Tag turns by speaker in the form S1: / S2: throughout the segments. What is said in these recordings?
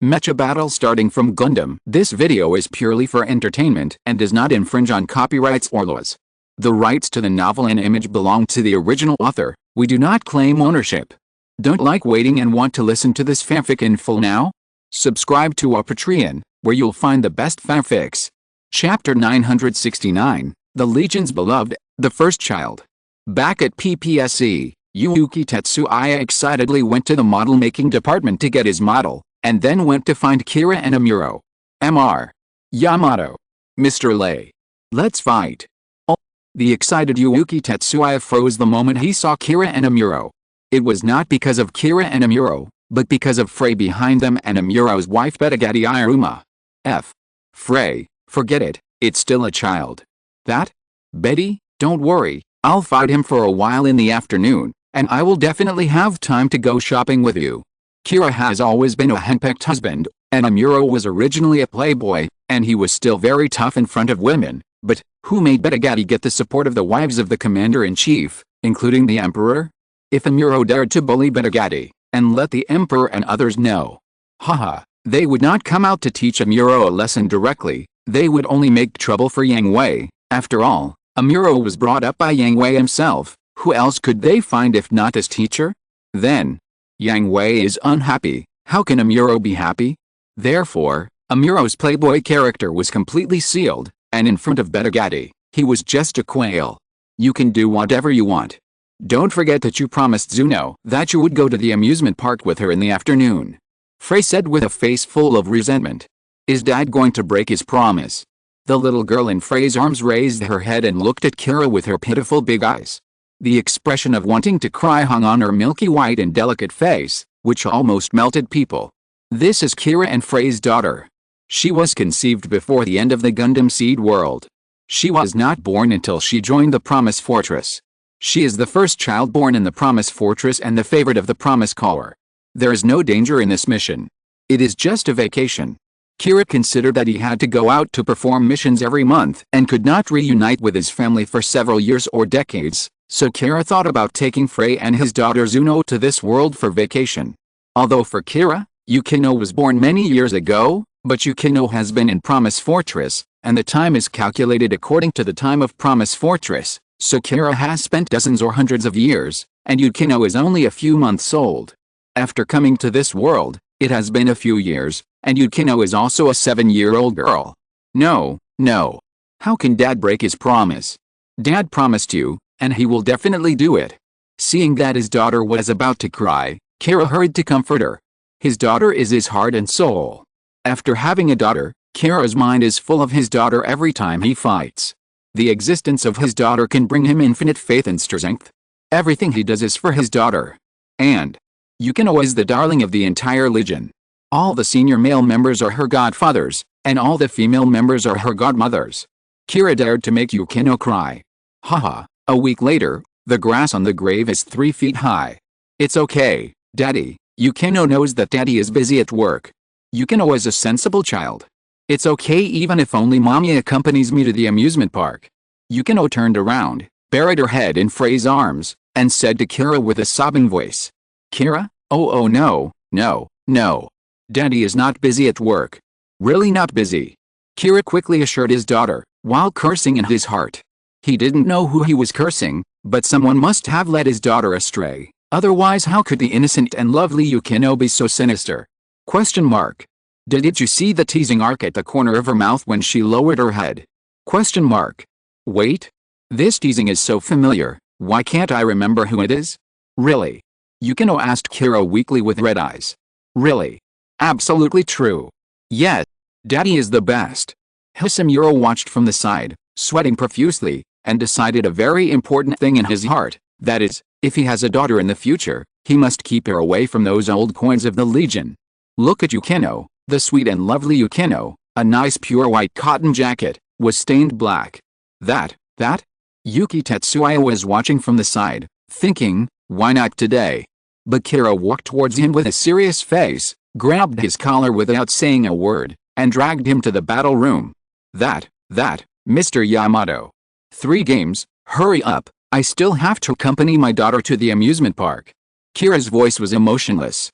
S1: Mecha battle starting from Gundam. This video is purely for entertainment and does not infringe on copyrights or laws. The rights to the novel and image belong to the original author. We do not claim ownership. Don't like waiting and want to listen to this fanfic in full now? Subscribe to our Patreon, where you'll find the best fanfics. Chapter 969, The Legion's Beloved, The First Child. Back at PPSE, Yuki Tetsuya excitedly went to the model-making department to get his model, and then went to find Kira and Amuro. Mr. Yamato. Mr. Lei. Let's fight. The excited Yuki Tetsuya froze the moment he saw Kira and Amuro. It was not because of Kira and Amuro, but because of Frey behind them and Amuro's wife Betagati Arakuma. Frey, forget it, it's still a child. That? Betty, don't worry, I'll fight him for a while in the afternoon, and I will definitely have time to go shopping with you. Kira has always been a henpecked husband, and Amuro was originally a playboy, and he was still very tough in front of women, but who made Betagati get the support of the wives of the commander-in-chief, including the emperor? If Amuro dared to bully Betagati, and let the emperor and others know, they would not come out to teach Amuro a lesson directly, they would only make trouble for Yang Hui. After all, Amuro was brought up by Yang Hui himself, who else could they find if not his teacher? Then, Yang Hui is unhappy, how can Amuro be happy? Therefore, Amuro's playboy character was completely sealed, and in front of Betagati, he was just a quail. You can do whatever you want. Don't forget that you promised Zuno that you would go to the amusement park with her in the afternoon. Frey said with a face full of resentment. Is Dad going to break his promise? The little girl in Frey's arms raised her head and looked at Kira with her pitiful big eyes. The expression of wanting to cry hung on her milky white and delicate face, which almost melted people. This is Kira and Frey's daughter. She was conceived before the end of the Gundam seed world. She was not born until she joined the Promise Fortress. She is the first child born in the Promise Fortress and the favorite of the Promise Caller. There is no danger in this mission. It is just a vacation. Kira considered that he had to go out to perform missions every month and could not reunite with his family for several years or decades, so Kira thought about taking Frey and his daughter Zuno to this world for vacation. Although for Kira, Yukino was born many years ago, but Yukino has been in Promise Fortress, and the time is calculated according to the time of Promise Fortress, so Kira has spent dozens or hundreds of years, and Yukino is only a few months old. After coming to this world, it has been a few years, and Yukino is also a 7-year-old girl. No. How can Dad break his promise? Dad promised you, and he will definitely do it. Seeing that his daughter was about to cry, Kira hurried to comfort her. His daughter is his heart and soul. After having a daughter, Kira's mind is full of his daughter every time he fights. The existence of his daughter can bring him infinite faith and strength. Everything he does is for his daughter. And Yukino is the darling of the entire Legion. All the senior male members are her godfathers, and all the female members are her godmothers. Kira dared to make Yukino cry. A week later, the grass on the grave is 3 feet high. It's okay, Daddy. Yukino knows that Daddy is busy at work. Yukino is a sensible child. It's okay even if only Mommy accompanies me to the amusement park. Yukino turned around, buried her head in Frey's arms, and said to Kira with a sobbing voice. Kira? Oh no. Daddy is not busy at work. Really not busy. Kira quickly assured his daughter, while cursing in his heart. He didn't know who he was cursing, but someone must have led his daughter astray. Otherwise how could the innocent and lovely Yukino be so sinister? Question mark. Did you see the teasing arc at the corner of her mouth when she lowered her head? Question mark. Wait. This teasing is so familiar, why can't I remember who it is? Really? Yukino asked Kira weakly with red eyes. Really? Absolutely true. Yes. Daddy is the best. Hisamuro watched from the side, sweating profusely, and decided a very important thing in his heart, that is, if he has a daughter in the future, he must keep her away from those old coins of the Legion. Look at Yukino, the sweet and lovely Yukino, a nice pure white cotton jacket, was stained black. That? Yuki Tetsuya was watching from the side, thinking, why not today? But Kira walked towards him with a serious face, grabbed his collar without saying a word, and dragged him to the battle room. That, Mr. Yamato. 3 games, hurry up, I still have to accompany my daughter to the amusement park. Kira's voice was emotionless.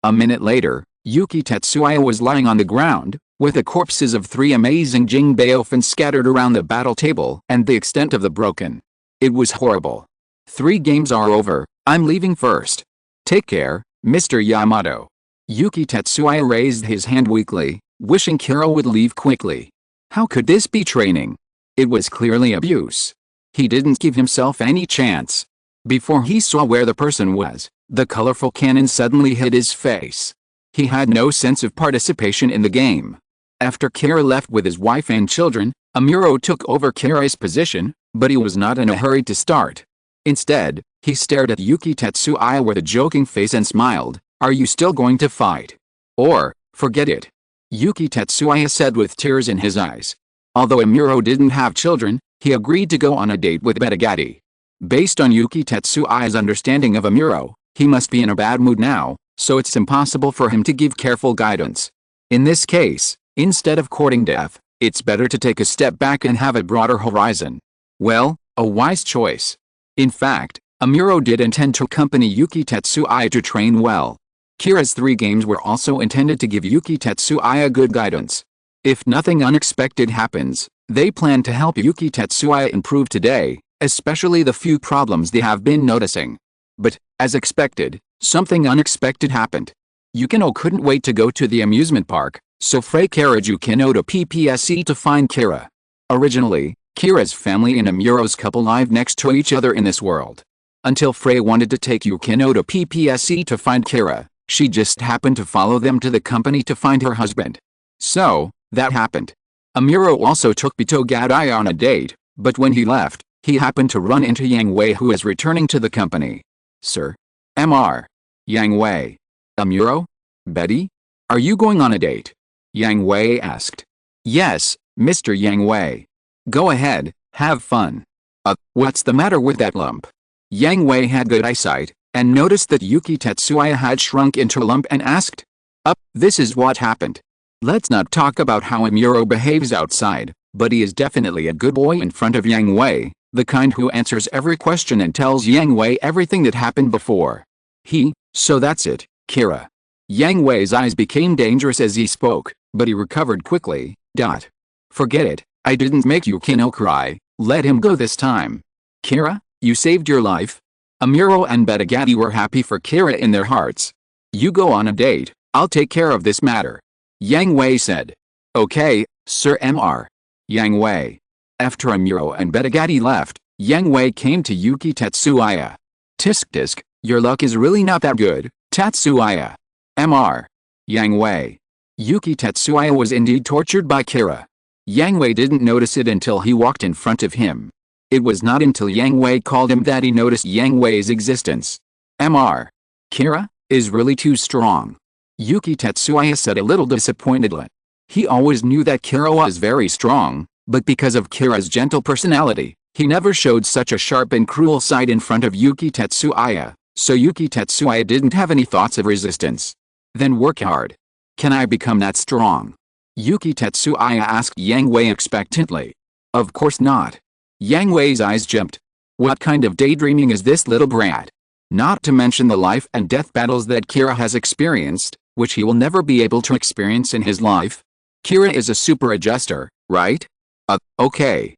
S1: A minute later, Yuki Tetsuya was lying on the ground, with the corpses of 3 amazing Jingbeofans scattered around the battle table and the extent of the broken. It was horrible. 3 games are over, I'm leaving first. Take care, Mr. Yamato. Yuki Tetsuya raised his hand weakly, wishing Kira would leave quickly. How could this be training? It was clearly abuse. He didn't give himself any chance. Before he saw where the person was, the colorful cannon suddenly hit his face. He had no sense of participation in the game. After Kira left with his wife and children, Amuro took over Kira's position, but he was not in a hurry to start. Instead, he stared at Yuki Tetsuya with a joking face and smiled. Are you still going to fight? Or, forget it. Yuki Tetsuya said with tears in his eyes. Although Amuro didn't have children, he agreed to go on a date with Betagati. Based on Yuki Tetsuya's understanding of Amuro, he must be in a bad mood now, so it's impossible for him to give careful guidance. In this case, instead of courting death, it's better to take a step back and have a broader horizon. Well, a wise choice. In fact, Amuro did intend to accompany Yuki Tetsuya to train well. Kira's 3 games were also intended to give Yuki Tetsuya good guidance. If nothing unexpected happens, they plan to help Yuki Tetsuya improve today, especially the few problems they have been noticing. But, as expected, something unexpected happened. Yukino couldn't wait to go to the amusement park, so Frey carried Yukino to PPSC to find Kira. Originally, Kira's family and Amuro's couple lived next to each other in this world. Until Frey wanted to take Yukino to PPSC to find Kira, she just happened to follow them to the company to find her husband. So, that happened. Amuro also took Bitogadai on a date, but when he left, he happened to run into Yang Hui, who is returning to the company. Sir? Mr. Yang Hui. Amuro? Betty? Are you going on a date? Yang Hui asked. Yes, Mr. Yang Hui. Go ahead, have fun. What's the matter with that lump? Yang Hui had good eyesight, and noticed that Yuki Tetsuya had shrunk into a lump and asked. This is what happened. Let's not talk about how Amuro behaves outside, but he is definitely a good boy in front of Yang Hui, the kind who answers every question and tells Yang Hui everything that happened before. So that's it, Kira. Yang Hui's eyes became dangerous as he spoke, but he recovered quickly. Forget it, I didn't make Yukino cry, let him go this time. Kira, you saved your life. Amuro and Betagati were happy for Kira in their hearts. You go on a date, I'll take care of this matter. Yang Hui said. Okay, Sir Mr. Yang Hui. After Amuro and Betagati left, Yang Hui came to Yuki Tetsuya. Tisk, your luck is really not that good, Tetsuya. Mr. Yang Hui. Yuki Tetsuya was indeed tortured by Kira. Yang Hui didn't notice it until he walked in front of him. It was not until Yang Hui called him that he noticed Yang Hui's existence. Mr. Kira is really too strong. Yuki Tetsuya said a little disappointedly. He always knew that Kira was very strong, but because of Kira's gentle personality, he never showed such a sharp and cruel side in front of Yuki Tetsuya, so Yuki Tetsuya didn't have any thoughts of resistance. Then work hard. Can I become that strong? Yuki Tetsuya asked Yang Hui expectantly. Of course not. Yang Hui's eyes jumped. What kind of daydreaming is this little brat? Not to mention the life and death battles that Kira has experienced, which he will never be able to experience in his life. Kira is a super adjuster, right? Okay.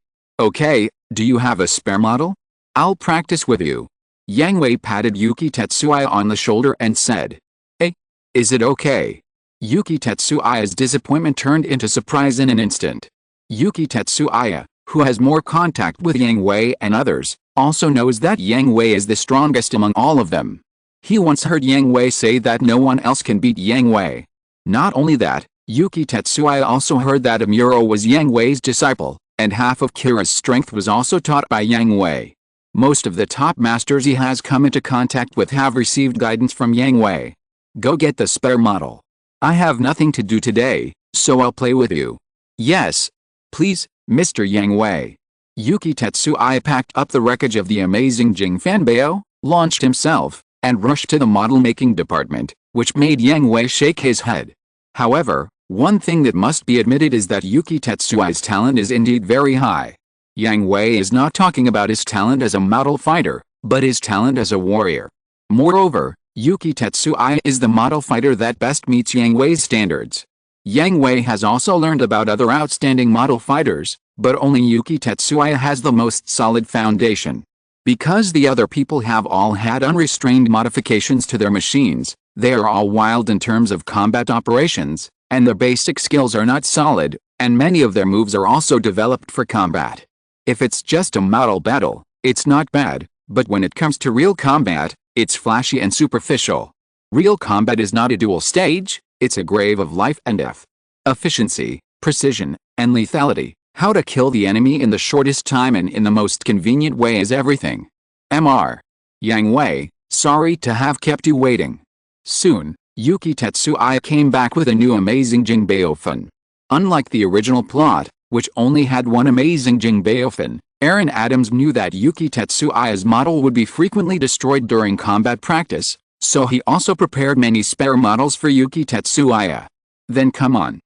S1: Do you have a spare model? I'll practice with you. Yang Hui patted Yuki Tetsuya on the shoulder and said. Hey, is it okay? Yuki Tetsuya's disappointment turned into surprise in an instant. Yuki Tetsuya, who has more contact with Yang Hui and others, also knows that Yang Hui is the strongest among all of them. He once heard Yang Hui say that no one else can beat Yang Hui. Not only that, Yuki Tetsuya also heard that Amuro was Yang Hui's disciple, and half of Kira's strength was also taught by Yang Hui. Most of the top masters he has come into contact with have received guidance from Yang Hui. Go get the spare model. I have nothing to do today, so I'll play with you. Yes. Please, Mr. Yang Hui. Yuki Tetsuya packed up the wreckage of the amazing Jing Fanbao, launched himself, and rushed to the model-making department, which made Yang Hui shake his head. However, one thing that must be admitted is that Yuki Tetsuya's talent is indeed very high. Yang Hui is not talking about his talent as a model fighter, but his talent as a warrior. Moreover, Yuki Tetsuya is the model fighter that best meets Yang Hui's standards. Yang Hui has also learned about other outstanding model fighters, but only Yuki Tetsuya has the most solid foundation. Because the other people have all had unrestrained modifications to their machines, they are all wild in terms of combat operations, and their basic skills are not solid, and many of their moves are also developed for combat. If it's just a model battle, it's not bad, but when it comes to real combat, it's flashy and superficial. Real combat is not a dual stage, it's a grave of life and death. Efficiency, precision, and lethality. How to kill the enemy in the shortest time and in the most convenient way is everything. Mr. Yang Hui, sorry to have kept you waiting. Soon, Yuki Tetsuya came back with a new amazing Jingbeofan. Unlike the original plot, which only had one amazing Jingbeofan, Aaron Adams knew that Yuki Tetsuya's model would be frequently destroyed during combat practice, so he also prepared many spare models for Yuki Tetsuya. Then come on.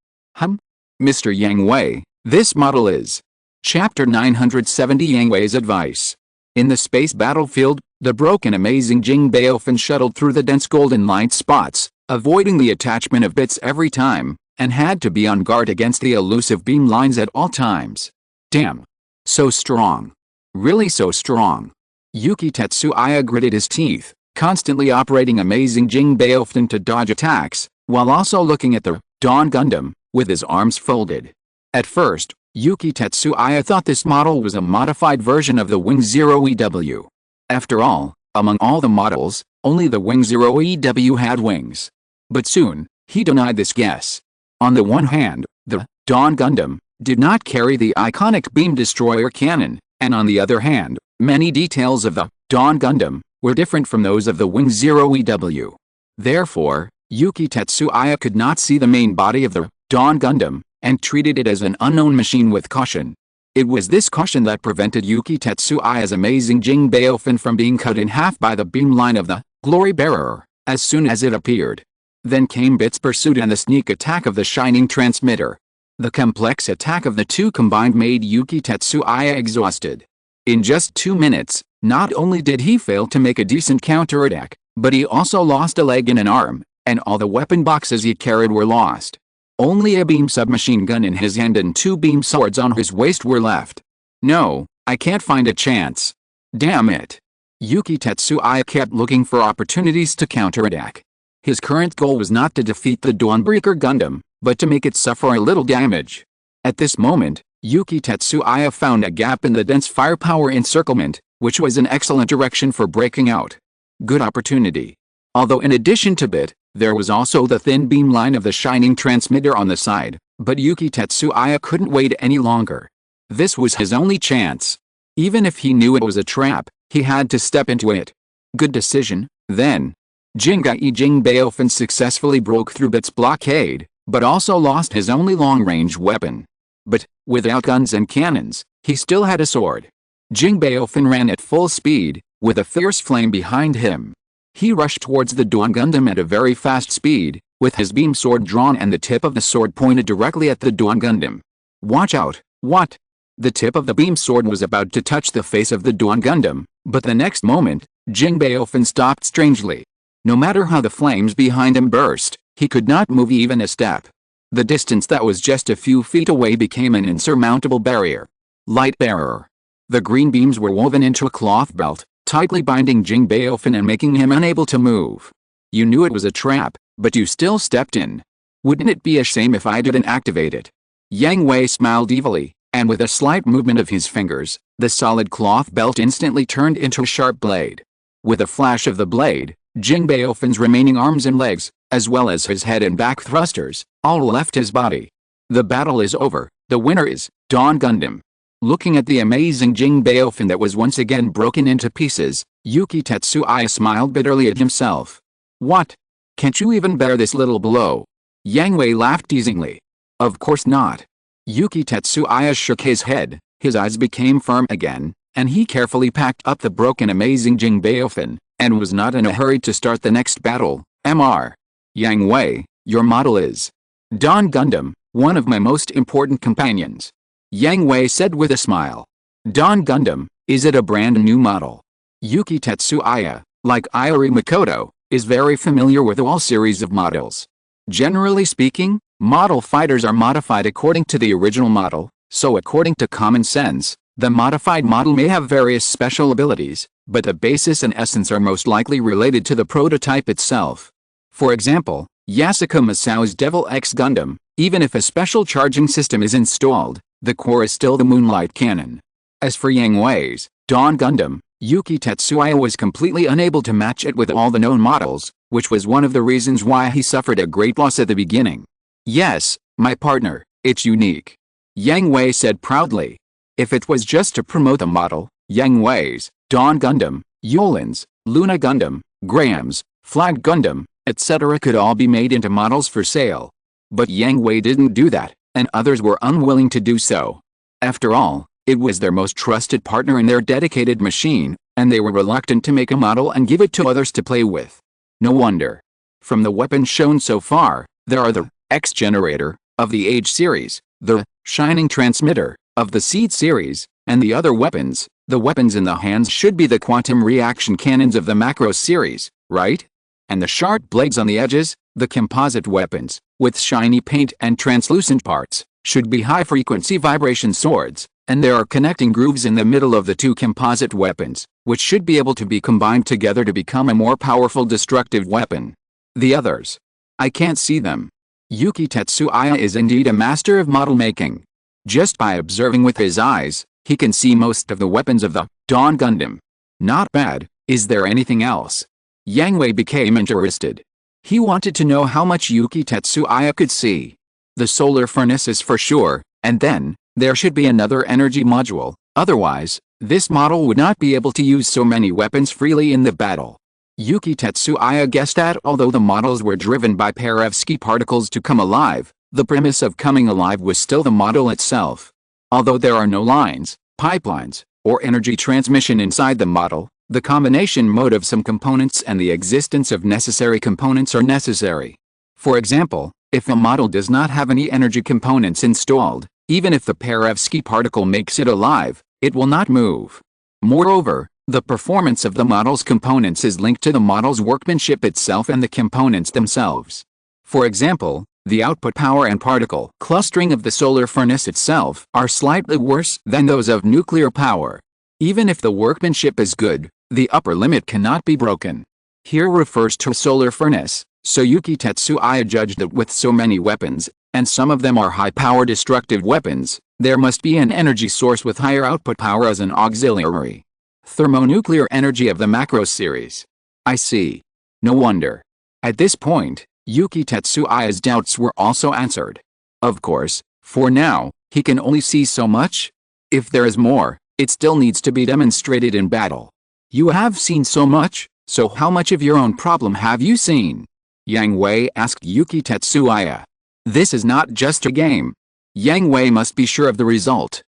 S1: Mr. Yang Hui, this model is. Chapter 970 Yang Hui's Advice. In the space battlefield, the broken amazing Jingbeofan shuttled through the dense golden light spots, avoiding the attachment of bits every time, and had to be on guard against the elusive beam lines at all times. Damn. So strong. Really so strong. Yuki Tetsuya gritted his teeth, constantly operating amazing Jingbeofan to dodge attacks, while also looking at the Dawn Gundam, with his arms folded. At first, Yuki Tetsuya thought this model was a modified version of the Wing Zero EW. After all, among all the models, only the Wing Zero EW had wings. But soon, he denied this guess. On the one hand, the Dawn Gundam did not carry the iconic beam destroyer cannon, and on the other hand, many details of the Dawn Gundam were different from those of the Wing Zero EW. Therefore, Yuki Tetsuya could not see the main body of the Dawn Gundam, and treated it as an unknown machine with caution. It was this caution that prevented Yuki Tetsuya's amazing Jingbeofan from being cut in half by the beam line of the Glory Bearer, as soon as it appeared. Then came Bit's pursuit and the sneak attack of the Shining Transmitter. The complex attack of the two combined made Yuki Tetsuya exhausted. In just 2 minutes, not only did he fail to make a decent counterattack, but he also lost a leg and an arm, and all the weapon boxes he carried were lost. Only a beam submachine gun in his hand and 2 beam swords on his waist were left. No, I can't find a chance. Damn it. Yuki Tetsuya kept looking for opportunities to counterattack. His current goal was not to defeat the Dawnbreaker Gundam, but to make it suffer a little damage. At this moment, Yuki Tetsuya found a gap in the dense firepower encirclement, which was an excellent direction for breaking out. Good opportunity. Although in addition to Bit, there was also the thin beam line of the Shining Transmitter on the side, but Yuki Tetsuya couldn't wait any longer. This was his only chance. Even if he knew it was a trap, he had to step into it. Good decision, then. Jingbeofan successfully broke through Bit's blockade, but also lost his only long-range weapon. But, without guns and cannons, he still had a sword. Jingbeofan ran at full speed, with a fierce flame behind him. He rushed towards the Dawn Gundam at a very fast speed, with his beam sword drawn and the tip of the sword pointed directly at the Dawn Gundam. Watch out, what? The tip of the beam sword was about to touch the face of the Dawn Gundam, but the next moment, Jingbeofan stopped strangely. No matter how the flames behind him burst, he could not move even a step. The distance that was just a few feet away became an insurmountable barrier. Light bearer. The green beams were woven into a cloth belt, tightly binding Jingbeofan and making him unable to move. You knew it was a trap, but you still stepped in. Wouldn't it be a shame if I didn't activate it? Yang Hui smiled evilly, and with a slight movement of his fingers, the solid cloth belt instantly turned into a sharp blade. With a flash of the blade, Jingbeofan's remaining arms and legs, as well as his head and back thrusters, all left his body. The battle is over, the winner is Dawn Gundam. Looking at the amazing Jingbeofan that was once again broken into pieces, Yuki Tetsuya smiled bitterly at himself. What? Can't you even bear this little blow? Yang Hui laughed teasingly. Of course not. Yuki Tetsuya shook his head, his eyes became firm again, and he carefully packed up the broken amazing Jingbeofan, and was not in a hurry to start the next battle. Mr. Yang Hui, your model is Dawn Gundam, one of my most important companions. Yang Hui said with a smile. Dawn Gundam, is it a brand new model? Yuki Tetsuya, like Iori Makoto, is very familiar with all series of models. Generally speaking, model fighters are modified according to the original model, so according to common sense, the modified model may have various special abilities, but the basis and essence are most likely related to the prototype itself. For example, Yasuko Masao's Devil X Gundam, even if a special charging system is installed, the core is still the Moonlight Cannon. As for Yang Hui's Dawn Gundam, Yuki Tetsuya was completely unable to match it with all the known models, which was one of the reasons why he suffered a great loss at the beginning. "Yes, my partner, it's unique," Yang Hui said proudly. If it was just to promote a model, Yang Hui's Dawn Gundam, Yolin's Luna Gundam, Graham's Flag Gundam, etc. could all be made into models for sale. But Yang Hui didn't do that, and others were unwilling to do so. After all, it was their most trusted partner in their dedicated machine, and they were reluctant to make a model and give it to others to play with. No wonder. From the weapons shown so far, there are the X Generator of the Age series, the Shining Transmitter of the Seed series, and the other weapons. The weapons in the hands should be the quantum reaction cannons of the Macro series, right? And the sharp blades on the edges, the composite weapons, with shiny paint and translucent parts, should be high-frequency vibration swords, and there are connecting grooves in the middle of the two composite weapons, which should be able to be combined together to become a more powerful destructive weapon. The others, I can't see them. Yuki Tetsuya is indeed a master of model making. Just by observing with his eyes, he can see most of the weapons of the Dawn Gundam. Not bad. Is there anything else? Yang Hui became interested. He wanted to know how much Yuki Tetsuya could see. The solar furnace is for sure, and then, there should be another energy module, otherwise, this model would not be able to use so many weapons freely in the battle. Yuki Tetsuya guessed that although the models were driven by Perovsky particles to come alive, the premise of coming alive was still the model itself. Although there are no lines, pipelines, or energy transmission inside the model, the combination mode of some components and the existence of necessary components are necessary. For example, if a model does not have any energy components installed, even if the Perovsky particle makes it alive, it will not move. Moreover, the performance of the model's components is linked to the model's workmanship itself and the components themselves. For example, the output power and particle clustering of the solar furnace itself are slightly worse than those of nuclear power. Even if the workmanship is good, the upper limit cannot be broken. Here refers to solar furnace, so Yuki Tetsuya judged that with so many weapons, and some of them are high-power destructive weapons, there must be an energy source with higher output power as an auxiliary. Thermonuclear energy of the Macro series. I see. No wonder. At this point, Yuki Tetsuya's doubts were also answered. Of course, for now, he can only see so much. If there is more, it still needs to be demonstrated in battle. You have seen so much, so how much of your own problem have you seen? Yang Hui asked Yuki Tetsuya. This is not just a game. Yang Hui must be sure of the result.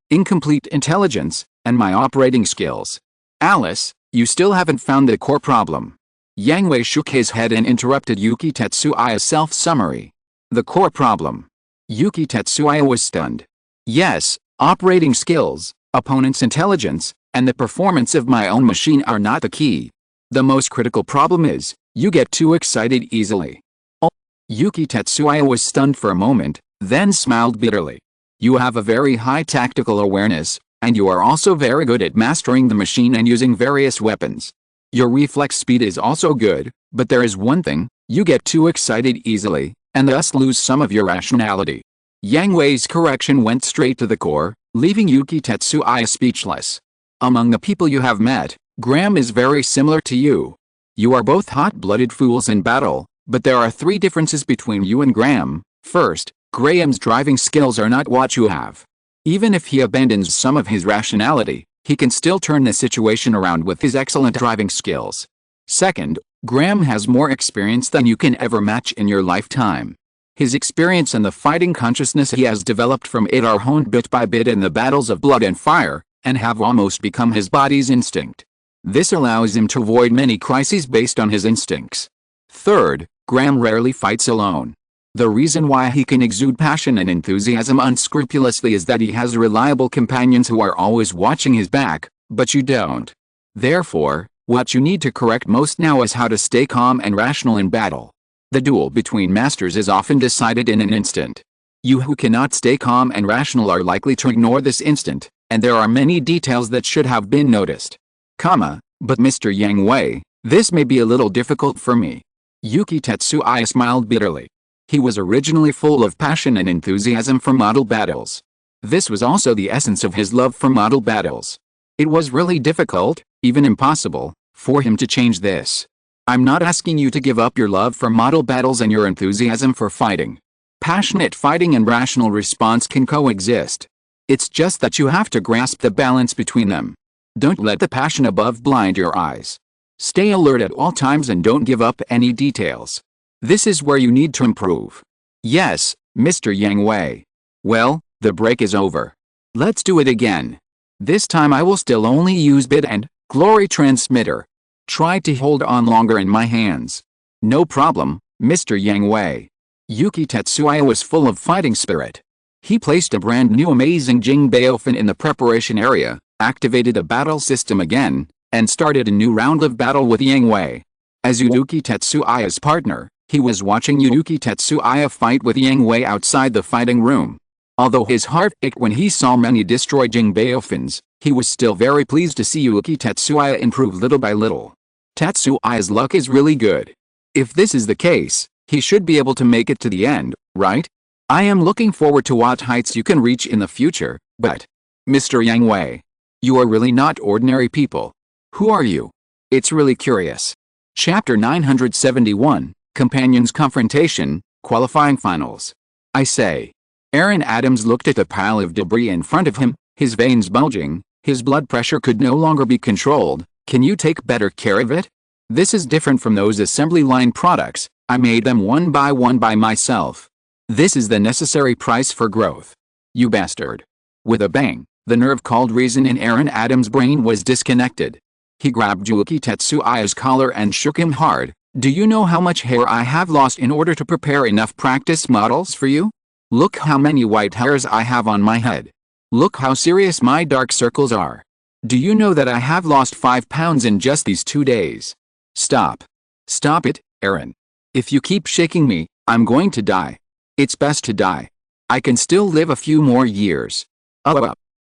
S1: Incomplete intelligence, and my operating skills. Alice, you still haven't found the core problem. Yang Hui shook his head and interrupted Yuki Tetsuya's self-summary. The core problem. Yuki Tetsuya was stunned. Yes, operating skills, opponent's intelligence, and the performance of my own machine are not the key. The most critical problem is, you get too excited easily. Oh. Yuki Tetsuya was stunned for a moment, then smiled bitterly. You have a very high tactical awareness, and you are also very good at mastering the machine and using various weapons. Your reflex speed is also good, but there is one thing, you get too excited easily, and thus lose some of your rationality. Yang Hui's correction went straight to the core, leaving Yuki Tetsuya speechless. Among the people you have met, Graham is very similar to you. You are both hot-blooded fools in battle, but there are three differences between you and Graham. First, Graham's driving skills are not what you have. Even if he abandons some of his rationality, he can still turn the situation around with his excellent driving skills. Second, Graham has more experience than you can ever match in your lifetime. His experience and the fighting consciousness he has developed from it are honed bit by bit in the battles of blood and fire, and have almost become his body's instinct. This allows him to avoid many crises based on his instincts. Third, Graham rarely fights alone. The reason why he can exude passion and enthusiasm unscrupulously is that he has reliable companions who are always watching his back, but you don't. Therefore, What you need to correct most now is how to stay calm and rational in battle. The duel between masters is often decided in an instant. You who cannot stay calm and rational are likely to ignore this instant, and there are many details that should have been noticed. But Mr. Yang Hui, this may be a little difficult for me. Yuki Tetsuya smiled bitterly. He was originally full of passion and enthusiasm for model battles. This was also the essence of his love for model battles. It was really difficult, even impossible, for him to change this. I'm not asking you to give up your love for model battles and your enthusiasm for fighting. Passionate fighting and rational response can coexist. It's just that you have to grasp the balance between them. Don't let the passion above blind your eyes. Stay alert at all times and don't give up any details. This is where you need to improve. Yes, Mr. Yang Hui. Well, the break is over. Let's do it again. This time I will still only use bit and glory transmitter. Try to hold on longer in my hands. No problem, Mr. Yang Hui. Yuki Tetsuya was full of fighting spirit. He placed a brand new amazing Jing Baofin in the preparation area, activated a battle system again, and started a new round of battle with Yang Hui. As Yuki Tetsuya's partner, he was watching Yuki Tetsuya fight with Yang Hui outside the fighting room. Although his heart ached when he saw many destroy Jing Baofins, he was still very pleased to see Yuki Tetsuya improve little by little. Tetsuya's luck is really good. If this is the case, he should be able to make it to the end, right? I am looking forward to what heights you can reach in the future, but Mr. Yang Hui, you are really not ordinary people. Who are you? It's really curious. Chapter 971, Companions Confrontation, Qualifying Finals. I say. Aaron Adams looked at the pile of debris in front of him, his veins bulging, his blood pressure could no longer be controlled. Can you take better care of it? This is different from those assembly line products. I made them one by myself. This is the necessary price for growth. You bastard. With a bang, the nerve called reason in Aaron Adams' brain was disconnected. He grabbed Yuki Tetsuya's collar and shook him hard. Do you know how much hair I have lost in order to prepare enough practice models for you? Look how many white hairs I have on my head. Look how serious my dark circles are. Do you know that I have lost 5 pounds in just these 2 days? Stop. Stop it, Aaron. If you keep shaking me, I'm going to die. It's best to die. I can still live a few more years.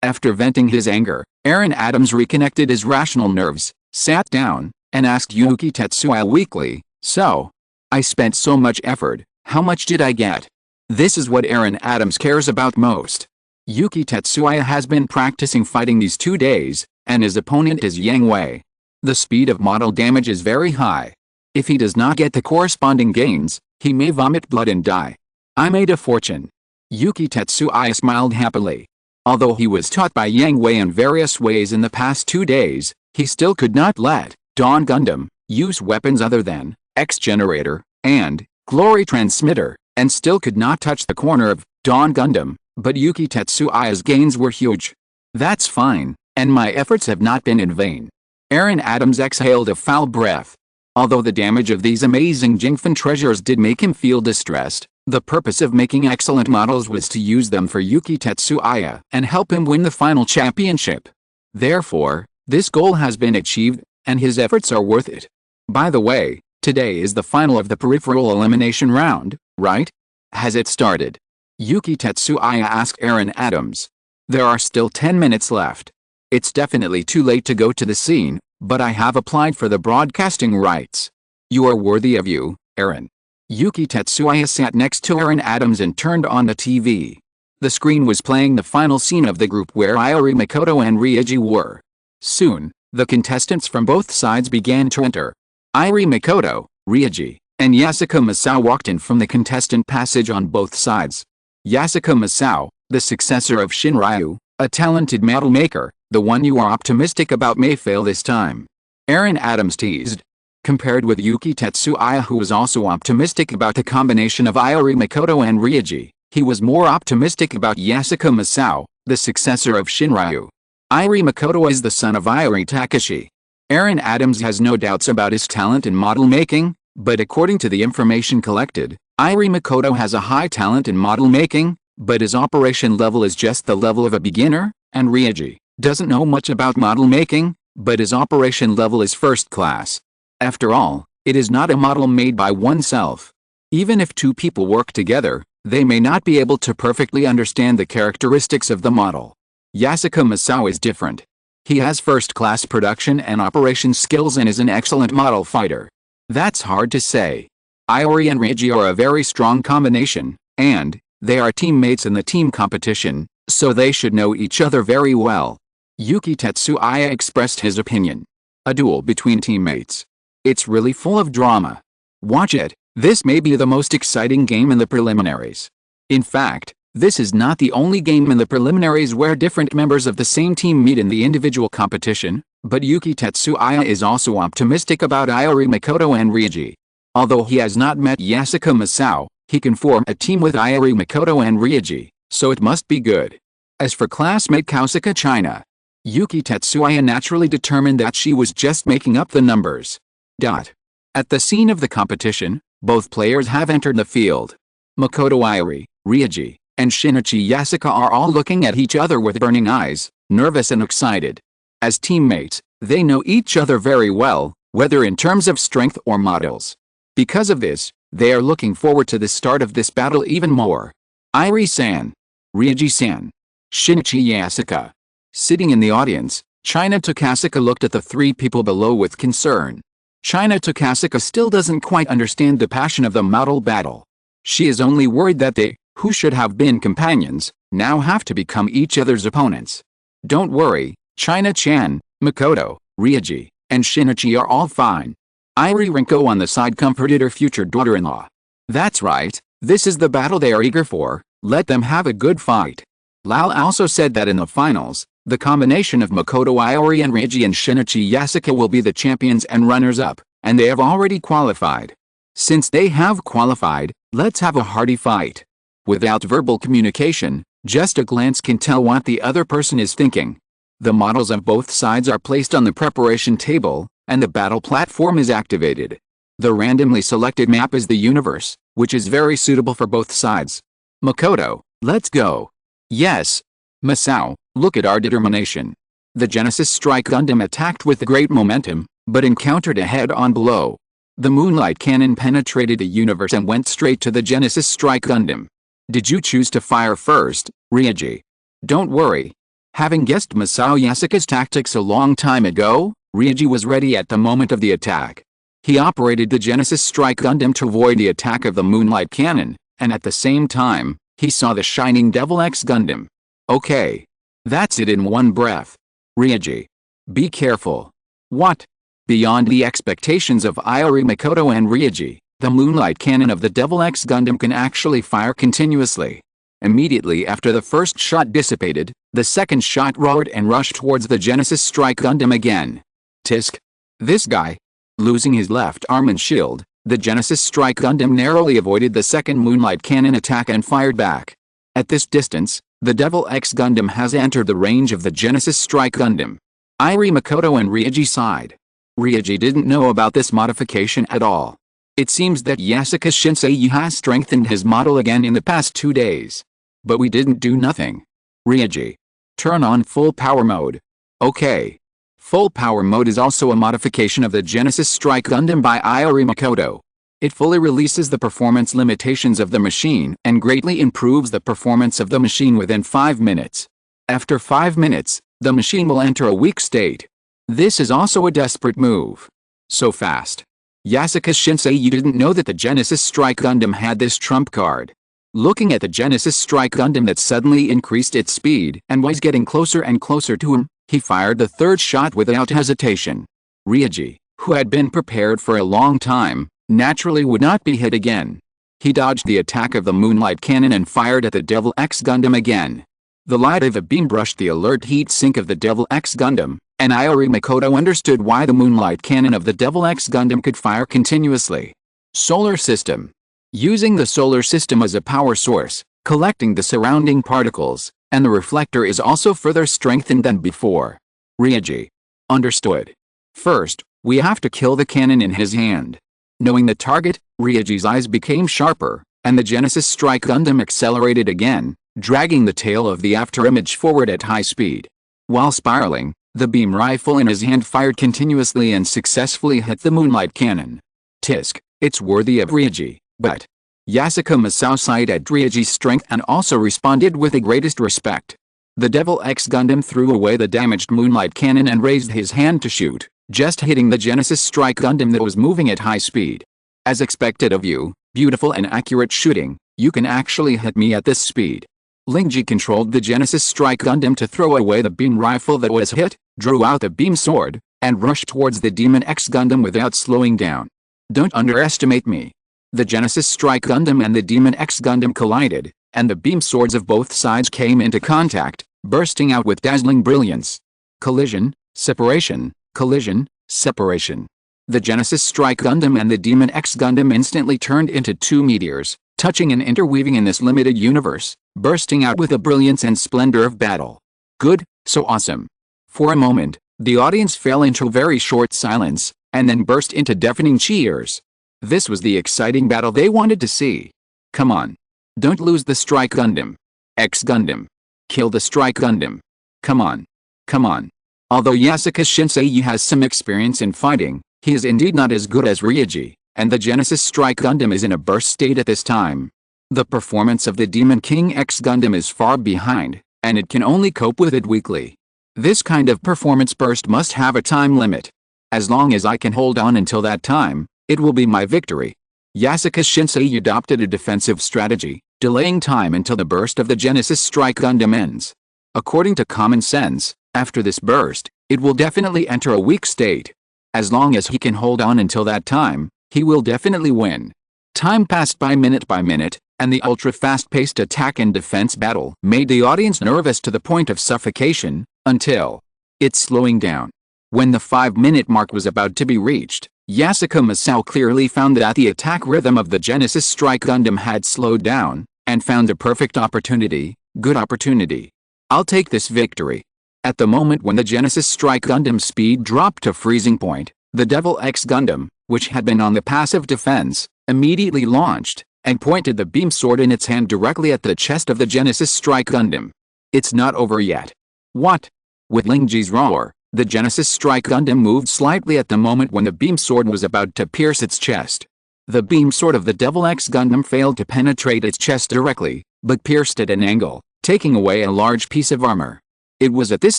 S1: After venting his anger, Aaron Adams reconnected his rational nerves, sat down, and asked Yuki Tetsuya weakly, so? I spent so much effort, how much did I get? This is what Aaron Adams cares about most. Yuki Tetsuya has been practicing fighting these 2 days, and his opponent is Yang Hui. The speed of model damage is very high. If he does not get the corresponding gains, he may vomit blood and die. I made a fortune. Yuki Tetsuya smiled happily. Although he was taught by Yang Hui in various ways in the past 2 days, he still could not let Dawn Gundam use weapons other than X-Generator and Glory Transmitter, and still could not touch the corner of Dawn Gundam, but Yuki Tetsuya's gains were huge. That's fine, and my efforts have not been in vain. Aaron Adams exhaled a foul breath. Although the damage of these amazing Jingfen treasures did make him feel distressed, the purpose of making excellent models was to use them for Yuki Tetsuya and help him win the final championship. Therefore, this goal has been achieved, and his efforts are worth it. By the way, today is the final of the peripheral elimination round, right? Has it started? Yuki Tetsuya asked Aaron Adams. There are still 10 minutes left. It's definitely too late to go to the scene, but I have applied for the broadcasting rights. You are worthy of you, Aaron. Yuki Tetsuya sat next to Aaron Adams and turned on the TV. The screen was playing the final scene of the group where Iori Makoto and Ryuji were. Soon, the contestants from both sides began to enter. Iori Makoto, Ryuji, and Yasuko Masao walked in from the contestant passage on both sides. Yasuko Masao, the successor of Shinryu, a talented model maker, the one you are optimistic about may fail this time. Aaron Adams teased. Compared with Yuki Tetsuya, who was also optimistic about the combination of Iori Makoto and Ryuji, he was more optimistic about Yasuko Masao, the successor of Shinryu. Iori Makoto is the son of Iori Takashi. Aaron Adams has no doubts about his talent in model making, but according to the information collected, Iori Makoto has a high talent in model making, but his operation level is just the level of a beginner, and Ryuji doesn't know much about model making, but his operation level is first class. After all, it is not a model made by oneself. Even if two people work together, they may not be able to perfectly understand the characteristics of the model. Yasuke Masao is different. He has first-class production and operation skills and is an excellent model fighter. That's hard to say. Iori and Reiji are a very strong combination, and they are teammates in the team competition, so they should know each other very well. Yuki Tetsuya expressed his opinion. A duel between teammates. It's really full of drama. Watch it. This may be the most exciting game in the preliminaries. In fact, this is not the only game in the preliminaries where different members of the same team meet in the individual competition, but Yuki Tetsuya is also optimistic about Iori Makoto and Reiji. Although he has not met Yasuke Masao, he can form a team with Iori Makoto and Reiji, so it must be good. As for classmate Kausuke China, Yuki Tetsuya naturally determined that she was just making up the numbers. At the scene of the competition, both players have entered the field. Makoto Iori, Reiji, and Shinichi Yasuke are all looking at each other with burning eyes, nervous and excited. As teammates, they know each other very well, whether in terms of strength or models. Because of this, they are looking forward to the start of this battle even more. Iori-san, Reiji-san, Shinichi Yasuke. Sitting in the audience, China Takasuka looked at the three people below with concern. China Takasuka still doesn't quite understand the passion of the model battle. She is only worried that they, who should have been companions, now have to become each other's opponents. Don't worry, China-chan, Makoto, Reiji, and Shinichi are all fine. Iori Rinko on the side comforted her future daughter-in-law. That's right, this is the battle they are eager for, let them have a good fight. Lau also said that in the finals, the combination of Makoto Iori and Reiji and Shinichi Yasuke will be the champions and runners-up, and they have already qualified. Since they have qualified, let's have a hearty fight. Without verbal communication, just a glance can tell what the other person is thinking. The models of both sides are placed on the preparation table, and the battle platform is activated. The randomly selected map is the universe, which is very suitable for both sides. Makoto, let's go. Yes. Masao, look at our determination. The Genesis Strike Gundam attacked with great momentum, but encountered a head-on blow. The Moonlight Cannon penetrated the universe and went straight to the Genesis Strike Gundam. Did you choose to fire first, Reiji? Don't worry. Having guessed Masao Yasuke's tactics a long time ago, Reiji was ready at the moment of the attack. He operated the Genesis Strike Gundam to avoid the attack of the Moonlight Cannon, and at the same time, he saw the Shining Devil X Gundam. Okay. That's it in one breath. Reiji. Be careful. What? Beyond the expectations of Iori Makoto and Reiji, the Moonlight Cannon of the Devil X Gundam can actually fire continuously. Immediately after the first shot dissipated, the second shot roared and rushed towards the Genesis Strike Gundam again. Tisk. This guy. Losing his left arm and shield, the Genesis Strike Gundam narrowly avoided the second Moonlight Cannon attack and fired back. At this distance, the Devil X Gundam has entered the range of the Genesis Strike Gundam. Iori Makoto and Reiji sighed. Reiji didn't know about this modification at all. It seems that Yasuke Shinsei has strengthened his model again in the past 2 days. But we didn't do nothing. Reiji. Turn on full power mode. Okay. Full power mode is also a modification of the Genesis Strike Gundam by Iori Makoto. It fully releases the performance limitations of the machine and greatly improves the performance of the machine within 5 minutes. After 5 minutes, the machine will enter a weak state. This is also a desperate move. So fast. Yasuke Shinsei, you didn't know that the Genesis Strike Gundam had this trump card. Looking at the Genesis Strike Gundam that suddenly increased its speed and was getting closer and closer to him, he fired the third shot without hesitation. Reiji, who had been prepared for a long time, naturally would not be hit again. He dodged the attack of the Moonlight Cannon and fired at the Devil X Gundam again. The light of a beam brushed the alert heat sink of the Devil X Gundam, and Iori Makoto understood why the Moonlight Cannon of the Devil X Gundam could fire continuously. Solar System. Using the solar system as a power source, collecting the surrounding particles, and the reflector is also further strengthened than before. Reiji. Understood. First, we have to kill the cannon in his hand. Knowing the target, Reiji's eyes became sharper, and the Genesis Strike Gundam accelerated again, dragging the tail of the afterimage forward at high speed. While spiraling, The beam rifle in his hand fired continuously and successfully hit the moonlight cannon. Tisk, it's worthy of Ryuji, but Yasuko Masao sighed at Ryuji's strength and also responded with the greatest respect. The Devil X Gundam threw away the damaged moonlight cannon and raised his hand to shoot, just hitting the Genesis Strike Gundam that was moving at high speed. As expected of you, beautiful and accurate shooting, you can actually hit me at this speed. Lingji controlled the Genesis Strike Gundam to throw away the beam rifle that was hit, drew out the beam sword, and rushed towards the Demon X Gundam without slowing down. Don't underestimate me. The Genesis Strike Gundam and the Demon X Gundam collided, and the beam swords of both sides came into contact, bursting out with dazzling brilliance. Collision, separation, collision, separation. The Genesis Strike Gundam and the Demon X Gundam instantly turned into two meteors, touching and interweaving in this limited universe, bursting out with the brilliance and splendor of battle. Good, so awesome. For a moment, the audience fell into very short silence, and then burst into deafening cheers. This was the exciting battle they wanted to see. Come on. Don't lose the Strike Gundam. X Gundam. Kill the Strike Gundam. Come on. Come on. Although Yasuko Shinsei has some experience in fighting, he is indeed not as good as Ryuji, and the Genesis Strike Gundam is in a burst state at this time. The performance of the Demon King X Gundam is far behind, and it can only cope with it weakly. This kind of performance burst must have a time limit. As long as I can hold on until that time, it will be my victory. Yasuko Shinsei adopted a defensive strategy, delaying time until the burst of the Genesis Strike Gundam ends. According to common sense, after this burst, it will definitely enter a weak state. As long as he can hold on until that time, he will definitely win. Time passed by minute, and the ultra-fast-paced attack and defense battle made the audience nervous to the point of suffocation, until it's slowing down. When the 5-minute mark was about to be reached, Yasuko Masao clearly found that the attack rhythm of the Genesis Strike Gundam had slowed down, and found a perfect opportunity, good opportunity. I'll take this victory. At the moment when the Genesis Strike Gundam speed dropped to freezing point, the Devil X Gundam, which had been on the passive defense, immediately launched, and pointed the beam sword in its hand directly at the chest of the Genesis Strike Gundam. It's not over yet. What? With Lingji's roar, the Genesis Strike Gundam moved slightly at the moment when the beam sword was about to pierce its chest. The beam sword of the Devil X Gundam failed to penetrate its chest directly, but pierced at an angle, taking away a large piece of armor. It was at this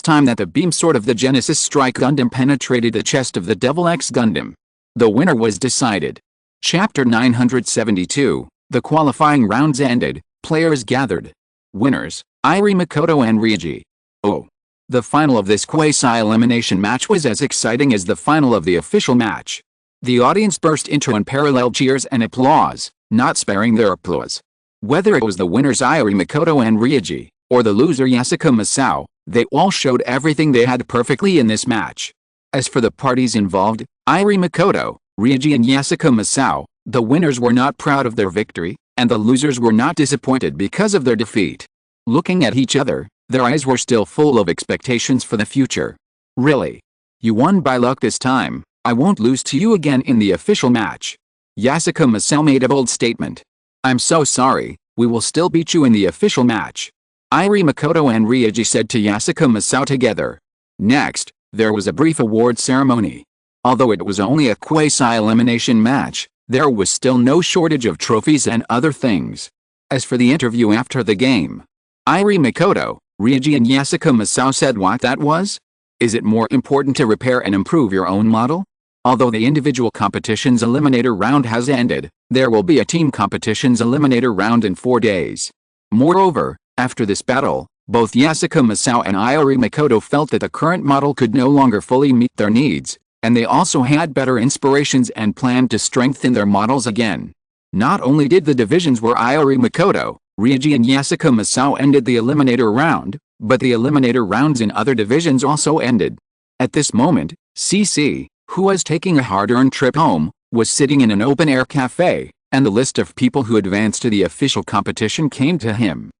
S1: time that the beam sword of the Genesis Strike Gundam penetrated the chest of the Devil X Gundam. The winner was decided. Chapter 972, the qualifying rounds ended, players gathered. Winners, Irie Makoto and Ryuji. Oh. The final of this quasi-elimination match was as exciting as the final of the official match. The audience burst into unparalleled cheers and applause, not sparing their applause. Whether it was the winners Irie Makoto and Ryuji, or the loser Yasuko Masao, they all showed everything they had perfectly in this match. As for the parties involved, Irie Makoto, Ryuji and Yasuko Masao, the winners were not proud of their victory, and the losers were not disappointed because of their defeat. Looking at each other, their eyes were still full of expectations for the future. Really? You won by luck this time, I won't lose to you again in the official match. Yasuko Masao made a bold statement. I'm so sorry, we will still beat you in the official match. Irie Makoto and Ryuji said to Yasuko Masao together. Next, there was a brief award ceremony. Although it was only a quasi-elimination match, there was still no shortage of trophies and other things. As for the interview after the game, Irie Makoto, Ryuji and Yasuko Masao said what that was? Is it more important to repair and improve your own model? Although the individual competition's eliminator round has ended, there will be a team competition's eliminator round in 4 days. Moreover, after this battle, both Yasuko Masao and Irie Makoto felt that the current model could no longer fully meet their needs, and they also had better inspirations and planned to strengthen their models again. Not only did the divisions where Irie Makoto, Ryuji and Yasuko Masao ended the eliminator round, but the eliminator rounds in other divisions also ended. At this moment, CC, who was taking a hard-earned trip home, was sitting in an open-air cafe, and the list of people who advanced to the official competition came to him.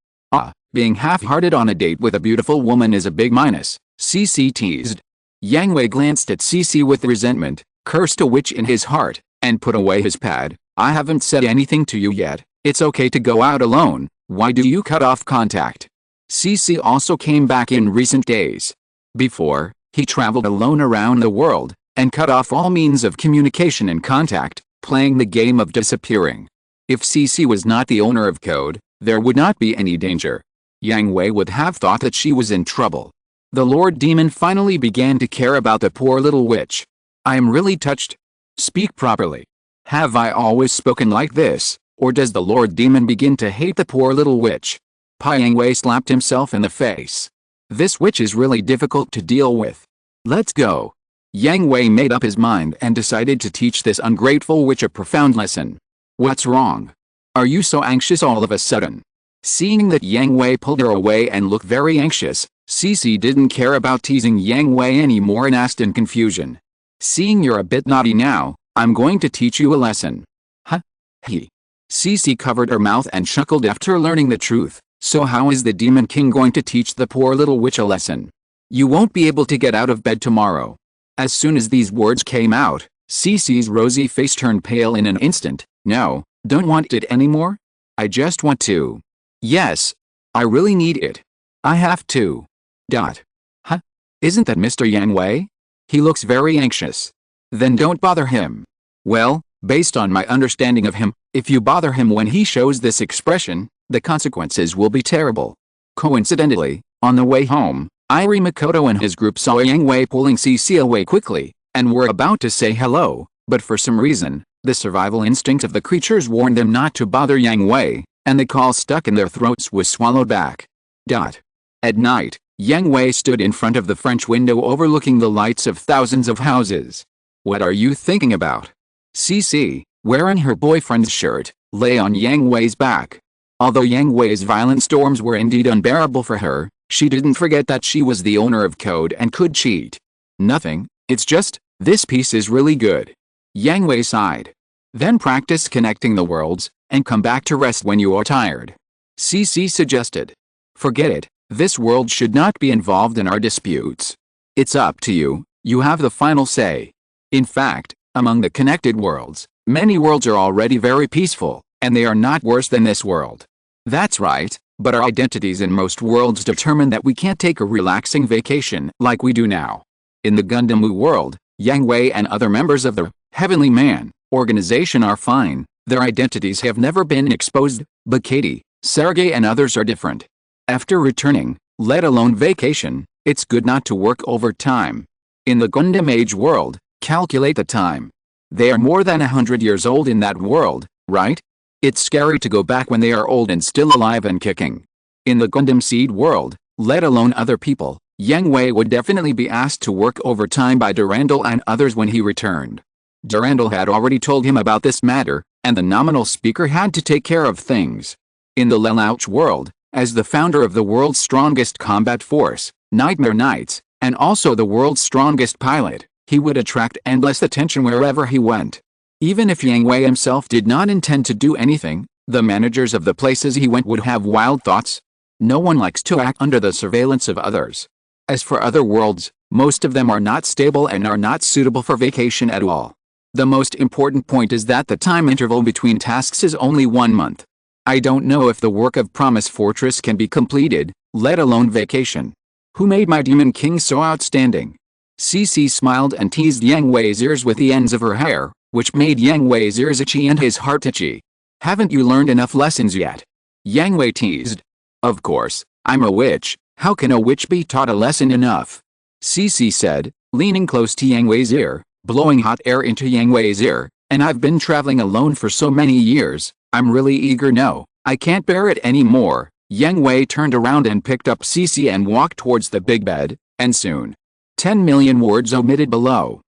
S1: Being half-hearted on a date with a beautiful woman is a big minus, CC teased. Yang Hui glanced at CC with resentment, cursed a witch in his heart, and put away his pad. I haven't said anything to you yet, it's okay to go out alone, why do you cut off contact? CC also came back in recent days. Before, He traveled alone around the world, and cut off all means of communication and contact, playing the game of disappearing. If CC was not the owner of code, there would not be any danger. Yang Hui would have thought that she was in trouble. The Lord Demon finally began to care about the poor little witch. I am really touched. Speak properly. Have I always spoken like this, or does the Lord Demon begin to hate the poor little witch? Yang Hui slapped himself in the face. This witch is really difficult to deal with. Let's go. Yang Hui made up his mind and decided to teach this ungrateful witch a profound lesson. What's wrong? Are you so anxious all of a sudden? Seeing that Yang Hui pulled her away and looked very anxious, CC didn't care about teasing Yang Hui anymore and asked in confusion. Seeing you're a bit naughty now, I'm going to teach you a lesson. Huh? He. CC covered her mouth and chuckled after learning the truth. So how is the Demon King going to teach the poor little witch a lesson? You won't be able to get out of bed tomorrow. As soon as these words came out, CC's rosy face turned pale in an instant. No, don't want it anymore? I just want to. Yes, I really need it. I have to. Huh? Isn't that Mr. Yang Hui? He looks very anxious. Then don't bother him. Well, based on my understanding of him, if you bother him when he shows this expression, the consequences will be terrible. Coincidentally, on the way home, Iri Makoto and his group saw Yang Hui pulling CC away quickly, and were about to say hello, but for some reason, the survival instinct of the creatures warned them not to bother Yang Hui, and the call stuck in their throats was swallowed back. At night, Yang Hui stood in front of the French window overlooking the lights of thousands of houses. What are you thinking about? CC, wearing her boyfriend's shirt, lay on Yang Hui's back. Although Yang Hui's violent storms were indeed unbearable for her, she didn't forget that she was the owner of code and could cheat. Nothing, it's just, this piece is really good. Yang Hui sighed. Then practice connecting the worlds, and come back to rest when you are tired. CC suggested. Forget it, this world should not be involved in our disputes. It's up to you, you have the final say. In fact, among the connected worlds, many worlds are already very peaceful, and they are not worse than this world. That's right, but our identities in most worlds determine that we can't take a relaxing vacation like we do now. In the Gundam world, Yang Hui and other members of the Heavenly Man organization are fine, their identities have never been exposed, but Katie, Sergei and others are different. After returning, let alone vacation, it's good not to work overtime. In the Gundam Age world, calculate the time. They are more than 100 years old in that world, right? It's scary to go back when they are old and still alive and kicking. In the Gundam Seed world, let alone other people, Yang Hui would definitely be asked to work overtime by Durandal and others when he returned. Durandal had already told him about this matter, and the nominal speaker had to take care of things. In the Lelouch world, as the founder of the world's strongest combat force, Nightmare Knights, and also the world's strongest pilot, he would attract endless attention wherever he went. Even if Yang Hui himself did not intend to do anything, the managers of the places he went would have wild thoughts. No one likes to act under the surveillance of others. As for other worlds, most of them are not stable and are not suitable for vacation at all. The most important point is that the time interval between tasks is only 1 month. I don't know if the work of Promise Fortress can be completed, let alone vacation. Who made my Demon King so outstanding? CC smiled and teased Yang Hui's ears with the ends of her hair, which made Yang Hui's ears itchy and his heart itchy. Haven't you learned enough lessons yet? Yang Hui teased. Of course, I'm a witch, how can a witch be taught a lesson enough? CC said, leaning close to Yang Hui's ear, blowing hot air into Yang Hui's ear, and I've been traveling alone for so many years, I'm really eager now, I can't bear it anymore. Yang Hui turned around and picked up CC and walked towards the big bed, and soon. 10 million words omitted below.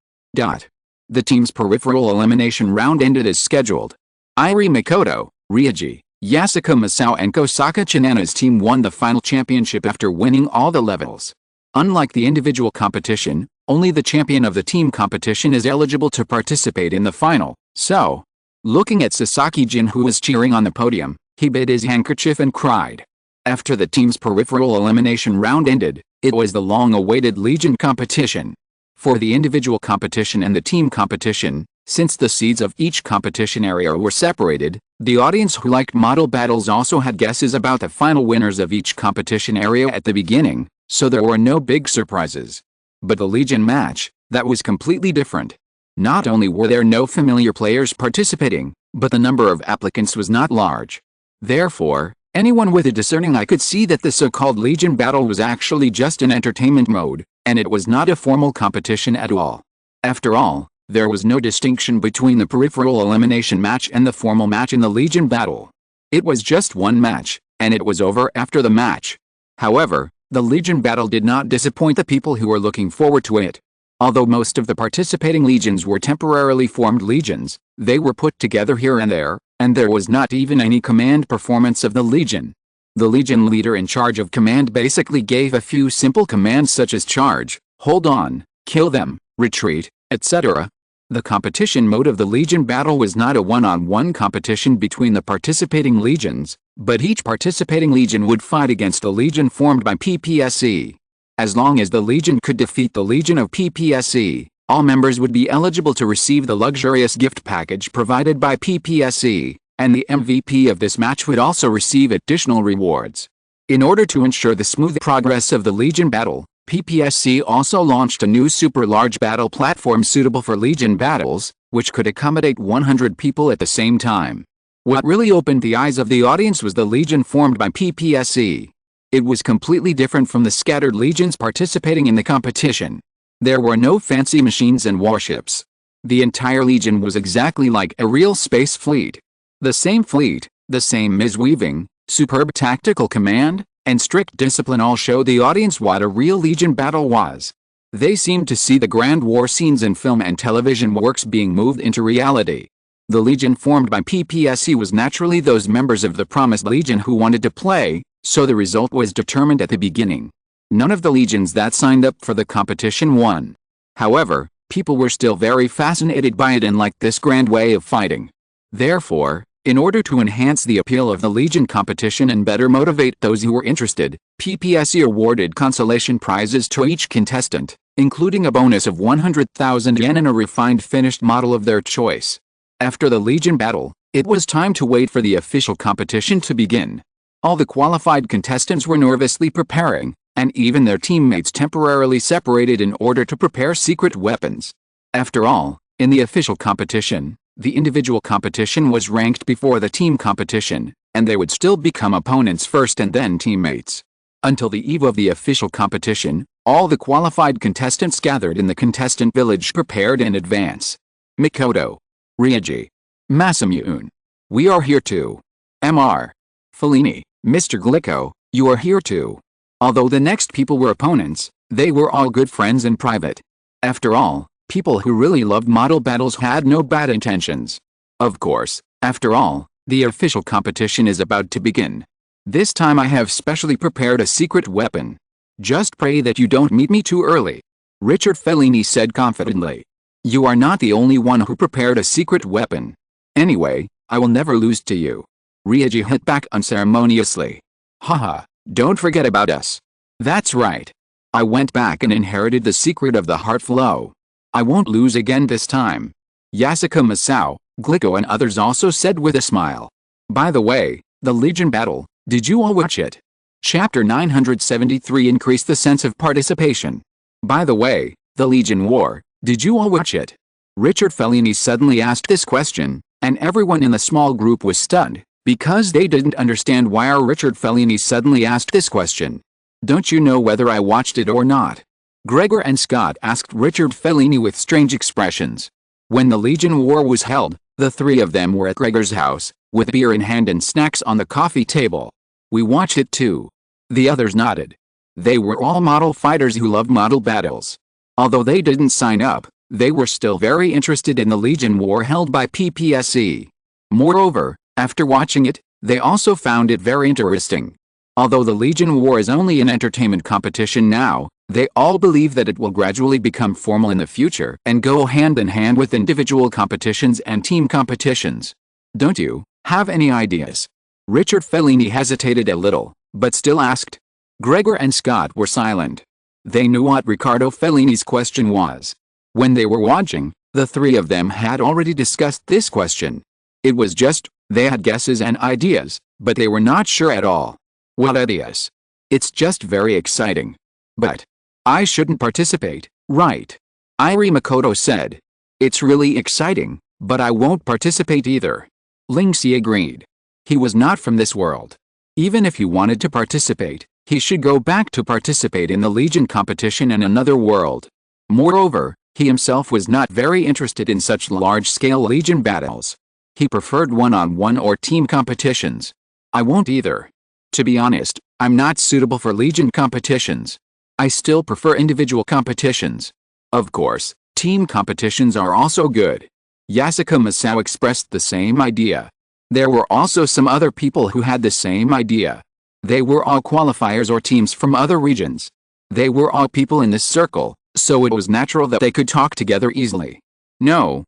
S1: The team's peripheral elimination round ended as scheduled. Iri Makoto, Ryuji, Yasuka Masao and Kosaka Chinana's team won the final championship after winning all the levels. Unlike the individual competition, only the champion of the team competition is eligible to participate in the final, so. Looking at Sasaki-jin who was cheering on the podium, he bit his handkerchief and cried. After the team's peripheral elimination round ended, it was the long-awaited Legion competition. For the individual competition and the team competition, since the seeds of each competition area were separated, the audience who liked model battles also had guesses about the final winners of each competition area at the beginning, so there were no big surprises. But the Legion match, that was completely different. Not only were there no familiar players participating, but the number of applicants was not large. Therefore, anyone with a discerning eye could see that the so-called Legion battle was actually just an entertainment mode, and it was not a formal competition at all. After all, there was no distinction between the peripheral elimination match and the formal match in the Legion battle. It was just one match, and it was over after the match. However, the Legion battle did not disappoint the people who were looking forward to it. Although most of the participating legions were temporarily formed legions, they were put together here and there was not even any command performance of the legion. The legion leader in charge of command basically gave a few simple commands such as charge, hold on, kill them, retreat, etc. The competition mode of the Legion battle was not a one-on-one competition between the participating legions, but each participating legion would fight against the legion formed by PPSE. As long as the legion could defeat the legion of PPSE, all members would be eligible to receive the luxurious gift package provided by PPSE, and the MVP of this match would also receive additional rewards. In order to ensure the smooth progress of the Legion battle, PPSC also launched a new super-large battle platform suitable for Legion battles, which could accommodate 100 people at the same time. What really opened the eyes of the audience was the Legion formed by PPSC. It was completely different from the scattered legions participating in the competition. There were no fancy machines and warships. The entire Legion was exactly like a real space fleet. The same fleet, the same misweaving, superb tactical command, and strict discipline all showed the audience what a real Legion battle was. They seemed to see the grand war scenes in film and television works being moved into reality. The Legion formed by PPSC was naturally those members of the promised Legion who wanted to play, so the result was determined at the beginning. None of the legions that signed up for the competition won. However, people were still very fascinated by it and liked this grand way of fighting. Therefore, in order to enhance the appeal of the Legion competition and better motivate those who were interested, PPSC awarded consolation prizes to each contestant, including a bonus of 100,000 yen and a refined finished model of their choice. After the Legion battle, it was time to wait for the official competition to begin. All the qualified contestants were nervously preparing, and even their teammates temporarily separated in order to prepare secret weapons. After all, in the official competition, the individual competition was ranked before the team competition, and they would still become opponents first and then teammates. Until the eve of the official competition, all the qualified contestants gathered in the contestant village prepared in advance. Mikoto, Ryuji, Masamune. We are here too. Mr. Fellini, Mr. Glico, you are here too. Although the next people were opponents, they were all good friends in private. After all, people who really loved model battles had no bad intentions. Of course, after all, the official competition is about to begin. This time I have specially prepared a secret weapon. Just pray that you don't meet me too early. Richard Fellini said confidently. You are not the only one who prepared a secret weapon. Anyway, I will never lose to you. Ryuji hit back unceremoniously. Haha, don't forget about us. That's right. I went back and inherited the secret of the heart flow. I won't lose again this time. Yasuko Masao, Glico and others also said with a smile. By the way, the Legion battle, did you all watch it? Chapter 973 increased the sense of participation. By the way, the Legion war, did you all watch it? Richard Fellini suddenly asked this question, and everyone in the small group was stunned, because they didn't understand why our Richard Fellini suddenly asked this question. Don't you know whether I watched it or not? Gregor and Scott asked Richard Fellini with strange expressions. When the Legion War was held, the three of them were at Gregor's house, with beer in hand and snacks on the coffee table. We watched it too. The others nodded. They were all model fighters who loved model battles. Although they didn't sign up, they were still very interested in the Legion War held by PPSE. Moreover, after watching it, they also found it very interesting. Although the Legion War is only an entertainment competition now, they all believe that it will gradually become formal in the future and go hand in hand with individual competitions and team competitions. Don't you have any ideas? Richard Fellini hesitated a little, but still asked. Gregor and Scott were silent. They knew what Riccardo Fellini's question was. When they were watching, the three of them had already discussed this question. It was just, they had guesses and ideas, but they were not sure at all. What ideas? It's just very exciting. But I shouldn't participate, right? Iri Makoto said. It's really exciting, but I won't participate either. Ling Si agreed. He was not from this world. Even if he wanted to participate, he should go back to participate in the Legion competition in another world. Moreover, he himself was not very interested in such large-scale Legion battles. He preferred one-on-one or team competitions. I won't either. To be honest, I'm not suitable for Legion competitions. I still prefer individual competitions. Of course, team competitions are also good. Yasuko Masao expressed the same idea. There were also some other people who had the same idea. They were all qualifiers or teams from other regions. They were all people in this circle, so it was natural that they could talk together easily. No,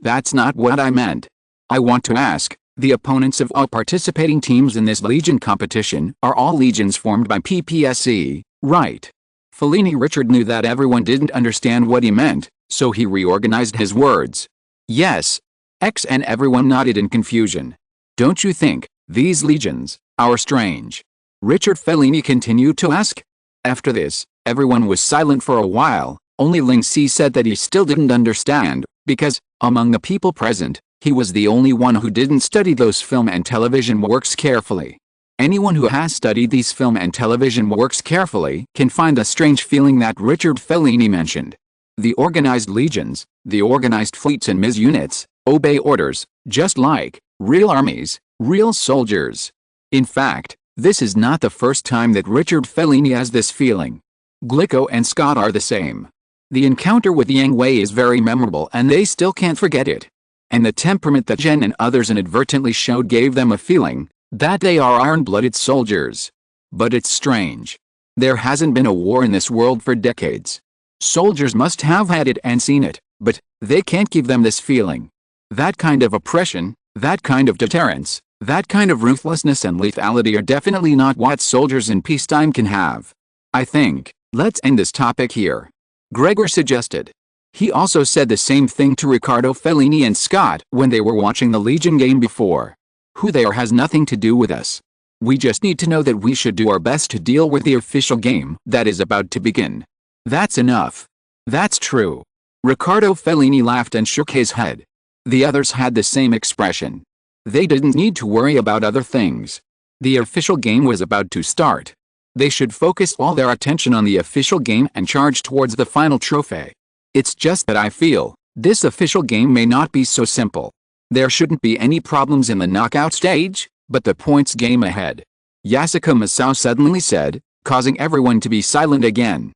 S1: that's not what I meant. I want to ask, the opponents of all participating teams in this Legion competition are all legions formed by PPSE, right? Fellini Richard knew that everyone didn't understand what he meant, so he reorganized his words. Yes. X and everyone nodded in confusion. Don't you think these legions are strange? Richard Fellini continued to ask. After this, everyone was silent for a while. Only Ling Si said that he still didn't understand, because, among the people present, he was the only one who didn't study those film and television works carefully. Anyone who has studied these film and television works carefully can find the strange feeling that Richard Fellini mentioned. The organized legions, the organized fleets and MIS units, obey orders, just like real armies, real soldiers. In fact, this is not the first time that Richard Fellini has this feeling. Glico and Scott are the same. The encounter with Yang Hui is very memorable and they still can't forget it. And the temperament that Jen and others inadvertently showed gave them a feeling that they are iron-blooded soldiers. But it's strange. There hasn't been a war in this world for decades. Soldiers must have had it and seen it, but they can't give them this feeling. That kind of oppression, that kind of deterrence, that kind of ruthlessness and lethality are definitely not what soldiers in peacetime can have. I think, let's end this topic here. Gregor suggested. He also said the same thing to Riccardo Fellini and Scott when they were watching the Legion game before. Who they are has nothing to do with us. We just need to know that we should do our best to deal with the official game that is about to begin. That's enough. That's true. Riccardo Fellini laughed and shook his head. The others had the same expression. They didn't need to worry about other things. The official game was about to start. They should focus all their attention on the official game and charge towards the final trophy. It's just that I feel this official game may not be so simple. There shouldn't be any problems in the knockout stage, but the points game ahead. Yasuko Masao suddenly said, causing everyone to be silent again.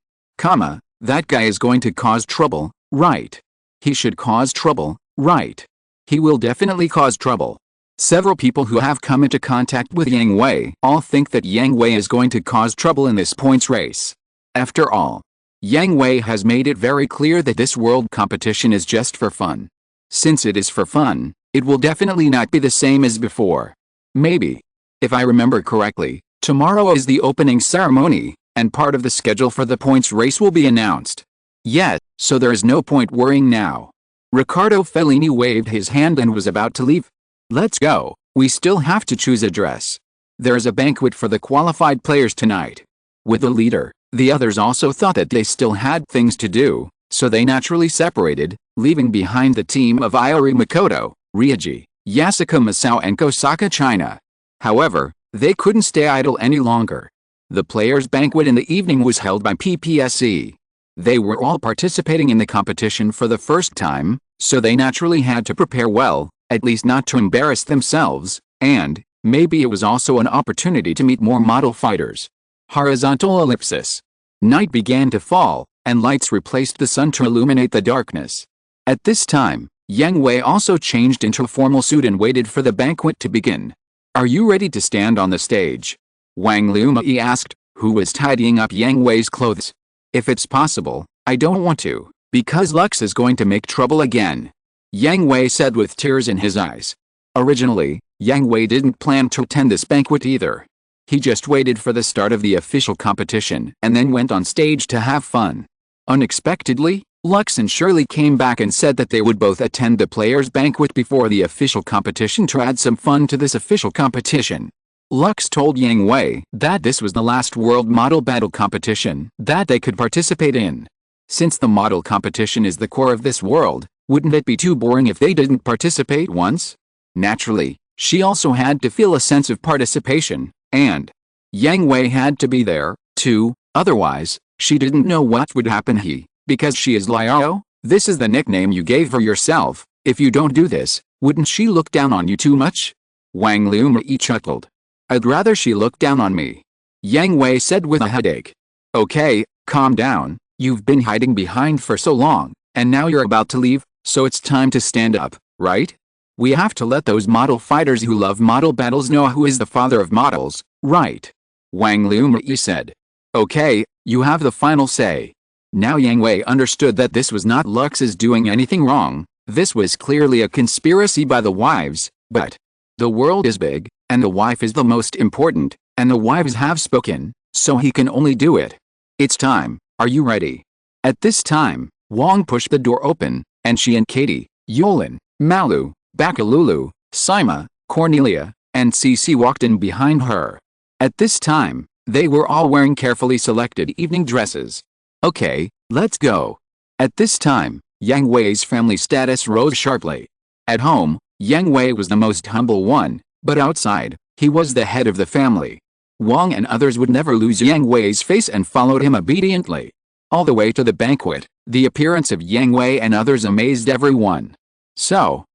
S1: That guy is going to cause trouble, right? He should cause trouble, right? He will definitely cause trouble. Several people who have come into contact with Yang Hui all think that Yang Hui is going to cause trouble in this points race. After all, Yang Hui has made it very clear that this world competition is just for fun. Since it is for fun, it will definitely not be the same as before. Maybe. If I remember correctly, tomorrow is the opening ceremony, and part of the schedule for the points race will be announced. Yes, so there is no point worrying now. Riccardo Fellini waved his hand and was about to leave. Let's go, we still have to choose a dress. There is a banquet for the qualified players tonight. With the leader, the others also thought that they still had things to do, so they naturally separated, leaving behind the team of Iri Makoto, Ryoji, Yasuko Masao and Kosaka China. However, they couldn't stay idle any longer. The players' banquet in the evening was held by PPSE. They were all participating in the competition for the first time, so they naturally had to prepare well, at least not to embarrass themselves, and maybe it was also an opportunity to meet more model fighters. Horizontal ellipsis. Night began to fall, and lights replaced the sun to illuminate the darkness. At this time, Yang Hui also changed into a formal suit and waited for the banquet to begin. Are you ready to stand on the stage? Wang Lumai asked, who was tidying up Yang Hui's clothes. If it's possible, I don't want to, because Lux is going to make trouble again. Yang Hui said with tears in his eyes. Originally, Yang Hui didn't plan to attend this banquet either. He just waited for the start of the official competition and then went on stage to have fun. Unexpectedly, Lux and Shirley came back and said that they would both attend the players' banquet before the official competition to add some fun to this official competition. Lux told Yang Hui that this was the last world model battle competition that they could participate in. Since the model competition is the core of this world, wouldn't it be too boring if they didn't participate once? Naturally, she also had to feel a sense of participation, and Yang Hui had to be there, too, otherwise, she didn't know what would happen. Because she is Liao, this is the nickname you gave her yourself. If you don't do this, wouldn't she look down on you too much? Wang Lumei chuckled. I'd rather she look down on me. Yang Hui said with a headache. Okay, calm down, you've been hiding behind for so long, and now you're about to leave, so it's time to stand up, right? We have to let those model fighters who love model battles know who is the father of models, right? Wang Lumei said. Okay, you have the final say. Now Yang Hui understood that this was not Lux's doing anything wrong, this was clearly a conspiracy by the wives, but the world is big, and the wife is the most important, and the wives have spoken, so he can only do it. It's time, are you ready? At this time, Wang pushed the door open, and she and Katie, Yolin, Malu, Bakalulu, Sima, Cornelia, and Cici walked in behind her. At this time, they were all wearing carefully selected evening dresses. Okay, let's go. At this time, Yang Hui's family status rose sharply. At home, Yang Hui was the most humble one, but outside, he was the head of the family. Wang and others would never lose Yang Hui's face and followed him obediently. All the way to the banquet, the appearance of Yang Hui and others amazed everyone. So,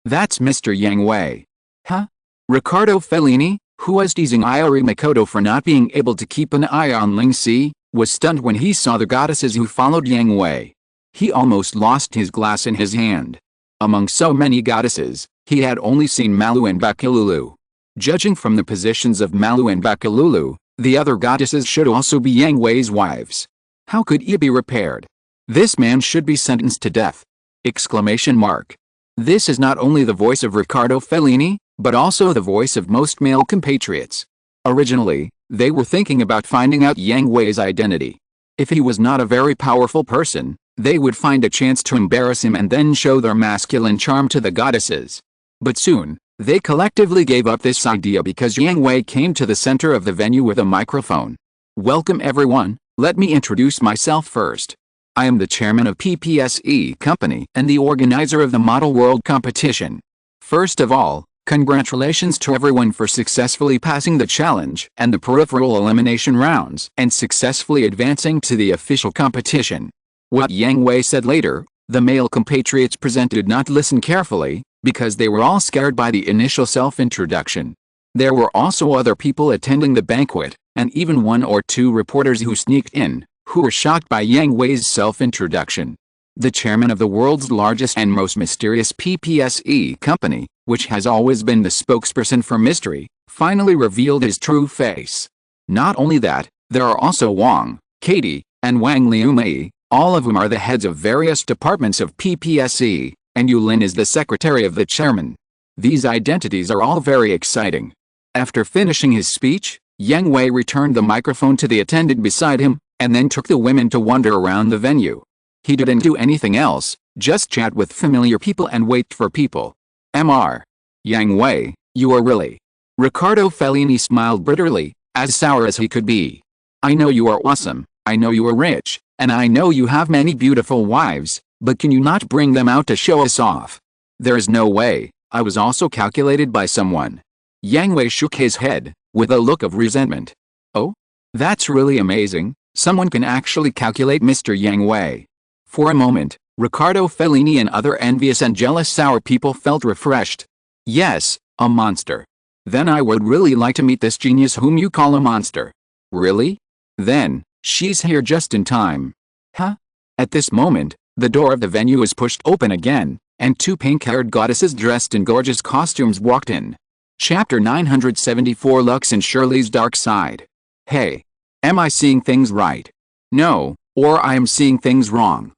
S1: that's Mr. Yang Hui. Riccardo Fellini, who was teasing Iori Makoto for not being able to keep an eye on Ling Si, was stunned when he saw the goddesses who followed Yang Hui. He almost lost his glass in his hand. Among so many goddesses, he had only seen Malu and Bakalulu. Judging from the positions of Malu and Bakalulu, the other goddesses should also be Yang Hui's wives. How could he be repaired? This man should be sentenced to death! Exclamation mark. This is not only the voice of Riccardo Fellini, but also the voice of most male compatriots. Originally, they were thinking about finding out Yang Hui's identity. If he was not a very powerful person, they would find a chance to embarrass him and then show their masculine charm to the goddesses. But soon, they collectively gave up this idea because Yang Hui came to the center of the venue with a microphone. Welcome everyone, let me introduce myself first. I am the chairman of PPSE Company and the organizer of the Model World Competition. First of all, congratulations to everyone for successfully passing the challenge and the peripheral elimination rounds and successfully advancing to the official competition. What Yang Hui said later, the male compatriots present did not listen carefully, because they were all scared by the initial self-introduction. There were also other people attending the banquet, and even one or two reporters who sneaked in, who were shocked by Yang Hui's self-introduction. The chairman of the world's largest and most mysterious PPSE company, which has always been the spokesperson for mystery, finally revealed his true face. Not only that, there are also Wang, Katie, and Wang Lumei, all of whom are the heads of various departments of PPSE, and Yulin is the secretary of the chairman. These identities are all very exciting. After finishing his speech, Yang Hui returned the microphone to the attendant beside him, and then took the women to wander around the venue. He didn't do anything else, just chat with familiar people and wait for people. Mr. Yang Hui, you are really... Riccardo Fellini smiled bitterly, as sour as he could be. I know you are awesome, I know you are rich, and I know you have many beautiful wives, but can you not bring them out to show us off? There is no way, I was also calculated by someone. Yang Hui shook his head, with a look of resentment. Oh? That's really amazing, someone can actually calculate Mr. Yang Hui. For a moment, Riccardo Fellini and other envious and jealous sour people felt refreshed. Yes, a monster. Then I would really like to meet this genius whom you call a monster. Really? Then, she's here just in time. At this moment, the door of the venue is pushed open again, and two pink-haired goddesses dressed in gorgeous costumes walked in. Chapter 974 Lux and Shirley's Dark Side. Hey. Am I seeing things right? No, or I am seeing things wrong.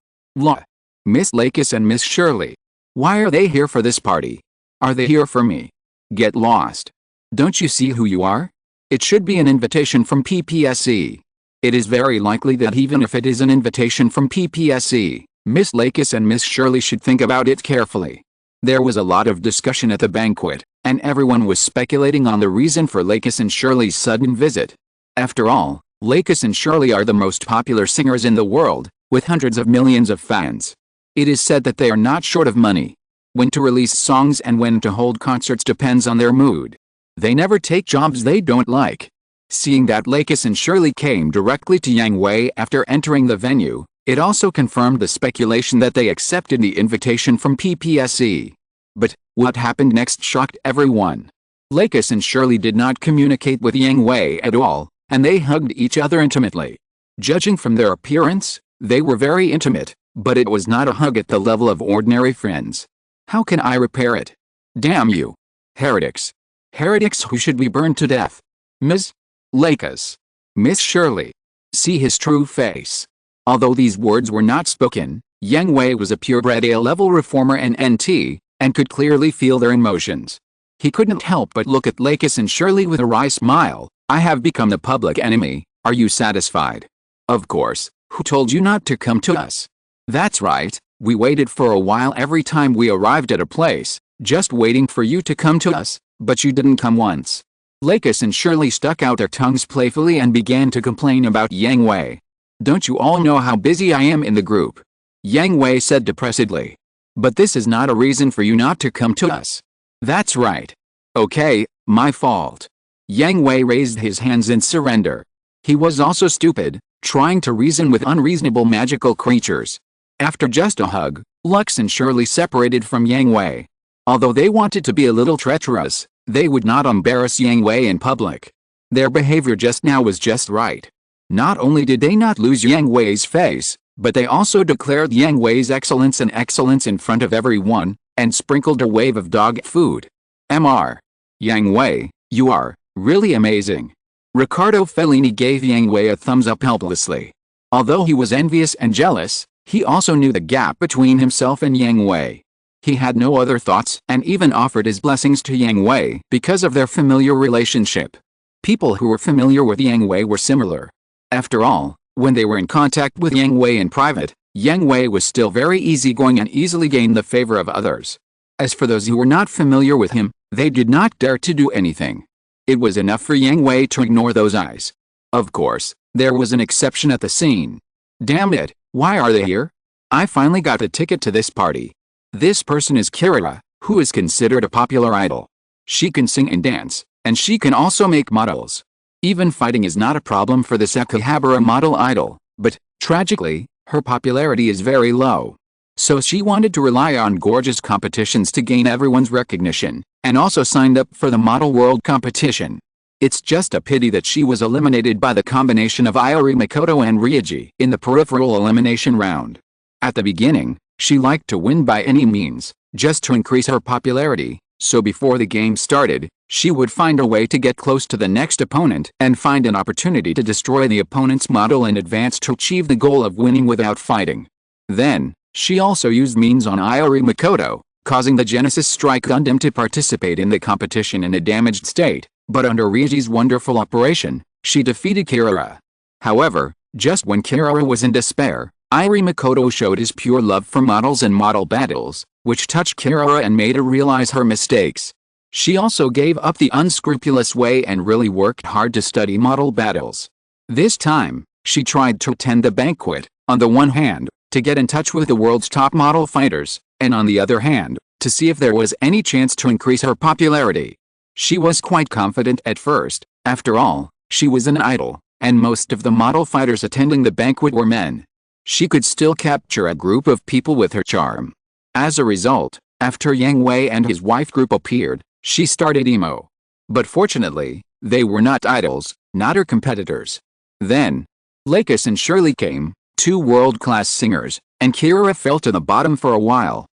S1: Miss Lakis and Miss Shirley. Why are they here for this party? Are they here for me? Get lost. Don't you see who you are? It should be an invitation from PPSE. It is very likely that even if it is an invitation from PPSE, Miss Lakis and Miss Shirley should think about it carefully. There was a lot of discussion at the banquet, and everyone was speculating on the reason for Lakis and Shirley's sudden visit. After all, Lakis and Shirley are the most popular singers in the world, with hundreds of millions of fans. It is said that they are not short of money. When to release songs and when to hold concerts depends on their mood. They never take jobs they don't like. Seeing that Lakis and Shirley came directly to Yang Hui after entering the venue, it also confirmed the speculation that they accepted the invitation from PPSE. But what happened next shocked everyone. Lakis and Shirley did not communicate with Yang Hui at all, and they hugged each other intimately. Judging from their appearance, they were very intimate, but it was not a hug at the level of ordinary friends. How can I repair it? Damn you. Heretics. Heretics who should be burned to death. Ms. Lakis. Miss Shirley. See his true face. Although these words were not spoken, Yang Hui was a purebred A-level reformer and NT, and could clearly feel their emotions. He couldn't help but look at Lakis and Shirley with a wry smile. I have become the public enemy, are you satisfied? Of course, who told you not to come to us? That's right, we waited for a while every time we arrived at a place, just waiting for you to come to us, but you didn't come once. Lakis and Shirley stuck out their tongues playfully and began to complain about Yang Hui. Don't you all know how busy I am in the group? Yang Hui said depressedly. But this is not a reason for you not to come to us. That's right. Okay, my fault. Yang Hui raised his hands in surrender. He was also stupid, trying to reason with unreasonable magical creatures. After just a hug, Lux and Shirley separated from Yang Hui. Although they wanted to be a little treacherous, they would not embarrass Yang Hui in public. Their behavior just now was just right. Not only did they not lose Yang Hui's face, but they also declared Yang Hui's excellence in front of everyone, and sprinkled a wave of dog food. Mr. Yang Hui, you are really amazing. Riccardo Fellini gave Yang Hui a thumbs up helplessly. Although he was envious and jealous, he also knew the gap between himself and Yang Hui. He had no other thoughts and even offered his blessings to Yang Hui because of their familiar relationship. People who were familiar with Yang Hui were similar. After all, when they were in contact with Yang Hui in private, Yang Hui was still very easygoing and easily gained the favor of others. As for those who were not familiar with him, they did not dare to do anything. It was enough for Yang Hui to ignore those eyes. Of course, there was an exception at the scene. Damn it, why are they here? I finally got a ticket to this party. This person is Kira, who is considered a popular idol. She can sing and dance, and she can also make models. Even fighting is not a problem for this Akihabara model idol, but, tragically, her popularity is very low. So she wanted to rely on gorgeous competitions to gain everyone's recognition, and also signed up for the Model World competition. It's just a pity that she was eliminated by the combination of Iori Makoto and Ryuji in the peripheral elimination round. At the beginning, she liked to win by any means, just to increase her popularity, so before the game started, she would find a way to get close to the next opponent and find an opportunity to destroy the opponent's model in advance to achieve the goal of winning without fighting. Then, she also used means on Iori Makoto, causing the Genesis Strike Gundam to participate in the competition in a damaged state, but under Ryuji's wonderful operation, she defeated Kira. However, just when Kira was in despair, Iori Makoto showed his pure love for models and model battles, which touched Kira and made her realize her mistakes. She also gave up the unscrupulous way and really worked hard to study model battles. This time, she tried to attend the banquet, on the one hand, to get in touch with the world's top model fighters, and on the other hand, to see if there was any chance to increase her popularity. She was quite confident at first. After all, she was an idol, and most of the model fighters attending the banquet were men. She could still capture a group of people with her charm. As a result, after Yang Hui and his wife group appeared, she started emo. But fortunately, they were not idols, not her competitors. Then, Lakis and Shirley came, two world-class singers, and Kira fell to the bottom for a while.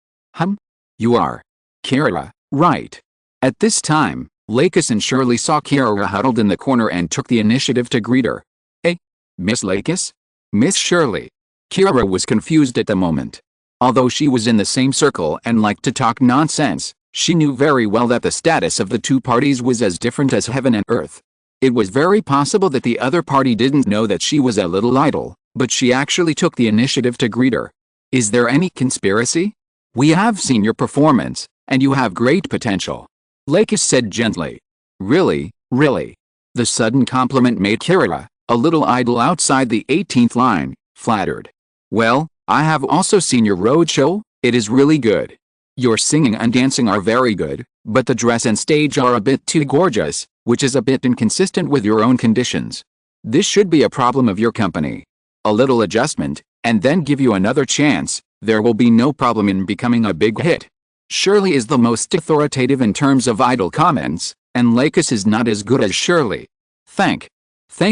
S1: You are Kira, right? At this time, Lakis and Shirley saw Kira huddled in the corner and took the initiative to greet her. Hey, Miss Lakis? Miss Shirley. Kira was confused at the moment. Although she was in the same circle and liked to talk nonsense, she knew very well that the status of the two parties was as different as heaven and earth. It was very possible that the other party didn't know that she was a little idol, but she actually took the initiative to greet her. Is there any conspiracy? We have seen your performance, and you have great potential. Lakis said gently. Really, really. The sudden compliment made Kira, a little idle outside the 18th line, flattered. Well, I have also seen your roadshow, it is really good. Your singing and dancing are very good, but the dress and stage are a bit too gorgeous, which is a bit inconsistent with your own conditions. This should be a problem of your company. A little adjustment, and then give you another chance, there will be no problem in becoming a big hit. Shirley is the most authoritative in terms of idle comments, and Lakis is not as good as Shirley. Thank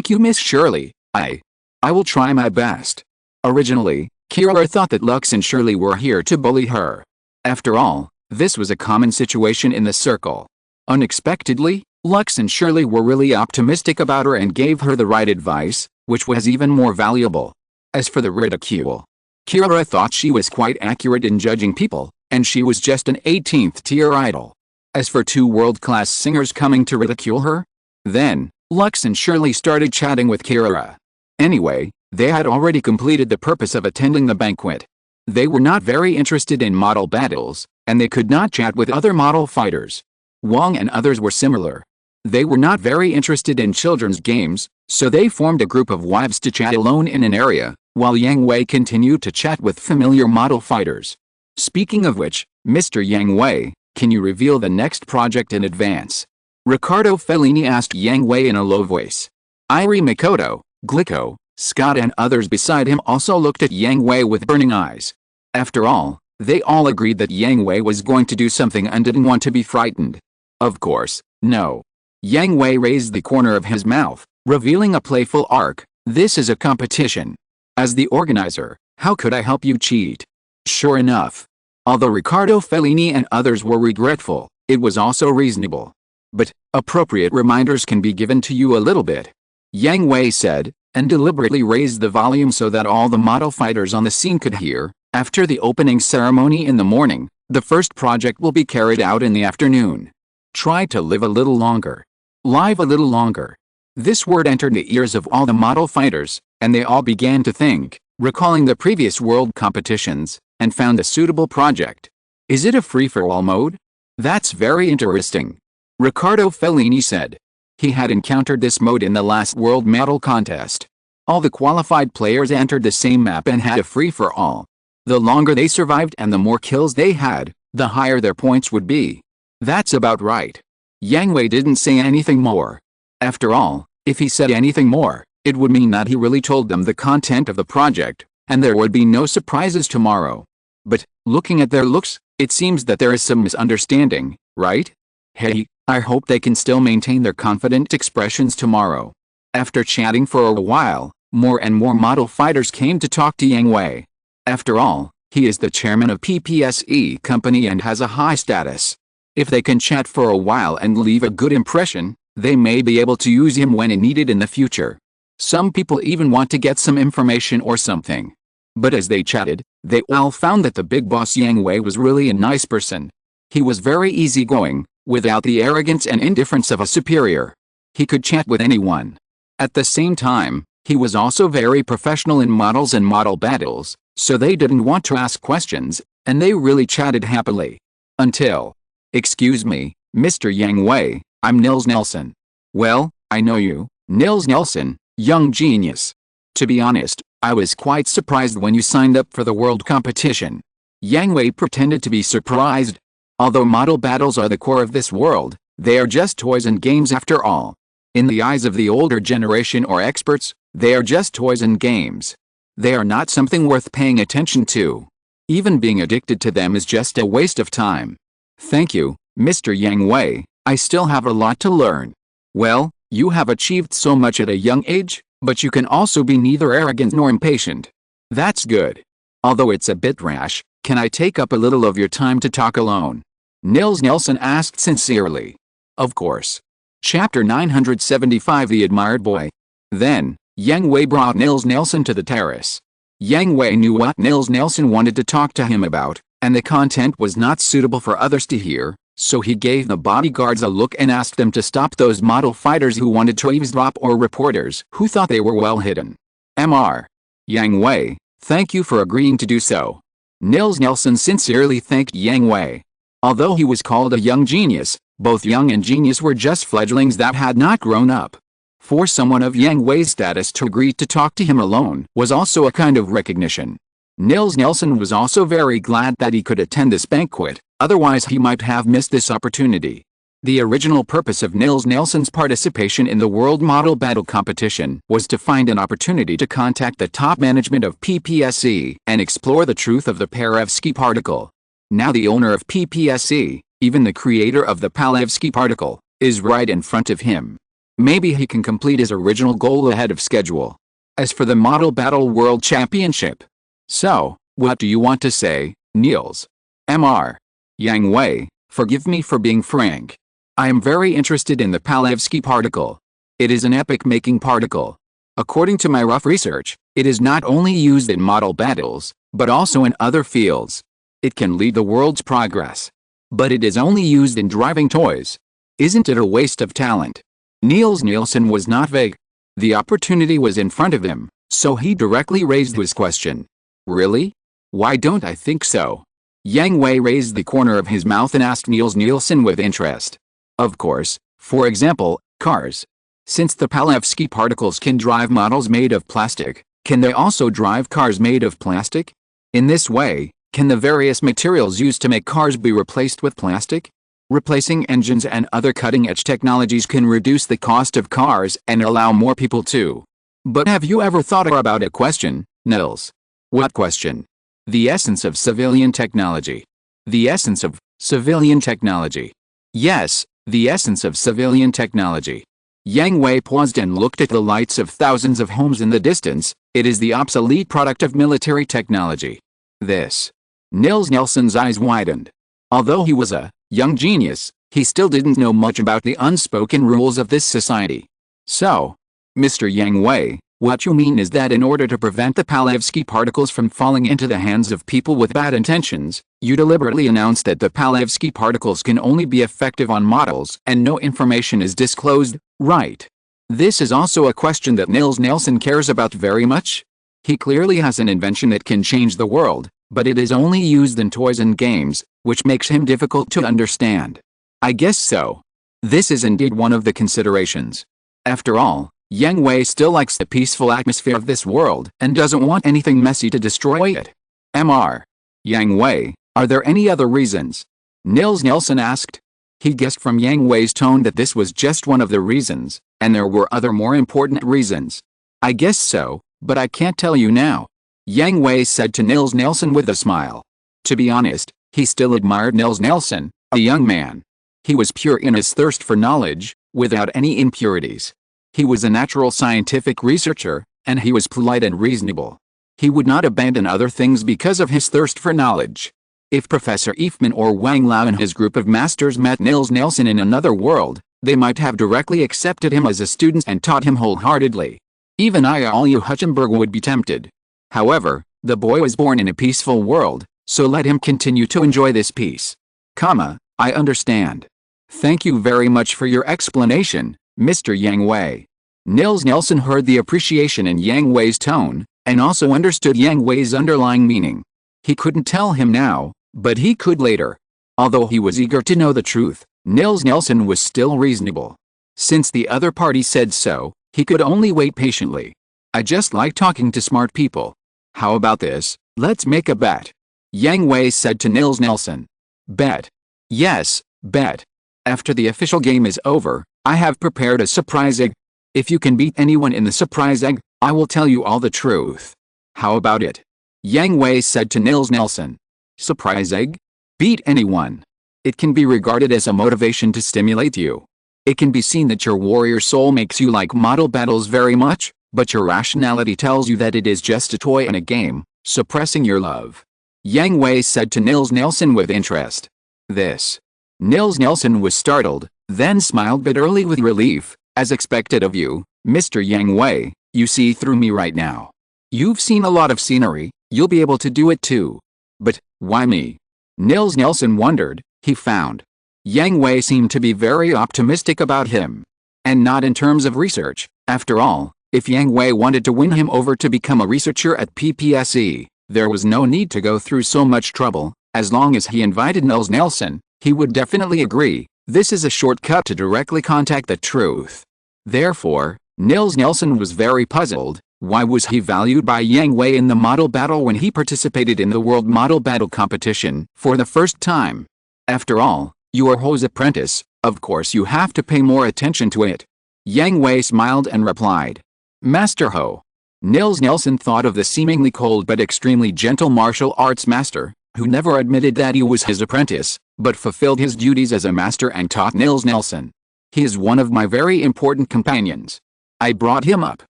S1: you, Miss Shirley, I will try my best. Originally, Kira thought that Lux and Shirley were here to bully her. After all, this was a common situation in the circle. Unexpectedly, Lux and Shirley were really optimistic about her and gave her the right advice, which was even more valuable. As for the ridicule, Kira thought she was quite accurate in judging people, and she was just an 18th tier idol. As for two world-class singers coming to ridicule her, then, Lux and Shirley started chatting with Kira. Anyway, they had already completed the purpose of attending the banquet. They were not very interested in model battles, and they could not chat with other model fighters. Wong and others were similar. They were not very interested in children's games, so they formed a group of wives to chat alone in an area, while Yang Hui continued to chat with familiar model fighters. Speaking of which, Mr. Yang Hui, can you reveal the next project in advance? Riccardo Fellini asked Yang Hui in a low voice. Irie Makoto, Glico, Scott and others beside him also looked at Yang Hui with burning eyes. After all, they all agreed that Yang Hui was going to do something and didn't want to be frightened. Of course, no. Yang Hui raised the corner of his mouth, revealing a playful arc. This is a competition. As the organizer, how could I help you cheat? Sure enough. Although Riccardo Fellini and others were regretful, it was also reasonable. But, appropriate reminders can be given to you a little bit. Yang Hui said, and deliberately raised the volume so that all the model fighters on the scene could hear. After the opening ceremony in the morning, the first project will be carried out in the afternoon. Try to live a little longer. Live a little longer. This word entered the ears of all the model fighters, and they all began to think, recalling the previous world competitions, and found a suitable project. Is it a free-for-all mode? That's very interesting. Riccardo Fellini said. He had encountered this mode in the last World Model Contest. All the qualified players entered the same map and had a free-for-all. The longer they survived and the more kills they had, the higher their points would be. That's about right. Yang Hui didn't say anything more. After all, if he said anything more, it would mean that he really told them the content of the project, and there would be no surprises tomorrow. But, looking at their looks, it seems that there is some misunderstanding, right? Hey, I hope they can still maintain their confident expressions tomorrow. After chatting for a while, more and more model fighters came to talk to Yang Hui. After all, he is the chairman of PPSE company and has a high status. If they can chat for a while and leave a good impression, they may be able to use him when needed in the future. Some people even want to get some information or something. But as they chatted, they all found that the big boss Yang Hui was really a nice person. He was very easygoing, without the arrogance and indifference of a superior. He could chat with anyone. At the same time, he was also very professional in models and model battles, so they didn't want to ask questions, and they really chatted happily. Until... Excuse me, Mr. Yang Hui, I'm Nils Nelson. Well, I know you, Nils Nelson, young genius. To be honest, I was quite surprised when you signed up for the world competition. Yang Hui pretended to be surprised. Although model battles are the core of this world, they are just toys and games after all. In the eyes of the older generation or experts, they are just toys and games. They are not something worth paying attention to. Even being addicted to them is just a waste of time. Thank you, Mr. Yang Hui, I still have a lot to learn. Well, you have achieved so much at a young age, but you can also be neither arrogant nor impatient. That's good. Although it's a bit rash, can I take up a little of your time to talk alone? Nils Nelson asked sincerely. Of course. Chapter 975 The Admired Boy. Then, Yang Hui brought Nils Nelson to the terrace. Yang Hui knew what Nils Nelson wanted to talk to him about, and the content was not suitable for others to hear, so he gave the bodyguards a look and asked them to stop those model fighters who wanted to eavesdrop or reporters who thought they were well hidden. Mr. Yang Hui, thank you for agreeing to do so. Nils Nelson sincerely thanked Yang Hui. Although he was called a young genius, Both young and genius were just fledglings that had not grown up. For someone of Yang Hui's status to agree to talk to him alone was also a kind of recognition. Nils Nelson was also very glad that he could attend this banquet, otherwise he might have missed this opportunity. The original purpose of Nils Nelson's participation in the World Model Battle Competition was to find an opportunity to contact the top management of PPSC and explore the truth of the Perovsky particle. Now the owner of PPSC, even the creator of the Palevsky particle, is right in front of him. Maybe he can complete his original goal ahead of schedule. As for the Model Battle World Championship. So, what do you want to say, Niels? Mr. Yang Hui, forgive me for being frank. I am very interested in the Palevsky particle. It is an epoch-making particle. According to my rough research, it is not only used in model battles, but also in other fields. It can lead the world's progress. But it is only used in driving toys. Isn't it a waste of talent? Nils Nielsen was not vague. The opportunity was in front of him, so he directly raised his question. Really? Why don't I think so? Yang Hui raised the corner of his mouth and asked Nils Nielsen with interest. Of course, for example, cars. Since the Palevsky particles can drive models made of plastic, can they also drive cars made of plastic? In this way, can the various materials used to make cars be replaced with plastic? Replacing engines and other cutting-edge technologies can reduce the cost of cars and allow more people to. But have you ever thought about a question, Nils? What question? The essence of civilian technology. The essence of civilian technology. Yes, the essence of civilian technology. Yang Hui paused and looked at the lights of thousands of homes in the distance. It is the obsolete product of military technology. This. Nils Nelson's eyes widened. Although he was a young genius, he still didn't know much about the unspoken rules of this society. So, Mr. Yang Hui, what you mean is that in order to prevent the Palevsky particles from falling into the hands of people with bad intentions, you deliberately announced that the Palevsky particles can only be effective on models and no information is disclosed, right? This is also a question that Nils Nelson cares about very much. He clearly has an invention that can change the world, but it is only used in toys and games, which makes him difficult to understand. I guess so. This is indeed one of the considerations. After all, Yang Hui still likes the peaceful atmosphere of this world and doesn't want anything messy to destroy it. Mr. Yang Hui, are there any other reasons? Nils Nelson asked. He guessed from Yang Hui's tone that this was just one of the reasons, and there were other more important reasons. I guess so, but I can't tell you now. Yang Hui said to Nils Nelson with a smile. To be honest, he still admired Nils Nelson, a young man. He was pure in his thirst for knowledge, without any impurities. He was a natural scientific researcher, and he was polite and reasonable. He would not abandon other things because of his thirst for knowledge. If Professor Eefman or Wang Lao and his group of masters met Nils Nelson in another world, they might have directly accepted him as a student and taught him wholeheartedly. Even Iolu Hutchenberg would be tempted. However, the boy was born in a peaceful world, so let him continue to enjoy this peace. I understand. Thank you very much for your explanation, Mr. Yang Hui. Nils Nelson heard the appreciation in Yang Hui's tone, and also understood Yang Hui's underlying meaning. He couldn't tell him now, but he could later. Although he was eager to know the truth, Nils Nelson was still reasonable. Since the other party said so, he could only wait patiently. I just like talking to smart people. How about this, let's make a bet. Yang Hui said to Nils Nelson. Bet. Yes, bet. After the official game is over, I have prepared a surprise egg. If you can beat anyone in the surprise egg, I will tell you all the truth. How about it? Yang Hui said to Nils Nelson. Surprise egg? Beat anyone. It can be regarded as a motivation to stimulate you. It can be seen that your warrior soul makes you like model battles very much, but your rationality tells you that it is just a toy and a game, suppressing your love. Yang Hui said to Nils Nelson with interest. This. Nils Nelson was startled, then smiled bitterly with relief. As expected of you, Mr. Yang Hui, you see through me right now. You've seen a lot of scenery, you'll be able to do it too. But, why me? Nils Nelson wondered. He found Yang Hui seemed to be very optimistic about him. And not in terms of research. After all, if Yang Hui wanted to win him over to become a researcher at PPSE, there was no need to go through so much trouble. As long as he invited Nils Nelson, he would definitely agree. This is a shortcut to directly contact the truth. Therefore, Nils Nelson was very puzzled. Why was he valued by Yang Hui in the model battle when he participated in the World Model Battle competition for the first time? After all, you are Hu's apprentice, of course you have to pay more attention to it. Yang Hui smiled and replied, Master Hu. Nils Nelson thought of the seemingly cold but extremely gentle martial arts master, who never admitted that he was his apprentice, but fulfilled his duties as a master and taught Nils Nelson. He is one of my very important companions. I brought him up.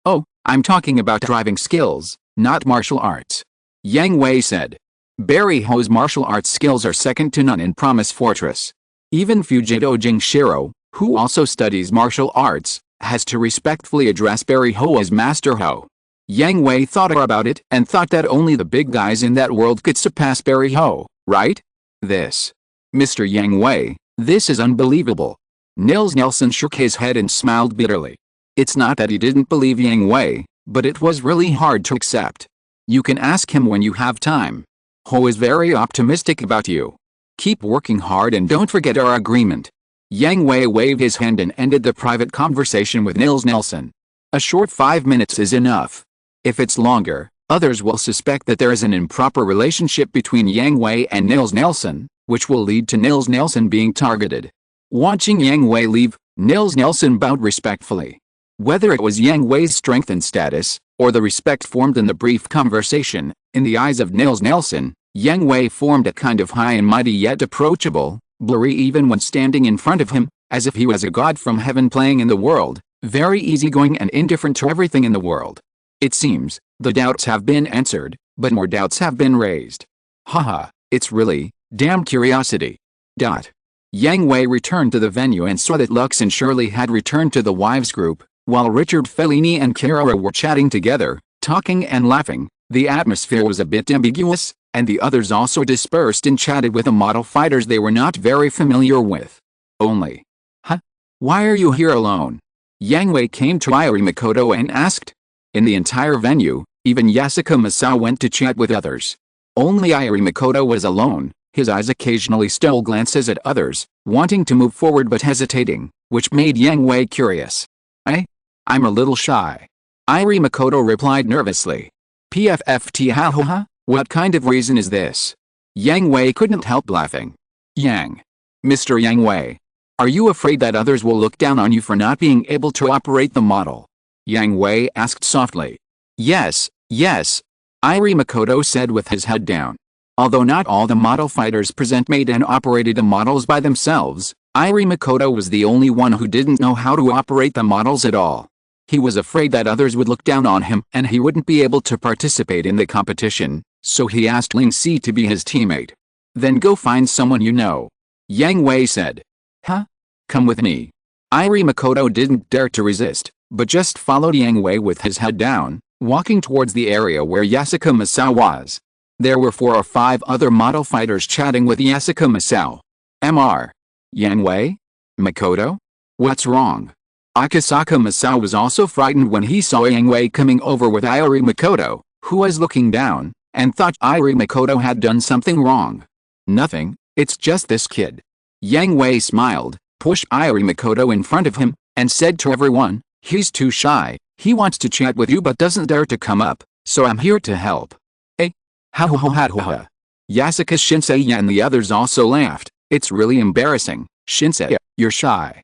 S1: Oh, I'm talking about driving skills, not martial arts. Yang Hui said. Barry Hu's martial arts skills are second to none in Promise Fortress. Even Fujito Jingshiro, who also studies martial arts, has to respectfully address Barry Hu as Master Hu. Yang Hui thought about it and thought that only the big guys in that world could surpass Barry Hu, right? This. Mr. Yang Hui, this is unbelievable. Nils Nelson shook his head and smiled bitterly. It's not that he didn't believe Yang Hui, but it was really hard to accept. You can ask him when you have time. Hu is very optimistic about you. Keep working hard and don't forget our agreement. Yang Hui waved his hand and ended the private conversation with Nils Nelson. A short 5 minutes is enough. If it's longer, others will suspect that there is an improper relationship between Yang Hui and Nils Nelson, which will lead to Nils Nelson being targeted. Watching Yang Hui leave, Nils Nelson bowed respectfully. Whether it was Yang Hui's strength and status, or the respect formed in the brief conversation, in the eyes of Nils Nelson, Yang Hui formed a kind of high and mighty yet approachable, blurry even when standing in front of him, as if he was a god from heaven playing in the world, very easygoing and indifferent to everything in the world. It seems, the doubts have been answered, but more doubts have been raised. Haha, it's really, damn curiosity. Yang Hui returned to the venue and saw that Lux and Shirley had returned to the wives group, while Richard Fellini and Kara were chatting together, talking and laughing. The atmosphere was a bit ambiguous, and the others also dispersed and chatted with the model fighters they were not very familiar with. Only. Huh? Why are you here alone? Yang Hui came to Irie Makoto and asked. In the entire venue, even Yasuka Masao went to chat with others. Only Irie Makoto was alone, his eyes occasionally stole glances at others, wanting to move forward but hesitating, which made Yang Hui curious. I'm a little shy. Irie Makoto replied nervously. PFFT ha. What kind of reason is this? Yang Hui couldn't help laughing. Mr. Yang Hui. Are you afraid that others will look down on you for not being able to operate the model? Yang Hui asked softly. Yes. Irie Makoto said with his head down. Although not all the model fighters present made and operated the models by themselves, Irie Makoto was the only one who didn't know how to operate the models at all. He was afraid that others would look down on him and he wouldn't be able to participate in the competition, so he asked Ling Si to be his teammate. Then go find someone you know. Yang Hui said. Huh? Come with me. Irie Makoto didn't dare to resist, but just followed Yang Hui with his head down, walking towards the area where Yasuka Masao was. There were 4 or 5 other model fighters chatting with Yasuka Masao. Mr. Yang Hui? Makoto? What's wrong? Akasaka Masao was also frightened when he saw Yang Hui coming over with Irie Makoto, who was looking down, and thought Irie Makoto had done something wrong. Nothing, it's just this kid. Yang Hui smiled, pushed Irie Makoto in front of him, and said to everyone, he's too shy, he wants to chat with you but doesn't dare to come up, so I'm here to help. Ha. Yasuka Shinsei and the others also laughed. It's really embarrassing, Shinsei, you're shy.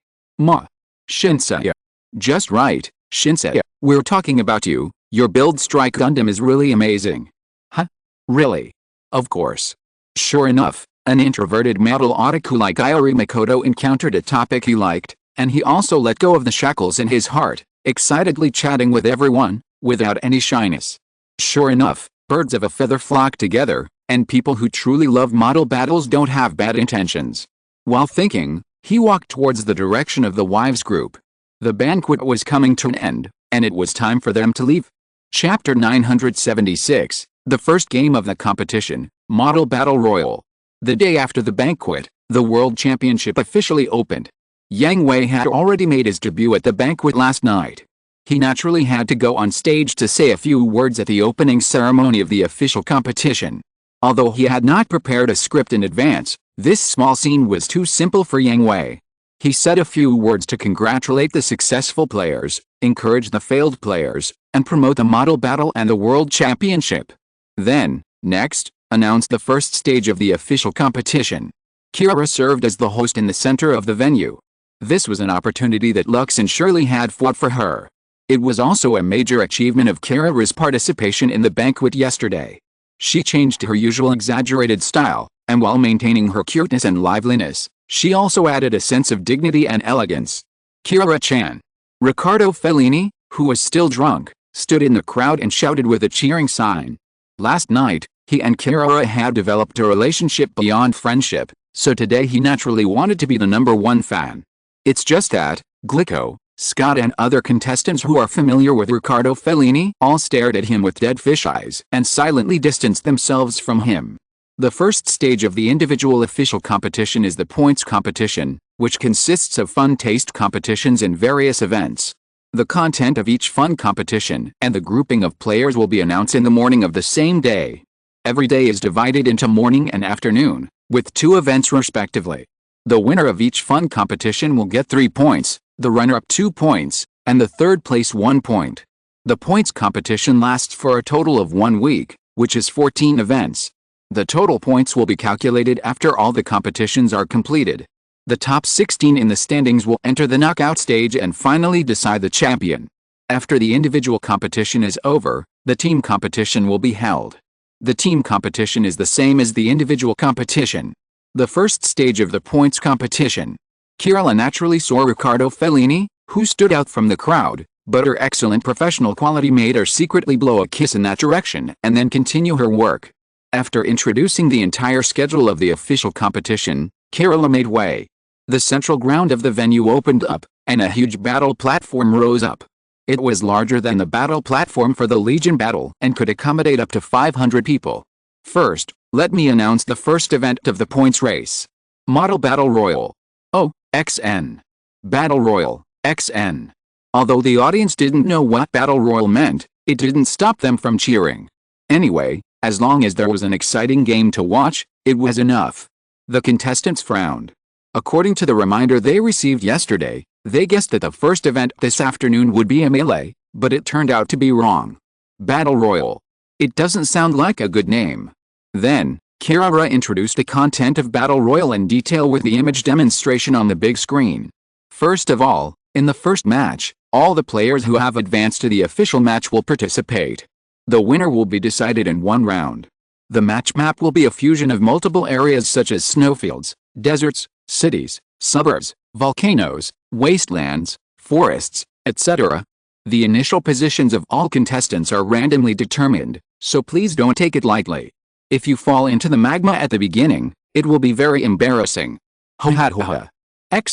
S1: Shinsei. Just right, Shinsei, we're talking about you, your build Strike Gundam is really amazing. Huh? Really? Of course. Sure enough, an introverted model otaku like Irie Makoto encountered a topic he liked, and he also let go of the shackles in his heart, excitedly chatting with everyone, without any shyness. Sure enough, birds of a feather flock together, and people who truly love model battles don't have bad intentions. While thinking, he walked towards the direction of the wives group. The banquet was coming to an end, and it was time for them to leave. Chapter 976, the first game of the competition, Model Battle Royal. The day after the banquet, the World Championship officially opened. Yang Hui had already made his debut at the banquet last night. He naturally had to go on stage to say a few words at the opening ceremony of the official competition. Although he had not prepared a script in advance, This small scene was too simple for Yang Hui. He said a few words to congratulate the successful players, encourage the failed players, and promote the model battle and the World Championship. Then, next, announced the first stage of the official competition. Kira served as the host in the center of the venue. This was an opportunity that Lux and Shirley had fought for her. It was also a major achievement of Kira's participation in the banquet yesterday. She changed her usual exaggerated style, and while maintaining her cuteness and liveliness, she also added a sense of dignity and elegance. Kira-chan. Riccardo Fellini, who was still drunk, stood in the crowd and shouted with a cheering sign. Last night, he and Kira had developed a relationship beyond friendship, so today he naturally wanted to be the #1 fan. It's just that, Glico, Scott and other contestants who are familiar with Riccardo Fellini all stared at him with dead fish eyes and silently distanced themselves from him. The first stage of the individual official competition is the points competition, which consists of fun-taste competitions and various events. The content of each fun competition and the grouping of players will be announced in the morning of the same day. Every day is divided into morning and afternoon, with 2 events respectively. The winner of each fun competition will get 3 points, the runner-up 2 points, and the third place 1 point. The points competition lasts for a total of 1 week, which is 14 events. The total points will be calculated after all the competitions are completed. The top 16 in the standings will enter the knockout stage and finally decide the champion. After the individual competition is over, the team competition will be held. The team competition is the same as the individual competition. The first stage of the points competition. Kira naturally saw Riccardo Fellini, who stood out from the crowd, but her excellent professional quality made her secretly blow a kiss in that direction and then continue her work. After introducing the entire schedule of the official competition, Kira made way. The central ground of the venue opened up, and a huge battle platform rose up. It was larger than the battle platform for the Legion battle and could accommodate up to 500 people. First, let me announce the first event of the points race. Model Battle Royal. Oh, XN. Battle Royal, XN. Although the audience didn't know what Battle Royal meant, it didn't stop them from cheering. Anyway, as long as there was an exciting game to watch, it was enough. The contestants frowned. According to the reminder they received yesterday, they guessed that the first event this afternoon would be a melee, but it turned out to be wrong. Battle Royal. It doesn't sound like a good name. Then, Kira introduced the content of Battle Royal in detail with the image demonstration on the big screen. First of all, in the first match, all the players who have advanced to the official match will participate. The winner will be decided in 1 round. The match map will be a fusion of multiple areas such as snowfields, deserts, cities, suburbs, volcanoes, wastelands, forests, etc. The initial positions of all contestants are randomly determined, so please don't take it lightly. If you fall into the magma at the beginning, it will be very embarrassing. Ho ha ho ha.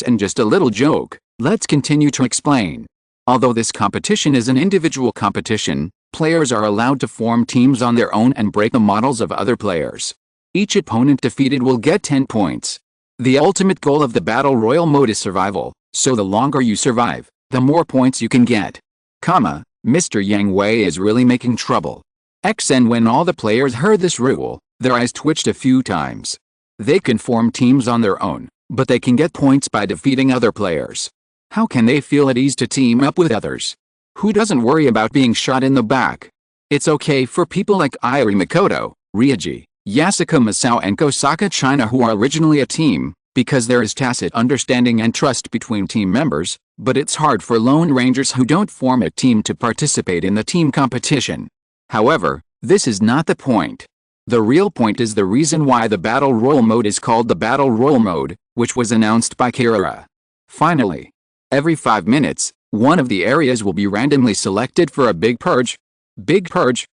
S1: And just a little joke, let's continue to explain. Although this competition is an individual competition, players are allowed to form teams on their own and break the models of other players. Each opponent defeated will get 10 points. The ultimate goal of the Battle Royal mode is survival, so the longer you survive, the more points you can get. Mr. Yang Hui is really making trouble. And when all the players heard this rule, their eyes twitched a few times. They can form teams on their own, but they can get points by defeating other players. How can they feel at ease to team up with others? Who doesn't worry about being shot in the back? It's okay for people like Irie Makoto, Ryoji, Yasuko Masao and Kosaka China who are originally a team, because there is tacit understanding and trust between team members, but it's hard for Lone Rangers who don't form a team to participate in the team competition. However, this is not the point. The real point is the reason why the Battle Royal mode is called the Battle Royal mode, which was announced by Kira. Finally, every 5 minutes, one of the areas will be randomly selected for a big purge. Big purge?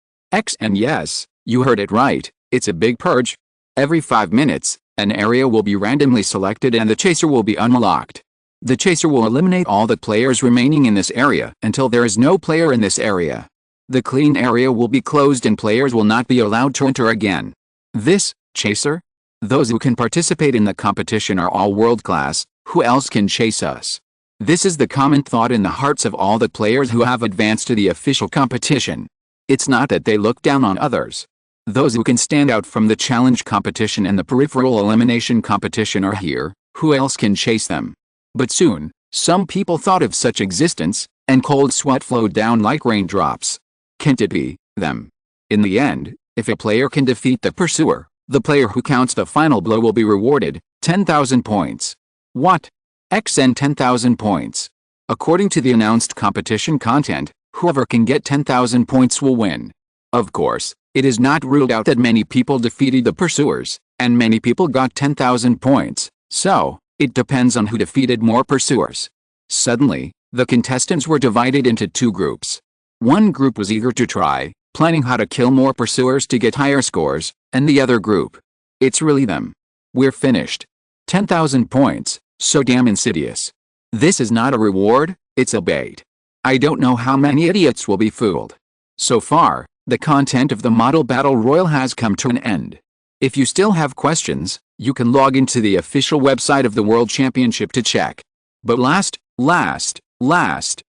S1: And yes, you heard it right, it's a big purge. Every 5 minutes, an area will be randomly selected and the chaser will be unlocked. The chaser will eliminate all the players remaining in this area until there is no player in this area. The clean area will be closed and players will not be allowed to enter again. This chaser? Those who can participate in the competition are all world-class. Who else can chase us? This is the common thought in the hearts of all the players who have advanced to the official competition. It's not that they look down on others. Those who can stand out from the challenge competition and the peripheral elimination competition are here. Who else can chase them? But soon, some people thought of such existence, and cold sweat flowed down like raindrops. Can't it be them? In the end, if a player can defeat the pursuer, the player who counts the final blow will be rewarded 10,000 points. What? XN 10,000 points. According to the announced competition content, whoever can get 10,000 points will win. Of course, it is not ruled out that many people defeated the pursuers, and many people got 10,000 points, so it depends on who defeated more pursuers. Suddenly, the contestants were divided into two groups. One group was eager to try, planning how to kill more pursuers to get higher scores, and the other group. It's really them. We're finished. 10,000 points, so damn insidious. This is not a reward, it's a bait. I don't know how many idiots will be fooled. So far, the content of the model battle royal has come to an end. If you still have questions, you can log into the official website of the World Championship to check. But last,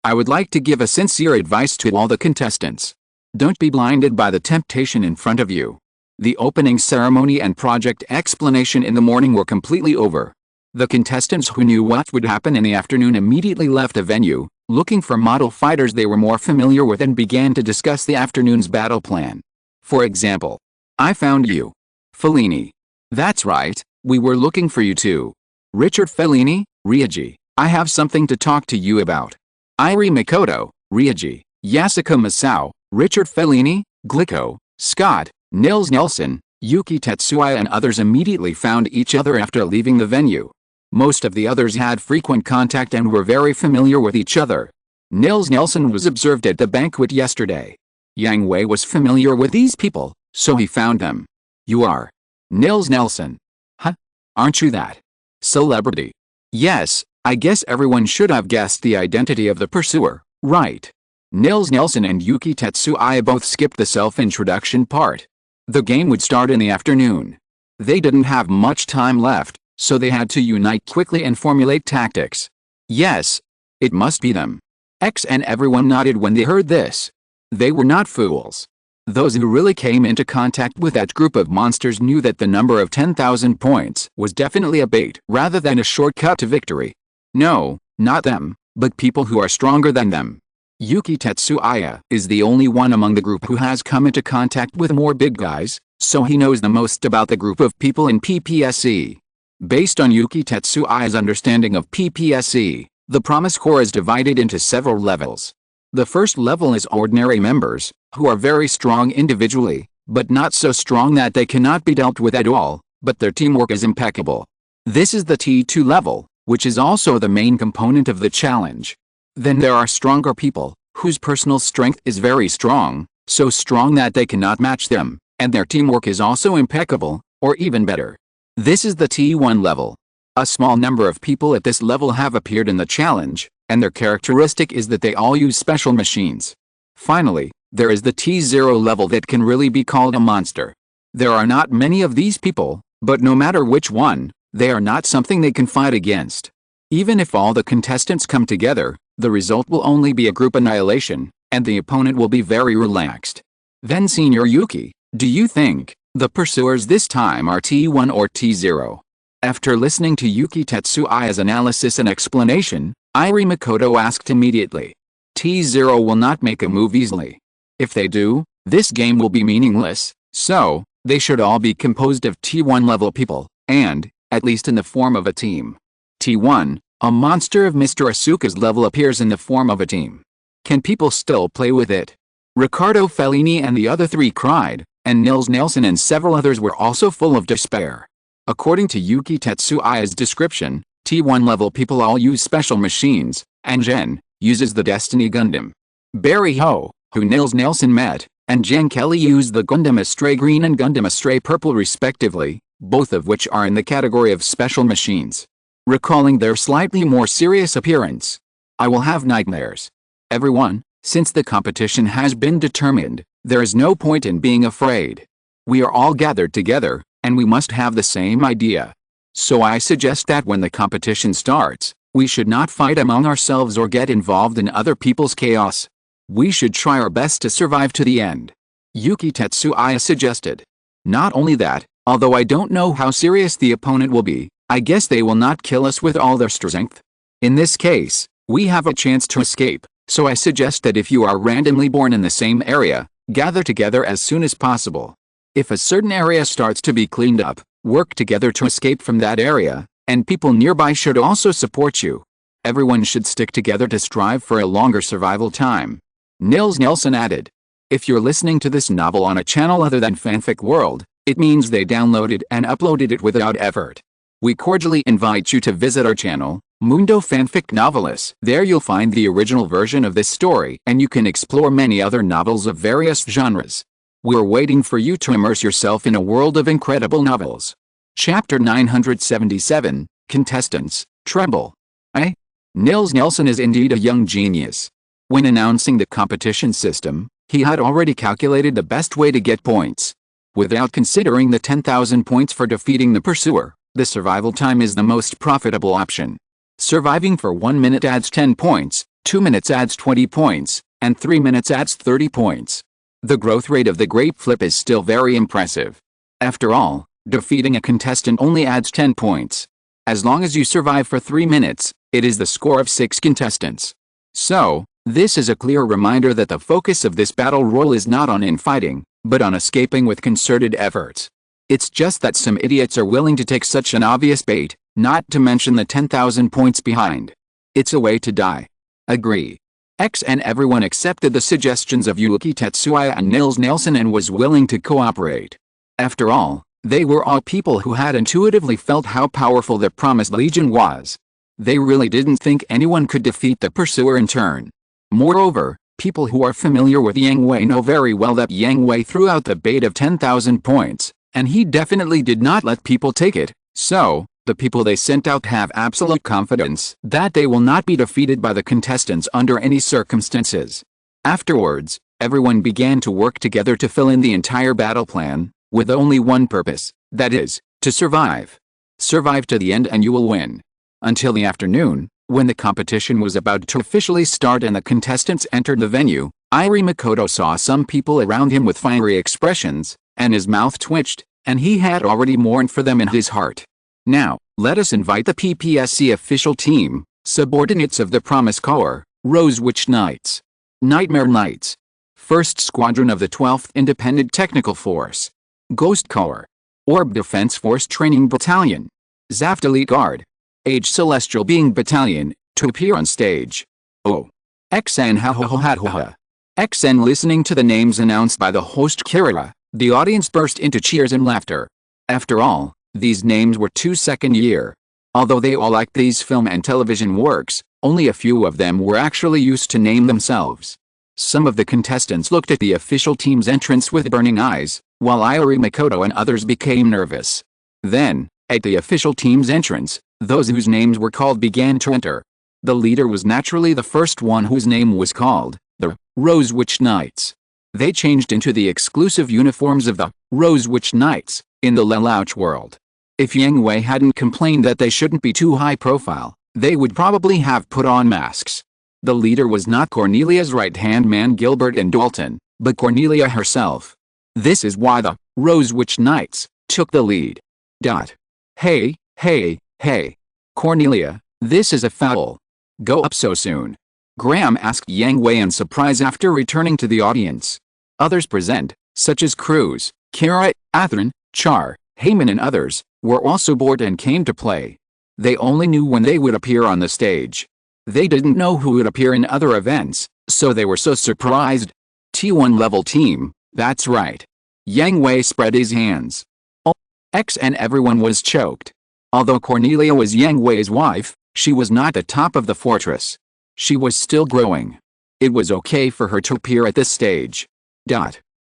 S1: I would like to give a sincere advice to all the contestants. Don't be blinded by the temptation in front of you. The opening ceremony and project explanation in the morning were completely over. The contestants who knew what would happen in the afternoon immediately left the venue, looking for model fighters they were more familiar with, and began to discuss the afternoon's battle plan. For example, I found you. Fellini. That's right, we were looking for you too. Richard Fellini, Ryuji, I have something to talk to you about. Irie Makoto, Ryuji, Yasuko Masao, Richard Fellini, Glico, Scott, Nils Nelson, Yuki Tetsuya and others immediately found each other after leaving the venue. Most of the others had frequent contact and were very familiar with each other. Nils Nelson was observed at the banquet yesterday. Yang Hui was familiar with these people, so he found them. You are Nils Nelson. Huh? Aren't you that celebrity? Yes, I guess everyone should have guessed the identity of the pursuer, right? Nils Nelson and Yuki Tetsuya both skipped the self-introduction part. The game would start in the afternoon. They didn't have much time left, so they had to unite quickly and formulate tactics. Yes, it must be them. And everyone nodded when they heard this. They were not fools. Those who really came into contact with that group of monsters knew that the number of 10,000 points was definitely a bait rather than a shortcut to victory. No, not them, but people who are stronger than them. Yuki Tetsuya is the only one among the group who has come into contact with more big guys, so he knows the most about the group of people in PPSE. Based on Yuki Tetsuya's understanding of PPSE, the Promise Corps is divided into several levels. The first level is ordinary members, who are very strong individually, but not so strong that they cannot be dealt with at all, but their teamwork is impeccable. This is the T2 level, which is also the main component of the challenge. Then there are stronger people, whose personal strength is very strong, so strong that they cannot match them, and their teamwork is also impeccable, or even better. This is the T1 level. A small number of people at this level have appeared in the challenge, and their characteristic is that they all use special machines. Finally, there is the T0 level that can really be called a monster. There are not many of these people, but no matter which one, they are not something they can fight against. Even if all the contestants come together, the result will only be a group annihilation, and the opponent will be very relaxed. Then Senior Yuki, do you think the pursuers this time are T1 or T0? After listening to Yuki Tetsuya's analysis and explanation, Irie Makoto asked immediately. T0 will not make a move easily. If they do, this game will be meaningless, so they should all be composed of T1 level people, and, at least in the form of a team. T1, a monster of Mr. Asuka's level appears in the form of a team. Can people still play with it? Riccardo Fellini and the other three cried, and Nils Nelson and several others were also full of despair. According to Yuki Tetsuya's description, T1 level people all use special machines, and Jen uses the Destiny Gundam. Barry Ho, who Nils Nelson met, and Jen Kelly use the Gundam Astray Green and Gundam Astray Purple respectively, both of which are in the category of special machines. Recalling their slightly more serious appearance, I will have nightmares. Everyone, since the competition has been determined, there is no point in being afraid. We are all gathered together, and we must have the same idea. So I suggest that when the competition starts, we should not fight among ourselves or get involved in other people's chaos. We should try our best to survive to the end. Yuki Tetsuya suggested. Not only that, although I don't know how serious the opponent will be, I guess they will not kill us with all their strength. In this case, we have a chance to escape, so I suggest that if you are randomly born in the same area, gather together as soon as possible. If a certain area starts to be cleaned up, work together to escape from that area, and people nearby should also support you. Everyone should stick together to strive for a longer survival time. Nils Nelson added. If you're listening to this novel on a channel other than Fanfic World, it means they downloaded and uploaded it without effort. We cordially invite you to visit our channel, Mundo Fanfic Novelis. There you'll find the original version of this story and you can explore many other novels of various genres. We're waiting for you to immerse yourself in a world of incredible novels. Chapter 977, Contestants, Tremble. Nils Nelson is indeed a young genius. When announcing the competition system, he had already calculated the best way to get points. Without considering the 10,000 points for defeating the pursuer, the survival time is the most profitable option. Surviving for 1 minute adds 10 points, 2 minutes adds 20 points, and 3 minutes adds 30 points. The growth rate of the grape flip is still very impressive. After all, defeating a contestant only adds 10 points. As long as you survive for 3 minutes, it is the score of 6 contestants. So, this is a clear reminder that the focus of this battle royal is not on infighting, but on escaping with concerted efforts. It's just that some idiots are willing to take such an obvious bait, not to mention the 10,000 points behind. It's a way to die. Agree. X and everyone accepted the suggestions of Yuki Tetsuya and Nils Nelson and was willing to cooperate. After all, they were all people who had intuitively felt how powerful the Promised Legion was. They really didn't think anyone could defeat the pursuer in turn. Moreover, people who are familiar with Yang Hui know very well that Yang Hui threw out the bait of 10,000 points, and he definitely did not let people take it, so, the people they sent out have absolute confidence that they will not be defeated by the contestants under any circumstances. Afterwards, everyone began to work together to fill in the entire battle plan, with only one purpose, that is, to survive. Survive to the end and you will win. Until the afternoon, when the competition was about to officially start and the contestants entered the venue, Iri Makoto saw some people around him with fiery expressions, and his mouth twitched, and he had already mourned for them in his heart. Now, let us invite the PPSC official team, subordinates of the Promise Corps, Rose Witch Knights. Nightmare Knights. 1st Squadron of the 12th Independent Technical Force. Ghost Corps. Orb Defense Force Training Battalion. Zaft Elite Guard. Age Celestial Being Battalion, to appear on stage. Oh. XN ha ha ha ha ha. XN listening to the names announced by the host Kirira, the audience burst into cheers and laughter. After all, these names were too second year. Although they all liked these film and television works, only a few of them were actually used to name themselves. Some of the contestants looked at the official team's entrance with burning eyes, while Iri Makoto and others became nervous. Then, at the official team's entrance, those whose names were called began to enter. The leader was naturally the first one whose name was called, the Rose Witch Knights. They changed into the exclusive uniforms of the Rose Witch Knights, in the Lelouch world. If Yang Hui hadn't complained that they shouldn't be too high profile, they would probably have put on masks. The leader was not Cornelia's right-hand man Gilbert and Dalton, but Cornelia herself. This is why the Rose Witch Knights took the lead. Hey, hey, hey. Cornelia, this is a foul. Go up so soon. Graham asked Yang Hui in surprise after returning to the audience. Others present, such as Cruz, Kira, Atherin, Char, Heyman and others, were also bored and came to play. They only knew when they would appear on the stage. They didn't know who would appear in other events, so they were so surprised. T1 level team, that's right. Yang Hui spread his hands. X and everyone was choked. Although Cornelia was Yang Hui's wife, she was not the top of the fortress. She was still growing. It was okay for her to appear at this stage.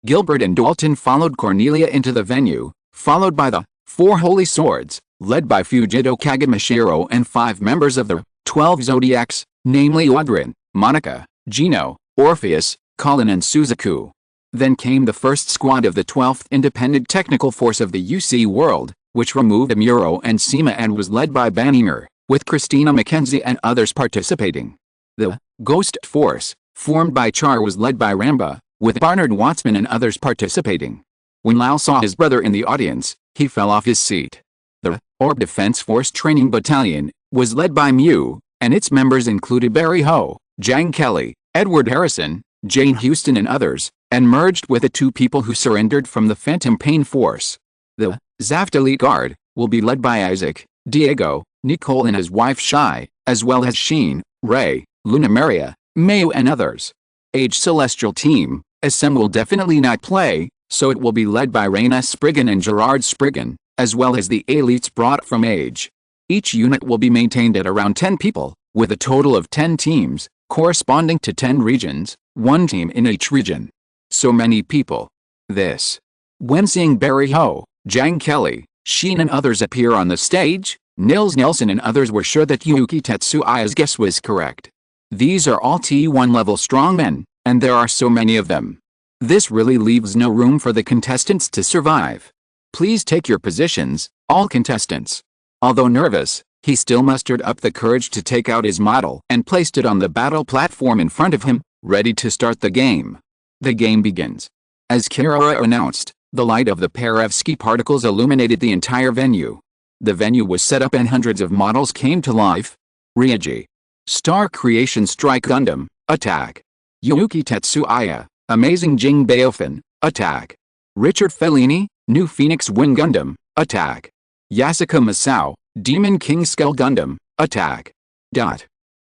S1: Gilbert and Dalton followed Cornelia into the venue, followed by the 4 Holy Swords, led by Fujito Kagemashiro and 5 members of the 12 Zodiacs, namely Audrin, Monica, Gino, Orpheus, Colin and Suzaku. Then came the first squad of the 12th Independent Technical Force of the UC world, which removed Amuro and Seema and was led by Banninger, with Christina Mackenzie and others participating. The Ghost Force, formed by Char was led by Ramba, with Barnard Wattsman and others participating. When Lau saw his brother in the audience, he fell off his seat. The Orb Defense Force Training Battalion was led by Mew, and its members included Barry Ho, Jang Kelly, Edward Harrison, Jane Houston and others, and merged with the 2 people who surrendered from the Phantom Pain Force. The Zaft Elite Guard will be led by Isaac, Diego, Nicole and his wife Shai, as well as Sheen, Ray, Luna Maria, Mayu and others. Age Celestial Team, SM will definitely not play, so it will be led by Raina Spriggan and Gerard Spriggan, as well as the elites brought from Age. Each unit will be maintained at around 10 people, with a total of 10 teams, corresponding to 10 regions, 1 team in each region. So many people. This. When seeing Barry Ho, Jang Kelly, Sheen and others appear on the stage, Nils Nelson and others were sure that Yuki Tetsuya's guess was correct. These are all T1 level strongmen, and there are so many of them. This really leaves no room for the contestants to survive. Please take your positions, all contestants. Although nervous, he still mustered up the courage to take out his model and placed it on the battle platform in front of him, ready to start the game. The game begins. As Kirara announced, the light of the Perovsky particles illuminated the entire venue. The venue was set up and hundreds of models came to life. Ryuji. Star Creation Strike Gundam, attack. Yuki Tetsuya, Amazing Jing Baofin, attack. Richard Fellini, New Phoenix Wing Gundam, attack. Yasuka Masao, Demon King Skull Gundam, attack.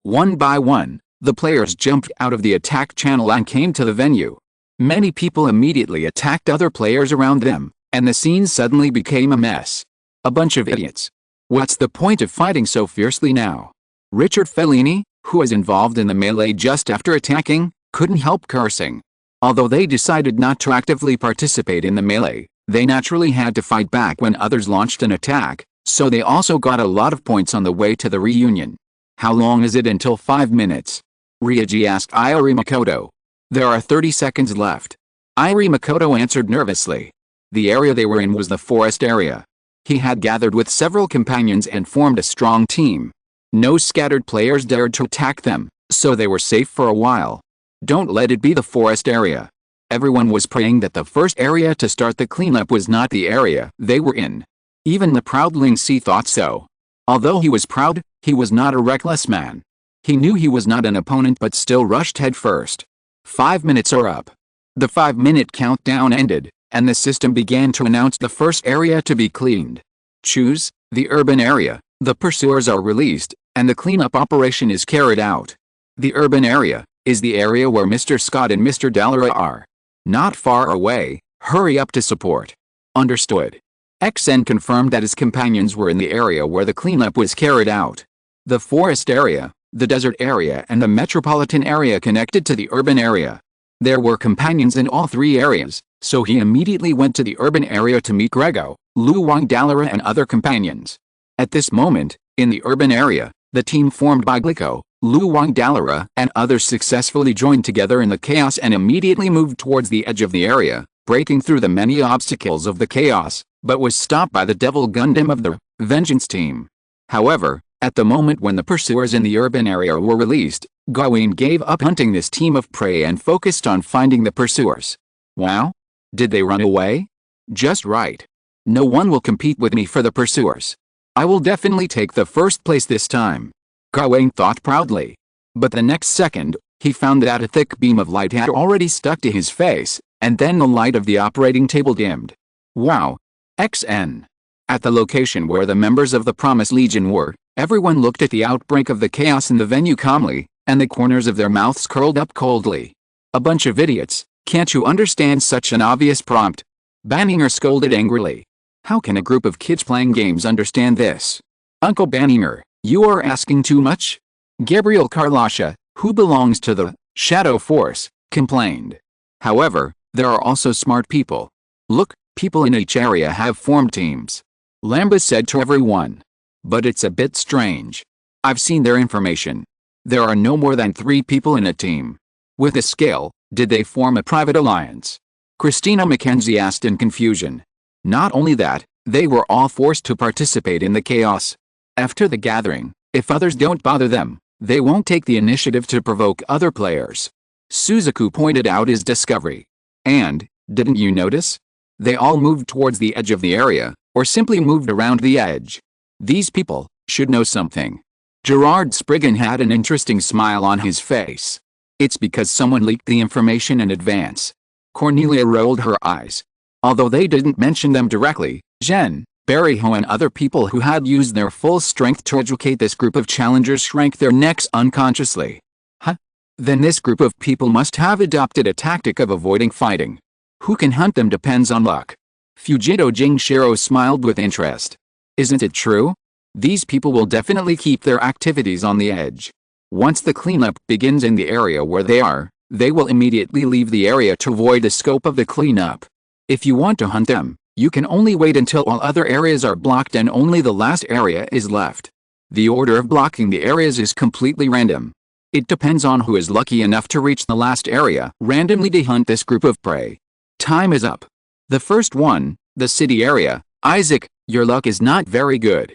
S1: One by one, the players jumped out of the attack channel and came to the venue. Many people immediately attacked other players around them, and the scene suddenly became a mess. A bunch of idiots. What's the point of fighting so fiercely now? Richard Fellini, who was involved in the melee just after attacking, couldn't help cursing. Although they decided not to actively participate in the melee, they naturally had to fight back when others launched an attack, so they also got a lot of points on the way to the reunion. How long is it until 5 minutes? Ryuji asked Iori Makoto. There are 30 seconds left. Iori Makoto answered nervously. The area they were in was the forest area. He had gathered with several companions and formed a strong team. No scattered players dared to attack them, so they were safe for a while. Don't let it be the forest area. Everyone was praying that the first area to start the cleanup was not the area they were in. Even the proud Ling Si thought so. Although he was proud, he was not a reckless man. He knew he was not an opponent but still rushed headfirst. 5 minutes are up. The 5-minute countdown ended, and the system began to announce the first area to be cleaned. Choose the urban area. The pursuers are released, and the cleanup operation is carried out. The urban area is the area where Mr. Scott and Mr. Dallera are. Not far away, hurry up to support. Understood. XN confirmed that his companions were in the area where the cleanup was carried out. The forest area, the desert area and the metropolitan area connected to the urban area. There were companions in all 3 areas, so he immediately went to the urban area to meet Grego, Lu Wang Dallera and other companions. At this moment, in the urban area, the team formed by Glico, Lu Wang Dallera and others successfully joined together in the chaos and immediately moved towards the edge of the area, breaking through the many obstacles of the chaos, but was stopped by the Devil Gundam of the Vengeance team. However, at the moment when the pursuers in the urban area were released, Gawain gave up hunting this team of prey and focused on finding the pursuers. Wow? Did they run away? Just right. No one will compete with me for the pursuers. I will definitely take the first place this time. Gawain thought proudly. But the next second, he found that a thick beam of light had already stuck to his face, and then the light of the operating table dimmed. Wow. XN. At the location where the members of the Promised Legion were, everyone looked at the outbreak of the chaos in the venue calmly, and the corners of their mouths curled up coldly. A bunch of idiots, can't you understand such an obvious prompt? Banninger scolded angrily. How can a group of kids playing games understand this? Uncle Banninger, you are asking too much? Gabriel Carlasha, who belongs to the Shadow Force, complained. However, there are also smart people. Look, people in each area have formed teams. Lambus said to everyone. But it's a bit strange. I've seen their information. There are no more than 3 people in a team. With a scale, did they form a private alliance? Christina Mackenzie asked in confusion. Not only that, they were all forced to participate in the chaos. After the gathering, if others don't bother them, they won't take the initiative to provoke other players. Suzaku pointed out his discovery. And, didn't you notice? They all moved towards the edge of the area, or simply moved around the edge. These people should know something. Gerard Spriggan had an interesting smile on his face. It's because someone leaked the information in advance. Cornelia rolled her eyes. Although they didn't mention them directly, Jen, Barryho and other people who had used their full strength to educate this group of challengers shrank their necks unconsciously. Huh? Then this group of people must have adopted a tactic of avoiding fighting. Who can hunt them depends on luck. Fujito Jingshiro smiled with interest. Isn't it true? These people will definitely keep their activities on the edge. Once the cleanup begins in the area where they are, they will immediately leave the area to avoid the scope of the cleanup. If you want to hunt them, you can only wait until all other areas are blocked and only the last area is left. The order of blocking the areas is completely random. It depends on who is lucky enough to reach the last area randomly to hunt this group of prey. Time is up. The first one, the city area. Isaac, your luck is not very good.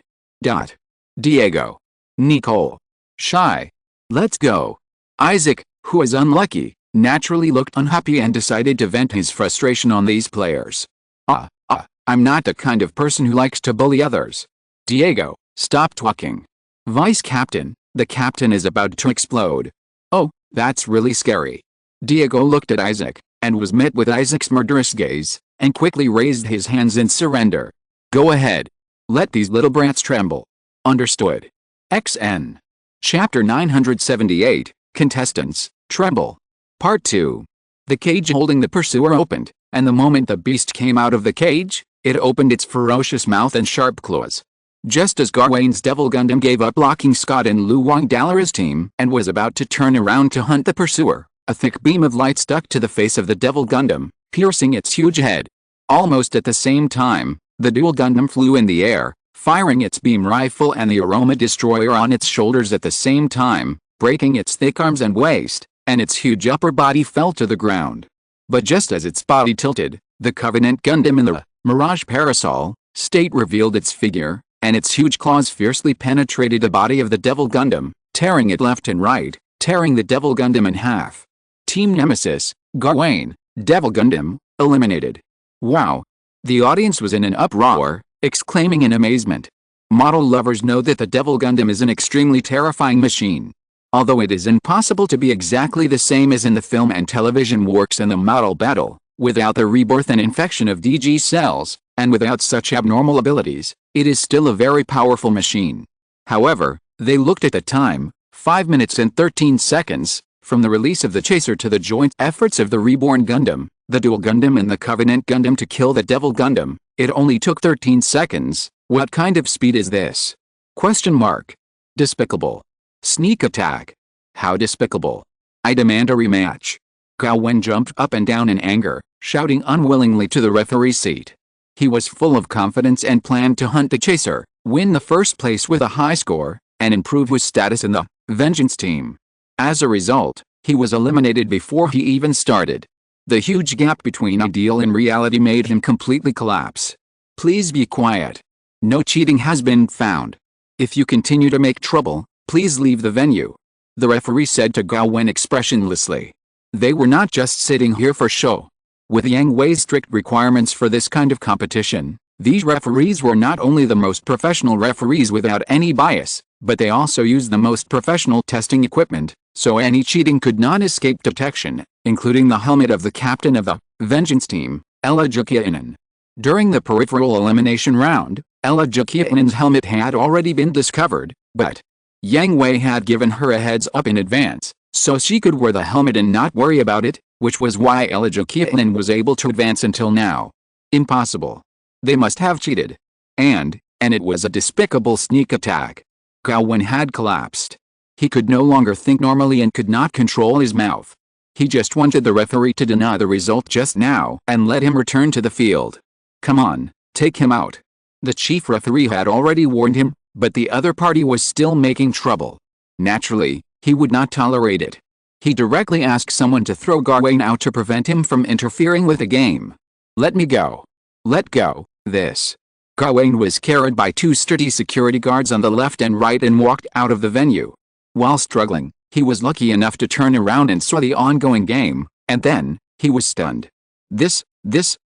S1: Diego. Nicole. Shy. Let's go. Isaac, who is unlucky, naturally looked unhappy and decided to vent his frustration on these players. I'm not the kind of person who likes to bully others. Diego, stop talking. Vice Captain, the captain is about to explode. Oh, that's really scary. Diego looked at Isaac, and was met with Isaac's murderous gaze, and quickly raised his hands in surrender. Go ahead. Let these little brats tremble. Understood. XN. Chapter 978, Contestants, Tremble. Part 2. The cage holding the pursuer opened, and the moment the beast came out of the cage, it opened its ferocious mouth and sharp claws. Just as Gawain's Devil Gundam gave up blocking Scott and Luwang Dalara's team and was about to turn around to hunt the pursuer, a thick beam of light stuck to the face of the Devil Gundam, piercing its huge head. Almost at the same time, the Dual Gundam flew in the air, firing its beam rifle and the Aroma Destroyer on its shoulders at the same time, breaking its thick arms and waist, and its huge upper body fell to the ground. But just as its body tilted, the Covenant Gundam in the Mirage Parasol state revealed its figure, and its huge claws fiercely penetrated the body of the Devil Gundam, tearing it left and right, tearing the Devil Gundam in half. Team Nemesis, Gawain, Devil Gundam, eliminated. Wow! The audience was in an uproar, exclaiming in amazement. Model lovers know that the Devil Gundam is an extremely terrifying machine. Although it is impossible to be exactly the same as in the film and television works in the model battle, without the rebirth and infection of DG cells, and without such abnormal abilities, it is still a very powerful machine. However, they looked at the time, 5 minutes and 13 seconds, from the release of the chaser to the joint efforts of the reborn Gundam, the Dual Gundam and the Covenant Gundam to kill the Devil Gundam. It only took 13 seconds. What kind of speed is this? Question mark. Despicable. Sneak attack. How despicable. I demand a rematch. Gawain jumped up and down in anger, shouting unwillingly to the referee seat. He was full of confidence and planned to hunt the chaser, win the first place with a high score, and improve his status in the Vengeance team. As a result, he was eliminated before he even started. The huge gap between ideal and reality made him completely collapse. Please be quiet. No cheating has been found. If you continue to make trouble, please leave the venue. The referee said to Gawain expressionlessly. They were not just sitting here for show. With Yang Hui's strict requirements for this kind of competition, these referees were not only the most professional referees without any bias, but they also used the most professional testing equipment, so any cheating could not escape detection, including the helmet of the captain of the Vengeance team, Ella Jukiainen. During the peripheral elimination round, Ella Jukiainen's helmet had already been discovered, but Yang Hui had given her a heads up in advance, so she could wear the helmet and not worry about it, which was why Ella Jukiainen was able to advance until now. Impossible. They must have cheated. And it was a despicable sneak attack. Gawain had collapsed. He could no longer think normally and could not control his mouth. He just wanted the referee to deny the result just now and let him return to the field. Come on, take him out. The chief referee had already warned him, but the other party was still making trouble. Naturally, he would not tolerate it. He directly asked someone to throw Gawain out to prevent him from interfering with the game. Let me go. Let go, this. Gawain was carried by two sturdy security guards on the left and right and walked out of the venue. While struggling, he was lucky enough to turn around and saw the ongoing game, and then, he was stunned.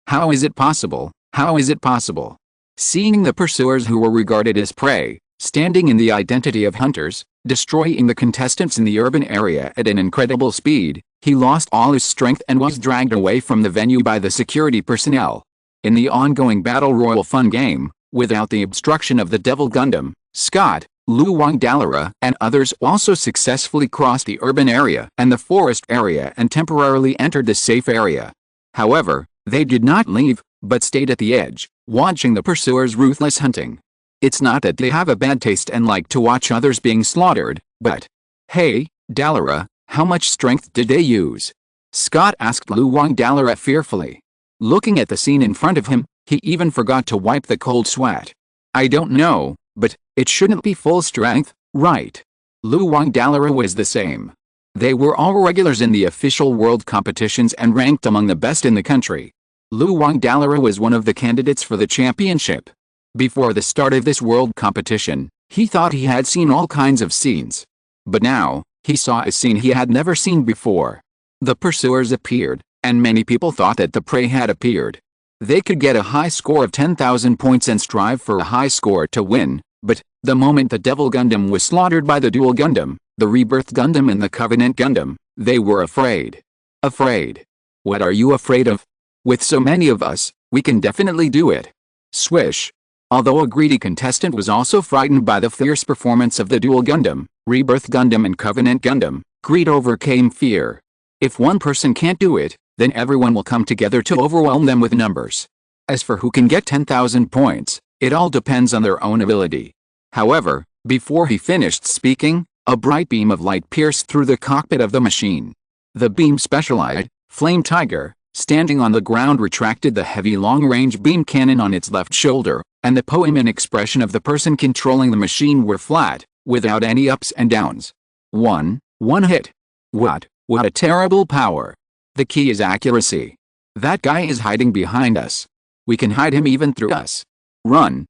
S1: How is it possible? How is it possible? Seeing the pursuers who were regarded as prey, standing in the identity of hunters, destroying the contestants in the urban area at an incredible speed, he lost all his strength and was dragged away from the venue by the security personnel. In the ongoing Battle Royal fun game, without the obstruction of the Devil Gundam, Scott, Lu Wang Dallara, and others also successfully crossed the urban area and the forest area and temporarily entered the safe area. However, they did not leave, but stayed at the edge, watching the pursuers' ruthless hunting. It's not that they have a bad taste and like to watch others being slaughtered, but, hey, Dallara, how much strength did they use? Scott asked Lu Wang Dallara fearfully. Looking at the scene in front of him, he even forgot to wipe the cold sweat. I don't know, but it shouldn't be full strength, right? Lu Wang Dallara was the same. They were all regulars in the official world competitions and ranked among the best in the country. Lu Wang Dallara was one of the candidates for the championship. Before the start of this world competition, he thought he had seen all kinds of scenes. But now, he saw a scene he had never seen before. The pursuers appeared, and many people thought that the prey had appeared. They could get a high score of 10,000 points and strive for a high score to win, but the moment the Devil Gundam was slaughtered by the Dual Gundam, the Rebirth Gundam and the Covenant Gundam, they were afraid. Afraid. What are you afraid of? With so many of us, we can definitely do it. Swish. Although a greedy contestant was also frightened by the fierce performance of the Dual Gundam, Rebirth Gundam and Covenant Gundam, greed overcame fear. If one person can't do it, then everyone will come together to overwhelm them with numbers. As for who can get 10,000 points, it all depends on their own ability. However, before he finished speaking, a bright beam of light pierced through the cockpit of the machine. The beam specialized, Flame Tiger, standing on the ground retracted the heavy long-range beam cannon on its left shoulder, and the poem and expression of the person controlling the machine were flat, without any ups and downs. One hit. What a terrible power. The key is accuracy. That guy is hiding behind us. We can hide him even through us. Run.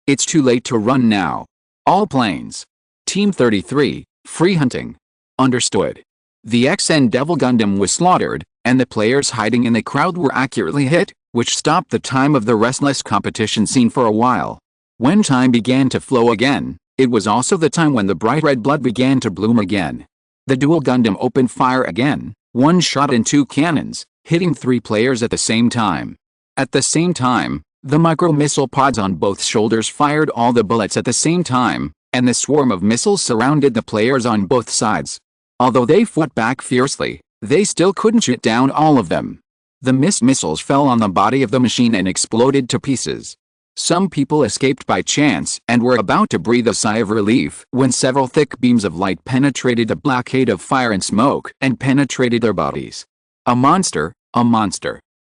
S1: It's too late to run now. All planes. Team 33, free hunting. Understood. The XN Devil Gundam was slaughtered, and the players hiding in the crowd were accurately hit, which stopped the time of the restless competition scene for a while. When time began to flow again, it was also the time when the bright red blood began to bloom again. The Dual Gundam opened fire again, one shot and two cannons, hitting 3 players at the same time. At the same time, the micro-missile pods on both shoulders fired all the bullets at the same time, and the swarm of missiles surrounded the players on both sides. Although they fought back fiercely, they still couldn't shoot down all of them. The missed missiles fell on the body of the machine and exploded to pieces. Some people escaped by chance and were about to breathe a sigh of relief when several thick beams of light penetrated the blockade of fire and smoke and penetrated their bodies. A monster!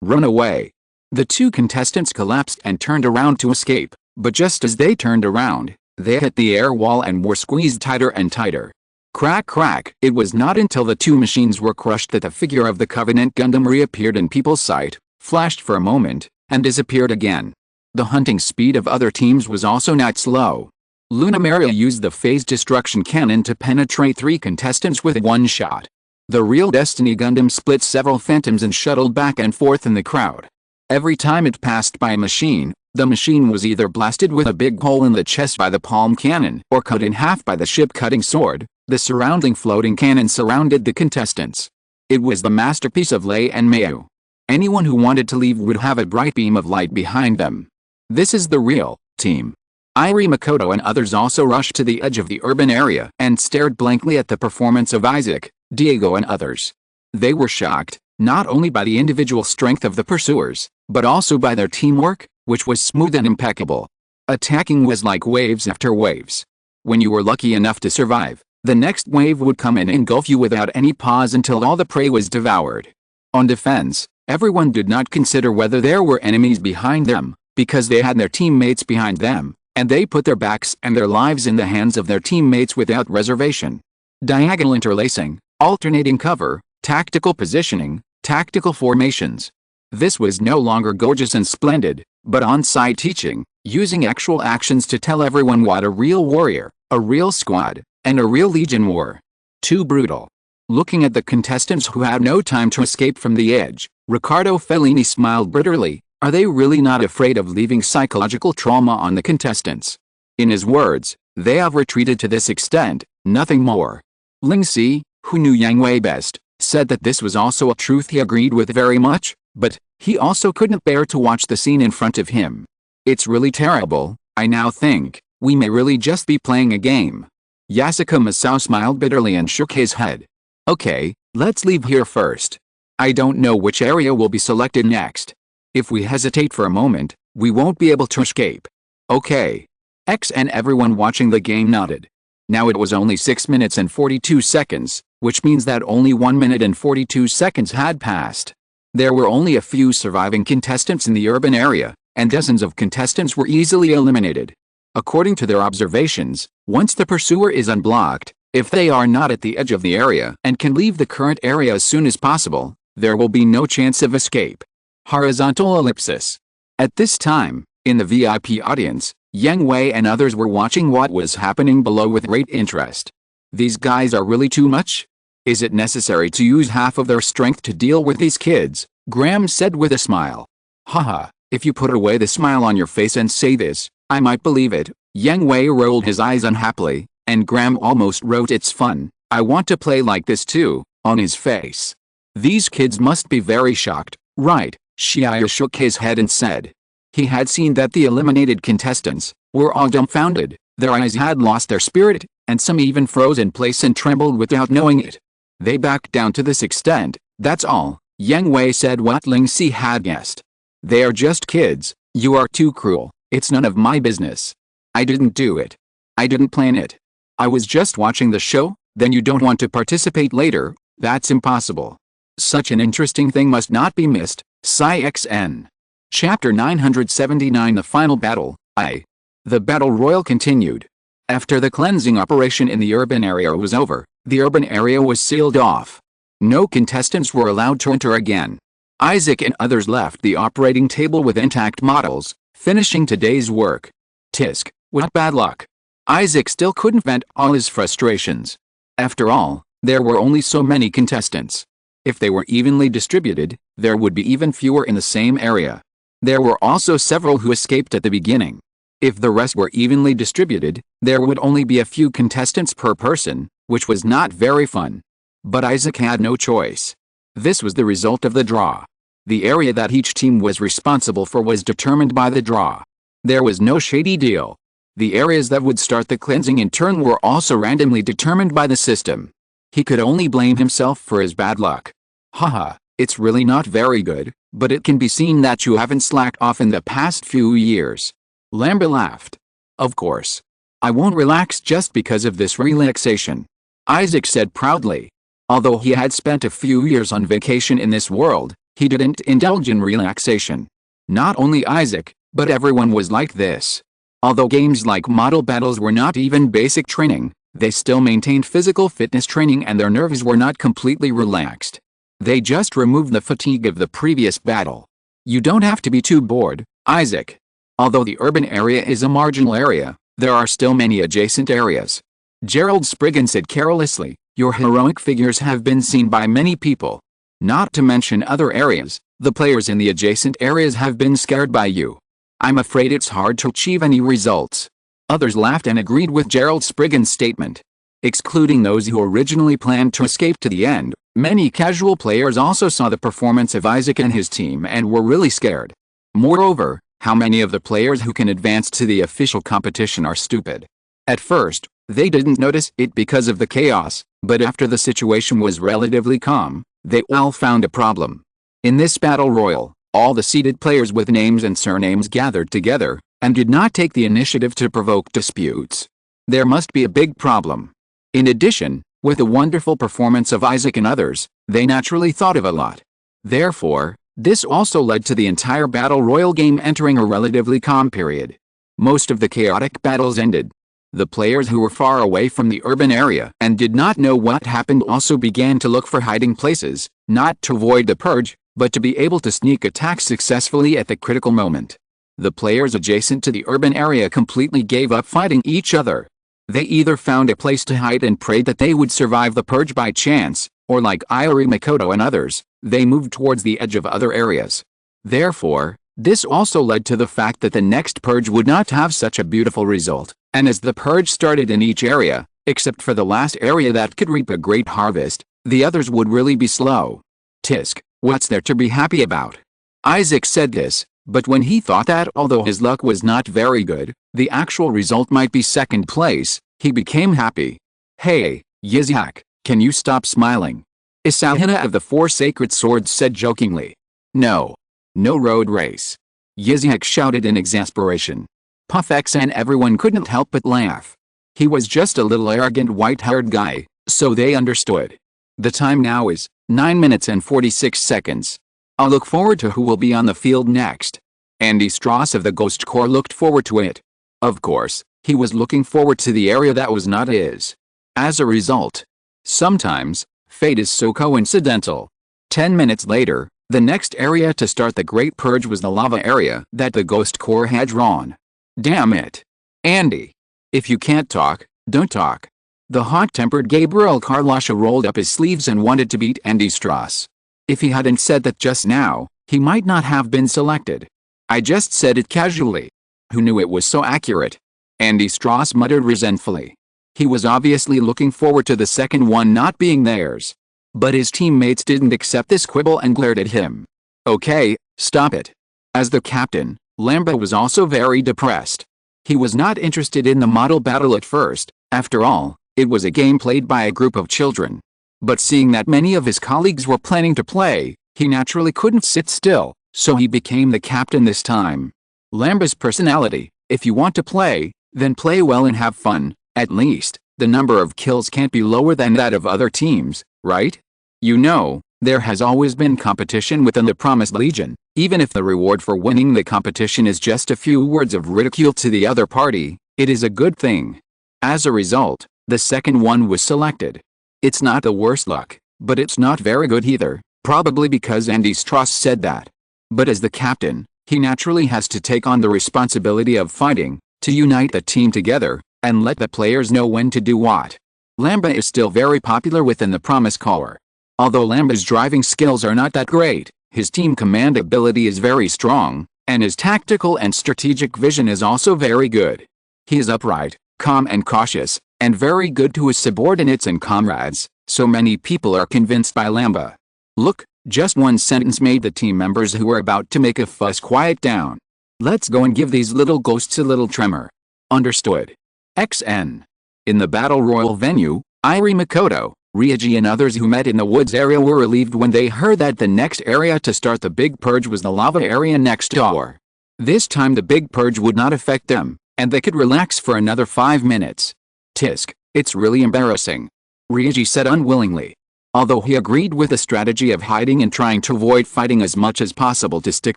S1: Run away! The 2 contestants collapsed and turned around to escape, but just as they turned around, they hit the air wall and were squeezed tighter and tighter. Crack! It was not until the 2 machines were crushed that the figure of the Covenant Gundam reappeared in people's sight, flashed for a moment, and disappeared again. The hunting speed of other teams was also not slow. Luna Maria used the phase destruction cannon to penetrate 3 contestants with one shot. The Real Destiny Gundam split several phantoms and shuttled back and forth in the crowd. Every time it passed by a machine, the machine was either blasted with a big hole in the chest by the palm cannon or cut in half by the ship-cutting sword. The surrounding floating cannon surrounded the contestants. It was the masterpiece of Lei and Mayu. Anyone who wanted to leave would have a bright beam of light behind them. This is the real team. Irie Makoto and others also rushed to the edge of the urban area and stared blankly at the performance of Isaac, Diego and others. They were shocked, not only by the individual strength of the pursuers, but also by their teamwork, which was smooth and impeccable. Attacking was like waves after waves. When you were lucky enough to survive, the next wave would come and engulf you without any pause until all the prey was devoured. On defense, everyone did not consider whether there were enemies behind them, because they had their teammates behind them, and they put their backs and their lives in the hands of their teammates without reservation. Diagonal interlacing, alternating cover, tactical positioning, tactical formations. This was no longer gorgeous and splendid, but on-site teaching, using actual actions to tell everyone what a real warrior, a real squad, and a real legion were. Too brutal. Looking at the contestants who had no time to escape from the edge, Riccardo Fellini smiled bitterly. Are they really not afraid of leaving psychological trauma on the contestants? In his words, they have retreated to this extent, nothing more. Ling Si, who knew Yang Hui best, said that this was also a truth he agreed with very much, but he also couldn't bear to watch the scene in front of him. It's really terrible. I now think we may really just be playing a game. Yasuko Masao smiled bitterly and shook his head. Okay, let's leave here first. I don't know which area will be selected next. If we hesitate for a moment, we won't be able to escape. Okay. X and everyone watching the game nodded. Now it was only 6 minutes and 42 seconds, which means that only 1 minute and 42 seconds had passed. There were only a few surviving contestants in the urban area, and dozens of contestants were easily eliminated. According to their observations, once the pursuer is unblocked, if they are not at the edge of the area and can leave the current area as soon as possible, there will be no chance of escape. Horizontal ellipsis. At this time, in the VIP audience, Yang Hui and others were watching what was happening below with great interest. These guys are really too much? Is it necessary to use half of their strength to deal with these kids? Graham said with a smile. Haha, if you put away the smile on your face and say this, I might believe it. Yang Hui rolled his eyes unhappily, and Graham almost wrote it's fun, I want to play like this too, on his face. These kids must be very shocked, right? Shia shook his head and said. He had seen that the eliminated contestants were all dumbfounded, their eyes had lost their spirit, and some even froze in place and trembled without knowing it. They backed down to this extent, that's all. Yang Hui said what Ling Si had guessed. They are just kids, you are too cruel, it's none of my business. I didn't do it. I didn't plan it. I was just watching the show, then you don't want to participate later, that's impossible. Such an interesting thing must not be missed. Sci-XN. Chapter 979 The Final Battle, I. The Battle Royal continued. After the cleansing operation in the urban area was over, the urban area was sealed off. No contestants were allowed to enter again. Isaac and others left the operating table with intact models, finishing today's work. Tisk, what bad luck. Isaac still couldn't vent all his frustrations. After all, there were only so many contestants. If they were evenly distributed, there would be even fewer in the same area. There were also several who escaped at the beginning. If the rest were evenly distributed, there would only be a few contestants per person, which was not very fun. But Isaac had no choice. This was the result of the draw. The area that each team was responsible for was determined by the draw. There was no shady deal. The areas that would start the cleansing in turn were also randomly determined by the system. He could only blame himself for his bad luck. Haha, it's really not very good, but it can be seen that you haven't slacked off in the past few years. Lambda laughed. Of course. I won't relax just because of this relaxation. Isaac said proudly. Although he had spent a few years on vacation in this world, he didn't indulge in relaxation. Not only Isaac, but everyone was like this. Although games like model battles were not even basic training, they still maintained physical fitness training and their nerves were not completely relaxed. They just removed the fatigue of the previous battle. You don't have to be too bored, Isaac. Although the urban area is a marginal area, there are still many adjacent areas. Gerald Spriggan said carelessly, your heroic figures have been seen by many people. Not to mention other areas, the players in the adjacent areas have been scared by you. I'm afraid it's hard to achieve any results. Others laughed and agreed with Gerald Spriggan's statement. Excluding those who originally planned to escape to the end, many casual players also saw the performance of Isaac and his team and were really scared. Moreover, how many of the players who can advance to the official competition are stupid? At first, they didn't notice it because of the chaos, but after the situation was relatively calm, they all found a problem. In this battle royal, all the seeded players with names and surnames gathered together, and did not take the initiative to provoke disputes. There must be a big problem. In addition, with the wonderful performance of Isaac and others, they naturally thought of a lot. Therefore, this also led to the entire battle royal game entering a relatively calm period. Most of the chaotic battles ended. The players who were far away from the urban area and did not know what happened also began to look for hiding places, not to avoid the purge, but to be able to sneak attack successfully at the critical moment. The players adjacent to the urban area completely gave up fighting each other. They either found a place to hide and prayed that they would survive the purge by chance, or like Iori Makoto and others, they moved towards the edge of other areas. Therefore, this also led to the fact that the next purge would not have such a beautiful result, and as the purge started in each area, except for the last area that could reap a great harvest, the others would really be slow. Tisk, what's there to be happy about? Isaac said this, but when he thought that although his luck was not very good, the actual result might be second place, he became happy. Hey, Yitzhak, can you stop smiling? Isahina of the Four Sacred Swords said jokingly. No. No road race. Yitzhak shouted in exasperation. Puffx and everyone couldn't help but laugh. He was just a little arrogant white-haired guy, so they understood. The time now is 9 minutes and 46 seconds. I'll look forward to who will be on the field next. Andy Strauss of the Ghost Corps looked forward to it. Of course, he was looking forward to the area that was not his. As a result, sometimes, fate is so coincidental. 10 minutes later, the next area to start the Great Purge was the lava area that the Ghost Corps had drawn. Damn it. Andy. If you can't talk, don't talk. The hot-tempered Gabriel Carlasha rolled up his sleeves and wanted to beat Andy Strauss. If he hadn't said that just now, he might not have been selected. I just said it casually. Who knew it was so accurate? Andy Strauss muttered resentfully. He was obviously looking forward to the second one not being theirs. But his teammates didn't accept this quibble and glared at him. Okay, stop it. As the captain, Lamba was also very depressed. He was not interested in the model battle at first, after all, it was a game played by a group of children. But seeing that many of his colleagues were planning to play, he naturally couldn't sit still, so he became the captain this time. Lamba's personality, if you want to play, then play well and have fun, at least, the number of kills can't be lower than that of other teams, right? You know, there has always been competition within the Promised Legion, even if the reward for winning the competition is just a few words of ridicule to the other party, it is a good thing. As a result, the second one was selected. It's not the worst luck, but it's not very good either, probably because Andy Strauss said that. But as the captain, he naturally has to take on the responsibility of fighting, to unite the team together, and let the players know when to do what. Lamba is still very popular within the Promise Corps. Although Lamba's driving skills are not that great, his team command ability is very strong, and his tactical and strategic vision is also very good. He is upright, calm and cautious, and very good to his subordinates and comrades, so many people are convinced by Lamba. Look, just one sentence made the team members who were about to make a fuss quiet down. Let's go and give these little ghosts a little tremor. Understood. XN. In the Battle Royal venue, Iori Makoto, Ryuji and others who met in the woods area were relieved when they heard that the next area to start the Big Purge was the lava area next door. This time the Big Purge would not affect them, and they could relax for another 5 minutes. Tisk, it's really embarrassing. Ryuji said unwillingly. Although he agreed with the strategy of hiding and trying to avoid fighting as much as possible to stick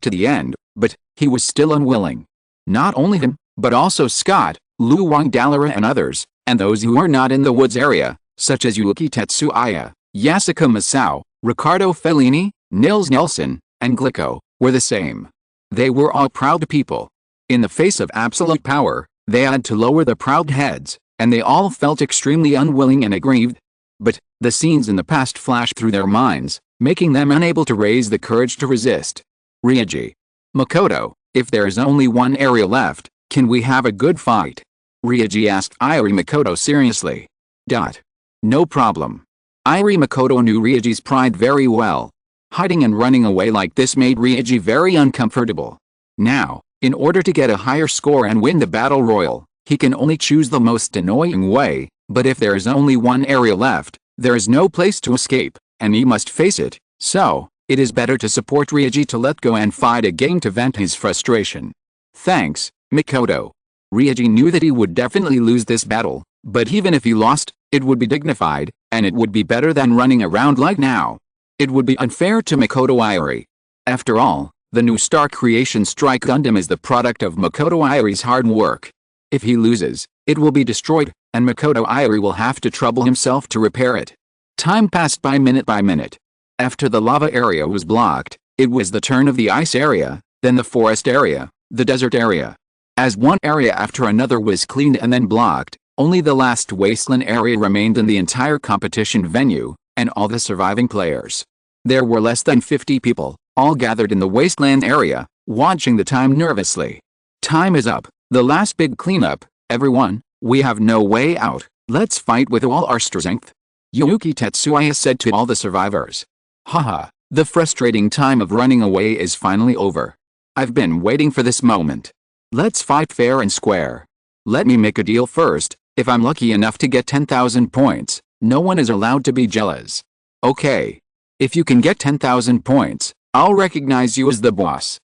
S1: to the end, but he was still unwilling. Not only him, but also Scott, Lu Wang Dallara and others, and those who are not in the woods area, such as Yuki Tetsuya, Yasuka Masao, Ricardo Fellini, Nils Nelson, and Glico, were the same. They were all proud people. In the face of absolute power, they had to lower the proud heads, and they all felt extremely unwilling and aggrieved. But, the scenes in the past flashed through their minds, making them unable to raise the courage to resist. Ryuji. Makoto, if there is only one area left, can we have a good fight? Ryuji asked Iori Makoto seriously. No problem. Iori Makoto knew Ryuji's pride very well. Hiding and running away like this made Ryuji very uncomfortable. Now, in order to get a higher score and win the Battle Royal, he can only choose the most annoying way, but if there is only one area left, there is no place to escape, and he must face it, so, it is better to support Ryuji to let go and fight again to vent his frustration. Thanks, Makoto. Ryuji knew that he would definitely lose this battle, but even if he lost, it would be dignified, and it would be better than running around like now. It would be unfair to Makoto Iori. After all, the new Star Creation Strike Gundam is the product of Makoto Iori's hard work. If he loses, it will be destroyed, and Makoto Iori will have to trouble himself to repair it. Time passed by minute. After the lava area was blocked, it was the turn of the ice area, then the forest area, the desert area. As one area after another was cleaned and then blocked, only the last wasteland area remained in the entire competition venue, and all the surviving players. There were less than 50 people, all gathered in the wasteland area, watching the time nervously. Time is up, the last big cleanup, everyone, we have no way out, let's fight with all our strength. Yuki Tetsuya said to all the survivors. Haha, the frustrating time of running away is finally over. I've been waiting for this moment. Let's fight fair and square. Let me make a deal first, if I'm lucky enough to get 10,000 points, no one is allowed to be jealous. Okay. If you can get 10,000 points, I'll recognize you as the boss.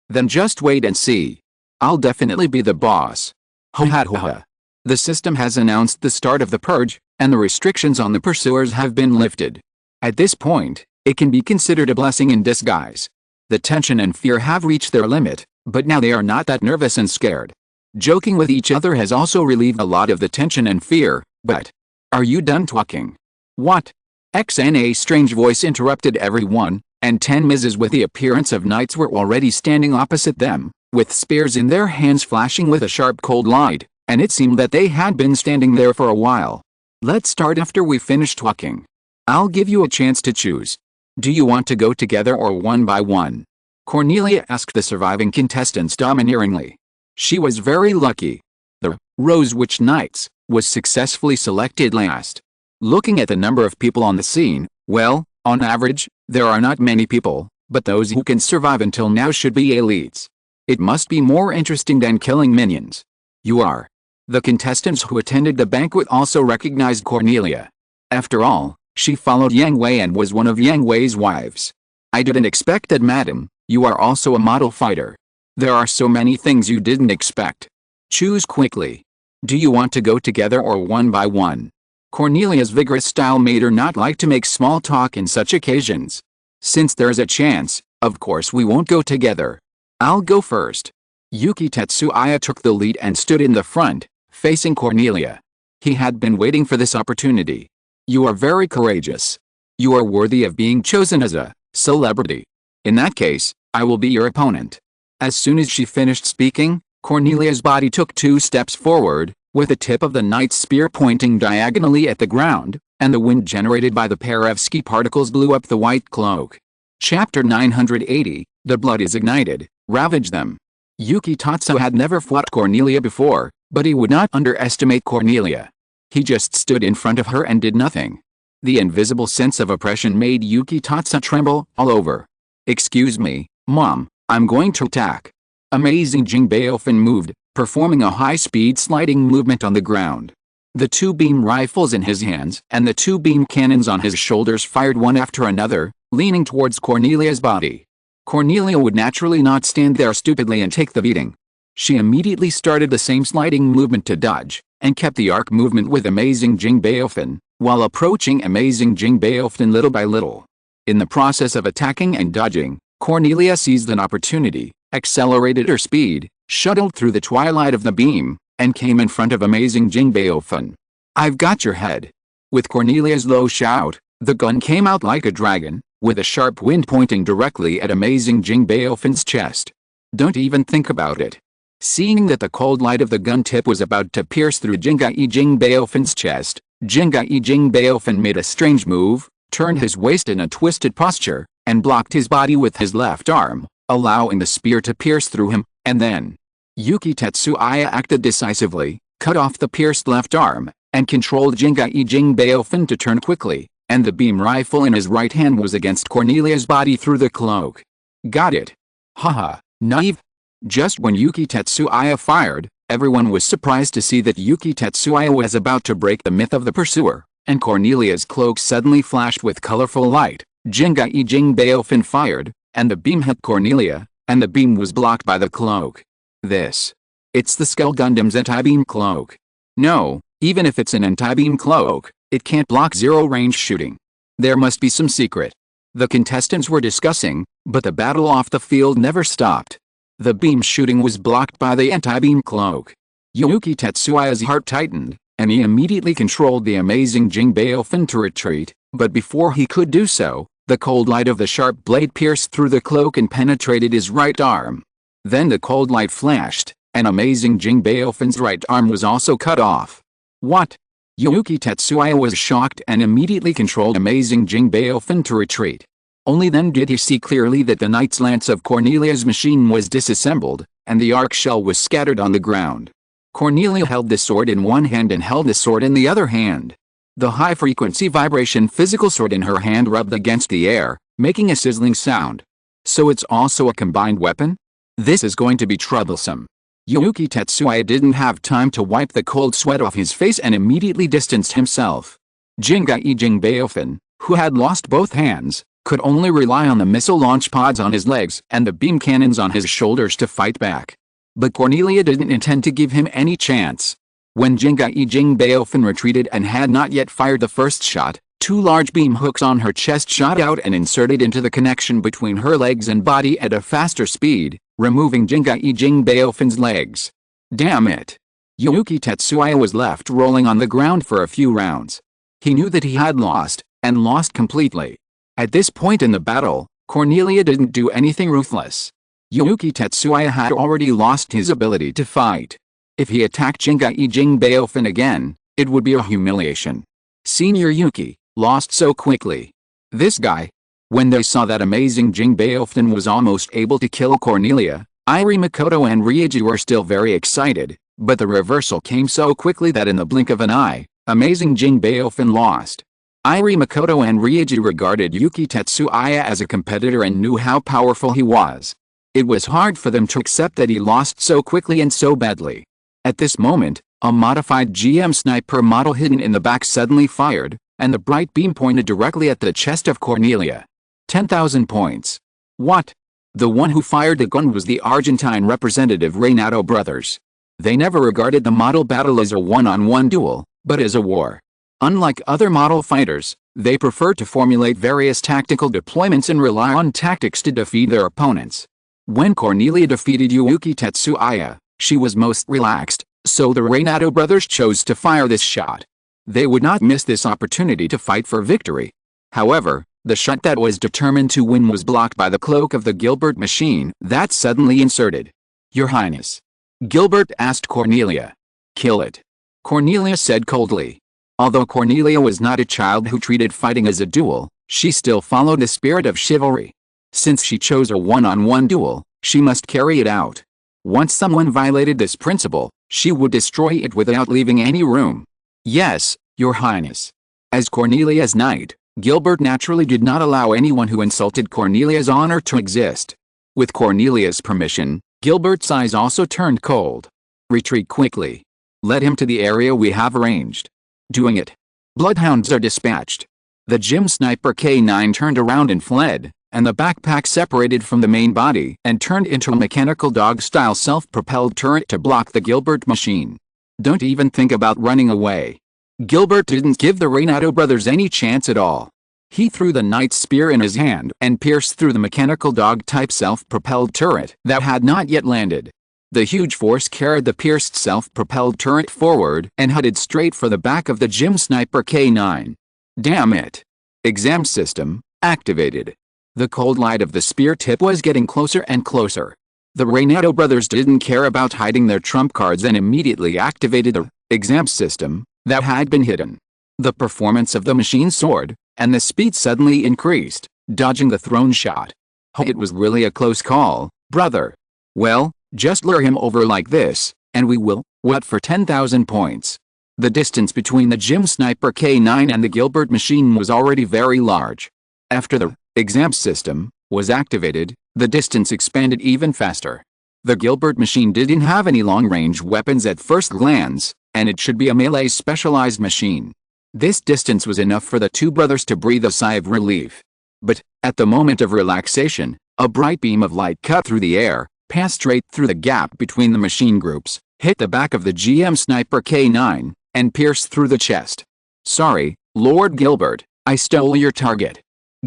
S1: Then just wait and see. I'll definitely be the boss. Ho ha ho ha. The system has announced the start of the purge, and the restrictions on the pursuers have been lifted. At this point, it can be considered a blessing in disguise. The tension and fear have reached their limit, but now they are not that nervous and scared. Joking with each other has also relieved a lot of the tension and fear, but... Are you done talking? What? A strange voice interrupted everyone, and 10 Mrs. with the appearance of knights were already standing opposite them, with spears in their hands flashing with a sharp cold light, and it seemed that they had been standing there for a while. Let's start after we finish talking. I'll give you a chance to choose. Do you want to go together or one by one? Cornelia asked the surviving contestants domineeringly. She was very lucky. The Rose Witch Knights was successfully selected last. Looking at the number of people on the scene, well, on average, there are not many people, but those who can survive until now should be elites. It must be more interesting than killing minions. You are. The contestants who attended the banquet also recognized Cornelia. After all, she followed Yang Hui and was one of Yang Hui's wives. I didn't expect that, madam. You are also a model fighter. There are so many things you didn't expect. Choose quickly. Do you want to go together or one by one? Cornelia's vigorous style made her not like to make small talk in such occasions. Since there's a chance, of course we won't go together. I'll go first. Yuki Tetsuya took the lead and stood in the front, facing Cornelia. He had been waiting for this opportunity. You are very courageous. You are worthy of being chosen as a celebrity. In that case, I will be your opponent. As soon as she finished speaking, Cornelia's body took 2 steps forward, with the tip of the knight's spear pointing diagonally at the ground, and the wind generated by the Perovsky particles blew up the white cloak. Chapter 980, The Blood is Ignited, Ravage Them. Yuki Tatsu had never fought Cornelia before, but he would not underestimate Cornelia. He just stood in front of her and did nothing. The invisible sense of oppression made Yuki Tatsu tremble all over. Excuse me, Mom, I'm going to attack. Amazing Jingbaofan moved, performing a high-speed sliding movement on the ground. The 2 beam rifles in his hands and the 2 beam cannons on his shoulders fired one after another, leaning towards Cornelia's body. Cornelia would naturally not stand there stupidly and take the beating. She immediately started the same sliding movement to dodge, and kept the arc movement with Amazing Jingbaofan, while approaching Amazing Jingbaofan little by little. In the process of attacking and dodging, Cornelia seized an opportunity, accelerated her speed, shuttled through the twilight of the beam, and came in front of Amazing Jingbaofan. I've got your head. With Cornelia's low shout, the gun came out like a dragon, with a sharp wind pointing directly at Amazing Jingbaofan's chest. Don't even think about it. Seeing that the cold light of the gun tip was about to pierce through Jingai Jingbaofan's chest, Jingai Jingbaofan made a strange move, turned his waist in a twisted posture, and blocked his body with his left arm, allowing the spear to pierce through him, and then Yuki Tetsuya acted decisively, cut off the pierced left arm, and controlled Jingai Jingbaofan to turn quickly, and the beam rifle in his right hand was against Cornelia's body through the cloak. Got it. Haha, naive. Just when Yuki Tetsuya fired, everyone was surprised to see that Yuki Tetsuya was about to break the myth of the pursuer, and Cornelia's cloak suddenly flashed with colorful light. Jingai Jingbaofan fired, and the beam hit Cornelia, and the beam was blocked by the cloak. It's the Skull Gundam's anti-beam cloak. No, even if it's an anti-beam cloak, it can't block zero-range shooting. There must be some secret. The contestants were discussing, but the battle off the field never stopped. The beam shooting was blocked by the anti-beam cloak. Yuki Tetsuya's heart tightened, and he immediately controlled the Amazing Jingbaofan to retreat, but before he could do so, the cold light of the sharp blade pierced through the cloak and penetrated his right arm. Then the cold light flashed, and Amazing Jingbaofan's right arm was also cut off. What? Yuki Tetsuya was shocked and immediately controlled amazing Jingbeofan to retreat. Only then did he see clearly that the Knight's Lance of Cornelia's machine was disassembled, and the arc shell was scattered on the ground. Cornelia held the sword in one hand and held the sword in the other hand. The high-frequency vibration physical sword in her hand rubbed against the air, making a sizzling sound. So it's also a combined weapon? This is going to be troublesome. Yuki Tetsuya didn't have time to wipe the cold sweat off his face and immediately distanced himself. Jingai Jingbeofan, who had lost both hands, could only rely on the missile launch pods on his legs and the beam cannons on his shoulders to fight back. But Cornelia didn't intend to give him any chance. When Jingai Jingbeofan retreated and had not yet fired the first shot, two large beam hooks on her chest shot out and inserted into the connection between her legs and body at a faster speed, removing Jingai Jingbeofan's legs. Damn it! Yuki Tetsuya was left rolling on the ground for a few rounds. He knew that he had lost, and lost completely. At this point in the battle, Cornelia didn't do anything ruthless. Yuki Tetsuya had already lost his ability to fight. If he attacked Jingai Jingbeofan again, it would be a humiliation. Senior Yuki, lost so quickly. This guy. When they saw that amazing Jingbeofan was almost able to kill Cornelia, Iri Makoto and Ryuji were still very excited, but the reversal came so quickly that in the blink of an eye, amazing Jingbeofan lost. Iri Makoto and Ryuji regarded Yuki Tetsuya as a competitor and knew how powerful he was. It was hard for them to accept that he lost so quickly and so badly. At this moment, a modified GM sniper model hidden in the back suddenly fired, and the bright beam pointed directly at the chest of Cornelia. 10,000 points. What? The one who fired the gun was the Argentine representative Renato brothers. They never regarded the model battle as a one-on-one duel, but as a war. Unlike other model fighters, they prefer to formulate various tactical deployments and rely on tactics to defeat their opponents. When Cornelia defeated Yuki Tetsuya, she was most relaxed, so the Renato brothers chose to fire this shot. They would not miss this opportunity to fight for victory. However, the shot that was determined to win was blocked by the cloak of the Gilbert machine that suddenly inserted. Your Highness. Gilbert asked Cornelia. Kill it. Cornelia said coldly. Although Cornelia was not a child who treated fighting as a duel, she still followed the spirit of chivalry. Since she chose a one-on-one duel, she must carry it out. Once someone violated this principle, she would destroy it without leaving any room. Yes, Your Highness. As Cornelia's knight, Gilbert naturally did not allow anyone who insulted Cornelia's honor to exist. With Cornelia's permission, Gilbert's eyes also turned cold. Retreat quickly. Lead him to the area we have arranged. Doing it. Bloodhounds are dispatched. The Gym Sniper K9 turned around and fled, and the backpack separated from the main body and turned into a mechanical dog-style self-propelled turret to block the Gilbert machine. Don't even think about running away. Gilbert didn't give the Renato brothers any chance at all. He threw the knight's spear in his hand and pierced through the mechanical dog-type self-propelled turret that had not yet landed. The huge force carried the pierced self-propelled turret forward and headed straight for the back of the Gym Sniper K9. Damn it. Exam system activated. The cold light of the spear tip was getting closer and closer. The Renato brothers didn't care about hiding their trump cards and immediately activated the exam system that had been hidden. The performance of the machine soared, and the speed suddenly increased, dodging the thrown shot. Oh, it was really a close call, brother. Well, just lure him over like this, and we will, what for 10,000 points? The distance between the Gym Sniper K9 and the Gilbert machine was already very large. After the exam system was activated, the distance expanded even faster. The Gilbert machine didn't have any long-range weapons at first glance, and it should be a melee specialized machine. This distance was enough for the two brothers to breathe a sigh of relief. But, at the moment of relaxation, a bright beam of light cut through the air, passed straight through the gap between the machine groups, hit the back of the GM Sniper K9, and pierced through the chest. Sorry, Lord Gilbert, I stole your target.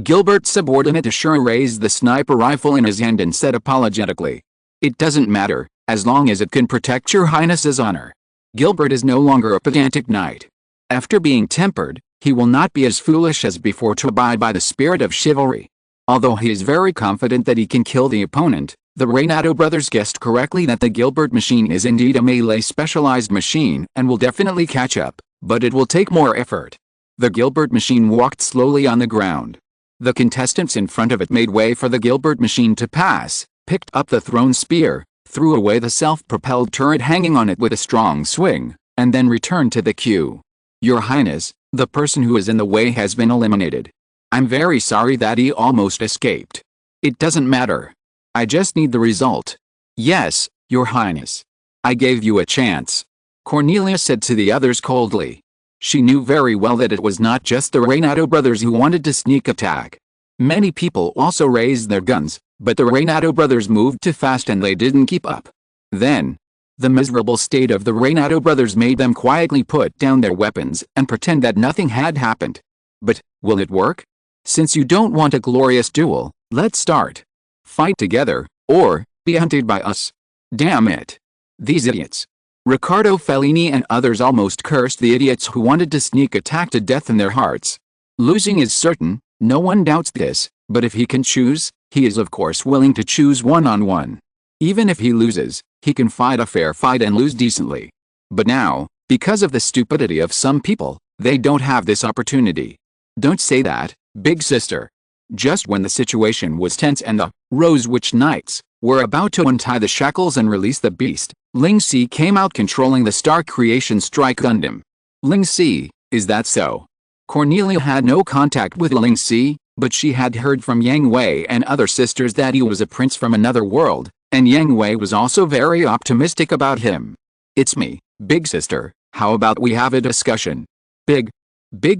S1: Gilbert's subordinate Ashura raised the sniper rifle in his hand and said apologetically. It doesn't matter, as long as it can protect your highness's honor. Gilbert is no longer a pedantic knight. After being tempered, he will not be as foolish as before to abide by the spirit of chivalry. Although he is very confident that he can kill the opponent, The Renato brothers guessed correctly that the Gilbert machine is indeed a melee specialized machine and will definitely catch up, but it will take more effort. The Gilbert machine walked slowly on the ground. The contestants in front of it made way for the Gilbert machine to pass, picked up the thrown spear, threw away the self-propelled turret hanging on it with a strong swing, and then returned to the queue. Your Highness, the person who is in the way has been eliminated. I'm very sorry that he almost escaped. It doesn't matter. I just need the result. Yes, Your Highness. I gave you a chance. Cornelia said to the others coldly. She knew very well that it was not just the Renato brothers who wanted to sneak attack. Many people also raised their guns, but the Renato brothers moved too fast and they didn't keep up. Then, the miserable state of the Renato brothers made them quietly put down their weapons and pretend that nothing had happened. But, will it work? Since you don't want a glorious duel, let's start. Fight together, or be hunted by us. Damn it. These idiots. Riccardo Fellini and others almost cursed the idiots who wanted to sneak attack to death in their hearts. Losing is certain, no one doubts this, but if he can choose, he is of course willing to choose one-on-one. Even if he loses, he can fight a fair fight and lose decently. But now, because of the stupidity of some people, they don't have this opportunity. Don't say that, big sister. Just when the situation was tense and the Rose Witch Knights were about to untie the shackles and release the beast, Ling Si came out controlling the Star Creation Strike Gundam. Ling Si, is that so? Cornelia had no contact with Ling Si, but she had heard from Yang Hui and other sisters that he was a prince from another world, and Yang Hui was also very optimistic about him. It's me, big sister, how about we have a discussion? Big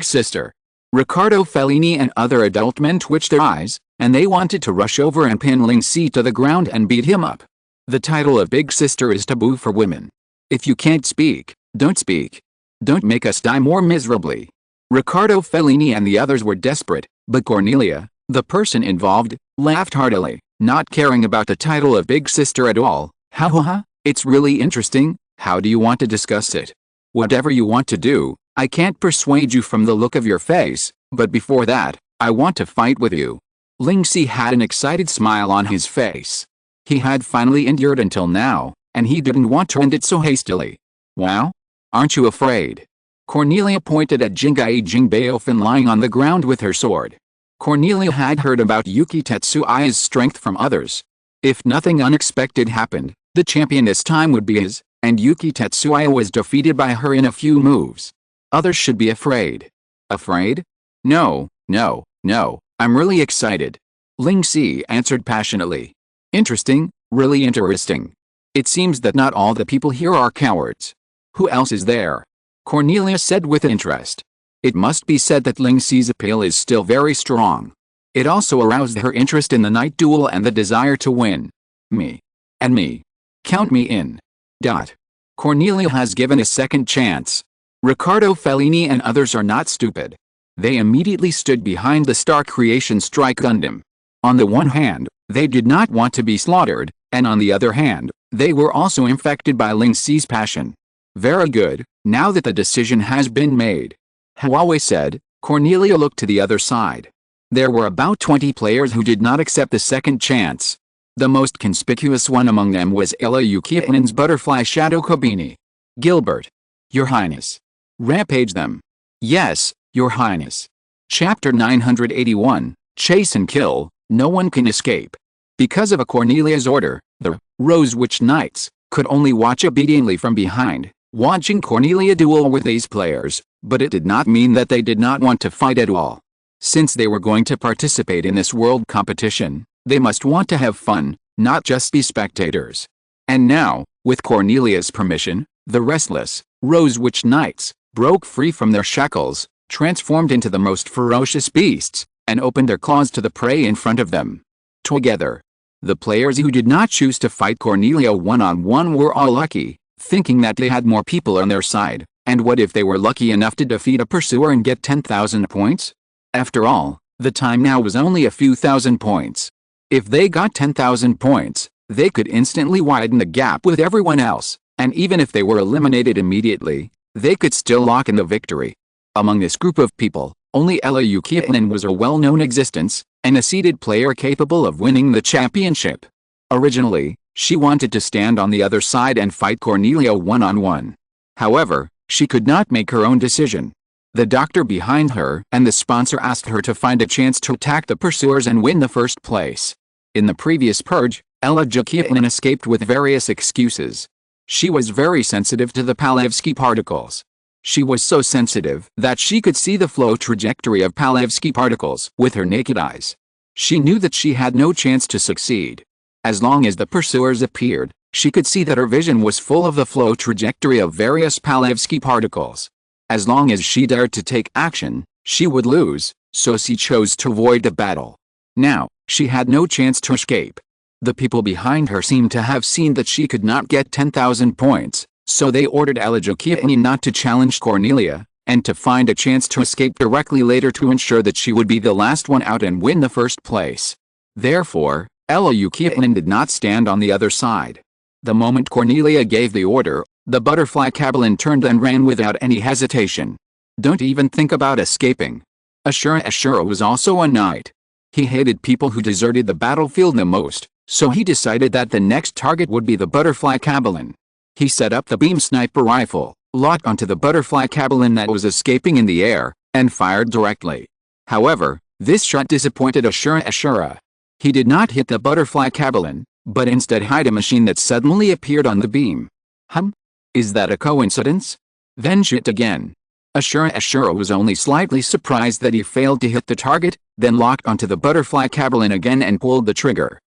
S1: sister. Riccardo Fellini and other adult men twitched their eyes, and they wanted to rush over and pin Ling Si to the ground and beat him up. The title of big sister is taboo for women. If you can't speak, don't speak. Don't make us die more miserably. Riccardo Fellini and the others were desperate, but Cornelia, the person involved, laughed heartily, not caring about the title of big sister at all. Ha ha ha, it's really interesting. How do you want to discuss it? Whatever you want to do. I can't persuade you from the look of your face, but before that, I want to fight with you. Ling Si had an excited smile on his face. He had finally endured until now, and he didn't want to end it so hastily. Wow? Aren't you afraid? Cornelia pointed at Jingai Jingbaofin lying on the ground with her sword. Cornelia had heard about Yuki Tetsuya's strength from others. If nothing unexpected happened, the champion this time would be his, and Yuki Tetsuya was defeated by her in a few moves. Others should be afraid. Afraid? No, I'm really excited. Ling Si answered passionately. Interesting, really interesting. It seems that not all the people here are cowards. Who else is there? Cornelia said with interest. It must be said that Ling Si's appeal is still very strong. It also aroused her interest in the night duel and the desire to win. Me. And me. Count me in. Cornelia has given a second chance. Riccardo Fellini and others are not stupid. They immediately stood behind the Star Creation Strike Gundam. On the one hand, they did not want to be slaughtered, and on the other hand, they were also infected by Ling Si's passion. Very good, now that the decision has been made. Huawei said. Cornelia looked to the other side. There were about 20 players who did not accept the second chance. The most conspicuous one among them was Ella Yukiinen's butterfly Shadow Kobini. Gilbert. Your Highness. Rampage them. Yes, Your Highness. Chapter 981, Chase and Kill, No One Can Escape. Because of a Cornelia's order, the Rose Witch Knights could only watch obediently from behind, watching Cornelia duel with these players, but it did not mean that they did not want to fight at all. Since they were going to participate in this world competition, they must want to have fun, not just be spectators. And now, with Cornelia's permission, the restless Rose Witch Knights broke free from their shackles, transformed into the most ferocious beasts, and opened their claws to the prey in front of them. Together, the players who did not choose to fight Cornelia one-on-one were all lucky, thinking that they had more people on their side, and what if they were lucky enough to defeat a pursuer and get 10,000 points? After all, the time now was only a few thousand points. If they got 10,000 points, they could instantly widen the gap with everyone else, and even if they were eliminated immediately, they could still lock in the victory. Among this group of people, only Ella Yukiinen was a well-known existence, and a seeded player capable of winning the championship. Originally, she wanted to stand on the other side and fight Cornelia one-on-one. However, she could not make her own decision. The doctor behind her and the sponsor asked her to find a chance to attack the pursuers and win the first place. In the previous purge, Ella Jukianen escaped with various excuses. She was very sensitive to the Palevsky particles. She was so sensitive that she could see the flow trajectory of Palevsky particles with her naked eyes. She knew that she had no chance to succeed. As long as the pursuers appeared, she could see that her vision was full of the flow trajectory of various Palevsky particles. As long as she dared to take action, she would lose, so she chose to avoid the battle. Now, she had no chance to escape. The people behind her seemed to have seen that she could not get 10,000 points, so they ordered Ella Jukianen not to challenge Cornelia, and to find a chance to escape directly later to ensure that she would be the last one out and win the first place. Therefore, Ella Jukianen did not stand on the other side. The moment Cornelia gave the order, the butterfly Kabalin turned and ran without any hesitation. Don't even think about escaping. Ashura was also a knight. He hated people who deserted the battlefield the most, so he decided that the next target would be the butterfly Kabalin. He set up the beam sniper rifle, locked onto the butterfly Kabalin that was escaping in the air, and fired directly. However, this shot disappointed Ashura. He did not hit the butterfly Kabalin, but instead hit a machine that suddenly appeared on the beam. Is that a coincidence? Then shoot again. Ashura was only slightly surprised that he failed to hit the target, then locked onto the butterfly Kabalin again and pulled the trigger.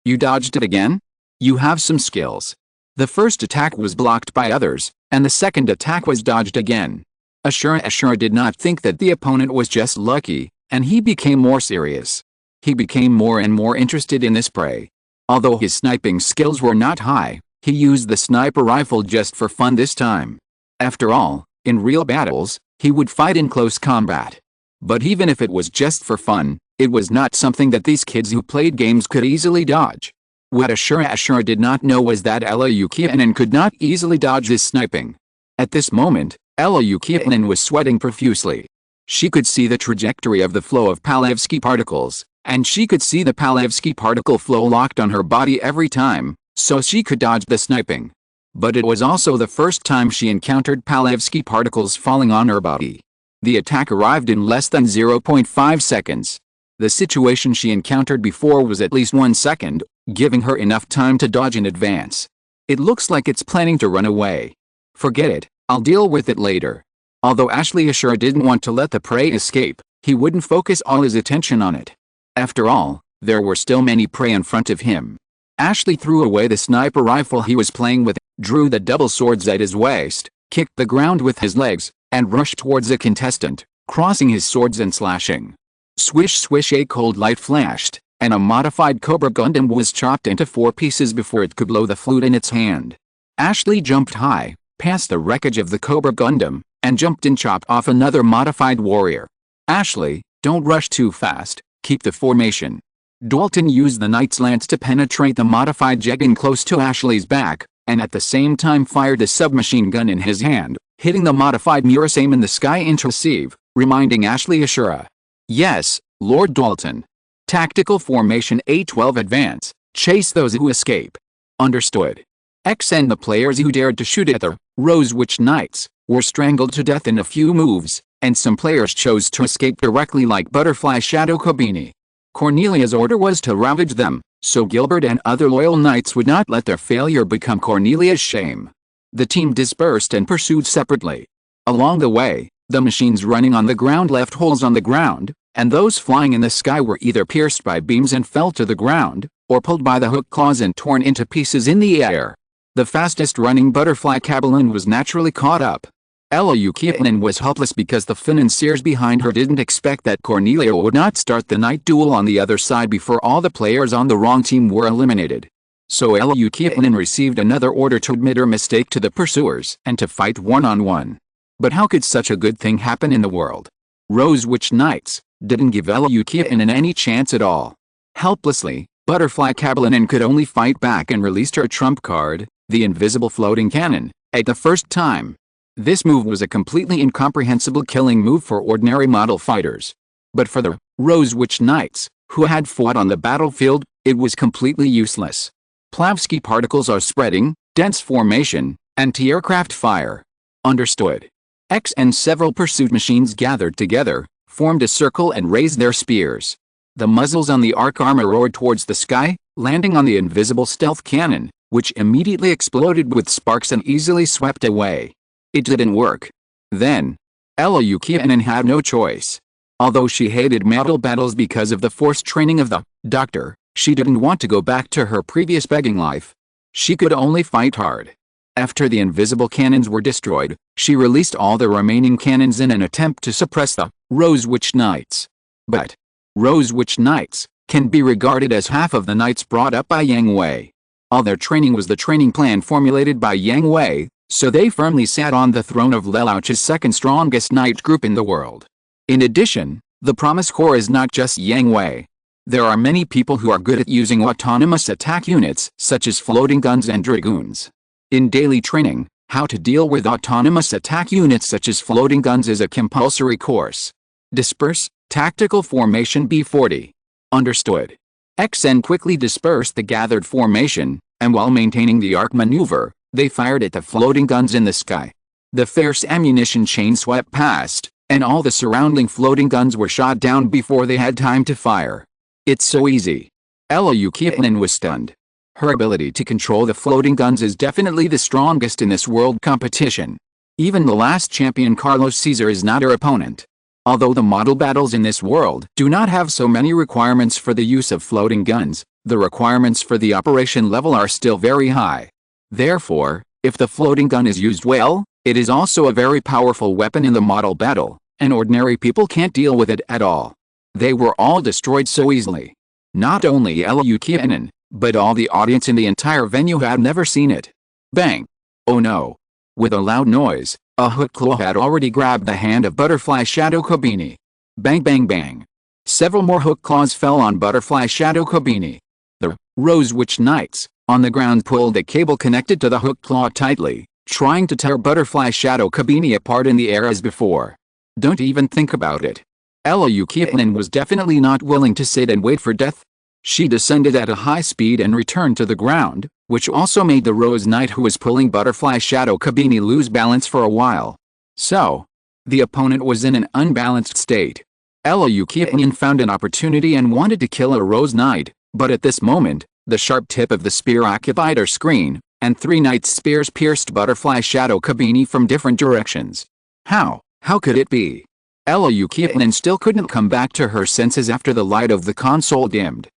S1: You dodged it again? You have some skills. The first attack was blocked by others, and the second attack was dodged again. Ashura did not think that the opponent was just lucky, and he became more serious. He became more and more interested in this prey. Although his sniping skills were not high, he used the sniper rifle just for fun this time. After all, in real battles, he would fight in close combat. But even if it was just for fun, it was not something that these kids who played games could easily dodge. What Ashura did not know was that Ella Jukianen could not easily dodge this sniping. At this moment, Ella Jukianen was sweating profusely. She could see the trajectory of the flow of Palevsky particles, and she could see the Palevsky particle flow locked on her body every time, so she could dodge the sniping. But it was also the first time she encountered Palevsky particles falling on her body. The attack arrived in less than 0.5 seconds. The situation she encountered before was at least 1 second, giving her enough time to dodge in advance. It looks like it's planning to run away. Forget it, I'll deal with it later. Although Ashura didn't want to let the prey escape, he wouldn't focus all his attention on it. After all, there were still many prey in front of him. Ashley threw away the sniper rifle he was playing with, drew the double swords at his waist, kicked the ground with his legs, and rushed towards the contestant, crossing his swords and slashing. Swish swish, a cold light flashed, and a modified Cobra Gundam was chopped into 4 pieces before it could blow the flute in its hand. Ashley jumped high, past the wreckage of the Cobra Gundam, and jumped and chopped off another modified warrior. Ashley, don't rush too fast, keep the formation. Dalton used the knight's lance to penetrate the modified Jegan close to Ashley's back, and at the same time fired a submachine gun in his hand, hitting the modified Murasame in the sky interceive, reminding Ashura. Yes, Lord Dalton. Tactical formation A12 advance, chase those who escape. Understood. X and the players who dared to shoot at the Rose Witch Knights were strangled to death in a few moves, and some players chose to escape directly like Butterfly Shadow Kobini. Cornelia's order was to ravage them, so Gilbert and other loyal knights would not let their failure become Cornelia's shame. The team dispersed and pursued separately. Along the way, the machines running on the ground left holes on the ground, and those flying in the sky were either pierced by beams and fell to the ground, or pulled by the hook claws and torn into pieces in the air. The fastest running butterfly Kabalin was naturally caught up. Ella Jukianen was helpless because the financiers behind her didn't expect that Cornelia would not start the night duel on the other side before all the players on the wrong team were eliminated. So Ella Jukianen received another order to admit her mistake to the pursuers and to fight one-on-one. But how could such a good thing happen in the world? Rose Witch Knights didn't give Ella Jukianen any chance at all. Helplessly, Butterfly Kabalin could only fight back and released her trump card, the invisible floating cannon, at the first time. This move was a completely incomprehensible killing move for ordinary model fighters. But for the Rose Witch Knights, who had fought on the battlefield, It was completely useless. Plavsky particles are spreading, dense formation, anti-aircraft fire. Understood. X and several pursuit machines gathered together, formed a circle and raised their spears. The muzzles on the arc armor roared towards the sky, landing on the invisible stealth cannon, which immediately exploded with sparks and easily swept away. It didn't work. Then, Elukianen had no choice. Although she hated metal battles because of the forced training of the doctor, she didn't want to go back to her previous begging life. She could only fight hard. After the invisible cannons were destroyed, she released all the remaining cannons in an attempt to suppress the Rose Witch Knights. But Rose Witch Knights can be regarded as half of the knights brought up by Yang Hui. All their training was the training plan formulated by Yang Hui, so they firmly sat on the throne of Lelouch's second strongest knight group in the world. In addition, the Promise Corps is not just Yang Hui. There are many people who are good at using autonomous attack units, such as floating guns and dragoons. In daily training, how to deal with autonomous attack units such as floating guns is a compulsory course. Disperse, Tactical Formation B40. Understood. XN quickly dispersed the gathered formation, and while maintaining the arc maneuver, they fired at the floating guns in the sky. The fierce ammunition chain swept past, and all the surrounding floating guns were shot down before they had time to fire. It's so easy. Elukianen was stunned. Her ability to control the floating guns is definitely the strongest in this world competition. Even the last champion Carlos Caesar is not her opponent. Although the model battles in this world do not have so many requirements for the use of floating guns, the requirements for the operation level are still very high. Therefore, if the floating gun is used well, it is also a very powerful weapon in the model battle, and ordinary people can't deal with it at all. They were all destroyed so easily. Not only Elukianen, but all the audience in the entire venue had never seen it. Bang! Oh no! With a loud noise, a hook claw had already grabbed the hand of Butterfly Shadow Kobeni. Bang bang bang! Several more hook claws fell on Butterfly Shadow Kobeni. The Rose Witch Knights, on the ground, pulled the cable connected to the hook claw tightly, trying to tear Butterfly Shadow Kobeni apart in the air as before. Don't even think about it. Elukianen was definitely not willing to sit and wait for death. She descended at a high speed and returned to the ground, which also made the Rose Knight who was pulling Butterfly Shadow Kobeni lose balance for a while. So, the opponent was in an unbalanced state. Elukianen found an opportunity and wanted to kill a Rose Knight, but at this moment, the sharp tip of the spear occupied her screen, and 3 knights' spears pierced Butterfly Shadow Kobeni from different directions. How could it be? Elukianen still couldn't come back to her senses after the light of the console dimmed.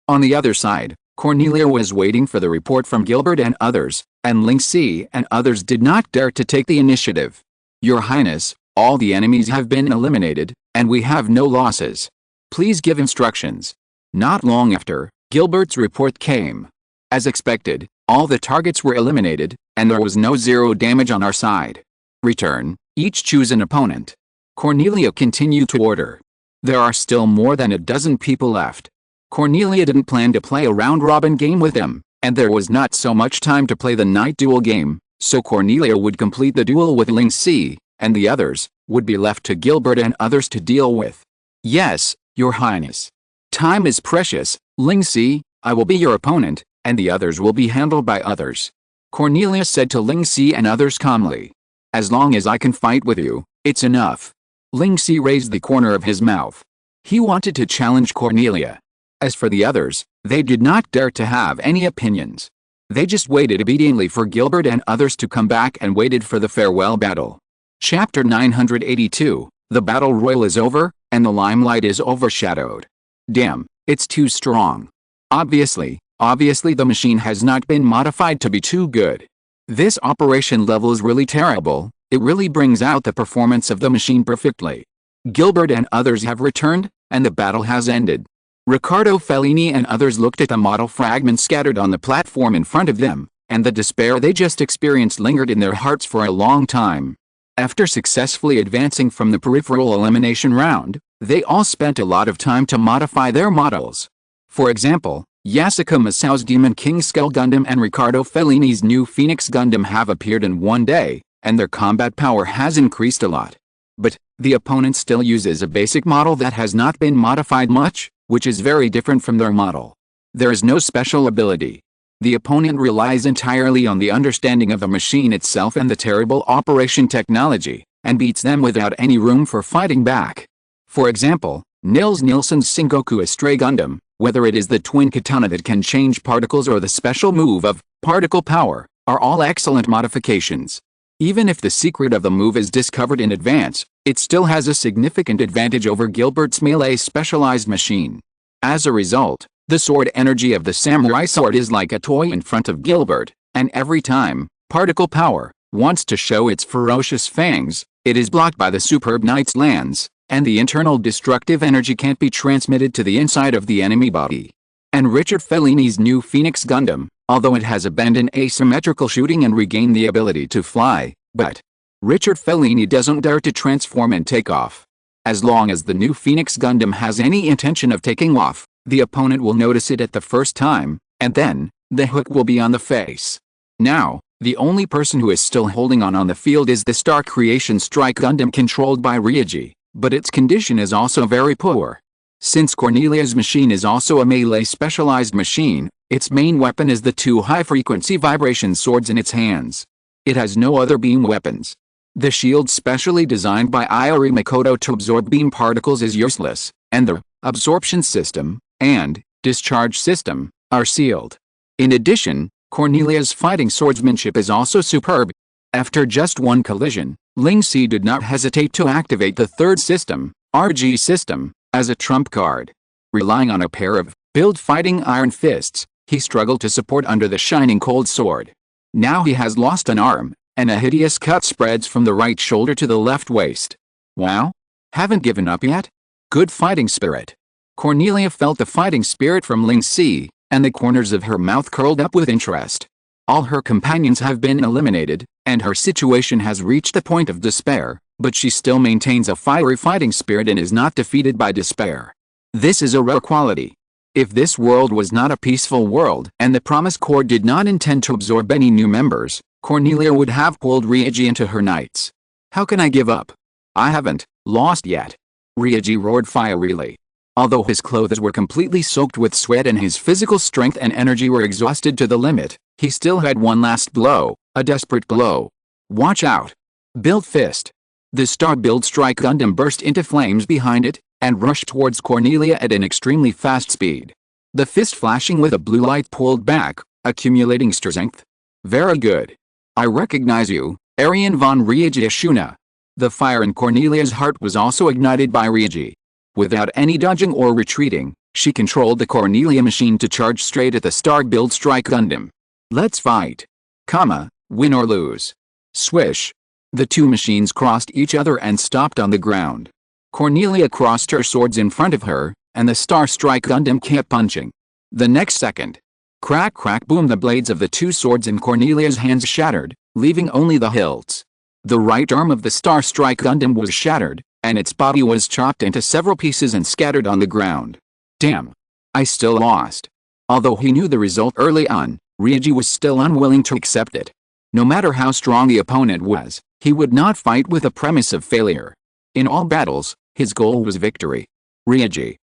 S1: On the other side, Cornelia was waiting for the report from Gilbert and others, and Ling Si and others did not dare to take the initiative. Your Highness, all the enemies have been eliminated, and we have no losses. Please give instructions. Not long after, Gilbert's report came. As expected, all the targets were eliminated, and there was no zero damage on our side. Return, each choose an opponent. Cornelia continued to order. There are still more than a dozen people left. Cornelia didn't plan to play a round-robin game with them, and there was not so much time to play the night duel game, so Cornelia would complete the duel with Ling Si, and the others would be left to Gilbert and others to deal with. Yes, Your Highness. Time is precious, Ling Si, I will be your opponent, and the others will be handled by others. Cornelia said to Ling Si and others calmly. As long as I can fight with you, it's enough. Ling Si raised the corner of his mouth. He wanted to challenge Cornelia. As for the others, they did not dare to have any opinions. They just waited obediently for Gilbert and others to come back and waited for the farewell battle. Chapter 982, The Battle Royal is over, and the limelight is overshadowed. Damn, it's too strong. Obviously the machine has not been modified to be too good. This operation level is really terrible, it really brings out the performance of the machine perfectly. Gilbert and others have returned, and the battle has ended. Riccardo Fellini and others looked at the model fragments scattered on the platform in front of them, and the despair they just experienced lingered in their hearts for a long time. After successfully advancing from the peripheral elimination round, they all spent a lot of time to modify their models. For example, Yasuko Masao's Demon King Skull Gundam and Riccardo Fellini's new Phoenix Gundam have appeared in one day, and their combat power has increased a lot. But the opponent still uses a basic model that has not been modified much, which is very different from their model. There is no special ability. The opponent relies entirely on the understanding of the machine itself and the terrible operation technology, and beats them without any room for fighting back. For example, Nils Nielsen's Sengoku Stray Gundam, whether it is the twin katana that can change particles or the special move of particle power, are all excellent modifications. Even if the secret of the move is discovered in advance, it still has a significant advantage over Gilbert's melee specialized machine. As a result, the sword energy of the samurai sword is like a toy in front of Gilbert, and every time particle power wants to show its ferocious fangs, it is blocked by the superb knight's lance, and the internal destructive energy can't be transmitted to the inside of the enemy body. And Richard Fellini's new Phoenix Gundam, although it has abandoned asymmetrical shooting and regained the ability to fly, but Richard Fellini doesn't dare to transform and take off. As long as the new Phoenix Gundam has any intention of taking off, the opponent will notice it at the first time, and then the hook will be on the face. Now, the only person who is still holding on the field is the Star Creation Strike Gundam controlled by Ryuji, but its condition is also very poor. Since Cornelia's machine is also a melee specialized machine, its main weapon is the two high-frequency vibration swords in its hands. It has no other beam weapons. The shield specially designed by Iori Makoto to absorb beam particles is useless, and the absorption system and discharge system are sealed. In addition, Cornelia's fighting swordsmanship is also superb. After just one collision, Ling Si did not hesitate to activate the third system, RG system, as a trump card. Relying on a pair of build fighting iron fists, he struggled to support under the shining cold sword. Now he has lost an arm, and a hideous cut spreads from the right shoulder to the left waist. Wow? Haven't given up yet? Good fighting spirit. Cornelia felt the fighting spirit from Ling Si, and the corners of her mouth curled up with interest. All her companions have been eliminated, and her situation has reached the point of despair, but she still maintains a fiery fighting spirit and is not defeated by despair. This is a rare quality. If this world was not a peaceful world and the Promise Corps did not intend to absorb any new members, Cornelia would have pulled Ryuji into her knights. How can I give up? I haven't lost yet. Ryuji roared fierily. Although his clothes were completely soaked with sweat and his physical strength and energy were exhausted to the limit, he still had one last blow, a desperate blow. Watch out! Build fist. The Star-Build Strike Gundam burst into flames behind it, and rushed towards Cornelia at an extremely fast speed. The fist flashing with a blue light pulled back, accumulating strength. Very good. I recognize you, Arian von Ryuji Ashuna. The fire in Cornelia's heart was also ignited by Ryuji. Without any dodging or retreating, she controlled the Cornelia machine to charge straight at the Star-Build Strike Gundam. Let's fight. Win or lose. Swish. The two machines crossed each other and stopped on the ground. Cornelia crossed her swords in front of her, and the Star Strike Gundam kept punching. The next second, crack crack boom, the blades of the two swords in Cornelia's hands shattered, leaving only the hilts. The right arm of the Star Strike Gundam was shattered, and its body was chopped into several pieces and scattered on the ground. Damn. I still lost. Although he knew the result early on, Ryuji was still unwilling to accept it. No matter how strong the opponent was, he would not fight with a premise of failure. In all battles, his goal was victory. Ryuji,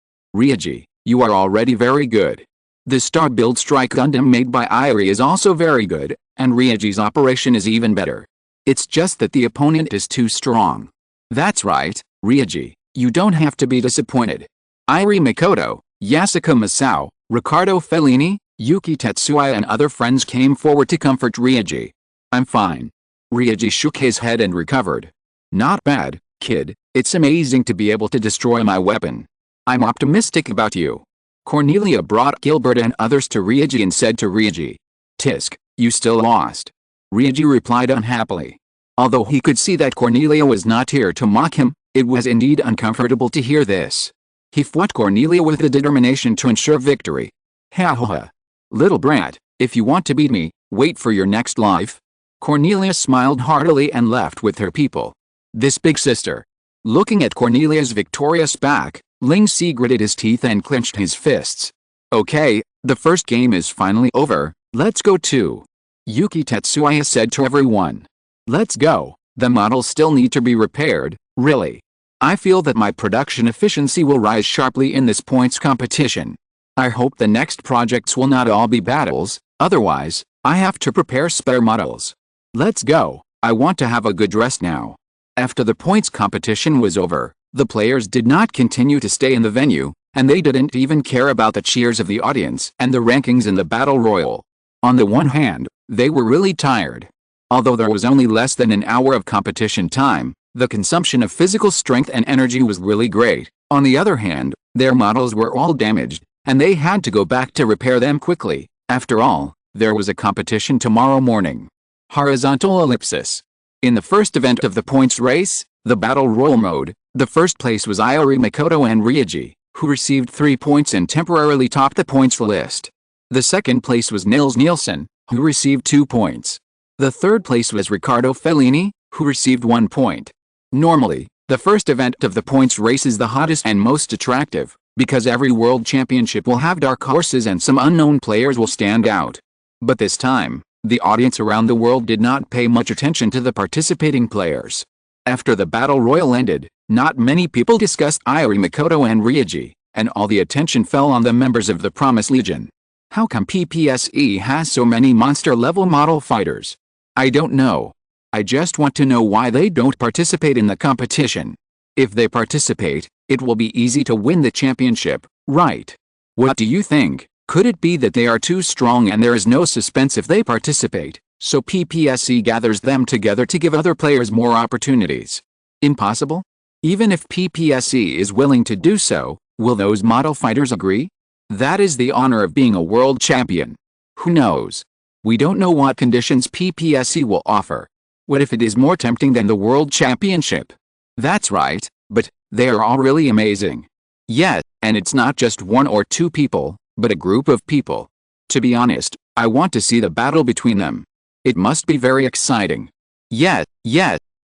S1: you are already very good. The Star-Build Strike Gundam made by Iori is also very good, and Ryuji's operation is even better. It's just that the opponent is too strong. That's right, Ryuji, you don't have to be disappointed. Iori Makoto, Yasuko Masao, Riccardo Fellini, Yuki Tetsuya and other friends came forward to comfort Ryuji. I'm fine. Ryuji shook his head and recovered. Not bad, kid, it's amazing to be able to destroy my weapon. I'm optimistic about you. Cornelia brought Gilbert and others to Ryuji and said to Ryuji, Tisk, you still lost. Ryuji replied unhappily. Although he could see that Cornelia was not here to mock him, it was indeed uncomfortable to hear this. He fought Cornelia with the determination to ensure victory. Ha ha ha. Little brat, if you want to beat me, wait for your next life. Cornelia smiled heartily and left with her people. This big sister. Looking at Cornelia's victorious back, Ling Si gritted his teeth and clenched his fists. Okay, the first game is finally over, let's go too. Yuki Tetsuya said to everyone. Let's go, the models still need to be repaired, really. I feel that my production efficiency will rise sharply in this points competition. I hope the next projects will not all be battles, otherwise, I have to prepare spare models. Let's go, I want to have a good rest now. After the points competition was over, the players did not continue to stay in the venue, and they didn't even care about the cheers of the audience and the rankings in the battle royal. On the one hand, they were really tired. Although there was only less than an hour of competition time, the consumption of physical strength and energy was really great. On the other hand, their models were all damaged, and they had to go back to repair them quickly. After all, there was a competition tomorrow morning. Horizontal ellipsis. In the first event of the points race, the battle royal mode, the first place was Iori Makoto and Ryuji, who received 3 points and temporarily topped the points list. The second place was Nils Nielsen, who received 2 points. The third place was Riccardo Fellini, who received 1 point. Normally, the first event of the points race is the hottest and most attractive, because every world championship will have dark horses and some unknown players will stand out. But this time, the audience around the world did not pay much attention to the participating players. After the battle royal ended, not many people discussed Iori Makoto and Ryuji, and all the attention fell on the members of the Promise Legion. How come PPSE has so many monster-level model fighters? I don't know. I just want to know why they don't participate in the competition. If they participate, it will be easy to win the championship, right? What do you think? Could it be that they are too strong and there is no suspense if they participate, so PPSE gathers them together to give other players more opportunities? Impossible? Even if PPSE is willing to do so, will those model fighters agree? That is the honor of being a world champion. Who knows? We don't know what conditions PPSE will offer. What if it is more tempting than the world championship? That's right, but they are all really amazing. Yeah, and it's not just 1 or 2 people, but a group of people. To be honest, I want to see the battle between them. It must be very exciting. Yeah,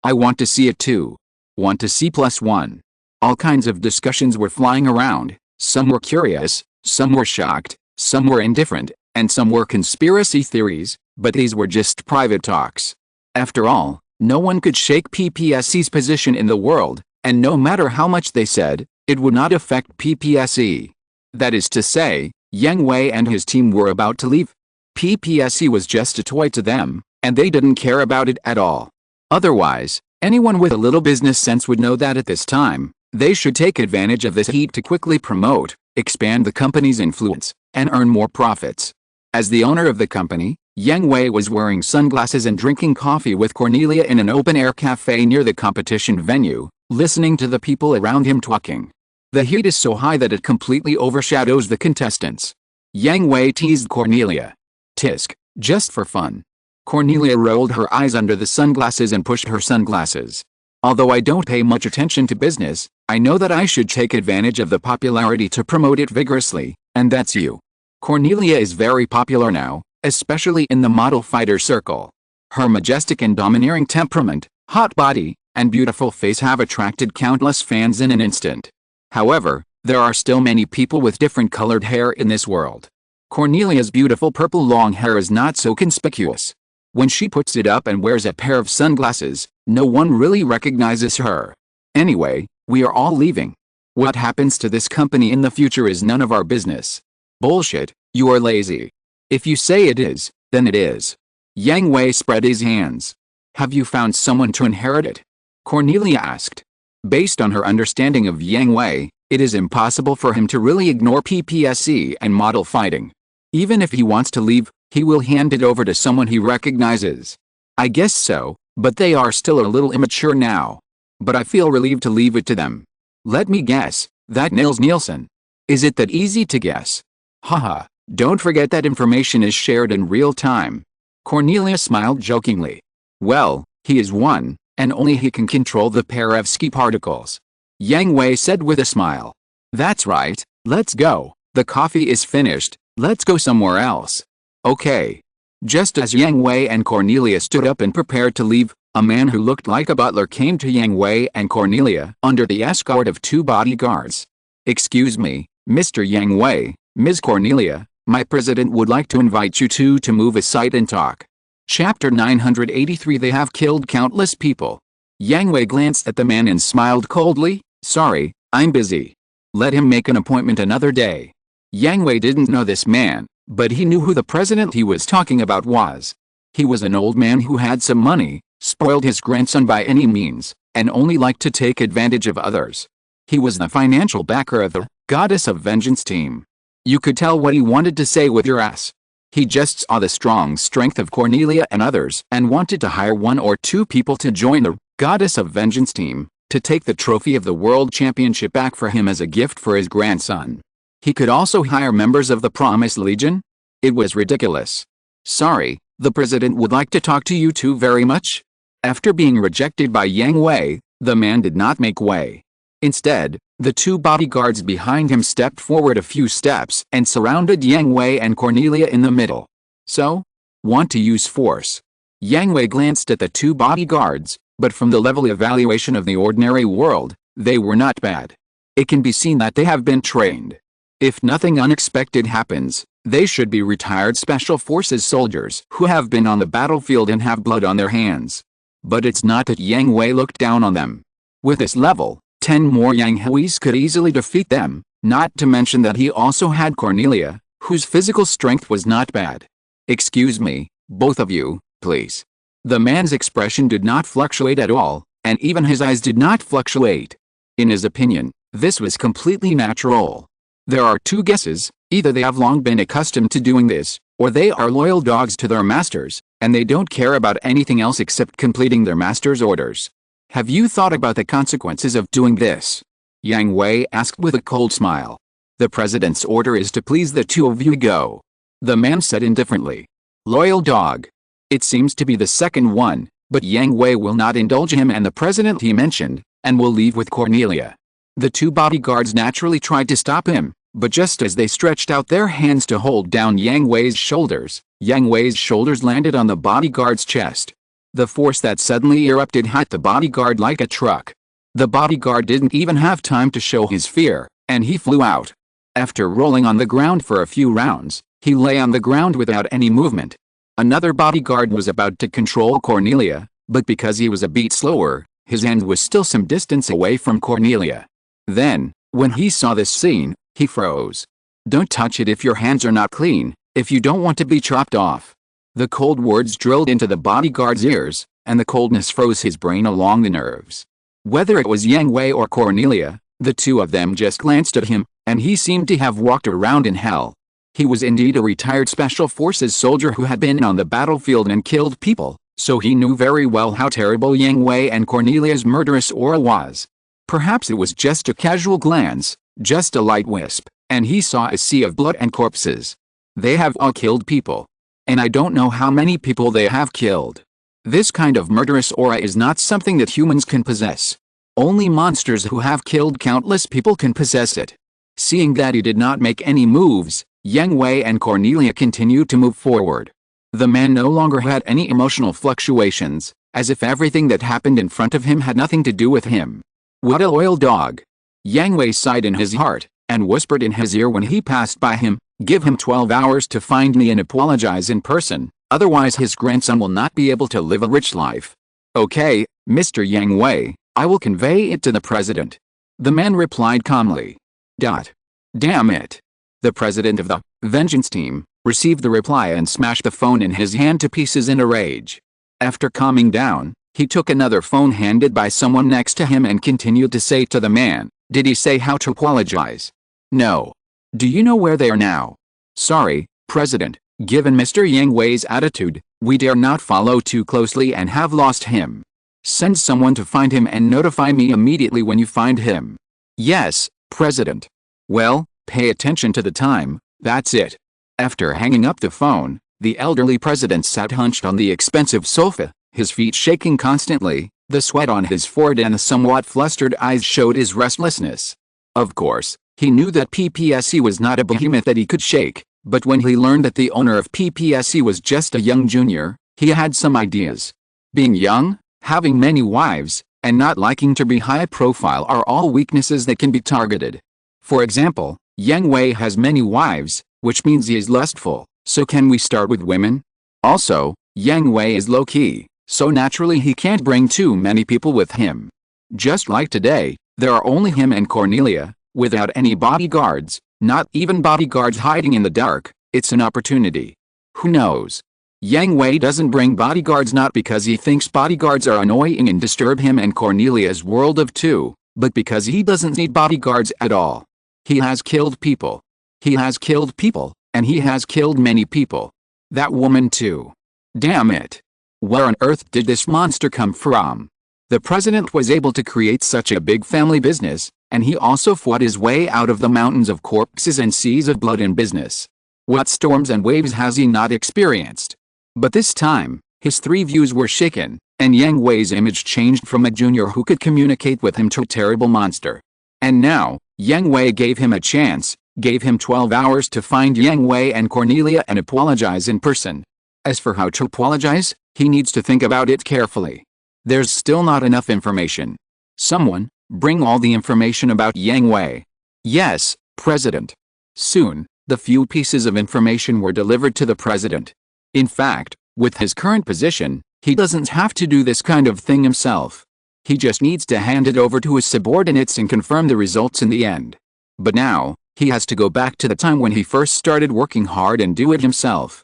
S1: I want to see it too. Want to see +1. All kinds of discussions were flying around. Some were curious, some were shocked, some were indifferent, and some were conspiracy theories, but these were just private talks. After all, no one could shake PPSE's position in the world, and no matter how much they said, it would not affect PPSE. That is to say, Yang Hui and his team were about to leave. PPSE was just a toy to them, and they didn't care about it at all. Otherwise, anyone with a little business sense would know that at this time, they should take advantage of this heat to quickly promote, expand the company's influence, and earn more profits. As the owner of the company, Yang Hui was wearing sunglasses and drinking coffee with Cornelia in an open-air cafe near the competition venue, listening to the people around him talking. The heat is so high that it completely overshadows the contestants. Yang Hui teased Cornelia. Tisk, just for fun. Cornelia rolled her eyes under the sunglasses and pushed her sunglasses. Although I don't pay much attention to business, I know that I should take advantage of the popularity to promote it vigorously, and that's you. Cornelia is very popular now, especially in the model fighter circle. Her majestic and domineering temperament, hot body, and beautiful face have attracted countless fans in an instant. However, there are still many people with different colored hair in this world. Cornelia's beautiful purple long hair is not so conspicuous. When she puts it up and wears a pair of sunglasses, no one really recognizes her. Anyway, we are all leaving. What happens to this company in the future is none of our business. Bullshit, you are lazy. If you say it is, then it is. Yang Hui spread his hands. Have you found someone to inherit it? Cornelia asked. Based on her understanding of Yang Hui, it is impossible for him to really ignore PPSE and model fighting. Even if he wants to leave, he will hand it over to someone he recognizes. I guess so, but they are still a little immature now. But I feel relieved to leave it to them. Let me guess, that Nils Nielsen. Is it that easy to guess? Haha, don't forget that information is shared in real time. Cornelia smiled jokingly. Well, he is one, and only he can control the Perovsky particles. Yang Hui said with a smile. That's right, let's go, the coffee is finished, let's go somewhere else. Okay. Just as Yang Hui and Cornelia stood up and prepared to leave, a man who looked like a butler came to Yang Hui and Cornelia under the escort of 2 bodyguards. Excuse me, Mr. Yang Hui, Ms. Cornelia, my president would like to invite you two to move aside and talk. Chapter 983. They have killed countless people. Yang Hui glanced at the man and smiled coldly. Sorry, I'm busy. Let him make an appointment another day. Yang Hui didn't know this man, but he knew who the president he was talking about was. He was an old man who had some money, spoiled his grandson by any means, and only liked to take advantage of others. He was the financial backer of the Goddess of Vengeance team. You could tell what he wanted to say with your ass. He just saw the strong strength of Cornelia and others and wanted to hire 1 or 2 people to join the Goddess of Vengeance team, to take the trophy of the World Championship back for him as a gift for his grandson. He could also hire members of the Promised Legion? It was ridiculous. Sorry, the president would like to talk to you two very much? After being rejected by Yang Hui, the man did not make way. Instead, the 2 bodyguards behind him stepped forward a few steps and surrounded Yang Hui and Cornelia in the middle. So? Want to use force? Yang Hui glanced at the 2 bodyguards, but from the level evaluation of the ordinary world, they were not bad. It can be seen that they have been trained. If nothing unexpected happens, they should be retired Special Forces soldiers who have been on the battlefield and have blood on their hands. But it's not that Yang Hui looked down on them. With this level, 10 more Yang Huis could easily defeat them, not to mention that he also had Cornelia, whose physical strength was not bad. Excuse me, both of you, please. The man's expression did not fluctuate at all, and even his eyes did not fluctuate. In his opinion, this was completely natural. There are 2 guesses: either they have long been accustomed to doing this, or they are loyal dogs to their masters, and they don't care about anything else except completing their master's orders. Have you thought about the consequences of doing this? Yang Hui asked with a cold smile. The president's order is to please the 2 of you go. The man said indifferently. Loyal dog. It seems to be the second one, but Yang Hui will not indulge him and the president he mentioned, and will leave with Cornelia. The 2 bodyguards naturally tried to stop him, but just as they stretched out their hands to hold down Yang Hui's shoulders landed on the bodyguard's chest. The force that suddenly erupted hit the bodyguard like a truck. The bodyguard didn't even have time to show his fear, and he flew out. After rolling on the ground for a few rounds, he lay on the ground without any movement. Another bodyguard was about to control Cornelia, but because he was a beat slower, his hand was still some distance away from Cornelia. Then, when he saw this scene, he froze. Don't touch it if your hands are not clean, if you don't want to be chopped off. The cold words drilled into the bodyguard's ears, and the coldness froze his brain along the nerves. Whether it was Yang Hui or Cornelia, the 2 of them just glanced at him, and he seemed to have walked around in hell. He was indeed a retired Special Forces soldier who had been on the battlefield and killed people, so he knew very well how terrible Yang Hui and Cornelia's murderous aura was. Perhaps it was just a casual glance, just a light wisp, and he saw a sea of blood and corpses. They have all killed people. And I don't know how many people they have killed. This kind of murderous aura is not something that humans can possess. Only monsters who have killed countless people can possess it. Seeing that he did not make any moves, Yang Hui and Cornelia continued to move forward. The man no longer had any emotional fluctuations, as if everything that happened in front of him had nothing to do with him. What a loyal dog. Yang Hui sighed in his heart, and whispered in his ear when he passed by him, give him 12 hours to find me and apologize in person, otherwise his grandson will not be able to live a rich life. Okay, Mr. Yang Hui, I will convey it to the president. The man replied calmly. Damn it. The president of the Vengeance team received the reply and smashed the phone in his hand to pieces in a rage. After calming down, he took another phone handed by someone next to him and continued to say to the man, did he say how to apologize? No. Do you know where they are now? Sorry, President, given Mr. Yang Hui's attitude, we dare not follow too closely and have lost him. Send someone to find him and notify me immediately when you find him. Yes, President. Well, pay attention to the time, that's it. After hanging up the phone, the elderly president sat hunched on the expensive sofa, his feet shaking constantly, the sweat on his forehead and the somewhat flustered eyes showed his restlessness. Of course, he knew that PPSC was not a behemoth that he could shake, but when he learned that the owner of PPSC was just a young junior, he had some ideas. Being young, having many wives, and not liking to be high profile are all weaknesses that can be targeted. For example, Yang Hui has many wives, which means he is lustful, so can we start with women? Also, Yang Hui is low-key, so naturally he can't bring too many people with him. Just like today, there are only him and Cornelia, without any bodyguards, Not even bodyguards hiding in the dark, it's an opportunity. Who knows? Yang Hui doesn't bring bodyguards not because he thinks bodyguards are annoying and disturb him and Cornelia's world of two, but because he doesn't need bodyguards at all. He has killed people. He has killed people, and he has killed many people. That woman too. Damn it. Where on earth did this monster come from? The president was able to create such a big family business, and he also fought his way out of the mountains of corpses and seas of blood in business. What storms and waves has he not experienced? But this time, his three views were shaken, and Yang Hui's image changed from a junior who could communicate with him to a terrible monster. And now, Yang Hui gave him a chance, gave him 12 hours to find Yang Hui and Cornelia and apologize in person. As for how to apologize, he needs to think about it carefully. There's still not enough information. Someone, bring all the information about Yang Hui. Yes, President. Soon, the few pieces of information were delivered to the president. In fact, with his current position, he doesn't have to do this kind of thing himself. He just needs to hand it over to his subordinates and confirm the results in the end. But now, he has to go back to the time when he first started working hard and do it himself.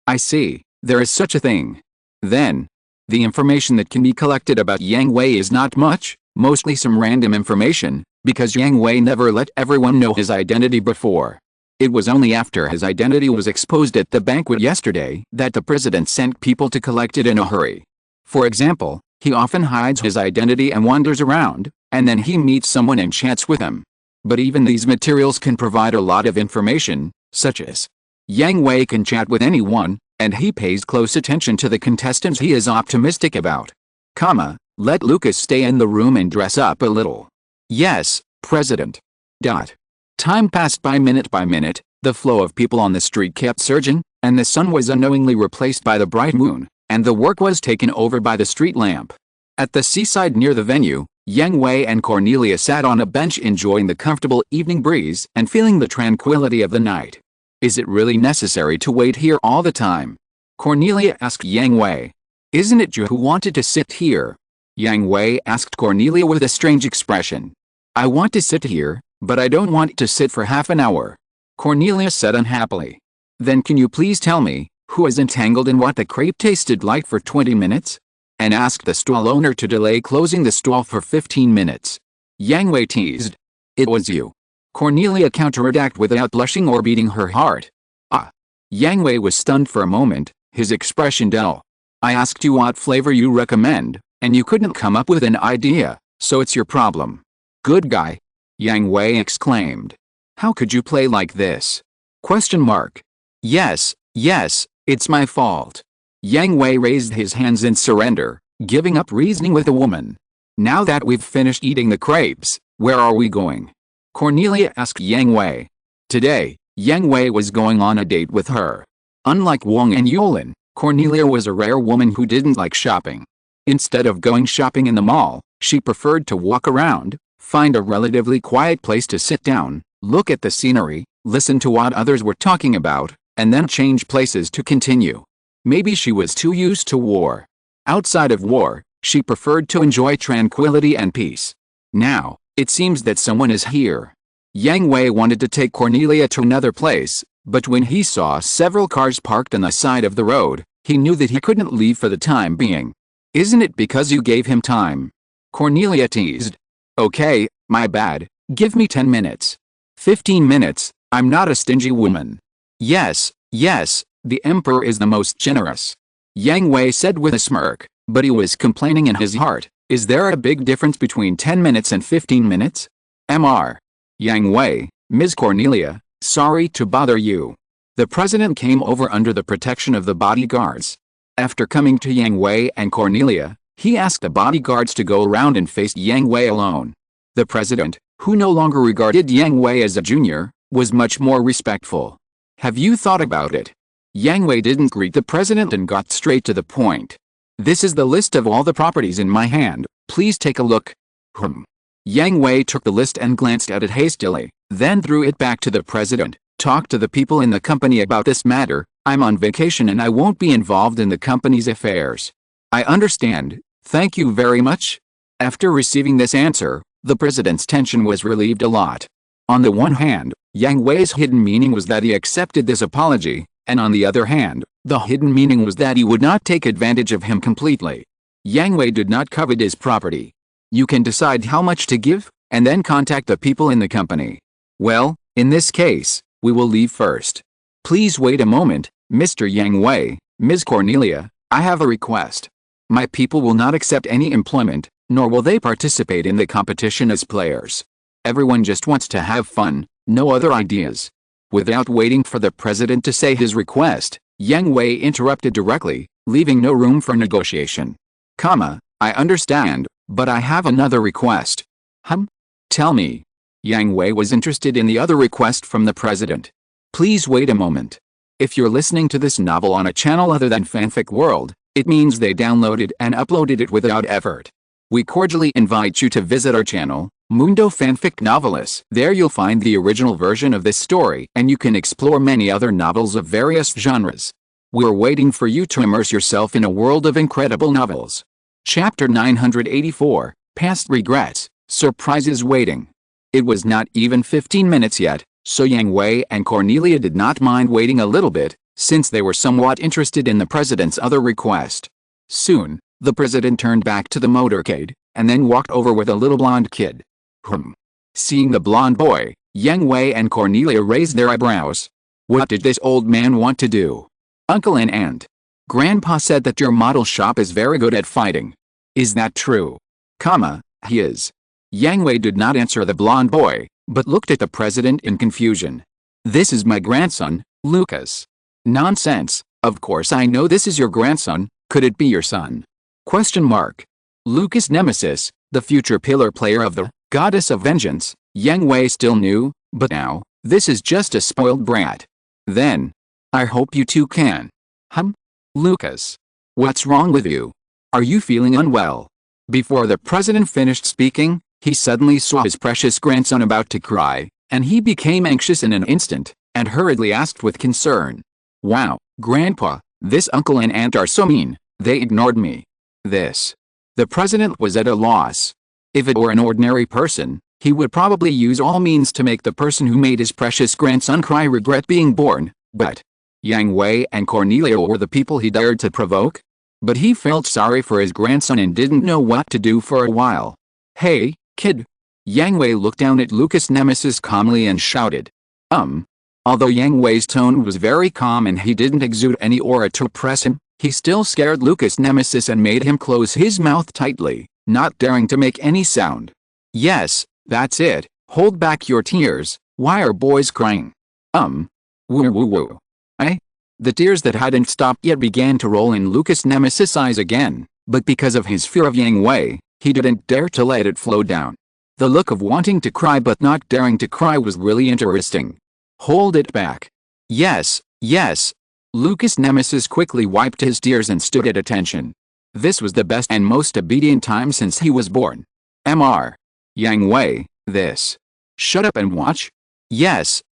S1: I see, there is such a thing. Then, the information that can be collected about Yang Hui is not much, mostly some random information, because Yang Hui never let everyone know his identity before. It was only after his identity was exposed at the banquet yesterday that the president sent people to collect it in a hurry. For example, he often hides his identity and wanders around, and then he meets someone and chats with them. But even these materials can provide a lot of information, such as Yang Hui can chat with anyone, and he pays close attention to the contestants he is optimistic about. Let Lucas stay in the room and dress up a little. Yes, President. Time passed by minute, the flow of people on the street kept surging, and the sun was unknowingly replaced by the bright moon, and the work was taken over by the street lamp. At the seaside near the venue, Yang Hui and Cornelia sat on a bench enjoying the comfortable evening breeze and feeling the tranquility of the night. Is it really necessary to wait here all the time? Cornelia asked Yang Hui. Isn't it you who wanted to sit here? Yang Hui asked Cornelia with a strange expression. I want to sit here, but I don't want to sit for half an hour. Cornelia said unhappily. Then can you please tell me, who is entangled in what the crepe tasted like for 20 minutes? And asked the stall owner to delay closing the stall for 15 minutes. Yang Hui teased. It was you. Cornelia counterattacked without blushing or beating her heart. Yang Hui was stunned for a moment, his expression dull. I asked you what flavor you recommend, and you couldn't come up with an idea, so it's your problem. Good guy. Yang Hui exclaimed. How could you play like this? ? Yes, it's my fault. Yang Hui raised his hands in surrender, giving up reasoning with the woman. Now that we've finished eating the crepes, where are we going? Cornelia asked Yang Hui. Today, Yang Hui was going on a date with her. Unlike Wang and Yulin, Cornelia was a rare woman who didn't like shopping. Instead of going shopping in the mall, she preferred to walk around, find a relatively quiet place to sit down, look at the scenery, listen to what others were talking about, and then change places to continue. Maybe she was too used to war. Outside of war, she preferred to enjoy tranquility and peace. Now, it seems that someone is here. Yang Hui wanted to take Cornelia to another place, but when he saw several cars parked on the side of the road, he knew that he couldn't leave for the time being. Isn't it because you gave him time? Cornelia teased. Okay, my bad, give me 10 minutes. 15 minutes, I'm not a stingy woman. Yes, the emperor is the most generous. Yang Hui said with a smirk, but he was complaining in his heart. Is there a big difference between 10 minutes and 15 minutes? Mr. Yang Hui, Ms. Cornelia, sorry to bother you. The president came over under the protection of the bodyguards. After coming to Yang Hui and Cornelia, he asked the bodyguards to go around and face Yang Hui alone. The president, who no longer regarded Yang Hui as a junior, was much more respectful. Have you thought about it? Yang Hui didn't greet the president and got straight to the point. This is the list of all the properties in my hand, please take a look. Yang Hui took the list and glanced at it hastily, then threw it back to the president. Talk to the people in the company about this matter. I'm on vacation and I won't be involved in the company's affairs. I understand, thank you very much. After receiving this answer, the president's tension was relieved a lot. On the one hand, Yang Wei's hidden meaning was that he accepted this apology, and on the other hand, the hidden meaning was that he would not take advantage of him completely. Yang Hui did not covet his property. You can decide how much to give, and then contact the people in the company. Well, in this case, we will leave first. Please wait a moment, Mr. Yang Hui, Ms. Cornelia, I have a request. My people will not accept any employment, nor will they participate in the competition as players. Everyone just wants to have fun, no other ideas. Without waiting for the president to say his request, Yang Hui interrupted directly, leaving no room for negotiation. I understand, but I have another request. Tell me. Yang Hui was interested in the other request from the president. Please wait a moment. If you're listening to this novel on a channel other than Fanfic World, it means they downloaded and uploaded it without effort. We cordially invite you to visit our channel, Mundo Fanfic Novelis. There you'll find the original version of this story, and you can explore many other novels of various genres. We're waiting for you to immerse yourself in a world of incredible novels. Chapter 984, Past Regrets, Surprises Waiting. It was not even 15 minutes yet, so Yang Hui and Cornelia did not mind waiting a little bit, since they were somewhat interested in the president's other request. Soon, the president turned back to the motorcade, and then walked over with a little blonde kid. Seeing the blonde boy, Yang Hui and Cornelia raised their eyebrows. What did this old man want to do? Uncle and aunt. Grandpa said that your model shop is very good at fighting. Is that true? He is. Yang Hui did not answer the blonde boy, but looked at the president in confusion. This is my grandson, Lucas. Nonsense, of course I know this is your grandson, could it be your son? Lucas Nemesis, the future pillar player of the Goddess of Vengeance, Yang Hui still knew, but now, this is just a spoiled brat. Then, I hope you two can. Lucas. What's wrong with you? Are you feeling unwell? Before the president finished speaking, he suddenly saw his precious grandson about to cry, and he became anxious in an instant, and hurriedly asked with concern. Wow, Grandpa, this uncle and aunt are so mean, they ignored me. The president was at a loss. If it were an ordinary person, he would probably use all means to make the person who made his precious grandson cry regret being born, but Yang Hui and Cornelia were the people he dared to provoke? But he felt sorry for his grandson and didn't know what to do for a while. Hey, kid. Yang Hui looked down at Lucas Nemesis calmly and shouted. Although Yang Hui's tone was very calm and he didn't exude any aura to oppress him, he still scared Lucas Nemesis and made him close his mouth tightly, not daring to make any sound. Yes, that's it, hold back your tears, why are boys crying? Woo. The tears that hadn't stopped yet began to roll in Lucas Nemesis' eyes again, but because of his fear of Yang Hui, he didn't dare to let it flow down. The look of wanting to cry but not daring to cry was really interesting. Hold it back. Yes. Lucas Nemesis quickly wiped his tears and stood at attention. This was the best and most obedient time since he was born. Yang Hui, this. Shut up and watch? Yes.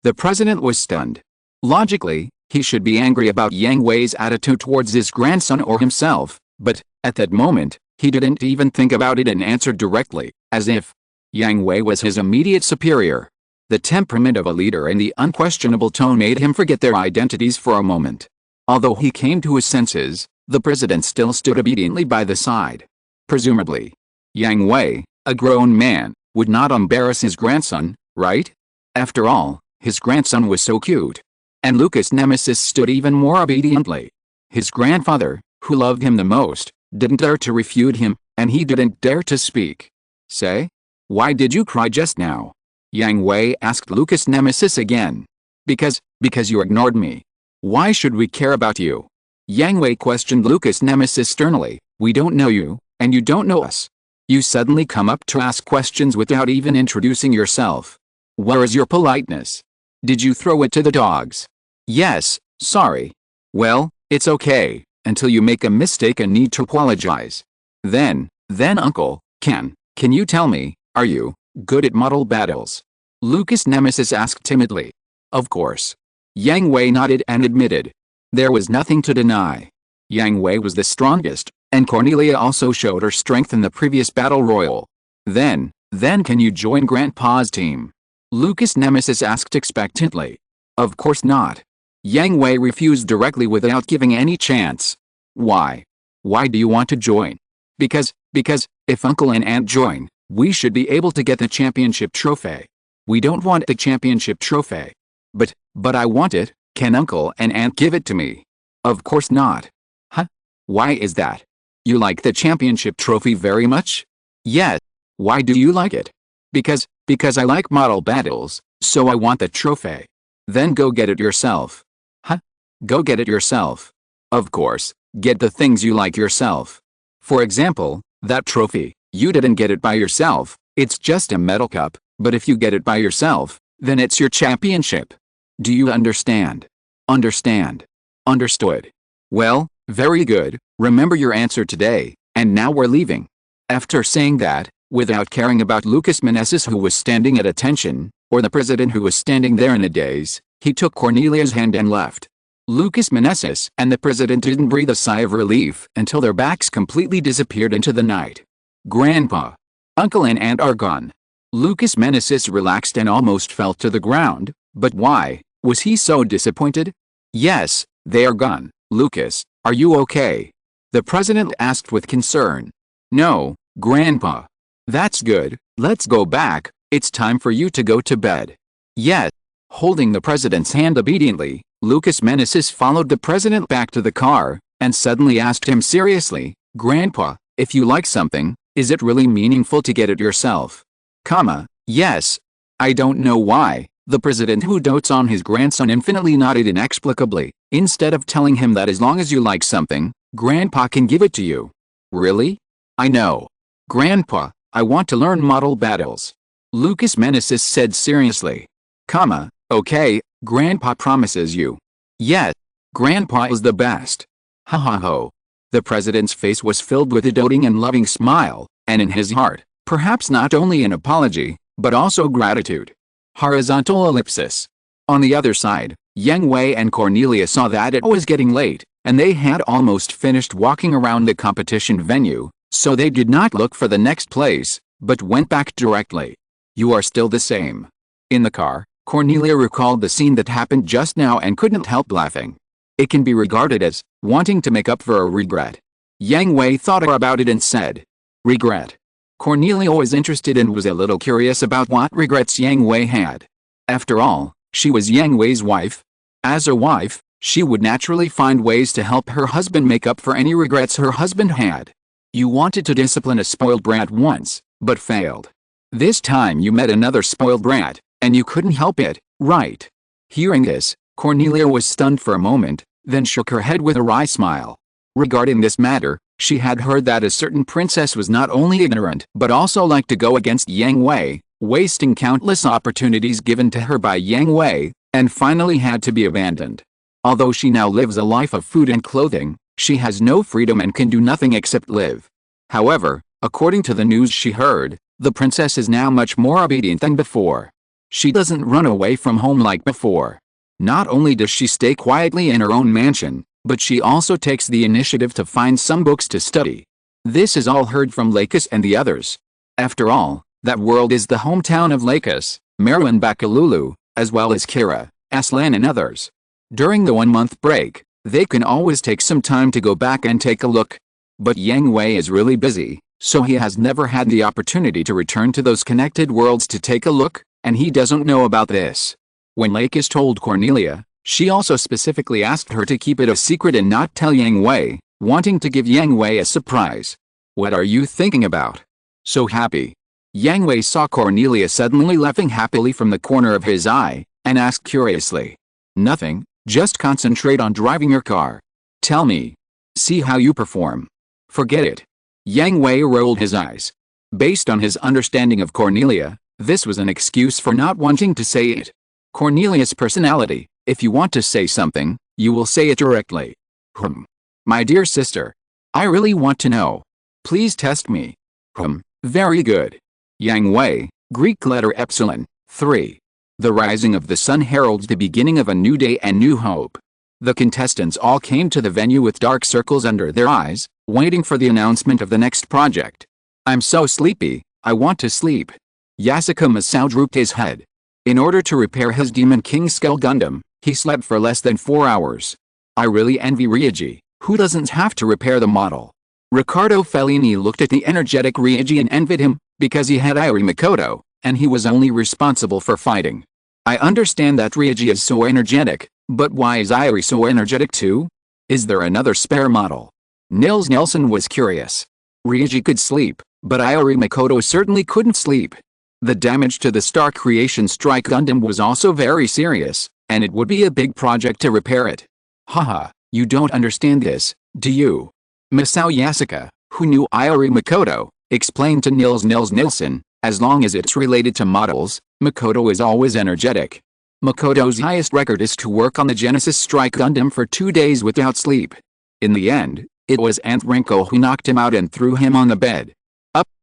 S1: The president was stunned. Logically, he should be angry about Yang Hui's attitude towards his grandson or himself, but, at that moment, he didn't even think about it and answered directly, as if Yang Hui was his immediate superior. The temperament of a leader and the unquestionable tone made him forget their identities for a moment. Although he came to his senses, the president still stood obediently by the side. Presumably, Yang Hui, a grown man, would not embarrass his grandson, right? After all, his grandson was so cute. And Lucas Nemesis stood even more obediently. His grandfather, who loved him the most, didn't dare to refute him, and he didn't dare to speak. Say? Why did you cry just now? Yang Hui asked Lucas Nemesis again. Because you ignored me. Why should we care about you? Yang Hui questioned Lucas Nemesis sternly. We don't know you, and you don't know us. You suddenly come up to ask questions without even introducing yourself. Where is your politeness? Did you throw it to the dogs? Yes, sorry. Well, it's okay, until you make a mistake and need to apologize. Then Uncle, can you tell me, are you good at model battles? Lucas Nemesis asked timidly. Of course. Yang Hui nodded and admitted. There was nothing to deny. Yang Hui was the strongest, and Cornelia also showed her strength in the previous battle royal. Then can you join Grandpa's team? Lucas' nemesis asked expectantly. Of course not. Yang Hui refused directly without giving any chance. Why? Why do you want to join? Because, if Uncle and Aunt join, we should be able to get the championship trophy. We don't want the championship trophy. But I want it. Can Uncle and Aunt give it to me? Of course not. Huh? Why is that? You like the championship trophy very much? Yes. Why do you like it? Because I like model battles, so I want the trophy. Then go get it yourself. Huh? Go get it yourself. Of course, get the things you like yourself. For example, that trophy, you didn't get it by yourself, it's just a metal cup, but if you get it by yourself, then it's your championship. Do you understand? Understand. Understood. Well, very good, remember your answer today, and now we're leaving. After saying that, without caring about Lucas Meneses who was standing at attention, or the president who was standing there in a daze, he took Cornelia's hand and left. Lucas Meneses and the president didn't breathe a sigh of relief until their backs completely disappeared into the night. Grandpa. Uncle and Aunt are gone. Lucas Meneses relaxed and almost fell to the ground, but why? Was he so disappointed? Yes, they are gone. Lucas, are you okay? The president asked with concern. No, Grandpa. That's good, let's go back, it's time for you to go to bed. Yes. Holding the president's hand obediently, Lucas Meneses followed the president back to the car, and suddenly asked him seriously, Grandpa, if you like something, is it really meaningful to get it yourself? Yes. I don't know why. The president who dotes on his grandson infinitely nodded inexplicably, instead of telling him that as long as you like something, Grandpa can give it to you. Really? I know. Grandpa, I want to learn model battles. Lucas Meneses said seriously. Okay, Grandpa promises you. Yes. Grandpa is the best. Ha ha ho. The president's face was filled with a doting and loving smile, and in his heart, perhaps not only an apology, but also gratitude. Horizontal ellipsis. On the other side, Yang Hui and Cornelia saw that it was getting late, and they had almost finished walking around the competition venue, so they did not look for the next place, but went back directly. You are still the same. In the car, Cornelia recalled the scene that happened just now and couldn't help laughing. It can be regarded as wanting to make up for a regret. Yang Hui thought about it and said, regret. Cornelia was interested and was a little curious about what regrets Yang Hui had. After all, she was Yang Hui's wife. As a wife, she would naturally find ways to help her husband make up for any regrets her husband had. You wanted to discipline a spoiled brat once, but failed. This time you met another spoiled brat, and you couldn't help it, right? Hearing this, Cornelia was stunned for a moment, then shook her head with a wry smile. Regarding this matter, she had heard that a certain princess was not only ignorant but also liked to go against Yang Hui, wasting countless opportunities given to her by Yang Hui, and finally had to be abandoned. Although she now lives a life of food and clothing, she has no freedom and can do nothing except live. However, according to the news she heard, the princess is now much more obedient than before. She doesn't run away from home like before. Not only does she stay quietly in her own mansion, but she also takes the initiative to find some books to study. This is all heard from Lakis and the others. After all, that world is the hometown of Lakis, Meru and Bakalulu, as well as Kira, Aslan and others. During the 1-month break, they can always take some time to go back and take a look. But Yang Hui is really busy, so he has never had the opportunity to return to those connected worlds to take a look, and he doesn't know about this. When Lakis told Cornelia, she also specifically asked her to keep it a secret and not tell Yang Hui, wanting to give Yang Hui a surprise. What are you thinking about? So happy. Yang Hui saw Cornelia suddenly laughing happily from the corner of his eye, and asked curiously. Nothing, just concentrate on driving your car. Tell me. See how you perform. Forget it. Yang Hui rolled his eyes. Based on his understanding of Cornelia, this was an excuse for not wanting to say it. Cornelia's personality, if you want to say something, you will say it directly. My dear sister. I really want to know. Please test me. Very good. Yang Hui, Greek letter epsilon, 3. The rising of the sun heralds the beginning of a new day and new hope. The contestants all came to the venue with dark circles under their eyes, waiting for the announcement of the next project. I'm so sleepy, I want to sleep. Yasuko Masao drooped his head. In order to repair his Demon King Skull Gundam, he slept for less than 4 hours. I really envy Ryuji, who doesn't have to repair the model. Riccardo Fellini looked at the energetic Ryuji and envied him, because he had Iori Makoto, and he was only responsible for fighting. I understand that Ryuji is so energetic, but why is Iori so energetic too? Is there another spare model? Nils Nelson was curious. Ryuji could sleep, but Iori Makoto certainly couldn't sleep. The damage to the Star Creation Strike Gundam was also very serious, and it would be a big project to repair it. Haha, you don't understand this, do you? Masao Yasuka, who knew Iori Makoto, explained to Nils Nilsson, as long as it's related to models, Makoto is always energetic. Makoto's highest record is to work on the Genesis Strike Gundam for 2 days without sleep. In the end, it was Aunt Rinko who knocked him out and threw him on the bed.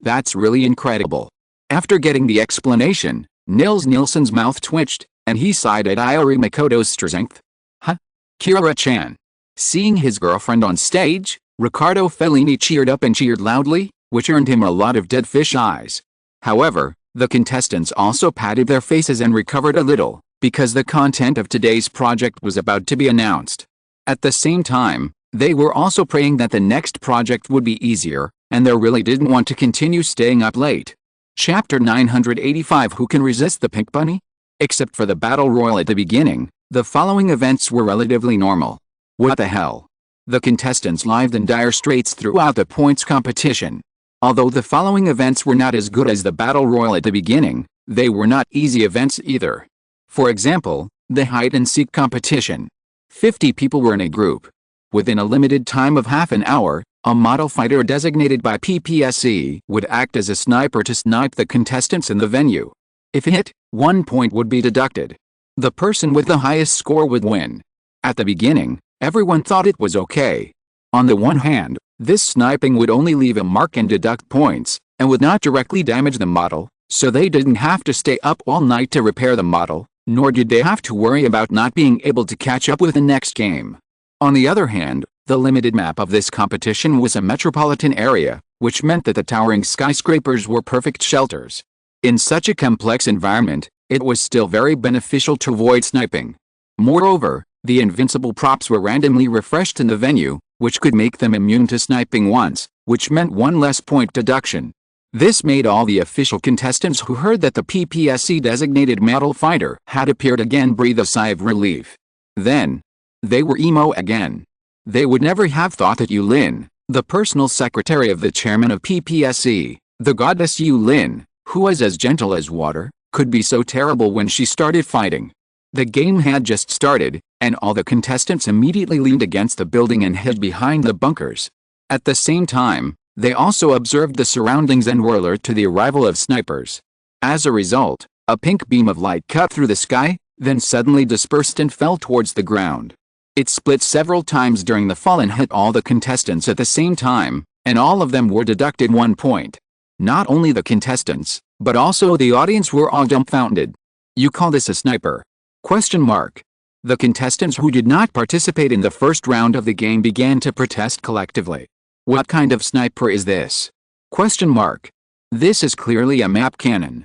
S1: That's really incredible. After getting the explanation, Nils Nilsson's mouth twitched, and he sighed at Iori Makoto's strength. Huh? Kira-chan. Seeing his girlfriend on stage, Riccardo Fellini cheered up and cheered loudly, which earned him a lot of dead fish eyes. However, the contestants also patted their faces and recovered a little, because the content of today's project was about to be announced. At the same time, they were also praying that the next project would be easier, and they really didn't want to continue staying up late. Chapter 985 Who Can Resist the Pink Bunny? Except for the battle royal at the beginning, the following events were relatively normal. What the hell? The contestants lived in dire straits throughout the points competition. Although the following events were not as good as the battle royal at the beginning, they were not easy events either. For example, the hide-and-seek competition. 50 people were in a group. Within a limited time of half an hour, a model fighter designated by PPSE would act as a sniper to snipe the contestants in the venue. If hit, 1 point would be deducted. The person with the highest score would win. At the beginning, everyone thought it was okay. On the one hand, this sniping would only leave a mark and deduct points, and would not directly damage the model, so they didn't have to stay up all night to repair the model, nor did they have to worry about not being able to catch up with the next game. On the other hand, the limited map of this competition was a metropolitan area, which meant that the towering skyscrapers were perfect shelters. In such a complex environment, it was still very beneficial to avoid sniping. Moreover, the invincible props were randomly refreshed in the venue, which could make them immune to sniping once, which meant 1 less point deduction. This made all the official contestants who heard that the PPSC designated model fighter had appeared again breathe a sigh of relief. Then, they were emo again. They would never have thought that Yulin, the personal secretary of the chairman of PPSC, the goddess Yulin, who was as gentle as water, could be so terrible when she started fighting. The game had just started, and all the contestants immediately leaned against the building and hid behind the bunkers. At the same time, they also observed the surroundings and were alert to the arrival of snipers. As a result, a pink beam of light cut through the sky, then suddenly dispersed and fell towards the ground. It split several times during the fall and hit all the contestants at the same time, and all of them were deducted 1 point. Not only the contestants, but also the audience were all dumbfounded. You call this a sniper? ? The contestants who did not participate in the first round of the game began to protest collectively. What kind of sniper is this? ? This is clearly a map cannon. ?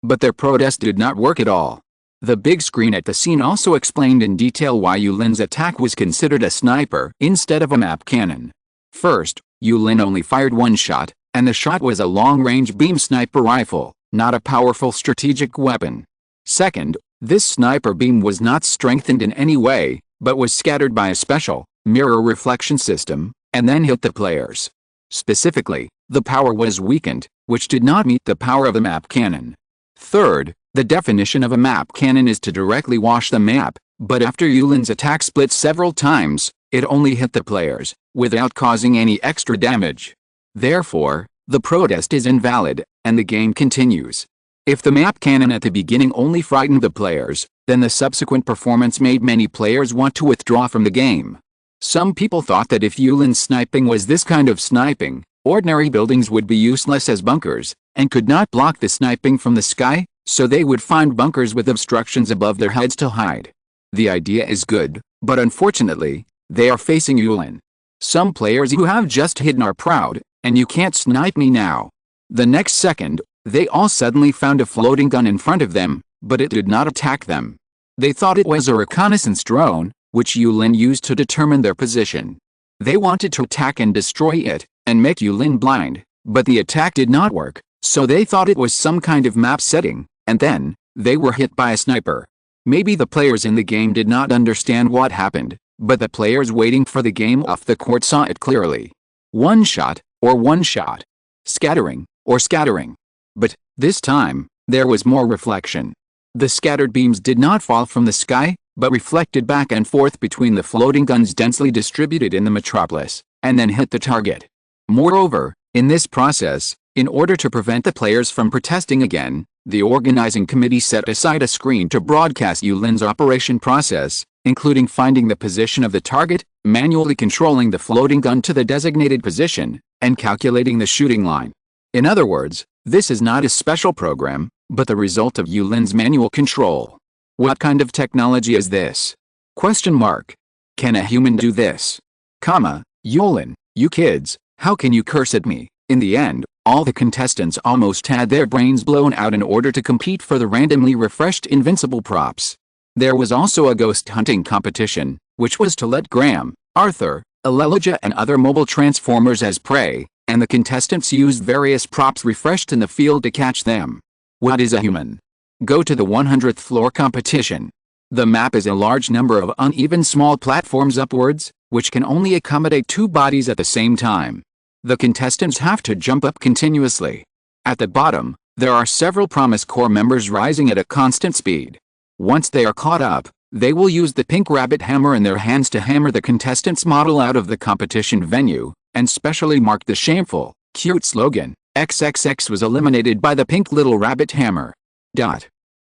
S1: But their protest did not work at all. The big screen at the scene also explained in detail why Yulin's attack was considered a sniper instead of a map cannon. First, Yulin only fired 1 shot, and the shot was a long-range beam sniper rifle, not a powerful strategic weapon. Second, this sniper beam was not strengthened in any way, but was scattered by a special, mirror reflection system, and then hit the players. Specifically, the power was weakened, which did not meet the power of a map cannon. Third, the definition of a map cannon is to directly wash the map, but after Yulin's attack split several times, it only hit the players, without causing any extra damage. Therefore, the protest is invalid, and the game continues. If the map cannon at the beginning only frightened the players, then the subsequent performance made many players want to withdraw from the game. Some people thought that if Yulin's sniping was this kind of sniping, ordinary buildings would be useless as bunkers, and could not block the sniping from the sky, so they would find bunkers with obstructions above their heads to hide. The idea is good, but unfortunately, they are facing Yulin. Some players who have just hidden are proud, and you can't snipe me now. The next second, They all suddenly found a floating gun in front of them, but it did not attack them. They thought it was a reconnaissance drone, which Yulin used to determine their position. They wanted to attack and destroy it, and make Yulin blind, but the attack did not work, so they thought it was some kind of map setting, and then, they were hit by a sniper. Maybe the players in the game did not understand what happened, but the players waiting for the game off the court saw it clearly. One shot, or one shot. Scattering, or scattering. But, this time, there was more reflection. The scattered beams did not fall from the sky, but reflected back and forth between the floating guns densely distributed in the metropolis, and then hit the target. Moreover, in this process, in order to prevent the players from protesting again, the organizing committee set aside a screen to broadcast Yulin's operation process, including finding the position of the target, manually controlling the floating gun to the designated position, and calculating the shooting line. In other words, this is not a special program, but the result of Yulin's manual control. What kind of technology is this? Question mark. Can a human do this? Yulin, you kids, how can you curse at me? In the end, all the contestants almost had their brains blown out in order to compete for the randomly refreshed invincible props. There was also a ghost hunting competition, which was to let Graham, Arthur, Elijah and other mobile transformers as prey, and the contestants used various props refreshed in the field to catch them. What is a human? Go to the 100th floor competition. The map is a large number of uneven small platforms upwards, which can only accommodate 2 bodies at the same time. The contestants have to jump up continuously. At the bottom, there are several Promise Corps members rising at a constant speed. Once they are caught up, they will use the pink rabbit hammer in their hands to hammer the contestants' model out of the competition venue, and specially mark the shameful, cute slogan, XXX was eliminated by the pink little rabbit hammer.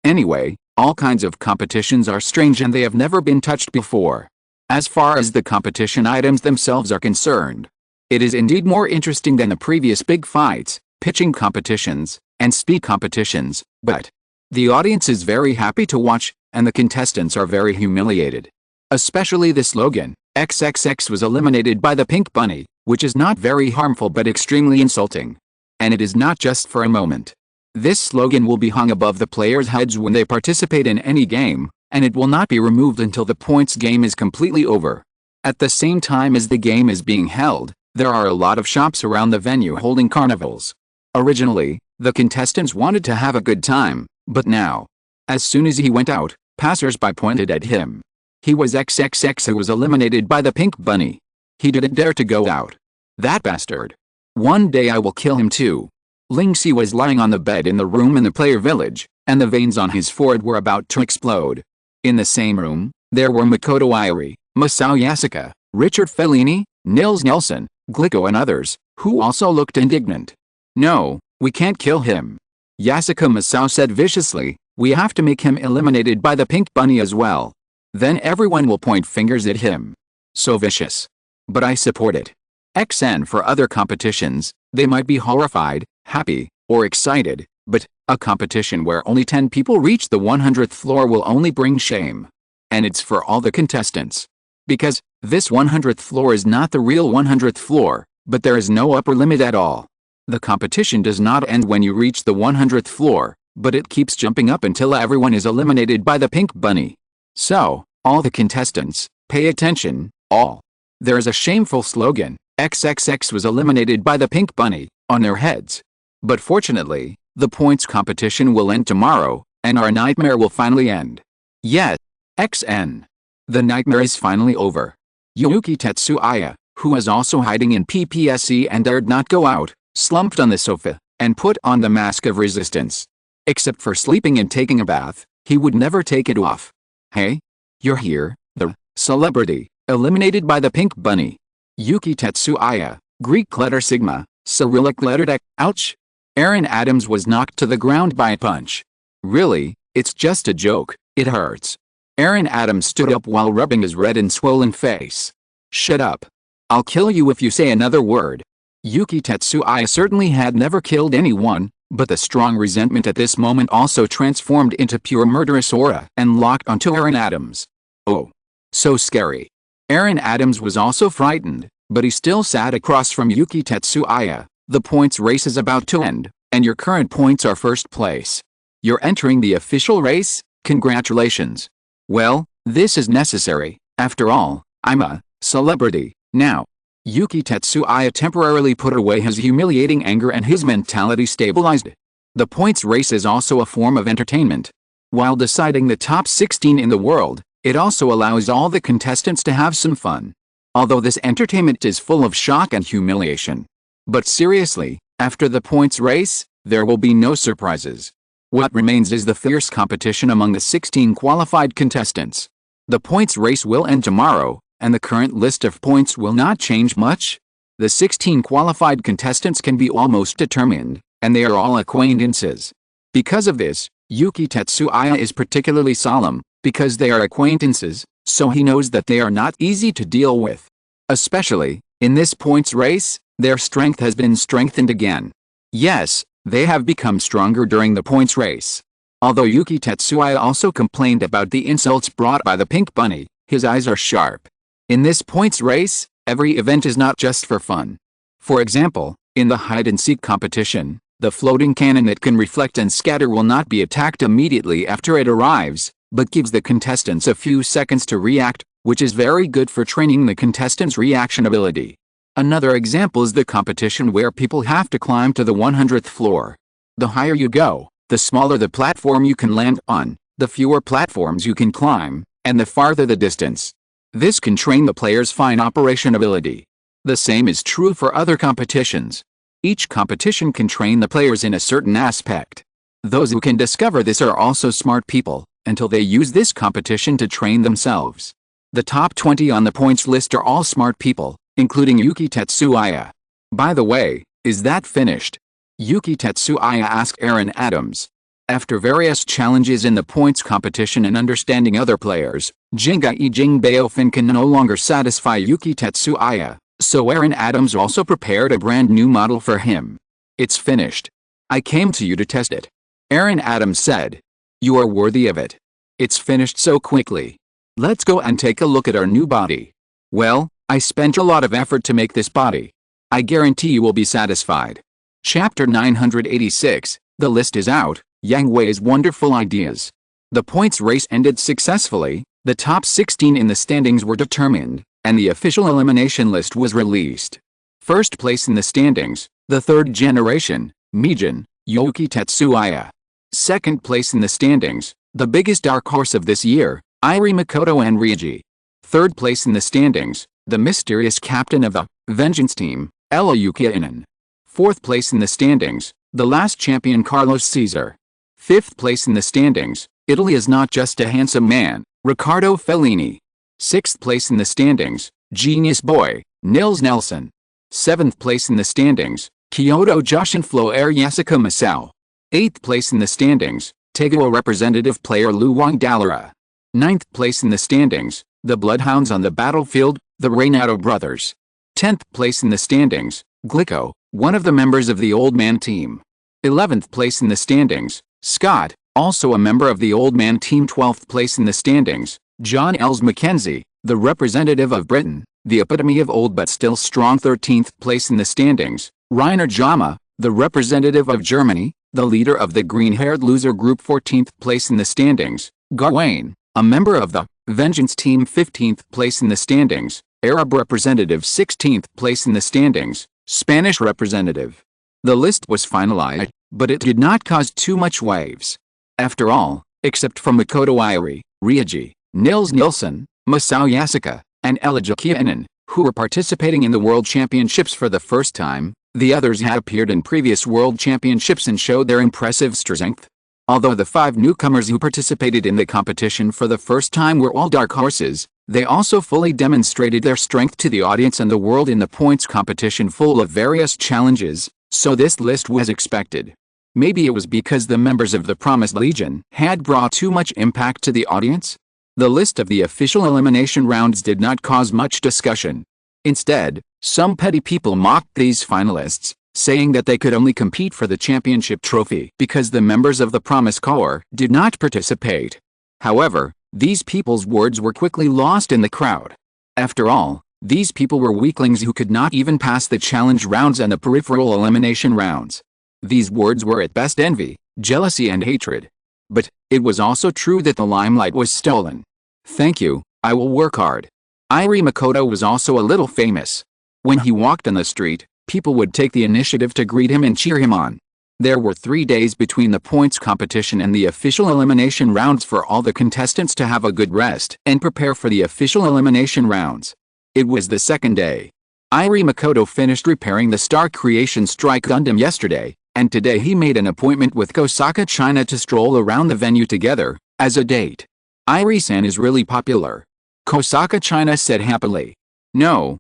S1: Anyway, all kinds of competitions are strange and they have never been touched before. As far as the competition items themselves are concerned, it is indeed more interesting than the previous big fights, pitching competitions, and speed competitions, but the audience is very happy to watch, and the contestants are very humiliated. Especially the slogan, XXX was eliminated by the pink bunny, which is not very harmful but extremely insulting. And it is not just for a moment. This slogan will be hung above the players' heads when they participate in any game, and it will not be removed until the points game is completely over. At the same time as the game is being held, there are a lot of shops around the venue holding carnivals. Originally, the contestants wanted to have a good time, but now, as soon as he went out, passers-by pointed at him. He was XXX who was eliminated by the pink bunny. He didn't dare to go out. That bastard. One day I will kill him too. Lingxi was lying on the bed in the room in the player village, and the veins on his forehead were about to explode. In the same room, there were Makoto Irie, Masao Yasuka, Richard Fellini, Nils Nelson, Glico and others, who also looked indignant. No, we can't kill him. Yasuka Masao said viciously, we have to make him eliminated by the pink bunny as well. Then everyone will point fingers at him. So vicious. But I support it. XN for other competitions, they might be horrified, happy, or excited, but a competition where only 10 people reach the 100th floor will only bring shame. And it's for all the contestants. Because this 100th floor is not the real 100th floor, but there is no upper limit at all. The competition does not end when you reach the 100th floor, but it keeps jumping up until everyone is eliminated by the pink bunny. So, all the contestants, pay attention, all. There is a shameful slogan, XXX was eliminated by the pink bunny, on their heads. But fortunately, the points competition will end tomorrow, and our nightmare will finally end. Yes, XN. The nightmare is finally over. Yuki Tetsuya, who was also hiding in PPSE and dared not go out, slumped on the sofa, and put on the mask of resistance. Except for sleeping and taking a bath, he would never take it off. Hey? You're here, the celebrity, eliminated by the pink bunny. Yuki Tetsuya, Greek letter sigma, Cyrillic letter X, ouch. Aaron Adams was knocked to the ground by a punch. Really, it's just a joke, it hurts. Aaron Adams stood up while rubbing his red and swollen face. Shut up. I'll kill you if you say another word. Yuki Tetsuya certainly had never killed anyone, but the strong resentment at this moment also transformed into pure murderous aura and locked onto Aaron Adams. Oh. So scary. Aaron Adams was also frightened, but he still sat across from Yuki Tetsuya. The points race is about to end, and your current points are first place. You're entering the official race? Congratulations. Well, this is necessary. After all, I'm a celebrity now. Yuki Tetsuya temporarily put away his humiliating anger and his mentality stabilized. The points race is also a form of entertainment. While deciding the top 16 in the world, it also allows all the contestants to have some fun. Although this entertainment is full of shock and humiliation. But seriously, after the points race, there will be no surprises. What remains is the fierce competition among the 16 qualified contestants. The points race will end tomorrow, and the current list of points will not change much. The 16 qualified contestants can be almost determined, and they are all acquaintances. Because of this, Yuki Tetsuya is particularly solemn, because they are acquaintances, so he knows that they are not easy to deal with. Especially, in this points race, their strength has been strengthened again. Yes, they have become stronger during the points race. Although Yuki Tetsuya also complained about the insults brought by the pink bunny, his eyes are sharp. In this points race, every event is not just for fun. For example, in the hide-and-seek competition, the floating cannon that can reflect and scatter will not be attacked immediately after it arrives, but gives the contestants a few seconds to react, which is very good for training the contestants' reaction ability. Another example is the competition where people have to climb to the 100th floor. The higher you go, the smaller the platform you can land on, the fewer platforms you can climb, and the farther the distance. This can train the player's fine operation ability. The same is true for other competitions. Each competition can train the players in a certain aspect. Those who can discover this are also smart people, until they use this competition to train themselves. The top 20 on the points list are all smart people, including Yuki Tetsuya. By the way, is that finished? Yuki Tetsuya asked Aaron Adams. After various challenges in the points competition and understanding other players, Jingai Jingbaofin can no longer satisfy Yuki Tetsuya, so Aaron Adams also prepared a brand new model for him. It's finished. I came to you to test it. Aaron Adams said. You are worthy of it. It's finished so quickly. Let's go and take a look at our new body. Well, I spent a lot of effort to make this body. I guarantee you will be satisfied. Chapter 986, the list is out, Yang Hui's wonderful ideas. The points race ended successfully, the top 16 in the standings were determined, and the official elimination list was released. First place in the standings, the third generation, Mijin, Yuki Tetsuya. Second place in the standings, the biggest dark horse of this year, Iri Makoto and Ryuji. Third place in the standings, the mysterious captain of the Vengeance Team, Ella Yukinen. Fourth place in the standings, the last champion Carlos Caesar. Fifth place in the standings, Italy is not just a handsome man, Riccardo Fellini. Sixth place in the standings, Genius Boy, Nils Nelson. Seventh place in the standings, Kyoto Jushin Floer Yasuka Masao. Eighth place in the standings, Teguo representative player Luwang Dallara. Ninth place in the standings, the Bloodhounds on the battlefield, the Reynado brothers. 10th place in the standings, Glico, one of the members of the Old Man team. 11th place in the standings, Scott, also a member of the Old Man team. 12th place in the standings, John Els Mackenzie, the representative of Britain, the epitome of old but still strong. 13th place in the standings, Rainer Jama, the representative of Germany, the leader of the green-haired loser group. 14th place in the standings, Gawain, a member of the Vengeance Team. 15th place in the standings, Arab representative. 16th place in the standings, Spanish representative. The list was finalized, but it did not cause too much waves. After all, except for Makoto Iri, Ryuji, Nils Nilsson, Masao Yasuka, and Elijah Kienan, who were participating in the World Championships for the first time, the others had appeared in previous World Championships and showed their impressive strength. Although the 5 newcomers who participated in the competition for the first time were all dark horses, they also fully demonstrated their strength to the audience and the world in the points competition full of various challenges, so this list was expected. Maybe it was because the members of the Promised Legion had brought too much impact to the audience? The list of the official elimination rounds did not cause much discussion. Instead, some petty people mocked these finalists, saying that they could only compete for the championship trophy because the members of the Promise Corps did not participate. However, these people's words were quickly lost in the crowd. After all, these people were weaklings who could not even pass the challenge rounds and the peripheral elimination rounds. These words were at best envy, jealousy and hatred. But it was also true that the limelight was stolen. Thank you, I will work hard. Irie Makoto was also a little famous. When he walked on the street, people would take the initiative to greet him and cheer him on. There were 3 days between the points competition and the official elimination rounds for all the contestants to have a good rest and prepare for the official elimination rounds. It was the second day. Irie Makoto finished repairing the Star Creation Strike Gundam yesterday, and today he made an appointment with Kosaka China to stroll around the venue together, as a date. Irie-san is really popular. Kosaka China said happily. No,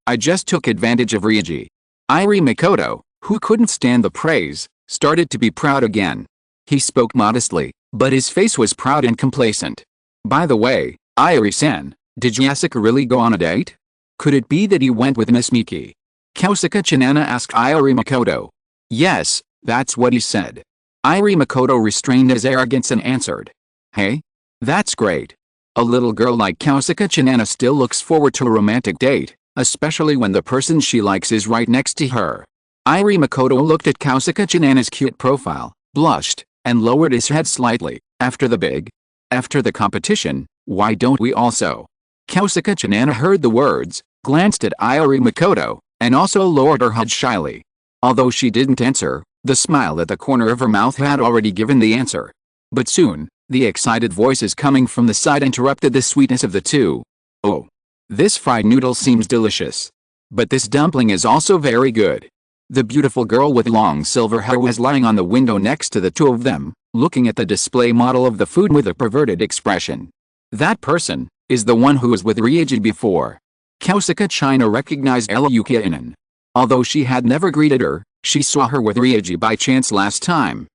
S1: I just took advantage of Ryuji. Irie Makoto, who couldn't stand the praise, started to be proud again. He spoke modestly, but his face was proud and complacent. By the way, Irie-san, did Yasuka really go on a date? Could it be that he went with Miss Miki? Kosaka Chinana asked Irie Makoto. Yes, that's what he said. Irie Makoto restrained his arrogance and answered. Hey? That's great. A little girl like Kosaka Chinana still looks forward to a romantic date, especially when the person she likes is right next to her. Irie Makoto looked at Kosaka Chinana's cute profile, blushed, and lowered his head slightly. After the competition, why don't we also? Kosaka Chinana heard the words, glanced at Irie Makoto, and also lowered her head shyly. Although she didn't answer, the smile at the corner of her mouth had already given the answer. But soon, the excited voices coming from the side interrupted the sweetness of the two. Oh. This fried noodle seems delicious. But this dumpling is also very good. The beautiful girl with long silver hair was lying on the window next to the two of them, looking at the display model of the food with a perverted expression. That person is the one who was with Ryuji before. Kosaka China recognized Eluyuki Inen. Although she had never greeted her, she saw her with Ryuji by chance last time.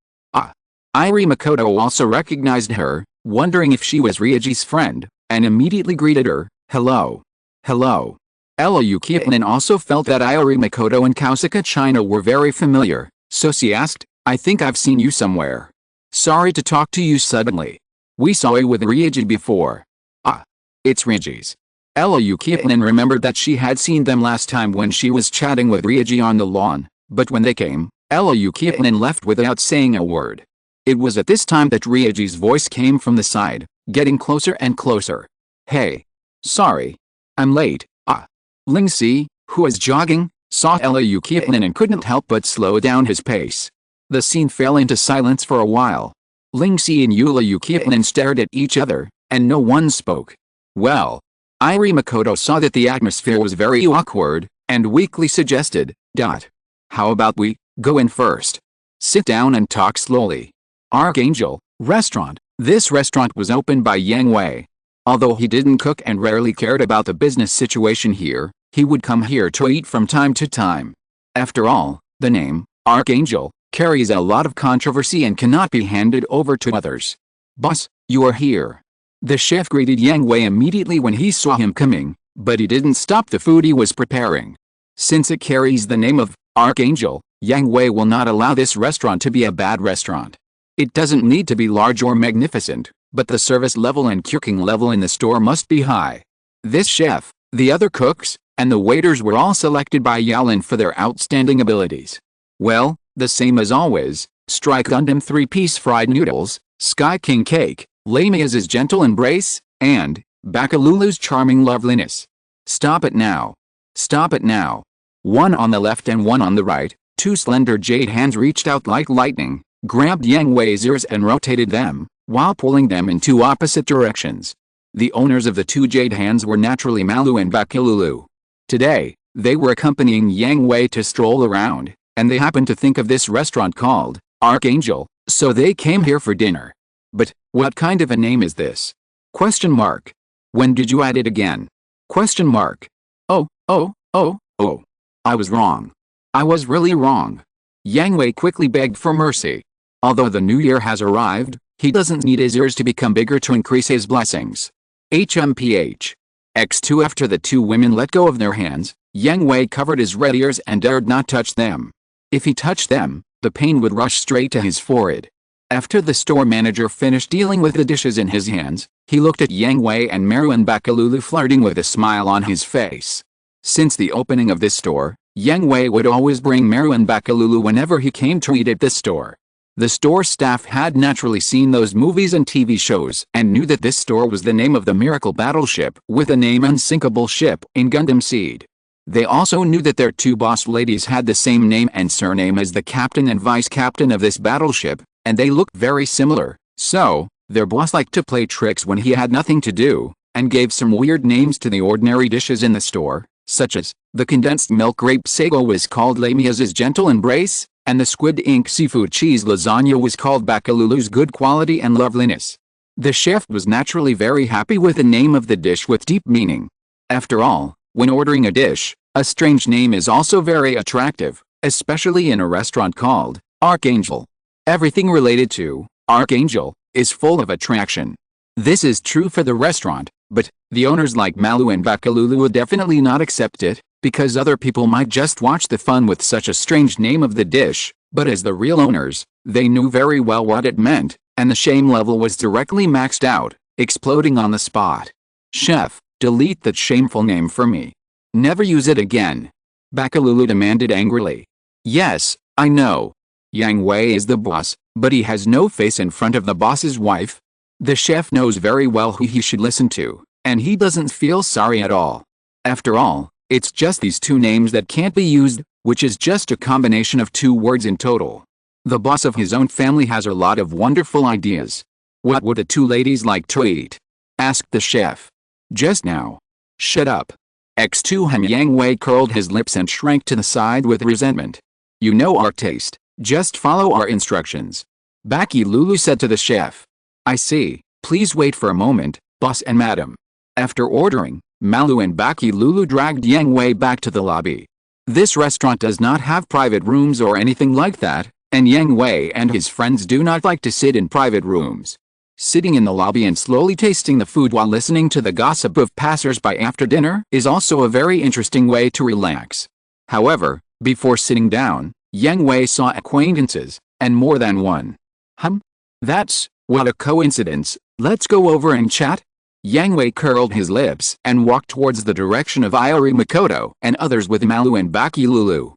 S1: Irie Makoto also recognized her, wondering if she was Ryuji's friend, and immediately greeted her. Hello. Eluyuki Inen also felt that Irie Makoto and Kosaka China were very familiar, so she asked, I think I've seen you somewhere. Sorry to talk to you suddenly. We saw you with Ryuji before. It's Ryuji's. Eluyuki Inen remembered that she had seen them last time when she was chatting with Ryuji on the lawn, but when they came, Eluyuki Inen left without saying a word. It was at this time that Ryuji's voice came from the side, getting closer and closer. Hey. Sorry. I'm late. Ling-Si, who was jogging, saw Eluyuki Inen and couldn't help but slow down his pace. The scene fell into silence for a while. Ling-Si and Eluyuki Inen stared at each other, and no one spoke. Well. Irie Makoto saw that the atmosphere was very awkward, and weakly suggested, How about we go in first? Sit down and talk slowly. Archangel Restaurant. This restaurant was opened by Yang Hui. Although he didn't cook and rarely cared about the business situation here, he would come here to eat from time to time. After all, the name, Archangel, carries a lot of controversy and cannot be handed over to others. Boss, you are here. The chef greeted Yang Hui immediately when he saw him coming, but he didn't stop the food he was preparing. Since it carries the name of Archangel, Yang Hui will not allow this restaurant to be a bad restaurant. It doesn't need to be large or magnificent, but the service level and cooking level in the store must be high. This chef, the other cooks, and the waiters were all selected by Yalin for their outstanding abilities. Well, the same as always, Strike Gundam 3-piece fried noodles, Sky King cake, Lamia's gentle embrace, and Bakalulu's charming loveliness. Stop it now. Stop it now. One on the left and one on the right, two slender jade hands reached out like lightning, grabbed Yang Hui's ears and rotated them, while pulling them in two opposite directions. The owners of the two jade hands were naturally Malu and Bakalulu. Today, they were accompanying Yang Hui to stroll around, and they happened to think of this restaurant called Archangel, so they came here for dinner. But, what kind of a name is this? Question mark. When did you add it again? Question mark. Oh. I was wrong. I was really wrong. Yang Hui quickly begged for mercy. Although the new year has arrived, he doesn't need his ears to become bigger to increase his blessings. HMPH. X2 After the two women let go of their hands, Yang Hui covered his red ears and dared not touch them. If he touched them, the pain would rush straight to his forehead. After the store manager finished dealing with the dishes in his hands, he looked at Yang Hui and Maru and Bakalulu flirting with a smile on his face. Since the opening of this store, Yang Hui would always bring Meru and Bakalulu whenever he came to eat at this store. The store staff had naturally seen those movies and TV shows and knew that this store was the name of the miracle battleship with the name Unsinkable Ship in Gundam Seed. They also knew that their two boss ladies had the same name and surname as the captain and vice captain of this battleship, and they looked very similar, so their boss liked to play tricks when he had nothing to do, and gave some weird names to the ordinary dishes in the store, such as, the condensed milk grape sago was called Lamia's gentle embrace, and the squid ink seafood cheese lasagna was called Bakalulu's good quality and loveliness. The chef was naturally very happy with the name of the dish with deep meaning. After all, when ordering a dish, a strange name is also very attractive, especially in a restaurant called Archangel. Everything related to Archangel is full of attraction. This is true for the restaurant, but the owners like Malu and Bakalulu would definitely not accept it, because other people might just watch the fun with such a strange name of the dish, but as the real owners, they knew very well what it meant, and the shame level was directly maxed out, exploding on the spot. Chef, delete that shameful name for me. Never use it again. Bakalulu demanded angrily. Yes, I know. Yang Hui is the boss, but he has no face in front of the boss's wife. The chef knows very well who he should listen to, and he doesn't feel sorry at all. After all, it's just these two names that can't be used, which is just a combination of two words in total. The boss of his own family has a lot of wonderful ideas. What would the two ladies like to eat? Asked the chef. Just now. Shut up. X2 Hem Yang Hui curled his lips and shrank to the side with resentment. You know our taste, just follow our instructions. Bakalulu said to the chef. I see, please wait for a moment, boss and madam. After ordering, Malu and Bakalulu dragged Yang Hui back to the lobby. This restaurant does not have private rooms or anything like that, and Yang Hui and his friends do not like to sit in private rooms. Sitting in the lobby and slowly tasting the food while listening to the gossip of passers-by after dinner is also a very interesting way to relax. However, before sitting down, Yang Hui saw acquaintances, and more than one. That's, what a coincidence, let's go over and chat. Yang Hui curled his lips and walked towards the direction of Iori Makoto and others with Malu and Bakalulu.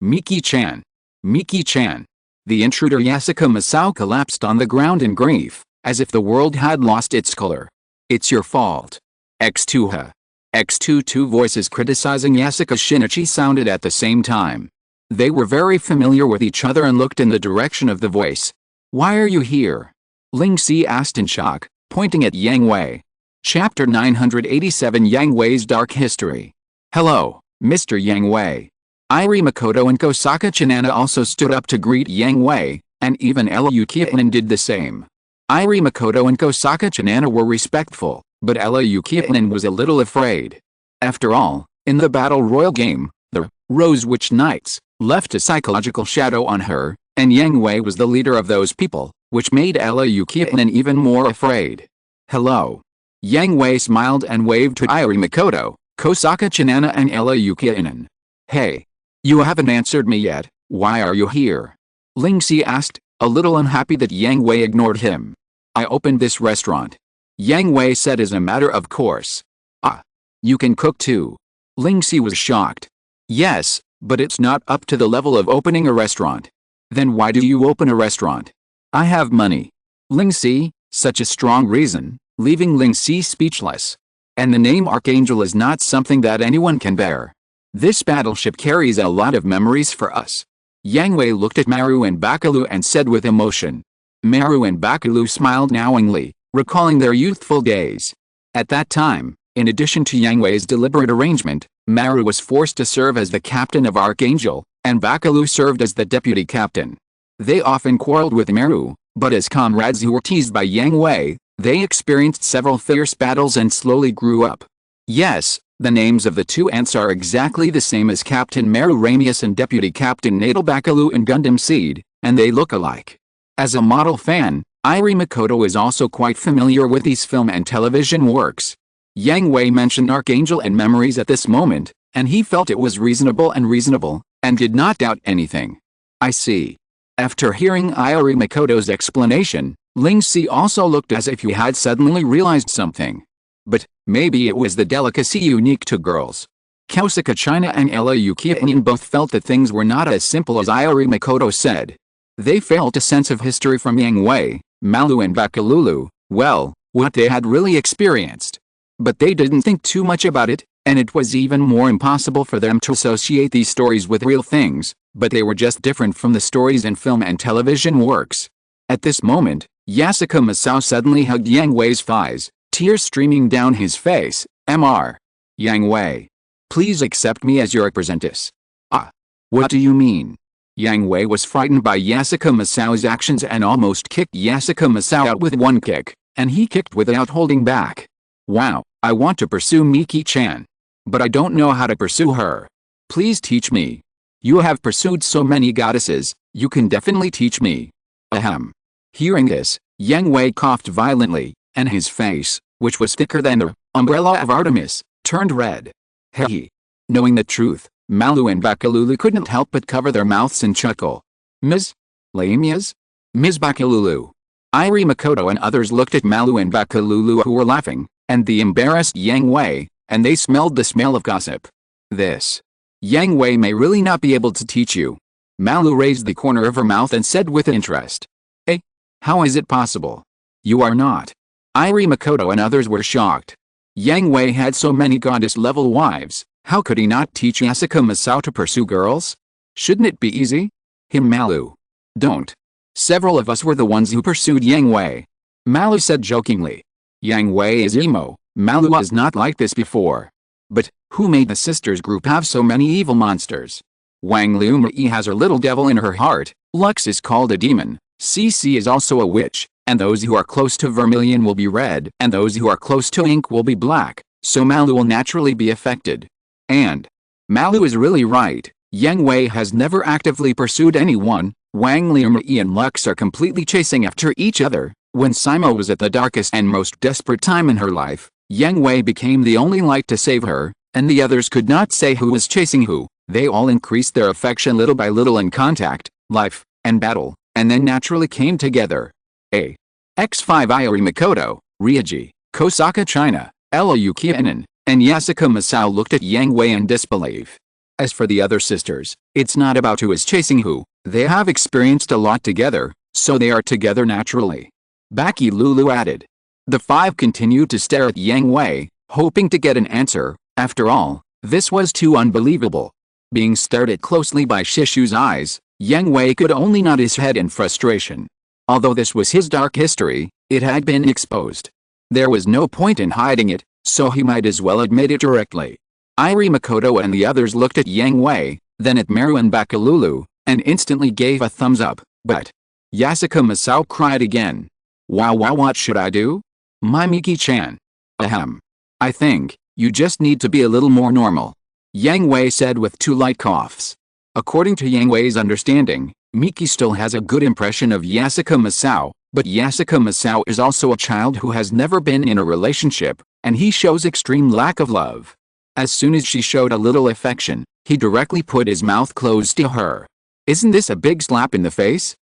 S1: Miki-chan. Miki-chan. The intruder Yasuko Masao collapsed on the ground in grief, as if the world had lost its color. It's your fault. X2 X2 two voices criticizing Yasuko Shinichi sounded at the same time. They were very familiar with each other and looked in the direction of the voice. Why are you here? Ling Si asked in shock, pointing at Yang Hui. Chapter 987 Yang Hui's Dark History. Hello, Mr. Yang Hui. Iori Makoto and Kosaka Chinana also stood up to greet Yang Hui, and even Ella Yukionin did the same. Iori Makoto and Kosaka Chinana were respectful, but Ella Yukionin was a little afraid. After all, in the Battle Royal game, the Rose Witch Knights left a psychological shadow on her, and Yang Hui was the leader of those people, which made Ella Yukionin even more afraid. Hello. Yang Hui smiled and waved to Iori Makoto, Kosaka Chinana and Ella Yukionin. Hey. You haven't answered me yet, why are you here? Ling Si asked, a little unhappy that Yang Hui ignored him. I opened this restaurant. Yang Hui said as a matter of course. Ah. You can cook too. Ling Si was shocked. Yes, but it's not up to the level of opening a restaurant. Then why do you open a restaurant? I have money. Ling Si, such a strong reason, leaving Ling Si speechless. And the name Archangel is not something that anyone can bear. This battleship carries a lot of memories for us. Yang Hui looked at Maru and Bakalu and said with emotion. Maru and Bakalu smiled knowingly, recalling their youthful days. At that time, in addition to Yang Hui's deliberate arrangement, Maru was forced to serve as the captain of Archangel, and Bakalu served as the deputy captain. They often quarreled with Maru, but as comrades who were teased by Yang Hui, they experienced several fierce battles and slowly grew up. Yes, the names of the two ants are exactly the same as Captain Maru Ramius and Deputy Captain Natal Bakalu in Gundam Seed, and they look alike. As a model fan, Iori Makoto is also quite familiar with these film and television works. Yang Hui mentioned Archangel and memories at this moment, and he felt it was reasonable, and did not doubt anything. I see. After hearing Iori Makoto's explanation, Ling Si also looked as if he had suddenly realized something. But maybe it was the delicacy unique to girls. Kosaka China and Ella Yukianin both felt that things were not as simple as Iori Makoto said. They felt a sense of history from Yang Hui, Malu and Bakalulu, well, what they had really experienced. But they didn't think too much about it, and it was even more impossible for them to associate these stories with real things, but they were just different from the stories in film and television works. At this moment, Yasuko Masao suddenly hugged Yang Hui's thighs, tears streaming down his face. Mr. Yang Hui, please accept me as your apprentice. Ah. What do you mean? Yang Hui was frightened by Yasuko Masao's actions and almost kicked Yasuko Masao out with one kick, and he kicked without holding back. Wow, I want to pursue Miki-chan. But I don't know how to pursue her. Please teach me. You have pursued so many goddesses, you can definitely teach me. Ahem. Hearing this, Yang Hui coughed violently, and his face, which was thicker than the umbrella of Artemis, turned red. Hehe. Knowing the truth, Malu and Bakalulu couldn't help but cover their mouths and chuckle. Ms. Lamias? Ms. Bakalulu. Iori Makoto and others looked at Malu and Bakalulu who were laughing, and the embarrassed Yang Hui, and they smelled the smell of gossip. This. Yang Hui may really not be able to teach you. Malu raised the corner of her mouth and said with interest. Eh? How is it possible? You are not. Iori Makoto and others were shocked. Yang Hui had so many goddess-level wives, how could he not teach Yasuko Masao to pursue girls? Shouldn't it be easy? Malu. Don't. Several of us were the ones who pursued Yang Hui. Malu said jokingly. Yang Hui is emo, Malu was not like this before. But, who made the sisters group have so many evil monsters? Wang Lumri has her little devil in her heart, Lux is called a demon, Cece is also a witch, and those who are close to vermilion will be red, and those who are close to ink will be black, so Malu will naturally be affected. And Malu is really right, Yang Hui has never actively pursued anyone, Wang Lumri and Lux are completely chasing after each other. When Simo was at the darkest and most desperate time in her life, Yang Hui became the only light to save her, and the others could not say who was chasing who. They all increased their affection little by little in contact, life, and battle, and then naturally came together. X5 Iori Makoto, Ryuji, Kosaka China, Ella Yukianin, and Yasuko Masao looked at Yang Hui in disbelief. As for the other sisters, it's not about who is chasing who, they have experienced a lot together, so they are together naturally. Baki Lulu added. The five continued to stare at Yang Hui, hoping to get an answer. After all, this was too unbelievable. Being stared at closely by Shishu's eyes, Yang Hui could only nod his head in frustration. Although this was his dark history, it had been exposed. There was no point in hiding it, so he might as well admit it directly. Iori Makoto and the others looked at Yang Hui, then at Meru and Bakalulu, and instantly gave a thumbs up, but Yasuko Masao cried again. Wow, what should I do? My Miki-chan. Ahem. I think, you just need to be a little more normal. Yang Hui said with two light coughs. According to Yang Hui's understanding, Miki still has a good impression of Yasuko Masao, but Yasuko Masao is also a child who has never been in a relationship, and he shows extreme lack of love. As soon as she showed a little affection, he directly put his mouth closed to her. Isn't this a big slap in the face?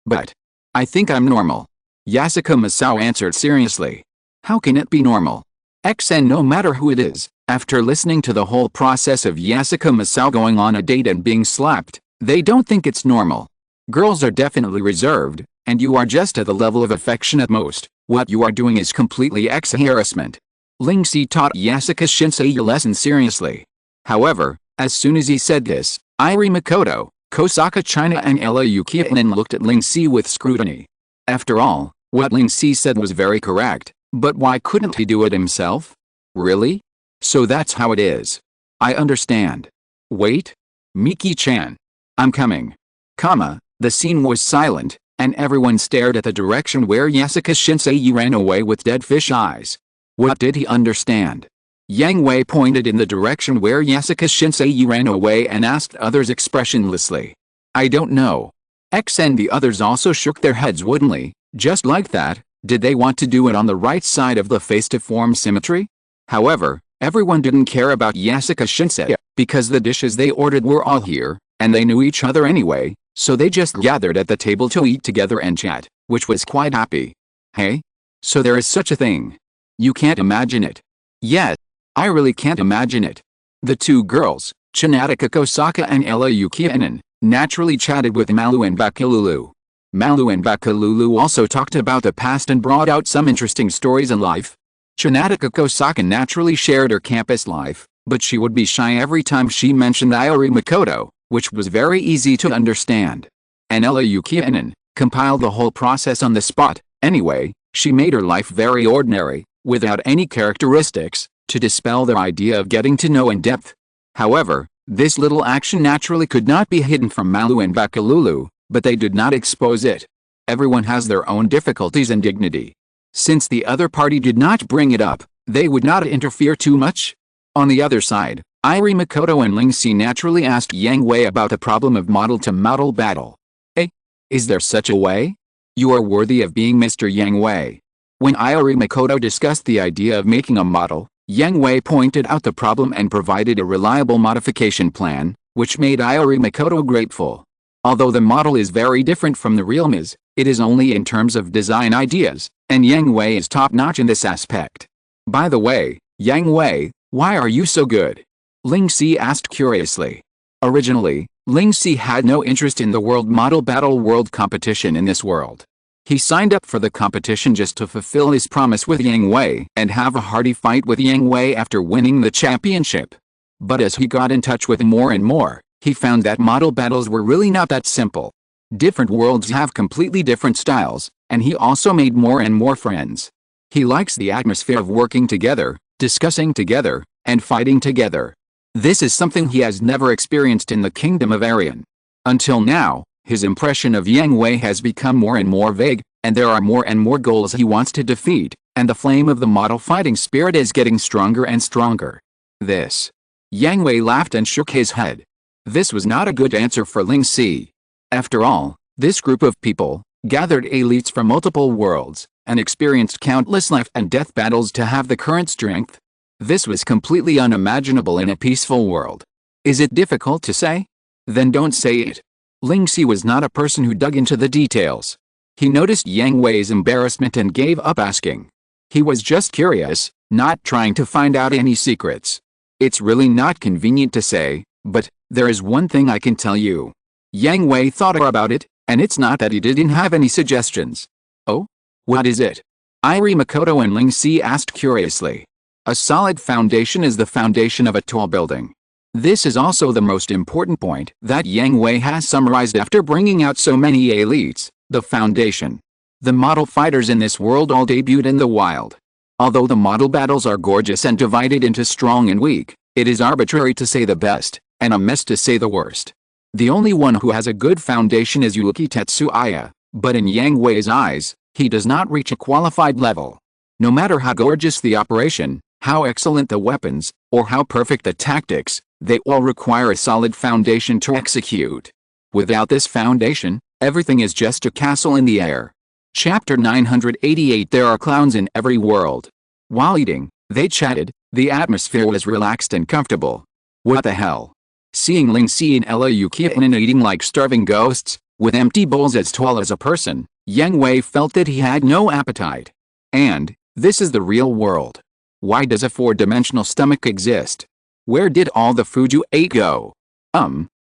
S1: But I think I'm normal. Yasuko Masao answered seriously. How can it be normal? And no matter who it is, after listening to the whole process of Yasuko Masao going on a date and being slapped, they don't think it's normal. Girls are definitely reserved, and you are just at the level of affection at most. What you are doing is completely harassment. Ling Si taught Yasuko Shinsei a lesson seriously. However, as soon as he said this, Iori Makoto, Kosaka China and Ella Yukianin looked at Ling Si with scrutiny. After all, what Ling Si said was very correct, but why couldn't he do it himself? Really? So that's how it is. I understand. Wait. Miki-chan. I'm coming. The scene was silent, and everyone stared at the direction where Yasuko Shinsei ran away with dead fish eyes. What did he understand? Yang Hui pointed in the direction where Yasuko Shinsei ran away and asked others expressionlessly. I don't know. And the others also shook their heads woodenly, just like that. Did they want to do it on the right side of the face to form symmetry? However, everyone didn't care about Yasuko Shinsei, because the dishes they ordered were all here, and they knew each other anyway, so they just gathered at the table to eat together and chat, which was quite happy. Hey? So there is such a thing. You can't imagine it. Yes, I really can't imagine it. The two girls, Chinataka Kosaka and Ella Yukianen, naturally chatted with Malu and Bakalulu. Malu and Bakalulu also talked about the past and brought out some interesting stories in life. Chinataka Kosaka naturally shared her campus life, but she would be shy every time she mentioned Iori Makoto, which was very easy to understand. And Ella Yukianen compiled the whole process on the spot. Anyway, she made her life very ordinary, without any characteristics, to dispel the idea of getting to know in depth. However, this little action naturally could not be hidden from Malu and Bakalulu, but they did not expose it. Everyone has their own difficulties and dignity. Since the other party did not bring it up, they would not interfere too much. On the other side, Iori Makoto and Ling Si naturally asked Yang Hui about the problem of model-to-model battle. Hey, is there such a way? You are worthy of being Mr. Yang Hui. When Iori Makoto discussed the idea of making a model, Yang Hui pointed out the problem and provided a reliable modification plan, which made Iori Makoto grateful. Although the model is very different from the real Ms, it is only in terms of design ideas, and Yang Hui is top-notch in this aspect. By the way, Yang Hui, why are you so good? Ling Si asked curiously. Originally, Ling Si had no interest in the World Model Battle World competition in this world. He signed up for the competition just to fulfill his promise with Yang Hui and have a hearty fight with Yang Hui after winning the championship. But as he got in touch with more and more, he found that model battles were really not that simple. Different worlds have completely different styles, and he also made more and more friends. He likes the atmosphere of working together, discussing together, and fighting together. This is something he has never experienced in the Kingdom of Arion. Until now, his impression of Yang Hui has become more and more vague, and there are more and more goals he wants to defeat, and the flame of the model fighting spirit is getting stronger and stronger. This. Yang Hui laughed and shook his head. This was not a good answer for Ling Si. After all, this group of people, gathered elites from multiple worlds, and experienced countless life and death battles to have the current strength. This was completely unimaginable in a peaceful world. Is it difficult to say? Then don't say it. Ling Si was not a person who dug into the details. He noticed Yang Hui's embarrassment and gave up asking. He was just curious, not trying to find out any secrets. It's really not convenient to say, but there is one thing I can tell you. Yang Hui thought about it, and it's not that he didn't have any suggestions. Oh? What is it? Iori Makoto and Ling Si asked curiously. A solid foundation is the foundation of a tall building. This is also the most important point that Yang Hui has summarized after bringing out so many elites, the foundation. The model fighters in this world all debuted in the wild. Although the model battles are gorgeous and divided into strong and weak, it is arbitrary to say the best, and a mess to say the worst. The only one who has a good foundation is Yuki Tetsuya, but in Yang Hui's eyes, he does not reach a qualified level. No matter how gorgeous the operation, how excellent the weapons, or how perfect the tactics, they all require a solid foundation to execute. Without this foundation, everything is just a castle in the air. Chapter 988. There are clowns in every world. While eating, they chatted. The atmosphere was relaxed and comfortable. What the hell? Seeing Ling Si and Ella Yukianen eating like starving ghosts, with empty bowls as tall as a person, Yang Hui felt that he had no appetite. And, this is the real world. Why does a four-dimensional stomach exist? Where did all the food you ate go?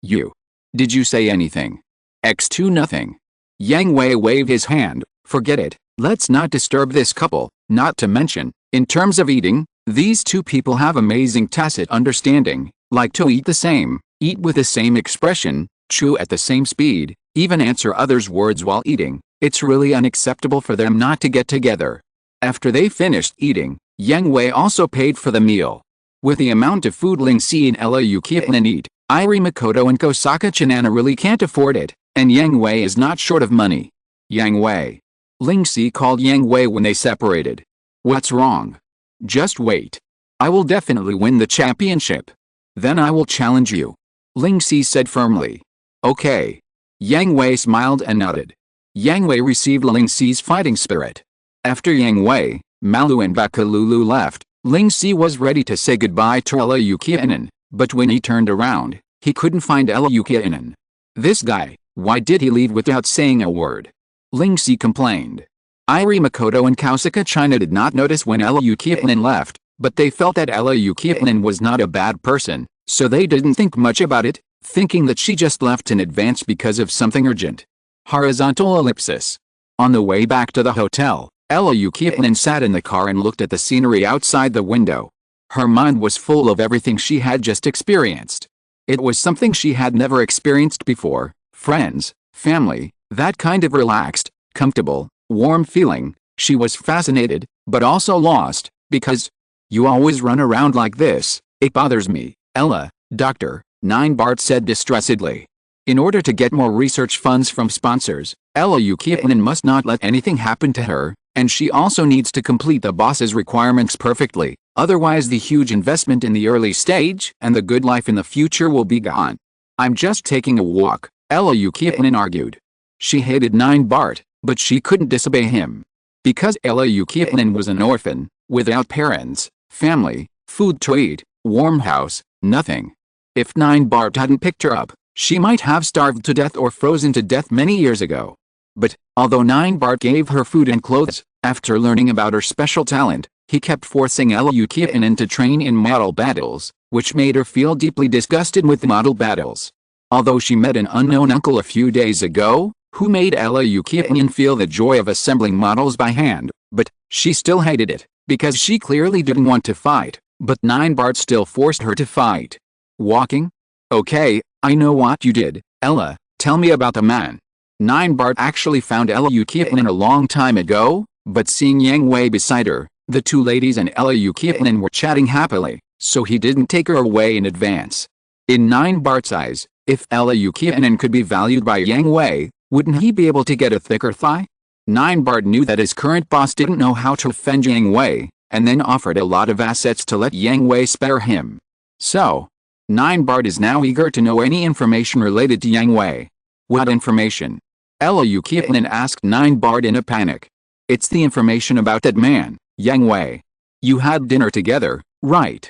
S1: You. Did you say anything? X2 nothing. Yang Hui waved his hand. Forget it, let's not disturb this couple, not to mention, in terms of eating, these two people have amazing tacit understanding, like to eat the same, eat with the same expression, chew at the same speed, even answer others' words while eating. It's really unacceptable for them not to get together. After they finished eating, Yang Hui also paid for the meal. With the amount of food Ling Si and Ella Yukianen eat, Iori Makoto and Kosaka Chinana really can't afford it, and Yang Hui is not short of money. Yang Hui. Ling Si called Yang Hui when they separated. What's wrong? Just wait. I will definitely win the championship. Then I will challenge you. Ling Si said firmly. Okay. Yang Hui smiled and nodded. Yang Hui received Ling Si's fighting spirit. After Yang Hui, Malu and Bakalulu left, Ling Si was ready to say goodbye to Ella Yukianen, but when he turned around, he couldn't find Ella Yukianen. This guy, why did he leave without saying a word? Ling Si complained. Iori Makoto and Kosaka China did not notice when Ella Yukianen left, But they felt that Ella Yukinen was not a bad person, so they didn't think much about it, thinking that she just left in advance because of something urgent. Horizontal ellipsis. On the way back to the hotel, Ella Yukinen sat in the car and looked at the scenery outside the window. Her mind was full of everything she had just experienced. It was something she had never experienced before: friends, family, that kind of relaxed, comfortable, warm feeling. She was fascinated, but also lost, because you always run around like this. It bothers me, Ella, Dr. Ninebart said distressedly. In order to get more research funds from sponsors, Ella Yukinen must not let anything happen to her, and she also needs to complete the boss's requirements perfectly, otherwise the huge investment in the early stage and the good life in the future will be gone. I'm just taking a walk, Ella Yukinen argued. She hated Ninebart, but she couldn't disobey him. Because Ella Yukinen was an orphan, without parents, family, food to eat, warm house, nothing. If Ninebart hadn't picked her up, she might have starved to death or frozen to death many years ago. But, although Ninebart gave her food and clothes, after learning about her special talent, he kept forcing Ella Yukinen to train in model battles, which made her feel deeply disgusted with model battles. Although she met an unknown uncle a few days ago, who made Ella Yukinen feel the joy of assembling models by hand, but she still hated it, because she clearly didn't want to fight, but Ninebart still forced her to fight. Walking? Okay, I know what you did, Ella, tell me about the man. Ninebart actually found Ella Yukinen a long time ago, but seeing Yang Hui beside her, the two ladies and Ella Yukinen were chatting happily, so he didn't take her away in advance. In Ninebart's eyes, if Ella Yukinen could be valued by Yang Hui, wouldn't he be able to get a thicker thigh? Ninebart knew that his current boss didn't know how to offend Yang Hui, and then offered a lot of assets to let Yang Hui spare him. So, Ninebart is now eager to know any information related to Yang Hui. What information? Ella Yukinen asked Ninebart in a panic. It's the information about that man, Yang Hui. You had dinner together, right?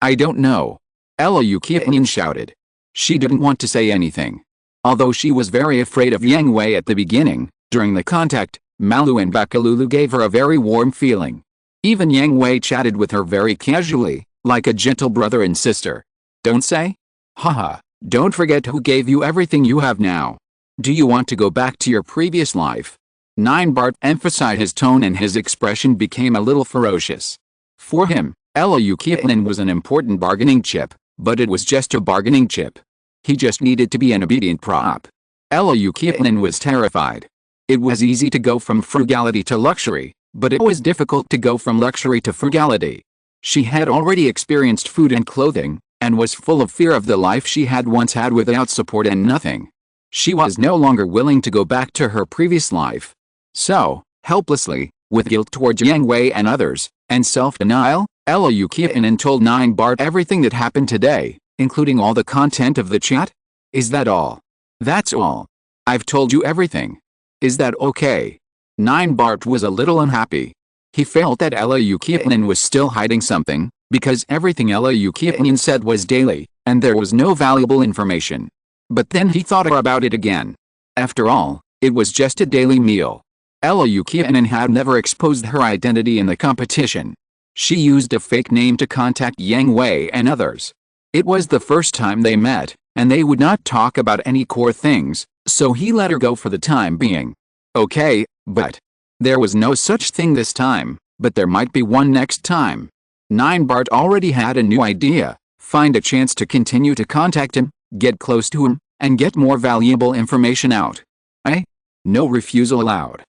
S1: I don't know. Ella Yukinen shouted. She didn't want to say anything. Although she was very afraid of Yang Hui at the beginning, during the contact, Malu and Bakalulu gave her a very warm feeling. Even Yang Hui chatted with her very casually, like a gentle brother and sister. Don't say? Haha, don't forget who gave you everything you have now. Do you want to go back to your previous life? Ninebart emphasized his tone and his expression became a little ferocious. For him, Ella Yukinen was an important bargaining chip, but it was just a bargaining chip. He just needed to be an obedient prop. Ella Yukinen was terrified. It was easy to go from frugality to luxury, but it was difficult to go from luxury to frugality. She had already experienced food and clothing, and was full of fear of the life she had once had without support and nothing. She was no longer willing to go back to her previous life. So, helplessly, with guilt towards Yang Hui and others, and self-denial, Ella Yukinen told Ninebart everything that happened today, including all the content of the chat. Is that all? That's all. I've told you everything. Is that okay? Ninebart was a little unhappy. He felt that Ella Yukinen was still hiding something, because everything Ella Yukinen said was daily, and there was no valuable information. But then he thought about it again. After all, it was just a daily meal. Ella Yukinen had never exposed her identity in the competition. She used a fake name to contact Yang Hui and others. It was the first time they met, and they would not talk about any core things, so he let her go for the time being. Okay, but there was no such thing this time, but there might be one next time. Ninebart already had a new idea: find a chance to continue to contact him, get close to him, and get more valuable information out. No refusal allowed.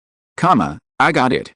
S1: I got it.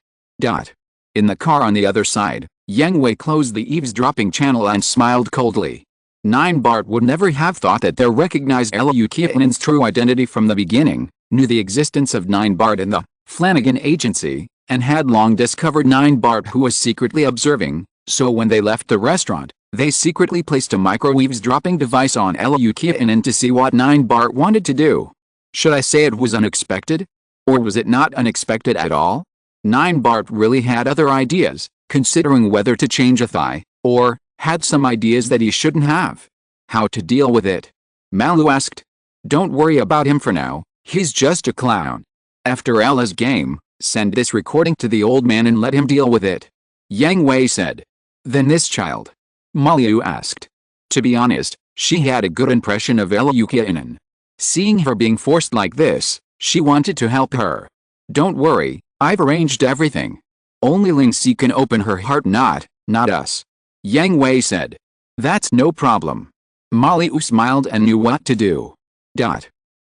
S1: In the car on the other side, Yang Hui closed the eavesdropping channel and smiled coldly. Ninebart would never have thought that they recognized Ella Yukinen's true identity from the beginning, knew the existence of Ninebart and the Flanagan Agency, and had long discovered Ninebart who was secretly observing, so when they left the restaurant, they secretly placed a micro-eavesdropping device on Ella Yukinen to see what Ninebart wanted to do. Should I say it was unexpected? Or was it not unexpected at all? Ninebart really had other ideas, considering whether to change a thigh, or had some ideas that he shouldn't have. How to deal with it? Malu asked. Don't worry about him for now, he's just a clown. After Ella's game, send this recording to the old man and let him deal with it. Yang Hui said. Then this child? Malia asked. To be honest, she had a good impression of Elukiainen. Seeing her being forced like this, she wanted to help her. Don't worry, I've arranged everything. Only Ling-Si can open her heart, not us. Yang Hui said. That's no problem. Malia smiled and knew what to do. The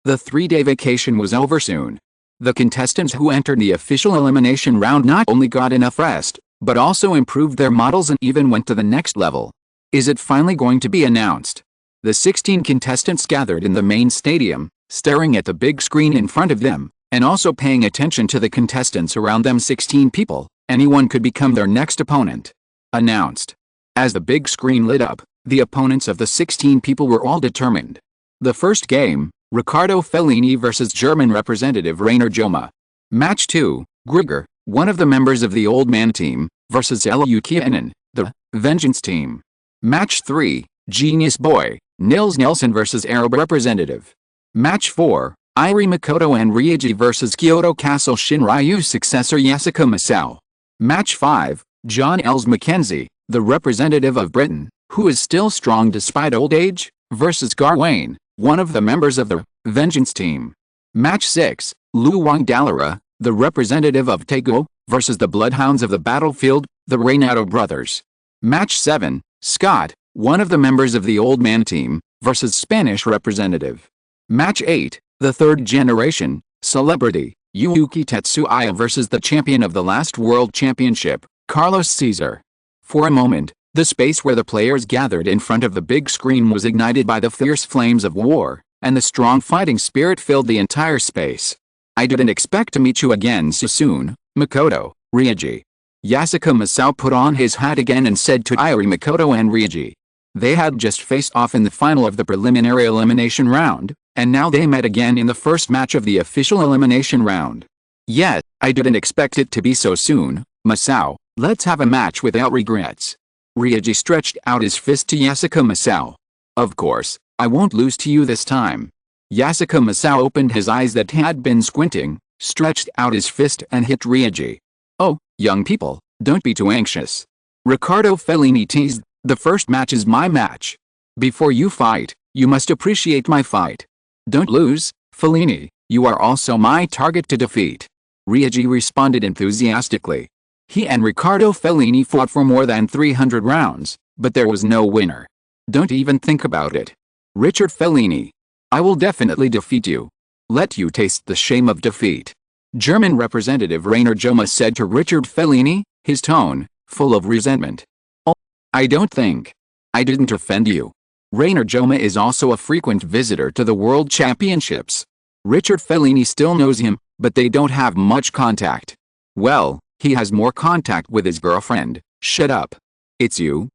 S1: 3-day vacation was over soon. The contestants who entered the official elimination round not only got enough rest, but also improved their models and even went to the next level. Is it finally going to be announced? The 16 contestants gathered in the main stadium, staring at the big screen in front of them, and also paying attention to the contestants around them. 16 people, anyone could become their next opponent. Announced. As the big screen lit up, the opponents of the 16 people were all determined. The first game, Riccardo Fellini vs. German representative Rainer Joma. Match 2, Grigor, one of the members of the Old Man team, versus Elukiainen, the Vengeance team. Match 3, Genius Boy, Nils Nelson vs. Arab representative. Match 4, Irie Makoto and Ryuji vs. Kyoto Castle Shinryu's successor Yasuko Masao. Match 5, John Els Mackenzie, the representative of Britain, who is still strong despite old age, versus Garwain, one of the members of the Vengeance team. Match 6, Lu Wang Dallara, the representative of Tego, versus the Bloodhounds of the Battlefield, the Reynado brothers. Match 7, Scott, one of the members of the Old Man team, versus Spanish representative. Match 8, the third generation, celebrity, Yuki Tetsuya versus the champion of the last World Championship, Carlos Caesar. For a moment, the space where the players gathered in front of the big screen was ignited by the fierce flames of war, and the strong fighting spirit filled the entire space. I didn't expect to meet you again so soon, Makoto, Ryuji. Yasuko Masao put on his hat again and said to Irie Makoto and Ryuji. They had just faced off in the final of the preliminary elimination round, and now they met again in the first match of the official elimination round. Yet, I didn't expect it to be so soon, Masao. Let's have a match without regrets. Ryuji stretched out his fist to Yasuko Masao. Of course, I won't lose to you this time. Yasuko Masao opened his eyes that had been squinting, stretched out his fist and hit Ryuji. Oh, young people, don't be too anxious. Riccardo Fellini teased, the first match is my match. Before you fight, you must appreciate my fight. Don't lose, Fellini, you are also my target to defeat. Ryuji responded enthusiastically. He and Riccardo Fellini fought for more than 300 rounds, but there was no winner. Don't even think about it. Richard Fellini. I will definitely defeat you. Let you taste the shame of defeat. German representative Rainer Joma said to Richard Fellini, his tone, full of resentment. Oh, I don't think. I didn't offend you. Rainer Joma is also a frequent visitor to the World Championships. Richard Fellini still knows him, but they don't have much contact. Well, he has more contact with his girlfriend. Shut up. It's you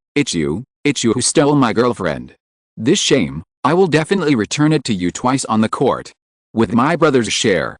S1: who stole my girlfriend. This shame, I will definitely return it to you twice on the court. With my brother's share.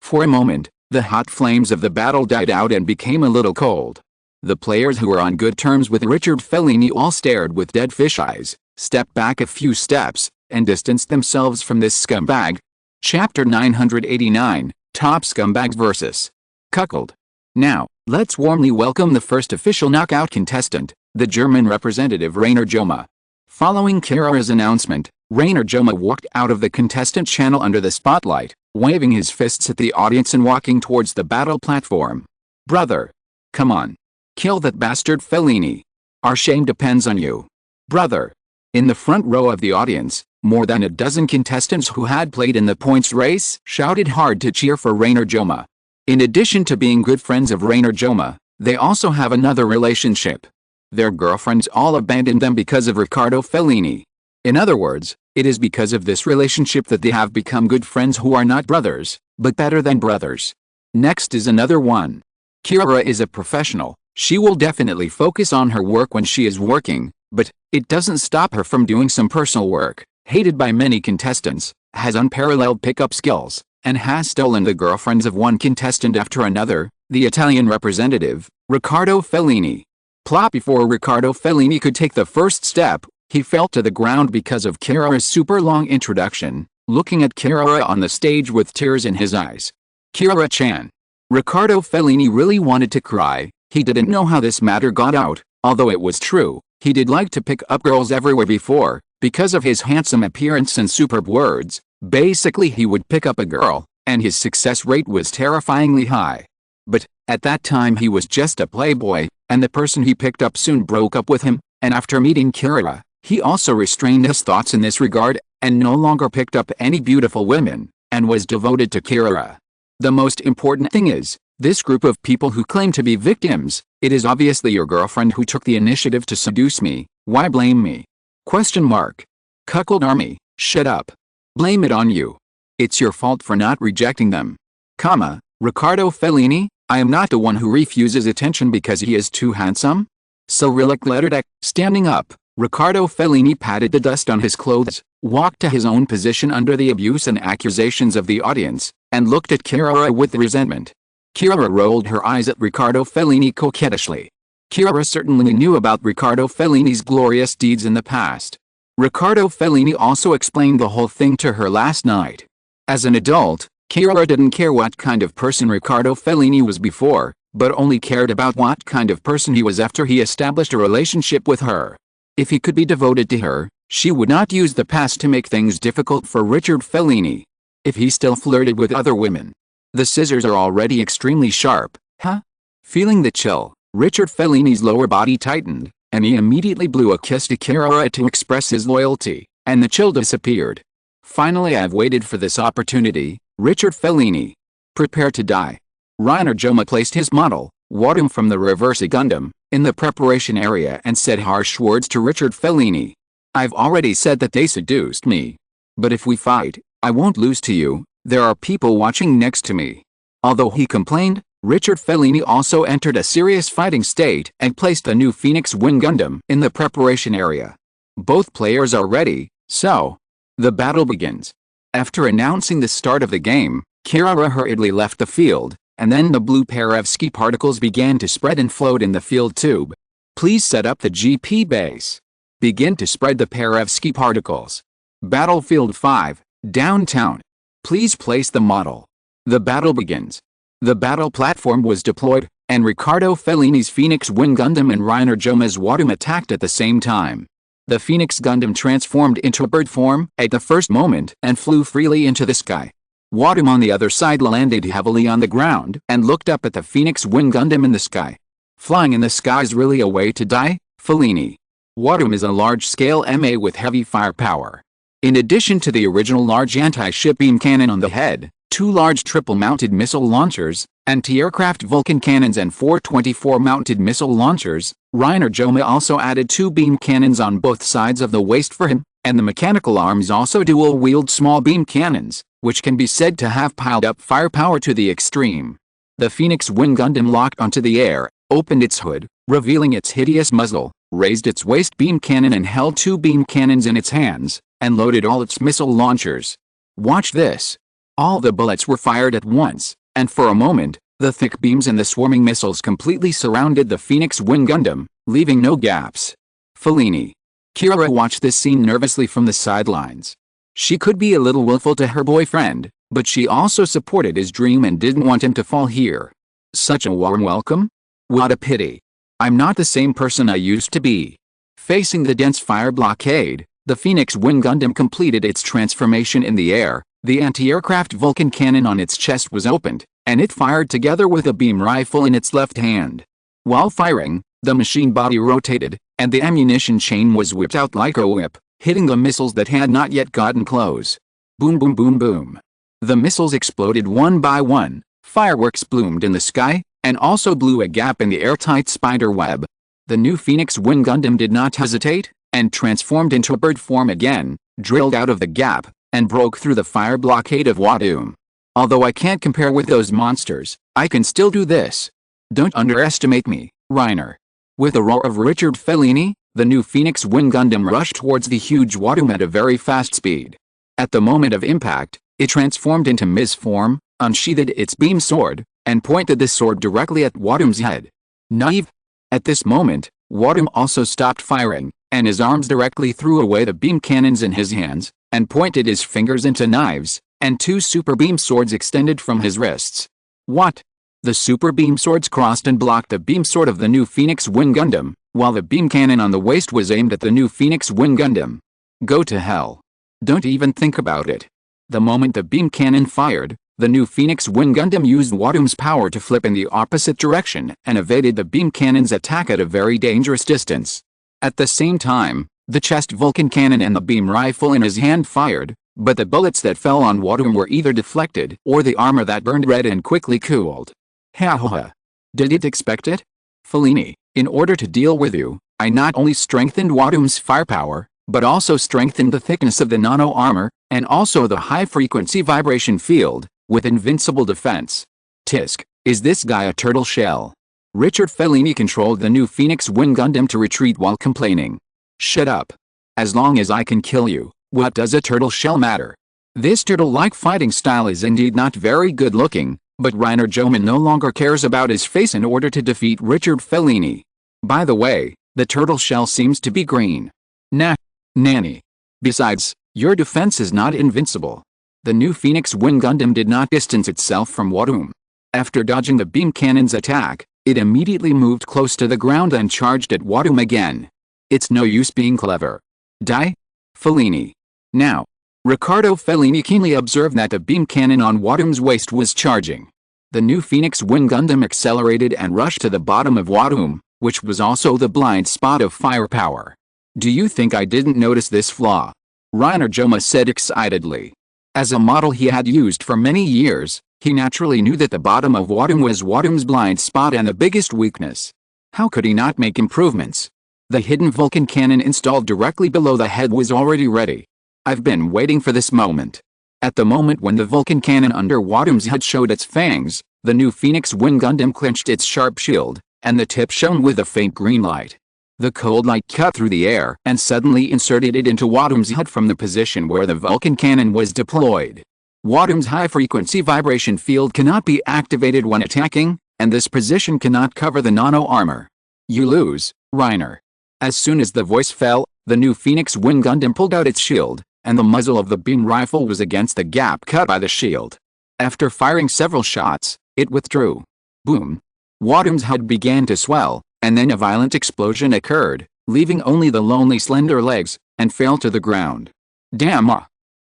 S1: For a moment, the hot flames of the battle died out and became a little cold. The players who were on good terms with Richard Fellini all stared with dead fish eyes, stepped back a few steps, and distanced themselves from this scumbag. Chapter 989, Top Scumbags vs. Cuckold. Now, let's warmly welcome the first official knockout contestant, the German representative Rainer Joma. Following Kirara's announcement, Rainer Joma walked out of the contestant channel under the spotlight, waving his fists at the audience and walking towards the battle platform. Brother. Come on. Kill that bastard Fellini. Our shame depends on you. Brother. In the front row of the audience, more than a dozen contestants who had played in the points race shouted hard to cheer for Rainer Joma. In addition to being good friends of Rainer Joma, they also have another relationship. Their girlfriends all abandoned them because of Riccardo Fellini. In other words, it is because of this relationship that they have become good friends who are not brothers, but better than brothers. Next is another one. Kirara is a professional. She will definitely focus on her work when she is working, but it doesn't stop her from doing some personal work. Hated by many contestants, has unparalleled pickup skills, and has stolen the girlfriends of one contestant after another, the Italian representative, Riccardo Fellini. Plop! Before Riccardo Fellini could take the first step, he fell to the ground because of Kirara's super long introduction, looking at Kirara on the stage with tears in his eyes. Kirara-chan. Riccardo Fellini really wanted to cry. He didn't know how this matter got out, Although it was true, he did like to pick up girls everywhere before, because of his handsome appearance and superb words. Basically he would pick up a girl, and his success rate was terrifyingly high. But, at that time he was just a playboy, and the person he picked up soon broke up with him, and after meeting Kira, he also restrained his thoughts in this regard, and no longer picked up any beautiful women, and was devoted to Kira. The most important thing is, this group of people who claim to be victims, it is obviously your girlfriend who took the initiative to seduce me. Why blame me? Question mark. Cuckold army, shut up. Blame it on you. It's your fault for not rejecting them. Comma, Riccardo Fellini, I am not the one who refuses attention because he is too handsome. Cyrillic letter deck. Standing up, Riccardo Fellini patted the dust on his clothes, walked to his own position under the abuse and accusations of the audience, and looked at Kira with resentment. Kira rolled her eyes at Riccardo Fellini coquettishly. Kira certainly knew about Riccardo Fellini's glorious deeds in the past. Riccardo Fellini also explained the whole thing to her last night. As an adult, Kira didn't care what kind of person Riccardo Fellini was before, but only cared about what kind of person he was after he established a relationship with her. If he could be devoted to her, she would not use the past to make things difficult for Richard Fellini. If he still flirted with other women, the scissors are already extremely sharp, huh? Feeling the chill, Richard Fellini's lower body tightened, and he immediately blew a kiss to Kira to express his loyalty, and the chill disappeared. Finally, I've waited for this opportunity, Richard Fellini. Prepare to die. Reiner Joma placed his model, Wadum from the Reverse Gundam, in the preparation area and said harsh words to Richard Fellini. I've already said that they seduced me. But if we fight, I won't lose to you, there are people watching next to me. Although he complained, Richard Fellini also entered a serious fighting state and placed the new Phoenix Wing Gundam in the preparation area. Both players are ready, so the battle begins. After announcing the start of the game, Kira hurriedly left the field, and then the blue Perovsky particles began to spread and float in the field tube. Please set up the GP base. Begin to spread the Perovsky particles. Battlefield 5, downtown. Please place the model. The battle begins. The battle platform was deployed, and Riccardo Fellini's Phoenix Wing Gundam and Reiner Joma's Wadum attacked at the same time. The Phoenix Gundam transformed into a bird form at the first moment and flew freely into the sky. Wadum on the other side landed heavily on the ground and looked up at the Phoenix Wing Gundam in the sky. Flying in the sky is really a way to die, Fellini. Wadum is a large-scale MA with heavy firepower. In addition to the original large anti-ship beam cannon on the head, 2 large triple-mounted missile launchers, anti-aircraft Vulcan cannons and 4 24-mounted missile launchers, Reiner Joma also added 2 beam cannons on both sides of the waist for him, and the mechanical arms also dual-wield small beam cannons, which can be said to have piled up firepower to the extreme. The Phoenix Wing Gundam locked onto the air, opened its hood, revealing its hideous muzzle, raised its waist beam cannon and held 2 beam cannons in its hands, and loaded all its missile launchers. Watch this. All the bullets were fired at once, and for a moment, the thick beams and the swarming missiles completely surrounded the Phoenix Wing Gundam, leaving no gaps. Fellini. Kira watched this scene nervously from the sidelines. She could be a little willful to her boyfriend, but she also supported his dream and didn't want him to fall here. Such a warm welcome? What a pity. I'm not the same person I used to be. Facing the dense fire blockade, the Phoenix Wing Gundam completed its transformation in the air. The anti-aircraft Vulcan cannon on its chest was opened, and it fired together with a beam rifle in its left hand. While firing, the machine body rotated, and the ammunition chain was whipped out like a whip, hitting the missiles that had not yet gotten close. Boom boom boom boom. The missiles exploded one by one, fireworks bloomed in the sky, and also blew a gap in the airtight spider web. The new Phoenix Wing Gundam did not hesitate, and transformed into a bird form again, drilled out of the gap, and broke through the fire blockade of Wadum. Although I can't compare with those monsters, I can still do this. Don't underestimate me, Reiner. With a roar of Richard Fellini, the new Phoenix Wing Gundam rushed towards the huge Wadum at a very fast speed. At the moment of impact, it transformed into Ms. form, unsheathed its beam sword, and pointed the sword directly at Wadum's head. Naive. At this moment, Wadum also stopped firing, and his arms directly threw away the beam cannons in his hands, and pointed his fingers into knives, and 2 super beam swords extended from his wrists. What? The super beam swords crossed and blocked the beam sword of the new Phoenix Wing Gundam, while the beam cannon on the waist was aimed at the new Phoenix Wing Gundam. Go to hell. Don't even think about it. The moment the beam cannon fired, the new Phoenix Wing Gundam used Wadum's power to flip in the opposite direction and evaded the beam cannon's attack at a very dangerous distance. At the same time, the chest Vulcan cannon and the beam rifle in his hand fired, but the bullets that fell on Wadum were either deflected or the armor that burned red and quickly cooled. Ha ha ha. Did it expect it? Fellini, in order to deal with you, I not only strengthened Wadum's firepower, but also strengthened the thickness of the nano armor, and also the high-frequency vibration field, with invincible defense. Tisk, is this guy a turtle shell? Richard Fellini controlled the new Phoenix Wing Gundam to retreat while complaining. Shut up. As long as I can kill you, what does a turtle shell matter? This turtle-like fighting style is indeed not very good-looking, but Rainer Joman no longer cares about his face in order to defeat Richard Fellini. By the way, the turtle shell seems to be green. Nah. Nanny. Besides, your defense is not invincible. The new Phoenix Wing Gundam did not distance itself from Wadum. After dodging the beam cannon's attack, it immediately moved close to the ground and charged at Wadum again. It's no use being clever. Die? Fellini. Now. Riccardo Fellini keenly observed that the beam cannon on Wadum's waist was charging. The new Phoenix Wing Gundam accelerated and rushed to the bottom of Wadum, which was also the blind spot of firepower. Do you think I didn't notice this flaw? Rainer Joma said excitedly. As a model he had used for many years, he naturally knew that the bottom of Wadum was Wadum's blind spot and the biggest weakness. How could he not make improvements? The hidden Vulcan cannon installed directly below the head was already ready. I've been waiting for this moment. At the moment when the Vulcan cannon under Wadum's head showed its fangs, the new Phoenix Wing Gundam clenched its sharp shield, and the tip shone with a faint green light. The cold light cut through the air and suddenly inserted it into Wadum's head from the position where the Vulcan cannon was deployed. Wadum's high-frequency vibration field cannot be activated when attacking, and this position cannot cover the nano armor. You lose, Rainer. As soon as the voice fell, the new Phoenix Wing Gundam pulled out its shield, and the muzzle of the beam rifle was against the gap cut by the shield. After firing several shots, it withdrew. Boom. Wadum's head began to swell, and then a violent explosion occurred, leaving only the lonely slender legs, and fell to the ground. Damn!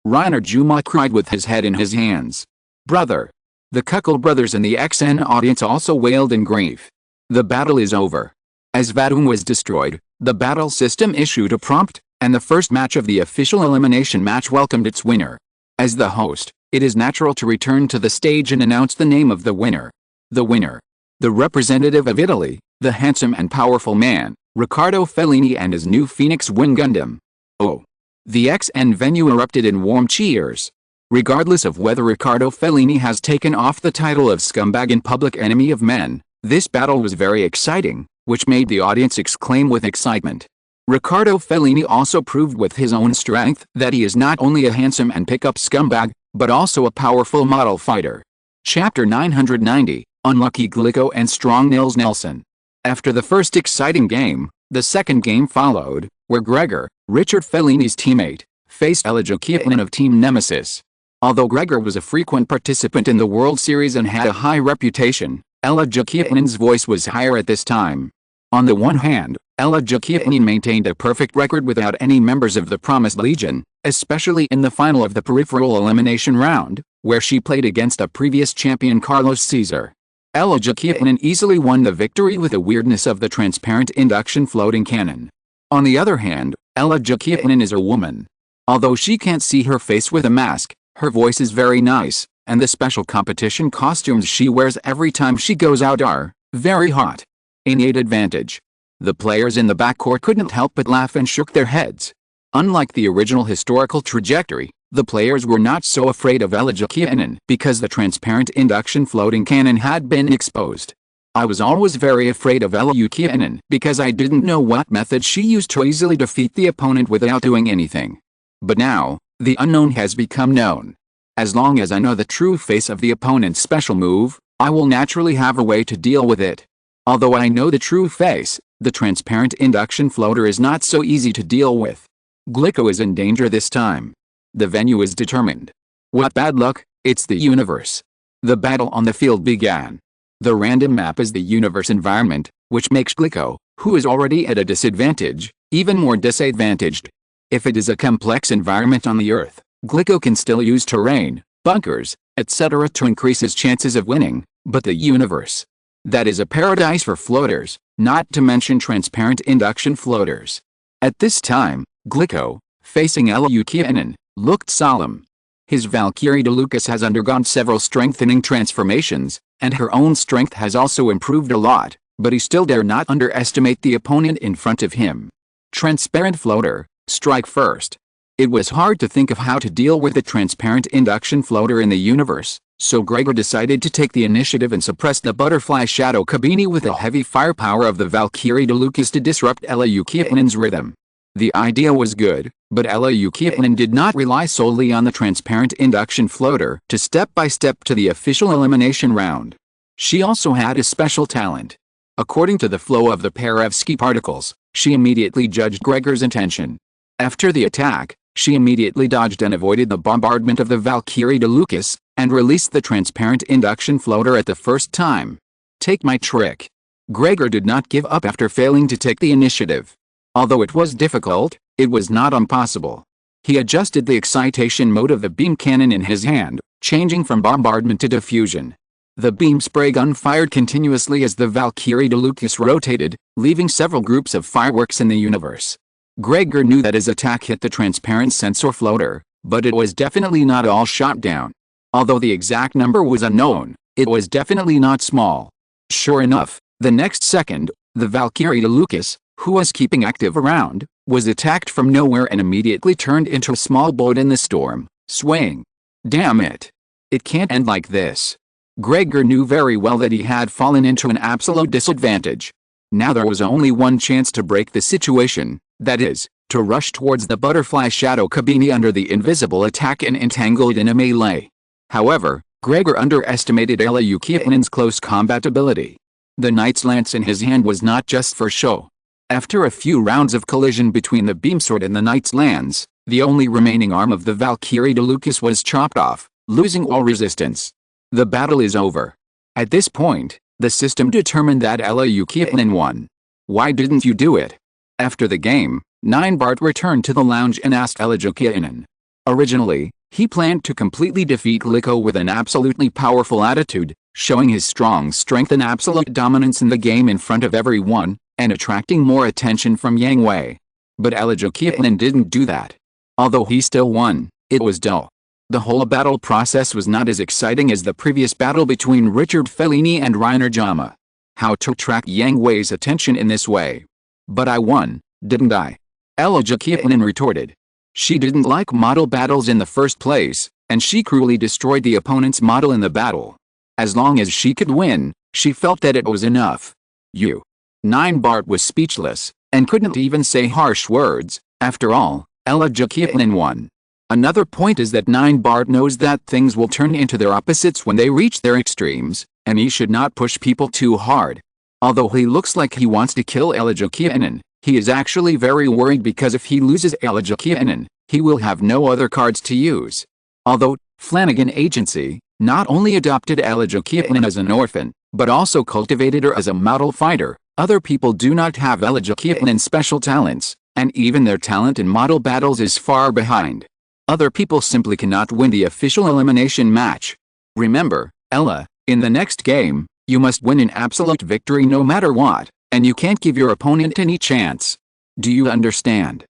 S1: Rainer Juma cried with his head in his hands. Brother! The Kuckle brothers and the XN audience also wailed in grief. The battle is over. As Wadum was destroyed, the battle system issued a prompt, and the first match of the official elimination match welcomed its winner. As the host, it is natural to return to the stage and announce the name of the winner. The winner. The representative of Italy, the handsome and powerful man, Riccardo Fellini and his new Phoenix Wing Gundam. Oh. The XN venue erupted in warm cheers. Regardless of whether Riccardo Fellini has taken off the title of scumbag and public enemy of men, this battle was very exciting, which made the audience exclaim with excitement. Riccardo Fellini also proved with his own strength that he is not only a handsome and pick-up scumbag, but also a powerful model fighter. Chapter 990, Unlucky Glico and Strong Nils Nelson. After the first exciting game, the second game followed, where Gregor, Richard Fellini's teammate, faced Elajokianen of Team Nemesis. Although Gregor was a frequent participant in the World Series and had a high reputation, Elajokianen's voice was higher at this time. On the one hand, Elajokianen maintained a perfect record without any members of the Promised Legion, especially in the final of the peripheral elimination round, where she played against a previous champion Carlos Caesar. Elajokianen easily won the victory with the weirdness of the transparent induction floating cannon. On the other hand, Elajokianen is a woman. Although she can't see her face with a mask, her voice is very nice, and the special competition costumes she wears every time she goes out are very hot. Innate advantage. The players in the backcourt couldn't help but laugh and shook their heads. Unlike the original historical trajectory, the players were not so afraid of Elajokianen because the transparent induction floating cannon had been exposed. I was always very afraid of Elajokianen because I didn't know what method she used to easily defeat the opponent without doing anything. But now, the unknown has become known. As long as I know the true face of the opponent's special move, I will naturally have a way to deal with it. Although I know the true face, the transparent induction floater is not so easy to deal with. Glico is in danger this time. The venue is determined. What bad luck, it's the universe. The battle on the field began. The random map is the universe environment, which makes Glico, who is already at a disadvantage, even more disadvantaged. If it is a complex environment on the Earth, Glico can still use terrain, bunkers, etc. to increase his chances of winning, but the universe. That is a paradise for floaters, not to mention transparent induction floaters. At this time, Glico, facing Eleukionen, looked solemn. His Valkyrie de Lucas has undergone several strengthening transformations, and her own strength has also improved a lot, but he still dare not underestimate the opponent in front of him. Transparent floater, strike first. It was hard to think of how to deal with the transparent induction floater in the universe, so Gregor decided to take the initiative and suppress the butterfly shadow Kabini with the heavy firepower of the Valkyrie de Lucas to disrupt Eleukionen's rhythm. The idea was good, but Eleukionen did not rely solely on the transparent induction floater to step by step to the official elimination round. She also had a special talent. According to the flow of the Perovsky particles, she immediately judged Gregor's intention. After the attack, she immediately dodged and avoided the bombardment of the Valkyrie de Lucas, and released the transparent induction floater at the first time. Take my trick. Gregor did not give up after failing to take the initiative. Although it was difficult, it was not impossible. He adjusted the excitation mode of the beam cannon in his hand, changing from bombardment to diffusion. The beam spray gun fired continuously as the Valkyrie de Lucas rotated, leaving several groups of fireworks in the universe. Gregor knew that his attack hit the transparent sensor floater, but it was definitely not all shot down. Although the exact number was unknown, it was definitely not small. Sure enough, the next second, the Valkyrie de Lucas, who was keeping active around, was attacked from nowhere and immediately turned into a small boat in the storm, swaying. Damn it. It can't end like this. Gregor knew very well that he had fallen into an absolute disadvantage. Now there was only one chance to break the situation, that is, to rush towards the butterfly shadow Kabini under the invisible attack and entangled in a melee. However, Gregor underestimated Eleukionen's close combat ability. The knight's lance in his hand was not just for show. After a few rounds of collision between the beam sword and the knight's lance, the only remaining arm of the Valkyrie de Lucas was chopped off, losing all resistance. The battle is over. At this point, the system determined that Eleukionen won. Why didn't you do it? After the game, Ninebart returned to the lounge and asked Eleukionen. Originally, he planned to completely defeat Glico with an absolutely powerful attitude, showing his strong strength and absolute dominance in the game in front of everyone, and attracting more attention from Yang Hui. But Eleukionen didn't do that. Although he still won, it was dull. The whole battle process was not as exciting as the previous battle between Richard Fellini and Rainer Jama. How to attract Yang Hui's attention in this way? But I won, didn't I? Eleukionen retorted. She didn't like model battles in the first place, and she cruelly destroyed the opponent's model in the battle. As long as she could win, she felt that it was enough. You. Ninebart was speechless, and couldn't even say harsh words. After all, Eleukionen won. Another point is that Ninebart knows that things will turn into their opposites when they reach their extremes, and he should not push people too hard. Although he looks like he wants to kill Eleukionen, he is actually very worried because if he loses Eleukionen, he will have no other cards to use. Although, Flanagan Agency not only adopted Eleukionen as an orphan, but also cultivated her as a model fighter, other people do not have Eleukionen's special talents, and even their talent in model battles is far behind. Other people simply cannot win the official elimination match. Remember, Ella, in the next game, you must win an absolute victory no matter what, and you can't give your opponent any chance. Do you understand?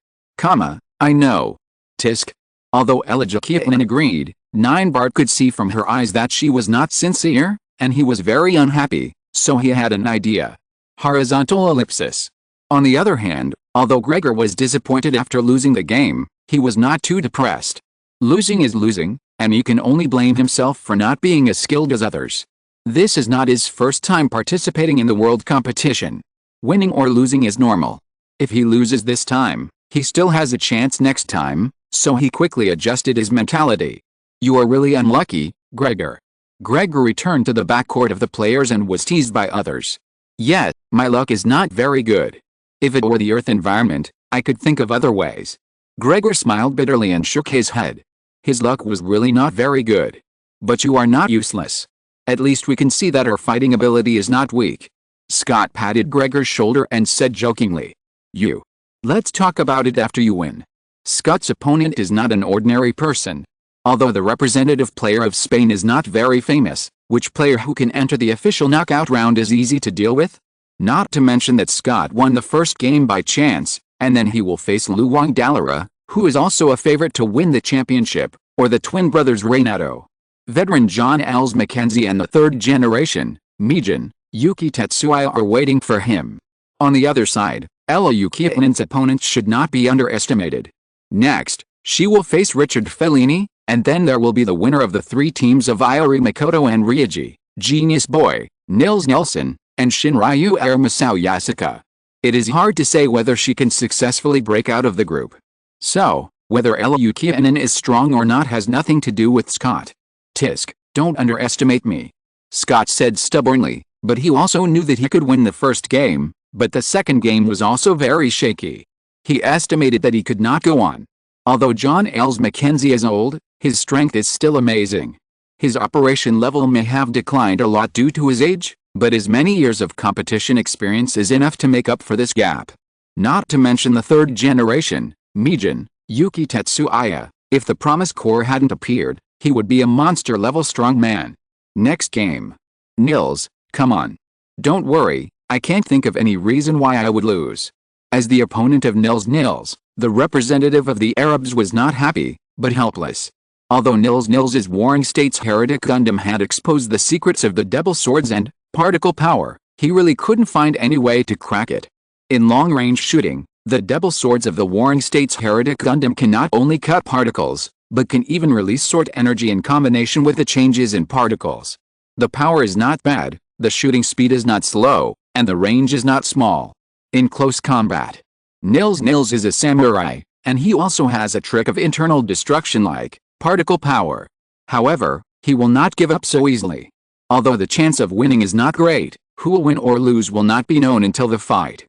S1: I know. Tisk. Although Eleukionen agreed, Ninebart could see from her eyes that she was not sincere, and he was very unhappy, so he had an idea. Horizontal ellipsis. On the other hand, although Gregor was disappointed after losing the game, he was not too depressed. Losing is losing, and he can only blame himself for not being as skilled as others. This is not his first time participating in the world competition. Winning or losing is normal. If he loses this time, he still has a chance next time, so he quickly adjusted his mentality. You are really unlucky, Gregor. Gregor returned to the backcourt of the players and was teased by others. Yet, my luck is not very good. If it were the Earth environment, I could think of other ways. Gregor smiled bitterly and shook his head. His luck was really not very good. But you are not useless. At least we can see that her fighting ability is not weak. Scott patted Gregor's shoulder and said jokingly. You. Let's talk about it after you win. Scott's opponent is not an ordinary person. Although the representative player of Spain is not very famous, which player who can enter the official knockout round is easy to deal with? Not to mention that Scott won the first game by chance, and then he will face Luang Dallara, who is also a favorite to win the championship, or the twin brothers Renato. Veteran John Els Mackenzie and the third generation, Mijin, Yuki Tetsuya are waiting for him. On the other side, Ella Yukiinen's opponent should not be underestimated. Next, she will face Richard Fellini, and then there will be the winner of the three teams of Iori Makoto and Ryuji, Genius Boy, Nils Nelson, and Shinryu Masao Yasuka. It is hard to say whether she can successfully break out of the group. So, whether Ella Yukiinen is strong or not has nothing to do with Scott. Tisk, don't underestimate me. Scott said stubbornly, but he also knew that he could win the first game, but the second game was also very shaky. He estimated that he could not go on. Although John Els Mackenzie is old, his strength is still amazing. His operation level may have declined a lot due to his age, but his many years of competition experience is enough to make up for this gap. Not to mention the third generation, Mijin, Yuki Tetsuya. If the Promise Corps hadn't appeared, he would be a monster-level strongman. Next game. Nils, come on. Don't worry, I can't think of any reason why I would lose. As the opponent of Nils, the representative of the Arabs was not happy, but helpless. Although Nils's Warring States Heretic Gundam had exposed the secrets of the double swords and particle power, he really couldn't find any way to crack it. In long-range shooting, the double swords of the Warring States Heretic Gundam can not only cut particles, but can even release sword energy in combination with the changes in particles. The power is not bad, the shooting speed is not slow, and the range is not small. In close combat, Nils is a samurai, and he also has a trick of internal destruction like particle power. However, he will not give up so easily. Although the chance of winning is not great, who will win or lose will not be known until the fight.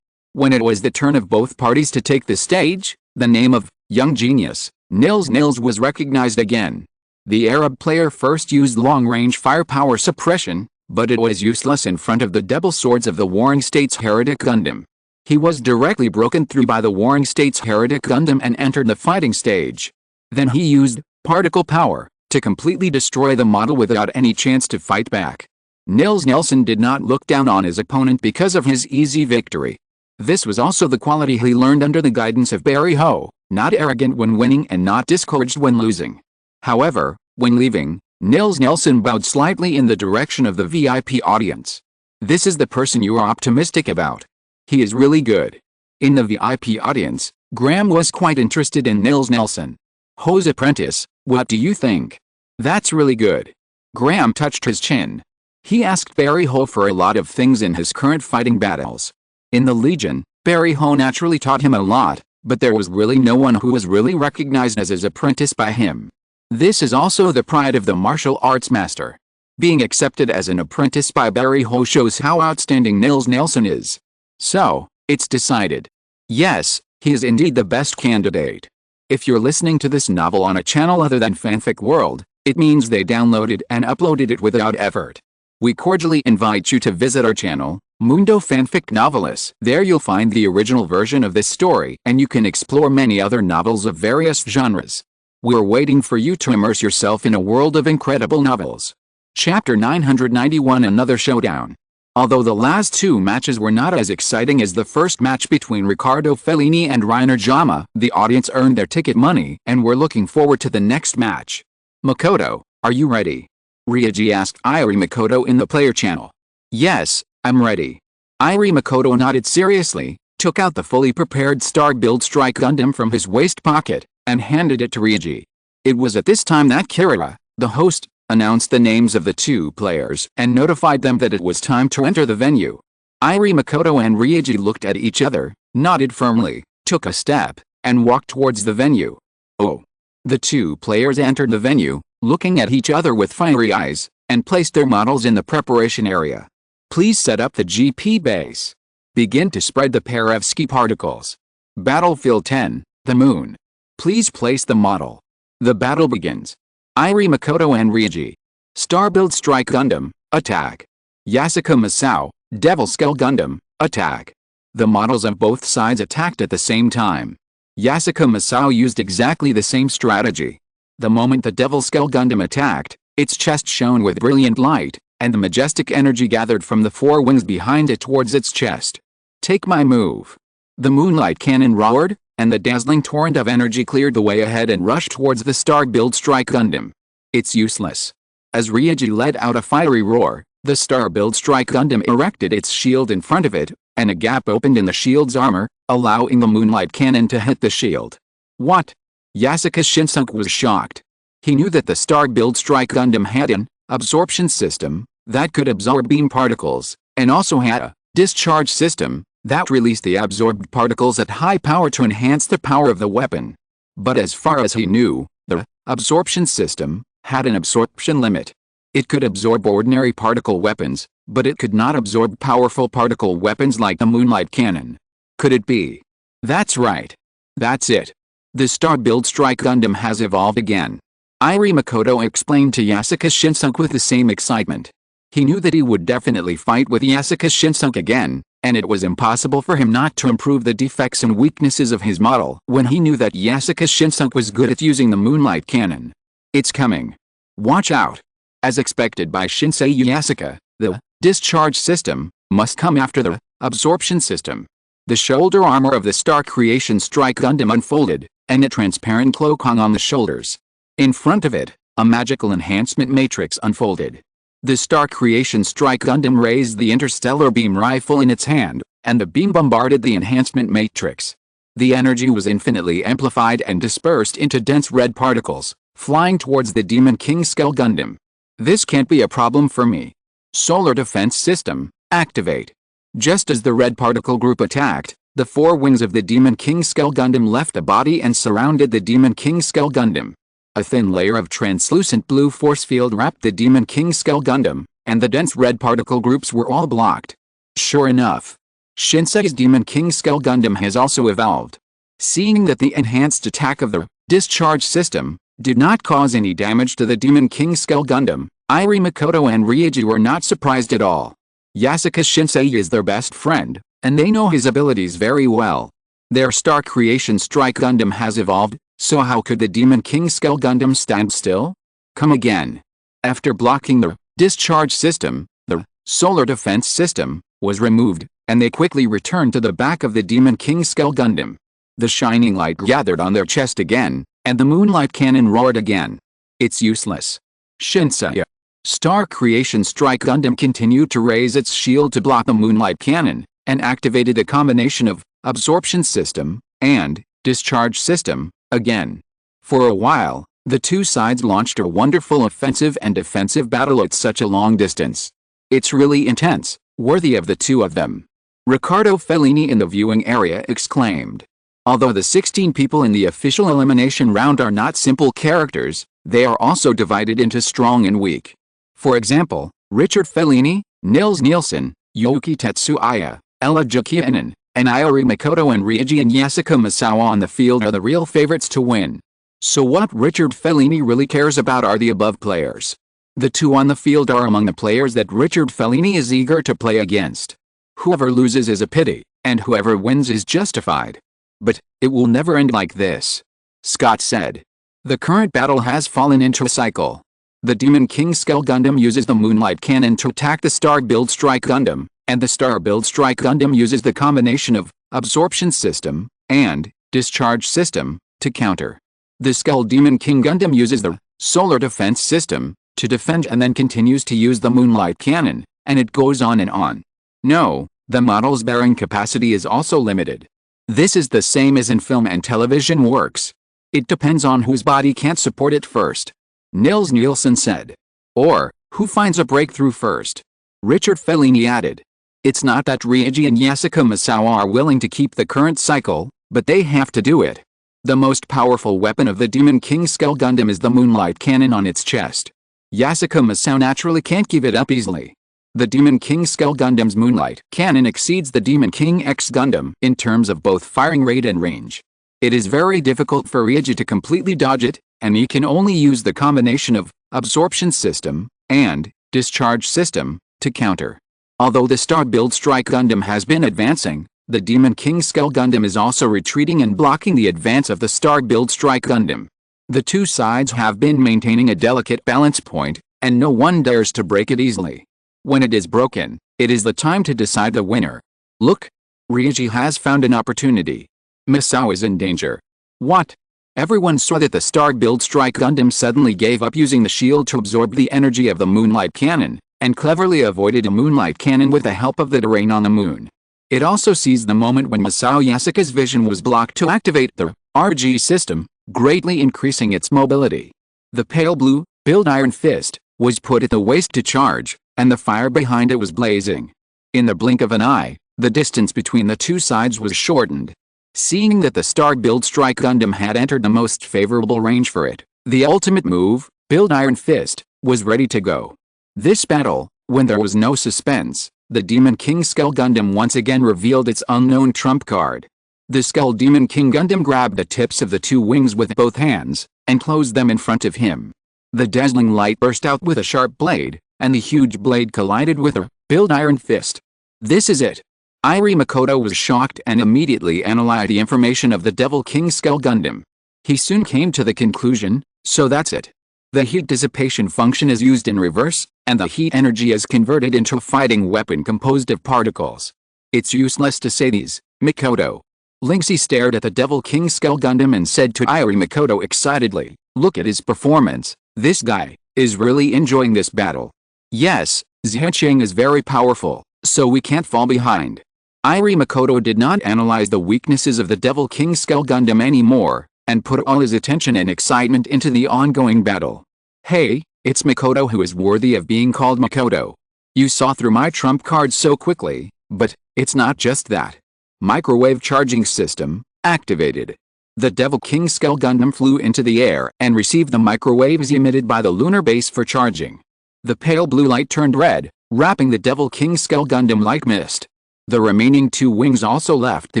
S1: When it was the turn of both parties to take the stage, the name of young genius, Nils was recognized again. The Arab player first used long-range firepower suppression, but it was useless in front of the double swords of the Warring States Heretic Gundam. He was directly broken through by the Warring States Heretic Gundam and entered the fighting stage. Then he used particle power to completely destroy the model without any chance to fight back. Nils Nelson did not look down on his opponent because of his easy victory. This was also the quality he learned under the guidance of Barry Ho, not arrogant when winning and not discouraged when losing. However, when leaving, Nils Nelson bowed slightly in the direction of the VIP audience. This is the person you are optimistic about. He is really good. In the VIP audience, Graham was quite interested in Nils Nelson. Ho's apprentice, what do you think? That's really good. Graham touched his chin. He asked Barry Ho for a lot of things in his current fighting battles. In the Legion, Barry Ho naturally taught him a lot, but there was really no one who was really recognized as his apprentice by him. This is also the pride of the martial arts master. Being accepted as an apprentice by Barry Ho shows how outstanding Nils Nelson is. So, it's decided. Yes, he is indeed the best candidate. If you're listening to this novel on a channel other than Fanfic World, it means they downloaded and uploaded it without effort. We cordially invite you to visit our channel, Mundo Fanfic Novelists. There you'll find the original version of this story and you can explore many other novels of various genres. We're waiting for you to immerse yourself in a world of incredible novels. Chapter 991 Another Showdown. Although the last two matches were not as exciting as the first match between Riccardo Fellini and Rainer Jama, the audience earned their ticket money and were looking forward to the next match. Makoto, are you ready? Ryuji asked Iori Makoto in the player channel. Yes, I'm ready. Iori Makoto nodded seriously, took out the fully prepared Star-Build Strike Gundam from his waist pocket, and handed it to Ryuji. It was at this time that Kirara, the host, announced the names of the two players and notified them that it was time to enter the venue. Iori Makoto and Ryuji looked at each other, nodded firmly, took a step, and walked towards the venue. Oh. The two players entered the venue, looking at each other with fiery eyes, and placed their models in the preparation area. Please set up the GP base. Begin to spread the Perovsky particles. Battlefield 10, the moon. Please place the model. The battle begins. Iori Makoto and Ryuji. Star-Build Strike Gundam, attack. Yasuka Masao, Devil Skull Gundam, attack. The models of both sides attacked at the same time. Yasuko Masao used exactly the same strategy. The moment the Devil Skull Gundam attacked, its chest shone with brilliant light, and the majestic energy gathered from the four wings behind it towards its chest. Take my move. The moonlight cannon roared, and the dazzling torrent of energy cleared the way ahead and rushed towards the Star-Build Strike Gundam. It's useless. As Ryuji let out a fiery roar, the Star-Build Strike Gundam erected its shield in front of it, and a gap opened in the shield's armor, allowing the moonlight cannon to hit the shield. What? Yasuko Shinsuke was shocked. He knew that the Star-Build Strike Gundam had an absorption system that could absorb beam particles, and also had a discharge system that released the absorbed particles at high power to enhance the power of the weapon. But as far as he knew, the absorption system had an absorption limit. It could absorb ordinary particle weapons, but it could not absorb powerful particle weapons like the Moonlight Cannon. Could it be? That's right. That's it. The Star-Build Strike Gundam has evolved again. Irie Makoto explained to Yasuko Shinsuke with the same excitement. He knew that he would definitely fight with Yasuko Shinsuke again, and it was impossible for him not to improve the defects and weaknesses of his model when he knew that Yasuko Shinsuke was good at using the Moonlight Cannon. It's coming. Watch out. As expected by Shinsei Yasuka, the discharge system must come after the absorption system. The shoulder armor of the Star Creation Strike Gundam unfolded, and a transparent cloak hung on the shoulders. In front of it, a magical enhancement matrix unfolded. The Star Creation Strike Gundam raised the interstellar beam rifle in its hand, and the beam bombarded the enhancement matrix. The energy was infinitely amplified and dispersed into dense red particles, flying towards the Demon King Skull Gundam. This can't be a problem for me. Solar Defense System, activate. Just as the red particle group attacked, the four wings of the Demon King Skull Gundam left the body and surrounded the Demon King Skull Gundam. A thin layer of translucent blue force field wrapped the Demon King Skull Gundam, and the dense red particle groups were all blocked. Sure enough, Shinsei's Demon King Skull Gundam has also evolved. Seeing that the enhanced attack of the discharge system did not cause any damage to the Demon King Skull Gundam, Irie Makoto and Ryuji were not surprised at all. Yasuko Shinsei is their best friend, and they know his abilities very well. Their Star Creation Strike Gundam has evolved, so how could the Demon King Skull Gundam stand still? Come again. After blocking the discharge system, the solar defense system was removed, and they quickly returned to the back of the Demon King Skull Gundam. The shining light gathered on their chest again, and the moonlight cannon roared again. It's useless. Shinsei. Star Creation Strike Gundam continued to raise its shield to block the moonlight cannon, and activated a combination of absorption system and discharge system again. For a while, the two sides launched a wonderful offensive and defensive battle at such a long distance. It's really intense, worthy of the two of them. Riccardo Fellini in the viewing area exclaimed. Although the 16 people in the official elimination round are not simple characters, they are also divided into strong and weak. For example, Richard Fellini, Nils Nielsen, Yuki Tetsuya, Ella Jukinen, and Irie Makoto and Ryuji and Yasuko Masao on the field are the real favorites to win. So what Richard Fellini really cares about are the above players. The two on the field are among the players that Richard Fellini is eager to play against. Whoever loses is a pity, and whoever wins is justified. But it will never end like this. Scott said. The current battle has fallen into a cycle. The Demon King Skull Gundam uses the Moonlight Cannon to attack the Star-Build Strike Gundam, and the Star-Build Strike Gundam uses the combination of absorption system and discharge system to counter. The Skull Demon King Gundam uses the solar defense system to defend and then continues to use the Moonlight Cannon, and it goes on and on. No, the model's bearing capacity is also limited. This is the same as in film and television works. It depends on whose body can't support it first. Nils Nielsen said. Or, who finds a breakthrough first? Richard Fellini added. It's not that Ryuji and Yasuko Masao are willing to keep the current cycle, but they have to do it. The most powerful weapon of the Demon King Skull Gundam is the Moonlight Cannon on its chest. Yasuko Masao naturally can't give it up easily. The Demon King Skull Gundam's Moonlight Cannon exceeds the Demon King X Gundam in terms of both firing rate and range. It is very difficult for Ryuji to completely dodge it, and he can only use the combination of absorption system and discharge system to counter. Although the Star-Build Strike Gundam has been advancing, the Demon King Skull Gundam is also retreating and blocking the advance of the Star-Build Strike Gundam. The two sides have been maintaining a delicate balance point, and no one dares to break it easily. When it is broken, it is the time to decide the winner. Look! Ryuji has found an opportunity. Misao is in danger. What? Everyone saw that the Star-Build Strike Gundam suddenly gave up using the shield to absorb the energy of the Moonlight Cannon, and cleverly avoided a Moonlight Cannon with the help of the terrain on the moon. It also seized the moment when Masao Yasuka's vision was blocked to activate the RG system, greatly increasing its mobility. The pale blue, build Iron Fist, was put at the waist to charge, and the fire behind it was blazing. In the blink of an eye, the distance between the two sides was shortened. Seeing that the Star-Build Strike Gundam had entered the most favorable range for it, the ultimate move, Build Iron Fist, was ready to go. This battle, when there was no suspense, the Demon King Skull Gundam once again revealed its unknown trump card. The Skull Demon King Gundam grabbed the tips of the two wings with both hands, and closed them in front of him. The dazzling light burst out with a sharp blade, and the huge blade collided with a Build Iron Fist. This is it. Irie Makoto was shocked and immediately analyzed the information of the Devil King Skull Gundam. He soon came to the conclusion, so that's it. The heat dissipation function is used in reverse, and the heat energy is converted into a fighting weapon composed of particles. It's useless to say these, Makoto. Lynxie stared at the Devil King Skull Gundam and said to Irie Makoto excitedly, look at his performance, this guy is really enjoying this battle. Yes, Zhecheng is very powerful, so we can't fall behind. Irie Makoto did not analyze the weaknesses of the Devil King Skull Gundam anymore, and put all his attention and excitement into the ongoing battle. Hey, it's Makoto who is worthy of being called Makoto. You saw through my trump card so quickly, but it's not just that. Microwave charging system, activated. The Devil King Skull Gundam flew into the air and received the microwaves emitted by the lunar base for charging. The pale blue light turned red, wrapping the Devil King Skull Gundam like mist. The remaining two wings also left the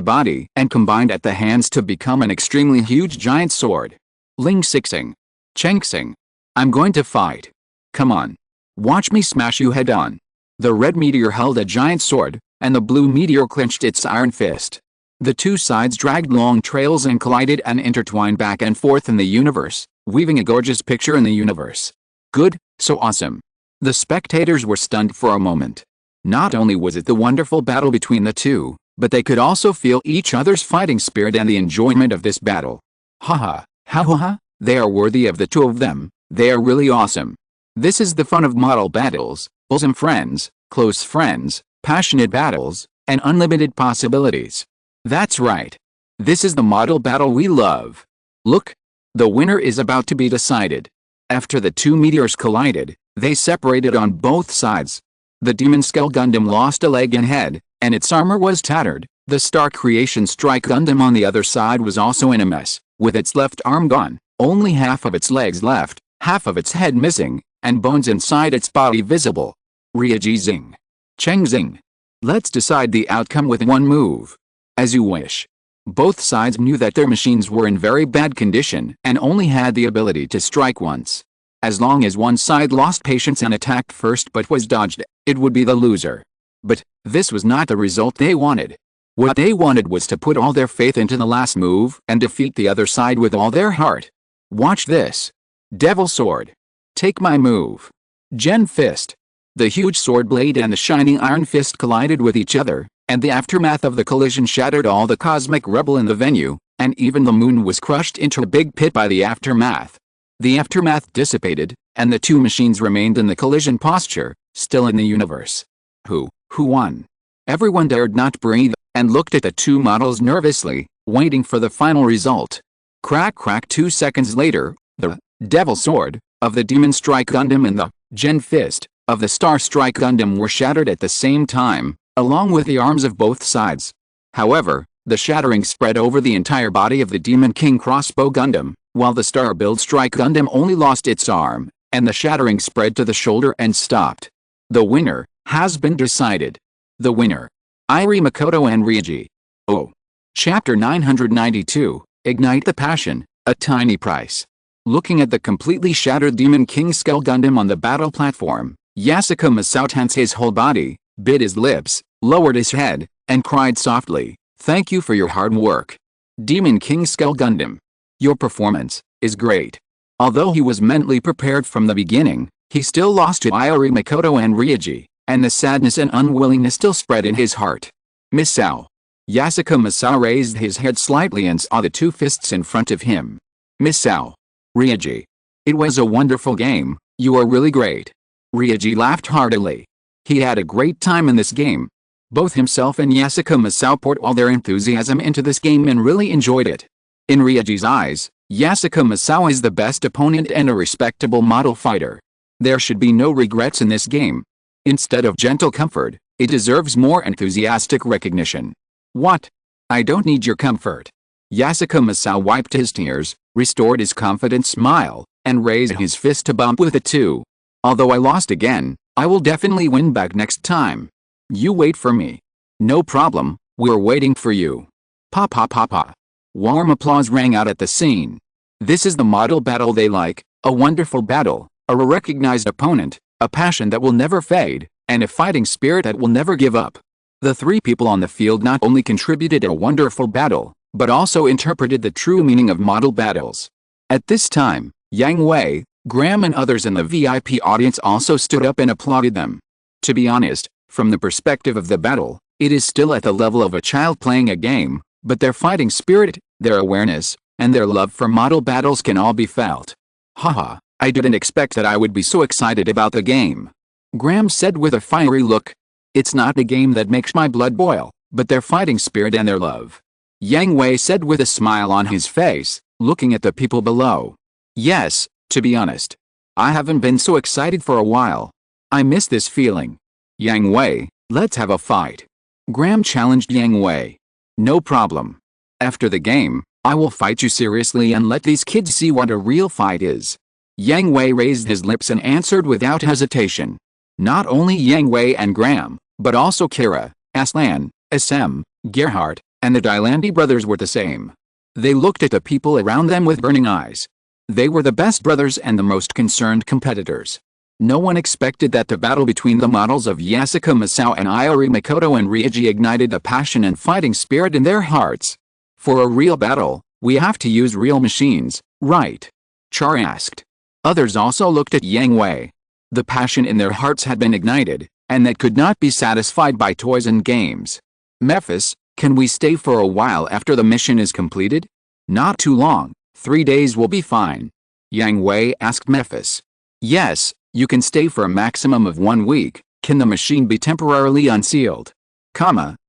S1: body and combined at the hands to become an extremely huge giant sword. Ling Sixing. Chengsing. I'm going to fight. Come on. Watch me smash you head on. The red meteor held a giant sword, and the blue meteor clenched its iron fist. The two sides dragged long trails and collided and intertwined back and forth in the universe, weaving a gorgeous picture in the universe. Good, so awesome. The spectators were stunned for a moment. Not only was it the wonderful battle between the two, but they could also feel each other's fighting spirit and the enjoyment of this battle. Haha, ha, they are worthy of the two of them, they are really awesome. This is the fun of model battles, bosom friends, close friends, passionate battles, and unlimited possibilities. That's right. This is the model battle we love. Look, the winner is about to be decided. After the two meteors collided, they separated on both sides. The Demon Skull Gundam lost a leg and head, and its armor was tattered. The Star Creation Strike Gundam on the other side was also in a mess, with its left arm gone, only half of its legs left, half of its head missing, and bones inside its body visible. Ryuji Zing. Cheng Zing. Let's decide the outcome with one move. As you wish. Both sides knew that their machines were in very bad condition and only had the ability to strike once. As long as one side lost patience and attacked first but was dodged, it would be the loser. But this was not the result they wanted. What they wanted was to put all their faith into the last move and defeat the other side with all their heart. Watch this. Devil Sword. Take my move. Gen Fist. The huge sword blade and the shining iron fist collided with each other, and the aftermath of the collision shattered all the cosmic rubble in the venue, and even the moon was crushed into a big pit by the aftermath. The aftermath dissipated, and the two machines remained in the collision posture, still in the universe. Who won? Everyone dared not breathe, and looked at the two models nervously, waiting for the final result. Crack 2 seconds later, the Devil Sword of the Demon Strike Gundam and the Gen Fist of the Star Strike Gundam were shattered at the same time, along with the arms of both sides. However, the shattering spread over the entire body of the Demon King Crossbow Gundam, while the Star-Build Strike Gundam only lost its arm, and the shattering spread to the shoulder and stopped. The winner has been decided. The winner. Irie Makoto and Ryuji. Oh. Chapter 992, Ignite the Passion, A Tiny Price. Looking at the completely shattered Demon King Skull Gundam on the battle platform, Yasuka Masao tensed his whole body, bit his lips, lowered his head, and cried softly, "Thank you for your hard work. Demon King Skull Gundam. Your performance is great." Although he was mentally prepared from the beginning, he still lost to Iori Makoto and Ryuji, and the sadness and unwillingness still spread in his heart. "Misao." Yasuko Masao raised his head slightly and saw the two fists in front of him. "Misao." "Ryuji. It was a wonderful game, you are really great." Ryuji laughed heartily. He had a great time in this game. Both himself and Yasuko Masao poured all their enthusiasm into this game and really enjoyed it. In Ryuji's eyes, Yasuko Masao is the best opponent and a respectable model fighter. There should be no regrets in this game. Instead of gentle comfort, it deserves more enthusiastic recognition. "What? I don't need your comfort." Yasuko Masao wiped his tears, restored his confident smile, and raised his fist to bump with it too. "Although I lost again, I will definitely win back next time. You wait for me." "No problem, we're waiting for you." Pa pa pa pa. Warm applause rang out at the scene. This is the model battle they like, a wonderful battle, a recognized opponent, a passion that will never fade, and a fighting spirit that will never give up. The three people on the field not only contributed a wonderful battle, but also interpreted the true meaning of model battles. At this time, Yang Hui, Graham and others in the VIP audience also stood up and applauded them. To be honest, from the perspective of the battle, it is still at the level of a child playing a game, but their fighting spirit, their awareness, and their love for model battles can all be felt. "Haha, I didn't expect that I would be so excited about the game," Graham said with a fiery look. "It's not a game that makes my blood boil, but their fighting spirit and their love," Yang Hui said with a smile on his face, looking at the people below. "Yes, to be honest, I haven't been so excited for a while. I miss this feeling." "Yang Hui, let's have a fight," Graham challenged Yang Hui. "No problem. After the game, I will fight you seriously and let these kids see what a real fight is." Yang Hui raised his lips and answered without hesitation. Not only Yang Hui and Graham, but also Kira, Aslan, SM, Gerhardt, and the Dylandi brothers were the same. They looked at the people around them with burning eyes. They were the best brothers and the most concerned competitors. No one expected that the battle between the models of Yasuko Masao and Iori Makoto and Ryuji ignited the passion and fighting spirit in their hearts. "For a real battle, we have to use real machines, right?" Char asked. Others also looked at Yang Hui. The passion in their hearts had been ignited, and that could not be satisfied by toys and games. "Memphis, can we stay for a while after the mission is completed?" "Not too long, 3 days will be fine," Yang Hui asked Memphis. "Yes, you can stay for a maximum of 1 week. Can the machine be temporarily unsealed?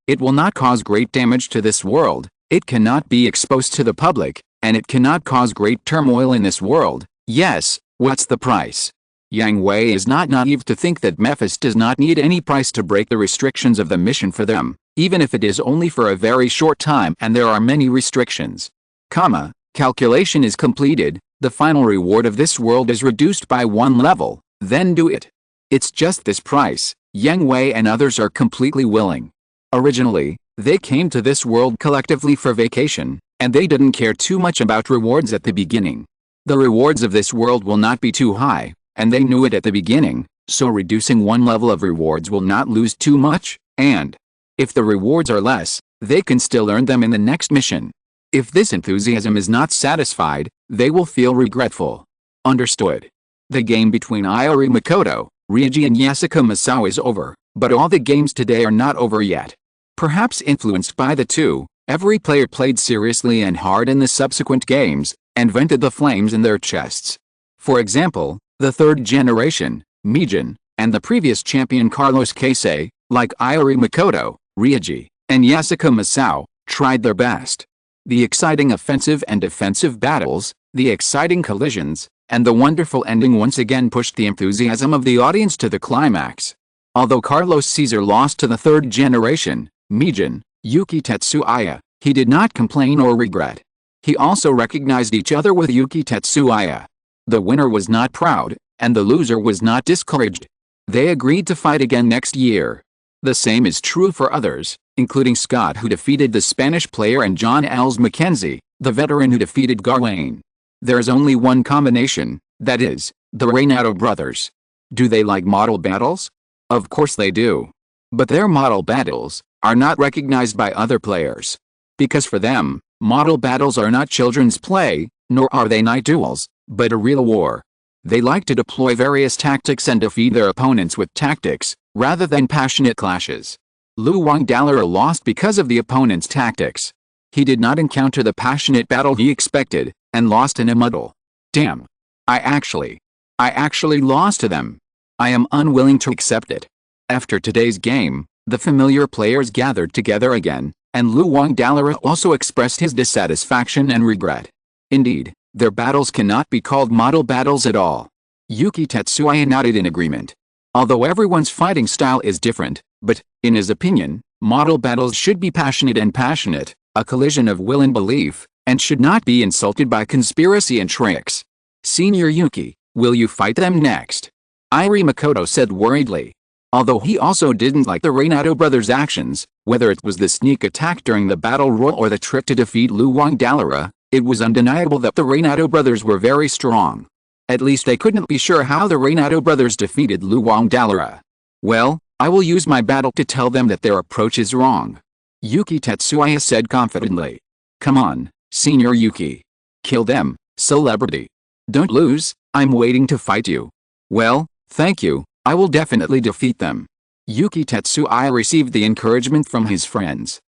S1: It will not cause great damage to this world, it cannot be exposed to the public, and it cannot cause great turmoil in this world. Yes, what's the price?" Yang Hui is not naive to think that Memphis does not need any price to break the restrictions of the mission for them, even if it is only for a very short time and there are many restrictions. Calculation is completed, the final reward of this world is reduced by 1 level, then do it. It's just this price. Yang Hui and others are completely willing. Originally, they came to this world collectively for vacation, and they didn't care too much about rewards at the beginning. The rewards of this world will not be too high, and they knew it at the beginning, so reducing 1 level of rewards will not lose too much, and if the rewards are less, they can still earn them in the next mission. If this enthusiasm is not satisfied, they will feel regretful. Understood. The game between Iori Makoto, Ryuji and Yasuko Masao is over, but all the games today are not over yet. Perhaps influenced by the two, every player played seriously and hard in the subsequent games, and vented the flames in their chests. For example, the third generation, Mijin, and the previous champion Carlos Casey, like Iori Makoto, Ryuji, and Yasuko Masao, tried their best. The exciting offensive and defensive battles, the exciting collisions, and the wonderful ending once again pushed the enthusiasm of the audience to the climax. Although Carlos Caesar lost to the third generation, Mijin, Yuki Tetsuya, he did not complain or regret. He also recognized each other with Yuki Tetsuya. The winner was not proud, and the loser was not discouraged. They agreed to fight again next year. The same is true for others, including Scott, who defeated the Spanish player, and John Els Mackenzie, the veteran who defeated Garlane. There's only one combination, that is, the Reynado brothers. Do they like model battles? Of course they do. But their model battles are not recognized by other players. Because for them, model battles are not children's play, nor are they night duels, but a real war. They like to deploy various tactics and defeat their opponents with tactics, rather than passionate clashes. Lu Wangdalera lost because of the opponent's tactics. He did not encounter the passionate battle he expected, and lost in a muddle. Damn. I actually lost to them. I am unwilling to accept it. After today's game, the familiar players gathered together again, and Lu Wangdalera also expressed his dissatisfaction and regret. Indeed, their battles cannot be called model battles at all. Yuki Tetsuya nodded in agreement. Although everyone's fighting style is different, but, in his opinion, model battles should be passionate, a collision of will and belief, and should not be insulted by conspiracy and tricks. Senior Yuki, will you fight them next? Iri Makoto said worriedly. Although he also didn't like the Renato brothers' actions, whether it was the sneak attack during the battle royal or the trick to defeat Lu Wangdalera, it was undeniable that the Renato brothers were very strong. At least they couldn't be sure how the Renato brothers defeated Lu Wangdalera. Well, I will use my battle to tell them that their approach is wrong. Yuki Tetsuya said confidently. Come on, Senior Yuki. Kill them, celebrity. Don't lose, I'm waiting to fight you. Well, thank you, I will definitely defeat them. Yuki Tetsuya received the encouragement from his friends.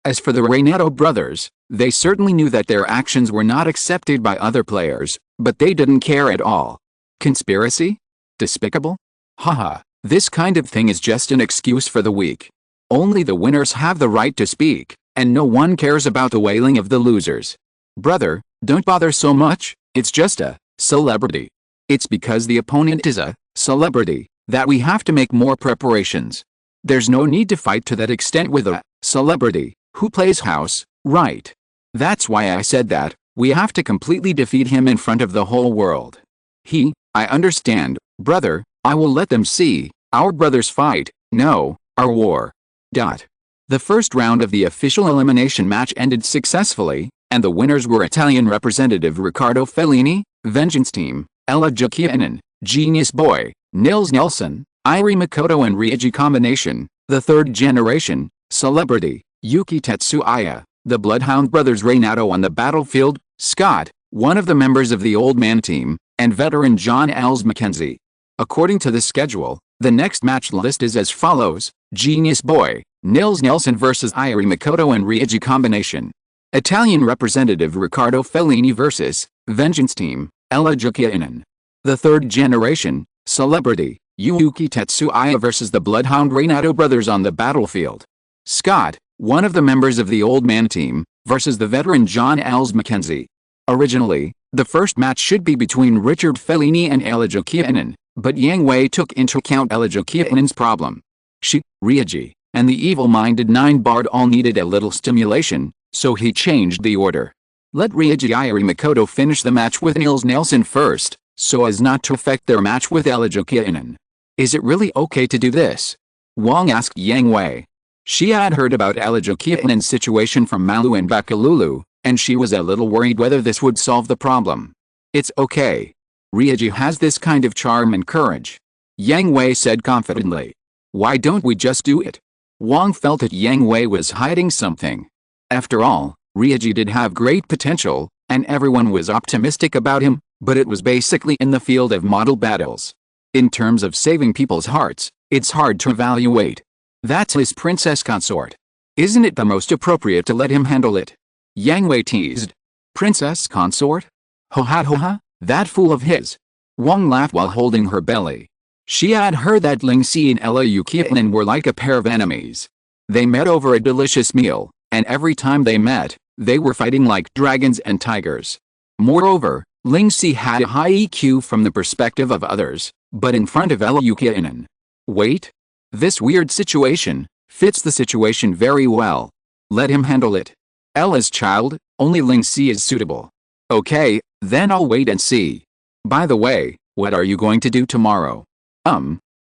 S1: As for the Renato brothers, they certainly knew that their actions were not accepted by other players, but they didn't care at all. Conspiracy? Despicable? Haha, this kind of thing is just an excuse for the weak. Only the winners have the right to speak, and no one cares about the wailing of the losers. Brother, don't bother so much, it's just a celebrity. It's because the opponent is a celebrity that we have to make more preparations. There's no need to fight to that extent with a celebrity who plays house, right? That's why I said that we have to completely defeat him in front of the whole world. I understand, brother, I will let them see our brothers fight, no, our war. The first round of the official elimination match ended successfully, and the winners were Italian representative Riccardo Fellini, Vengeance Team, Ella Jukianen, Genius Boy, Nils Nelson, Iri Makoto and Ryoji Combination, the third generation, celebrity, Yuki Tetsuya, the Bloodhound brothers Renato on the battlefield, Scott, one of the members of the Old Man Team, and veteran John Els Mackenzie. According to the schedule, the next match list is as follows: Genius Boy, Nils Nelson vs Iri Makoto and Ryoji Combination. Italian representative Riccardo Fellini vs Vengeance Team, Ella Jukianen. The third generation, celebrity, Yuki Tetsuya vs the Bloodhound Renato brothers on the battlefield. Scott, one of the members of the Old Man Team, versus the veteran John Els Mackenzie. Originally, the first match should be between Richard Fellini and Ella Jukianen, but Yang Hui took into account Ella Jukianen's problem. She, Ryoji, and the evil-minded Nine-Bard all needed a little stimulation, so he changed the order. Let Ryoji Iri Makoto finish the match with Nils Nelson first, so as not to affect their match with Ella Jukianen. Is it really okay to do this? Wang asked Yang Hui. She had heard about Ella Jukianen's situation from Malu and Bakalulu, and she was a little worried whether this would solve the problem. It's okay. Ryoji has this kind of charm and courage. Yang Hui said confidently. Why don't we just do it? Wang felt that Yang Hui was hiding something. After all, Ryoji did have great potential, and everyone was optimistic about him, but it was basically in the field of model battles. In terms of saving people's hearts, it's hard to evaluate. That's his princess consort. Isn't it the most appropriate to let him handle it? Yang Hui teased. Princess consort? Ho ha ho ha, that fool of his. Wang laughed while holding her belly. She had heard that Ling Si and Ella Jukianen were like a pair of enemies. They met over a delicious meal, and every time they met, they were fighting like dragons and tigers. Moreover, Ling Si had a high EQ from the perspective of others, but in front of Ella Jukianen. Wait. This weird situation fits the situation very well. Let him handle it. Ella's child, only Ling Si is suitable. Okay, then I'll wait and see. By the way, what are you going to do tomorrow?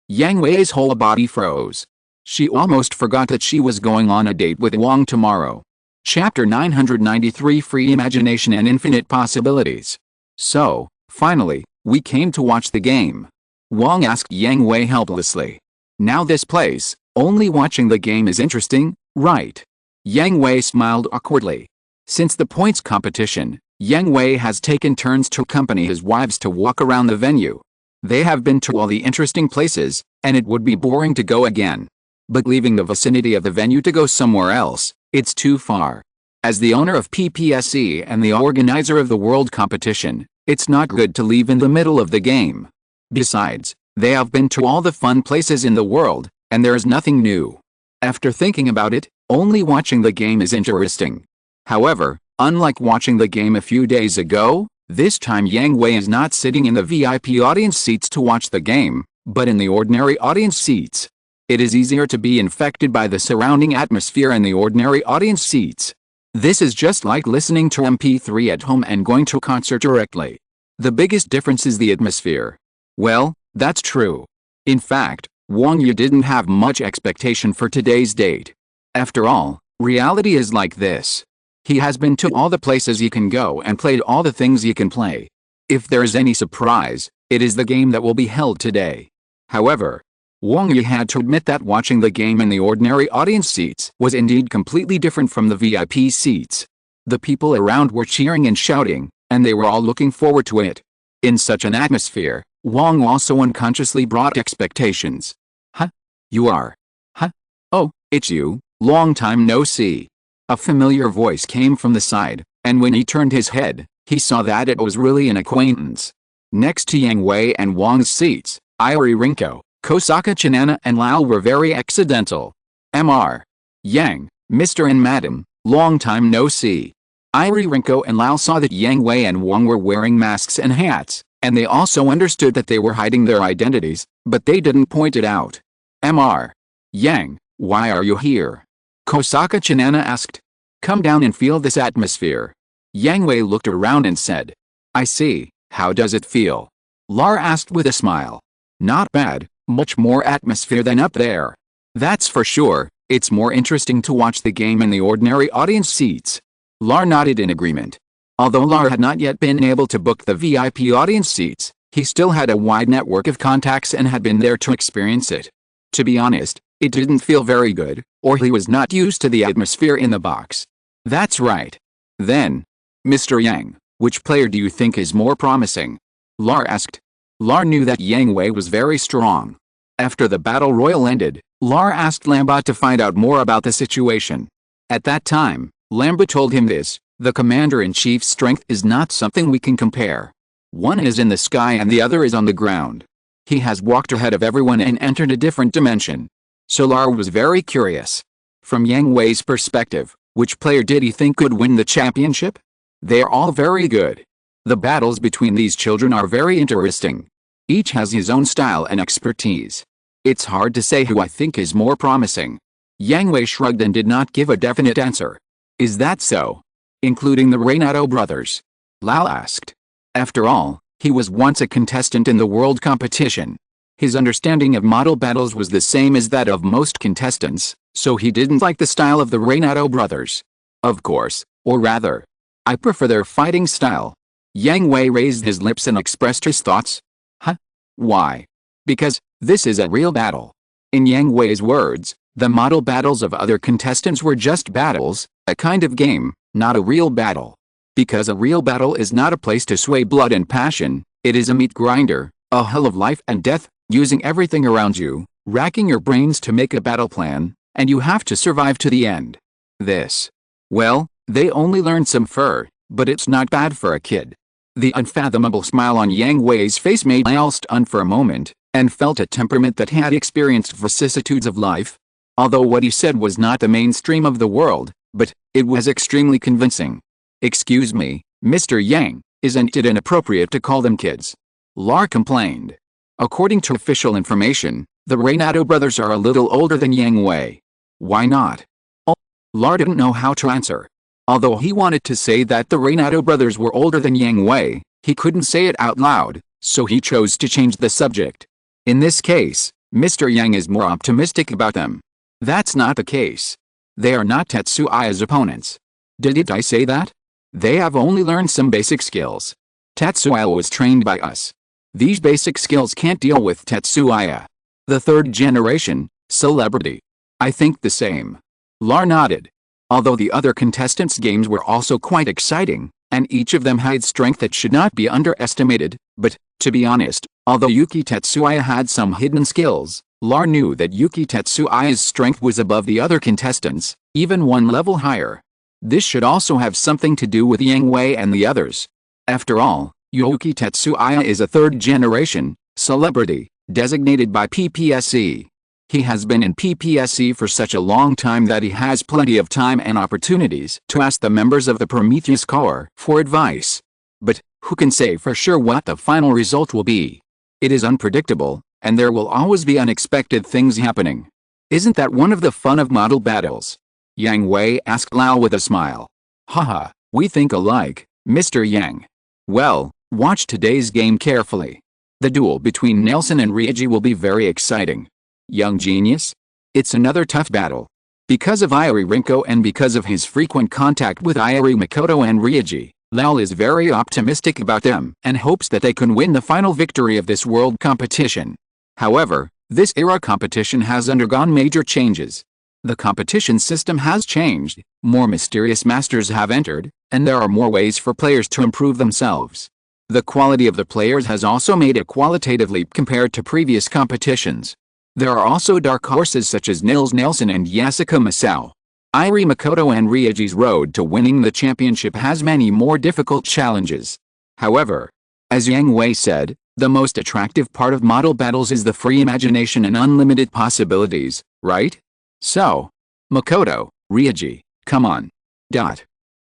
S1: Yang Hui's whole body froze. She almost forgot that she was going on a date with Wang tomorrow. Chapter 993 Free Imagination and Infinite Possibilities. So, finally, we came to watch the game. Wang asked Yang Hui helplessly. Now this place, only watching the game is interesting, right? Yang Hui smiled awkwardly. Since the points competition, Yang Hui has taken turns to accompany his wives to walk around the venue. They have been to all the interesting places, and it would be boring to go again. But leaving the vicinity of the venue to go somewhere else, it's too far. As the owner of PPSE and the organizer of the world competition, it's not good to leave in the middle of the game. Besides, they have been to all the fun places in the world, and there is nothing new. After thinking about it, only watching the game is interesting. However, unlike watching the game a few days ago, this time Yang Hui is not sitting in the VIP audience seats to watch the game, but in the ordinary audience seats. It is easier to be infected by the surrounding atmosphere in the ordinary audience seats. This is just like listening to MP3 at home and going to a concert directly. The biggest difference is the atmosphere. Well, that's true. In fact, Wang Yu didn't have much expectation for today's date. After all, reality is like this. He has been to all the places he can go and played all the things he can play. If there is any surprise, it is the game that will be held today. However, Wang Yu had to admit that watching the game in the ordinary audience seats was indeed completely different from the VIP seats. The people around were cheering and shouting, and they were all looking forward to it. In such an atmosphere, Wang also unconsciously brought expectations. Huh? You are? Huh? Oh, it's you, long time no see. A familiar voice came from the side, and when he turned his head, he saw that it was really an acquaintance. Next to Yang Hui and Wang's seats, Irie Rinko, Kosaka Chinana and Lao were very accidental. Mr. Yang, Mr. and Madam, long time no see. Irie Rinko and Lao saw that Yang Hui and Wang were wearing masks and hats, and they also understood that they were hiding their identities, but they didn't point it out. Mr. Yang, why are you here? Kosaka Chinana asked. Come down and feel this atmosphere. Yang Hui looked around and said. I see, how does it feel? Lar asked with a smile. Not bad, much more atmosphere than up there. That's for sure, it's more interesting to watch the game in the ordinary audience seats. Lar nodded in agreement. Although Lar had not yet been able to book the VIP audience seats, he still had a wide network of contacts and had been there to experience it. To be honest, it didn't feel very good, or he was not used to the atmosphere in the box. That's right. Then, Mr. Yang, which player do you think is more promising? Lar asked. Lar knew that Yang Hui was very strong. After the battle royal ended, Lar asked Lamba to find out more about the situation. At that time, Lamba told him this, the commander-in-chief's strength is not something we can compare. One is in the sky and the other is on the ground. He has walked ahead of everyone and entered a different dimension. Solar was very curious. From Yang Hui's perspective, which player did he think could win the championship? They are all very good. The battles between these children are very interesting. Each has his own style and expertise. It's hard to say who I think is more promising. Yang Hui shrugged and did not give a definite answer. Is that so? Including the Renato brothers? Lao asked. After all, he was once a contestant in the world competition. His understanding of model battles was the same as that of most contestants, so he didn't like the style of the Renato brothers. Of course, or rather, I prefer their fighting style. Yang Hui raised his lips and expressed his thoughts. Huh? Why? Because, this is a real battle. In Yang Hui's words, the model battles of other contestants were just battles, a kind of game, not a real battle. Because a real battle is not a place to sway blood and passion, it is a meat grinder, a hell of life and death, using everything around you, racking your brains to make a battle plan, and you have to survive to the end. This. Well, they only learned some fur, but it's not bad for a kid. The unfathomable smile on Yang Hui's face made Lao stun for a moment, and felt a temperament that had experienced vicissitudes of life. Although what he said was not the mainstream of the world, but it was extremely convincing. Excuse me, Mr. Yang, isn't it inappropriate to call them kids? Lar complained. According to official information, the Renato brothers are a little older than Yang Hui. Why not? Oh, Lar didn't know how to answer. Although he wanted to say that the Renato brothers were older than Yang Hui, he couldn't say it out loud, so he chose to change the subject. In this case, Mr. Yang is more optimistic about them. That's not the case. They are not Tetsuya's opponents. Didn't I say that? They have only learned some basic skills. Tetsuya was trained by us. These basic skills can't deal with Tetsuya. The third generation, celebrity. I think the same. Lar nodded. Although the other contestants' games were also quite exciting, and each of them had strength that should not be underestimated, but, to be honest, although Yuki Tetsuya had some hidden skills, Lar knew that Yuki Tetsuya's strength was above the other contestants, even one level higher. This should also have something to do with Yang Hui and the others. After all, Yuki Tetsuya is a third-generation celebrity, designated by PPSE. He has been in PPSE for such a long time that he has plenty of time and opportunities to ask the members of the Prometheus Corps for advice. But, who can say for sure what the final result will be? It is unpredictable, and there will always be unexpected things happening. Isn't that one of the fun of model battles? Yang Hui asked Lao with a smile. Haha, we think alike, Mr. Yang. Well, watch today's game carefully. The duel between Nelson and Ryuji will be very exciting. Young genius? It's another tough battle. Because of Iori Rinko and because of his frequent contact with Iori Makoto and Ryuji, Lao is very optimistic about them and hopes that they can win the final victory of this world competition. However, this era competition has undergone major changes. The competition system has changed, more mysterious masters have entered, and there are more ways for players to improve themselves. The quality of the players has also made a qualitative leap compared to previous competitions. There are also dark horses such as Nils Nelson and Yasuka Masao. Iori Makoto and Ryuji's road to winning the championship has many more difficult challenges. However, as Yang Hui said, the most attractive part of model battles is the free imagination and unlimited possibilities, right? So, Makoto, Ryuji, come on.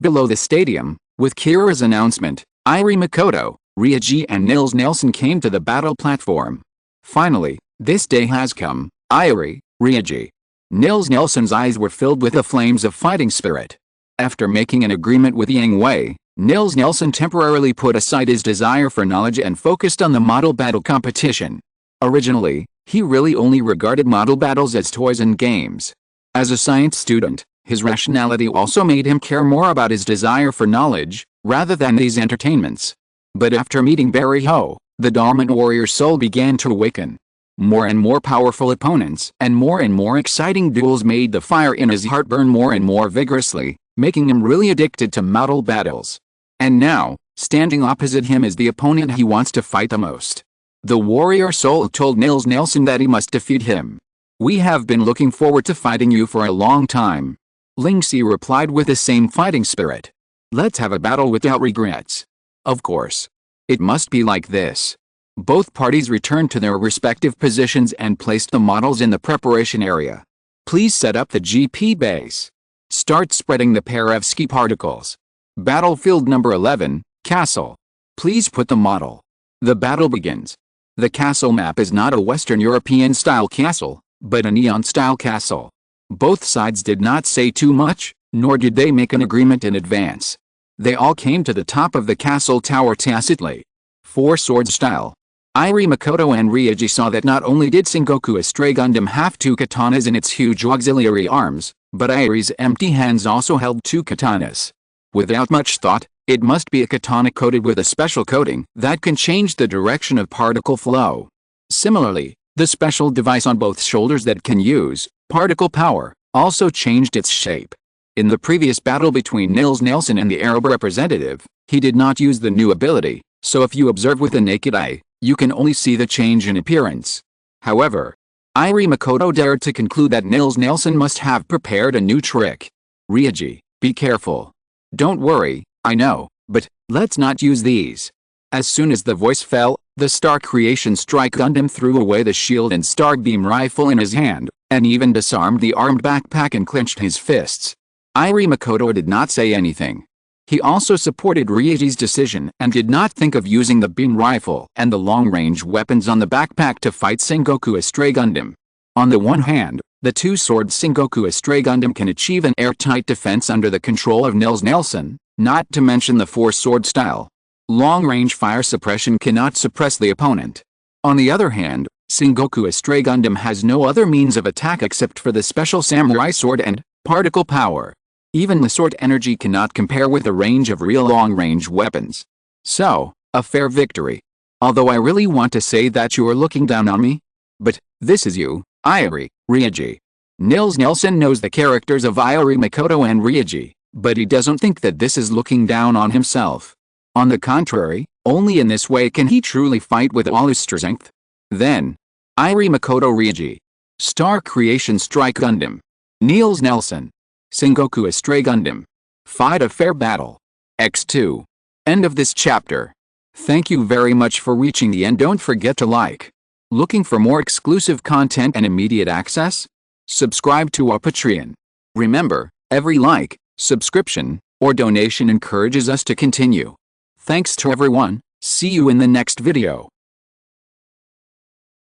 S1: Below the stadium, with Kira's announcement, Iori Makoto, Ryuji and Nils Nelson came to the battle platform. Finally, this day has come. Iori, Ryuji. Nils Nelson's eyes were filled with the flames of fighting spirit. After making an agreement with Yang Hui, Nils Nelson temporarily put aside his desire for knowledge and focused on the model battle competition. Originally, he really only regarded model battles as toys and games. As a science student, his rationality also made him care more about his desire for knowledge, rather than these entertainments. But after meeting Barry Ho, the dormant warrior soul began to awaken. More and more powerful opponents and more exciting duels made the fire in his heart burn more and more vigorously, making him really addicted to model battles. And now, standing opposite him is the opponent he wants to fight the most. The warrior soul told Nils Nelson that he must defeat him. We have been looking forward to fighting you for a long time. Lingxi replied with the same fighting spirit. Let's have a battle without regrets. Of course. It must be like this. Both parties returned to their respective positions and placed the models in the preparation area. Please set up the GP base. Start spreading the Perovsky particles. Battlefield number 11, Castle. Please put the model. The battle begins. The castle map is not a Western European-style castle, but a neon-style castle. Both sides did not say too much, nor did they make an agreement in advance. They all came to the top of the castle tower tacitly. Four-sword style. Iori Makoto and Ryuji saw that not only did Sengoku a stray Gundam have two katanas in its huge auxiliary arms, but Iori's empty hands also held two katanas. Without much thought, it must be a katana coated with a special coating that can change the direction of particle flow. Similarly, the special device on both shoulders that can use particle power also changed its shape. In the previous battle between Nils Nelson and the Arab representative, he did not use the new ability, so if you observe with the naked eye, you can only see the change in appearance. However, Iori Makoto dared to conclude that Nils Nelson must have prepared a new trick. Ryuji, be careful. Don't worry, I know, but let's not use these. As soon as the voice fell, the Star Creation Strike Gundam threw away the shield and Star Beam rifle in his hand, and even disarmed the armed backpack and clenched his fists. Iori Makoto did not say anything. He also supported Ryuji's decision and did not think of using the beam rifle and the long-range weapons on the backpack to fight Sengoku a stray Gundam. On the one hand, the two-sword Sengoku a stray Gundam can achieve an airtight defense under the control of Nils Nelson, not to mention the four-sword style. Long-range fire suppression cannot suppress the opponent. On the other hand, Sengoku a stray Gundam has no other means of attack except for the special samurai sword and particle power. Even the sword energy cannot compare with the range of real long-range weapons. So, a fair victory. Although I really want to say that you are looking down on me. But, this is you, Iori, Ryuji. Nils Nelson knows the characters of Iori Makoto and Ryuji, but he doesn't think that this is looking down on himself. On the contrary, only in this way can he truly fight with all his strength. Then, Iori Makoto Ryuji. Star Creation Strike Gundam. Nils Nelson. Sengoku a Stray Gundam. Fight a Fair Battle. X2. End of this chapter. Thank you very much for reaching the end. Don't forget to like. Looking for more exclusive content and immediate access? Subscribe to our Patreon. Remember, every like, subscription, or donation encourages us to continue. Thanks to everyone. See you in the next video.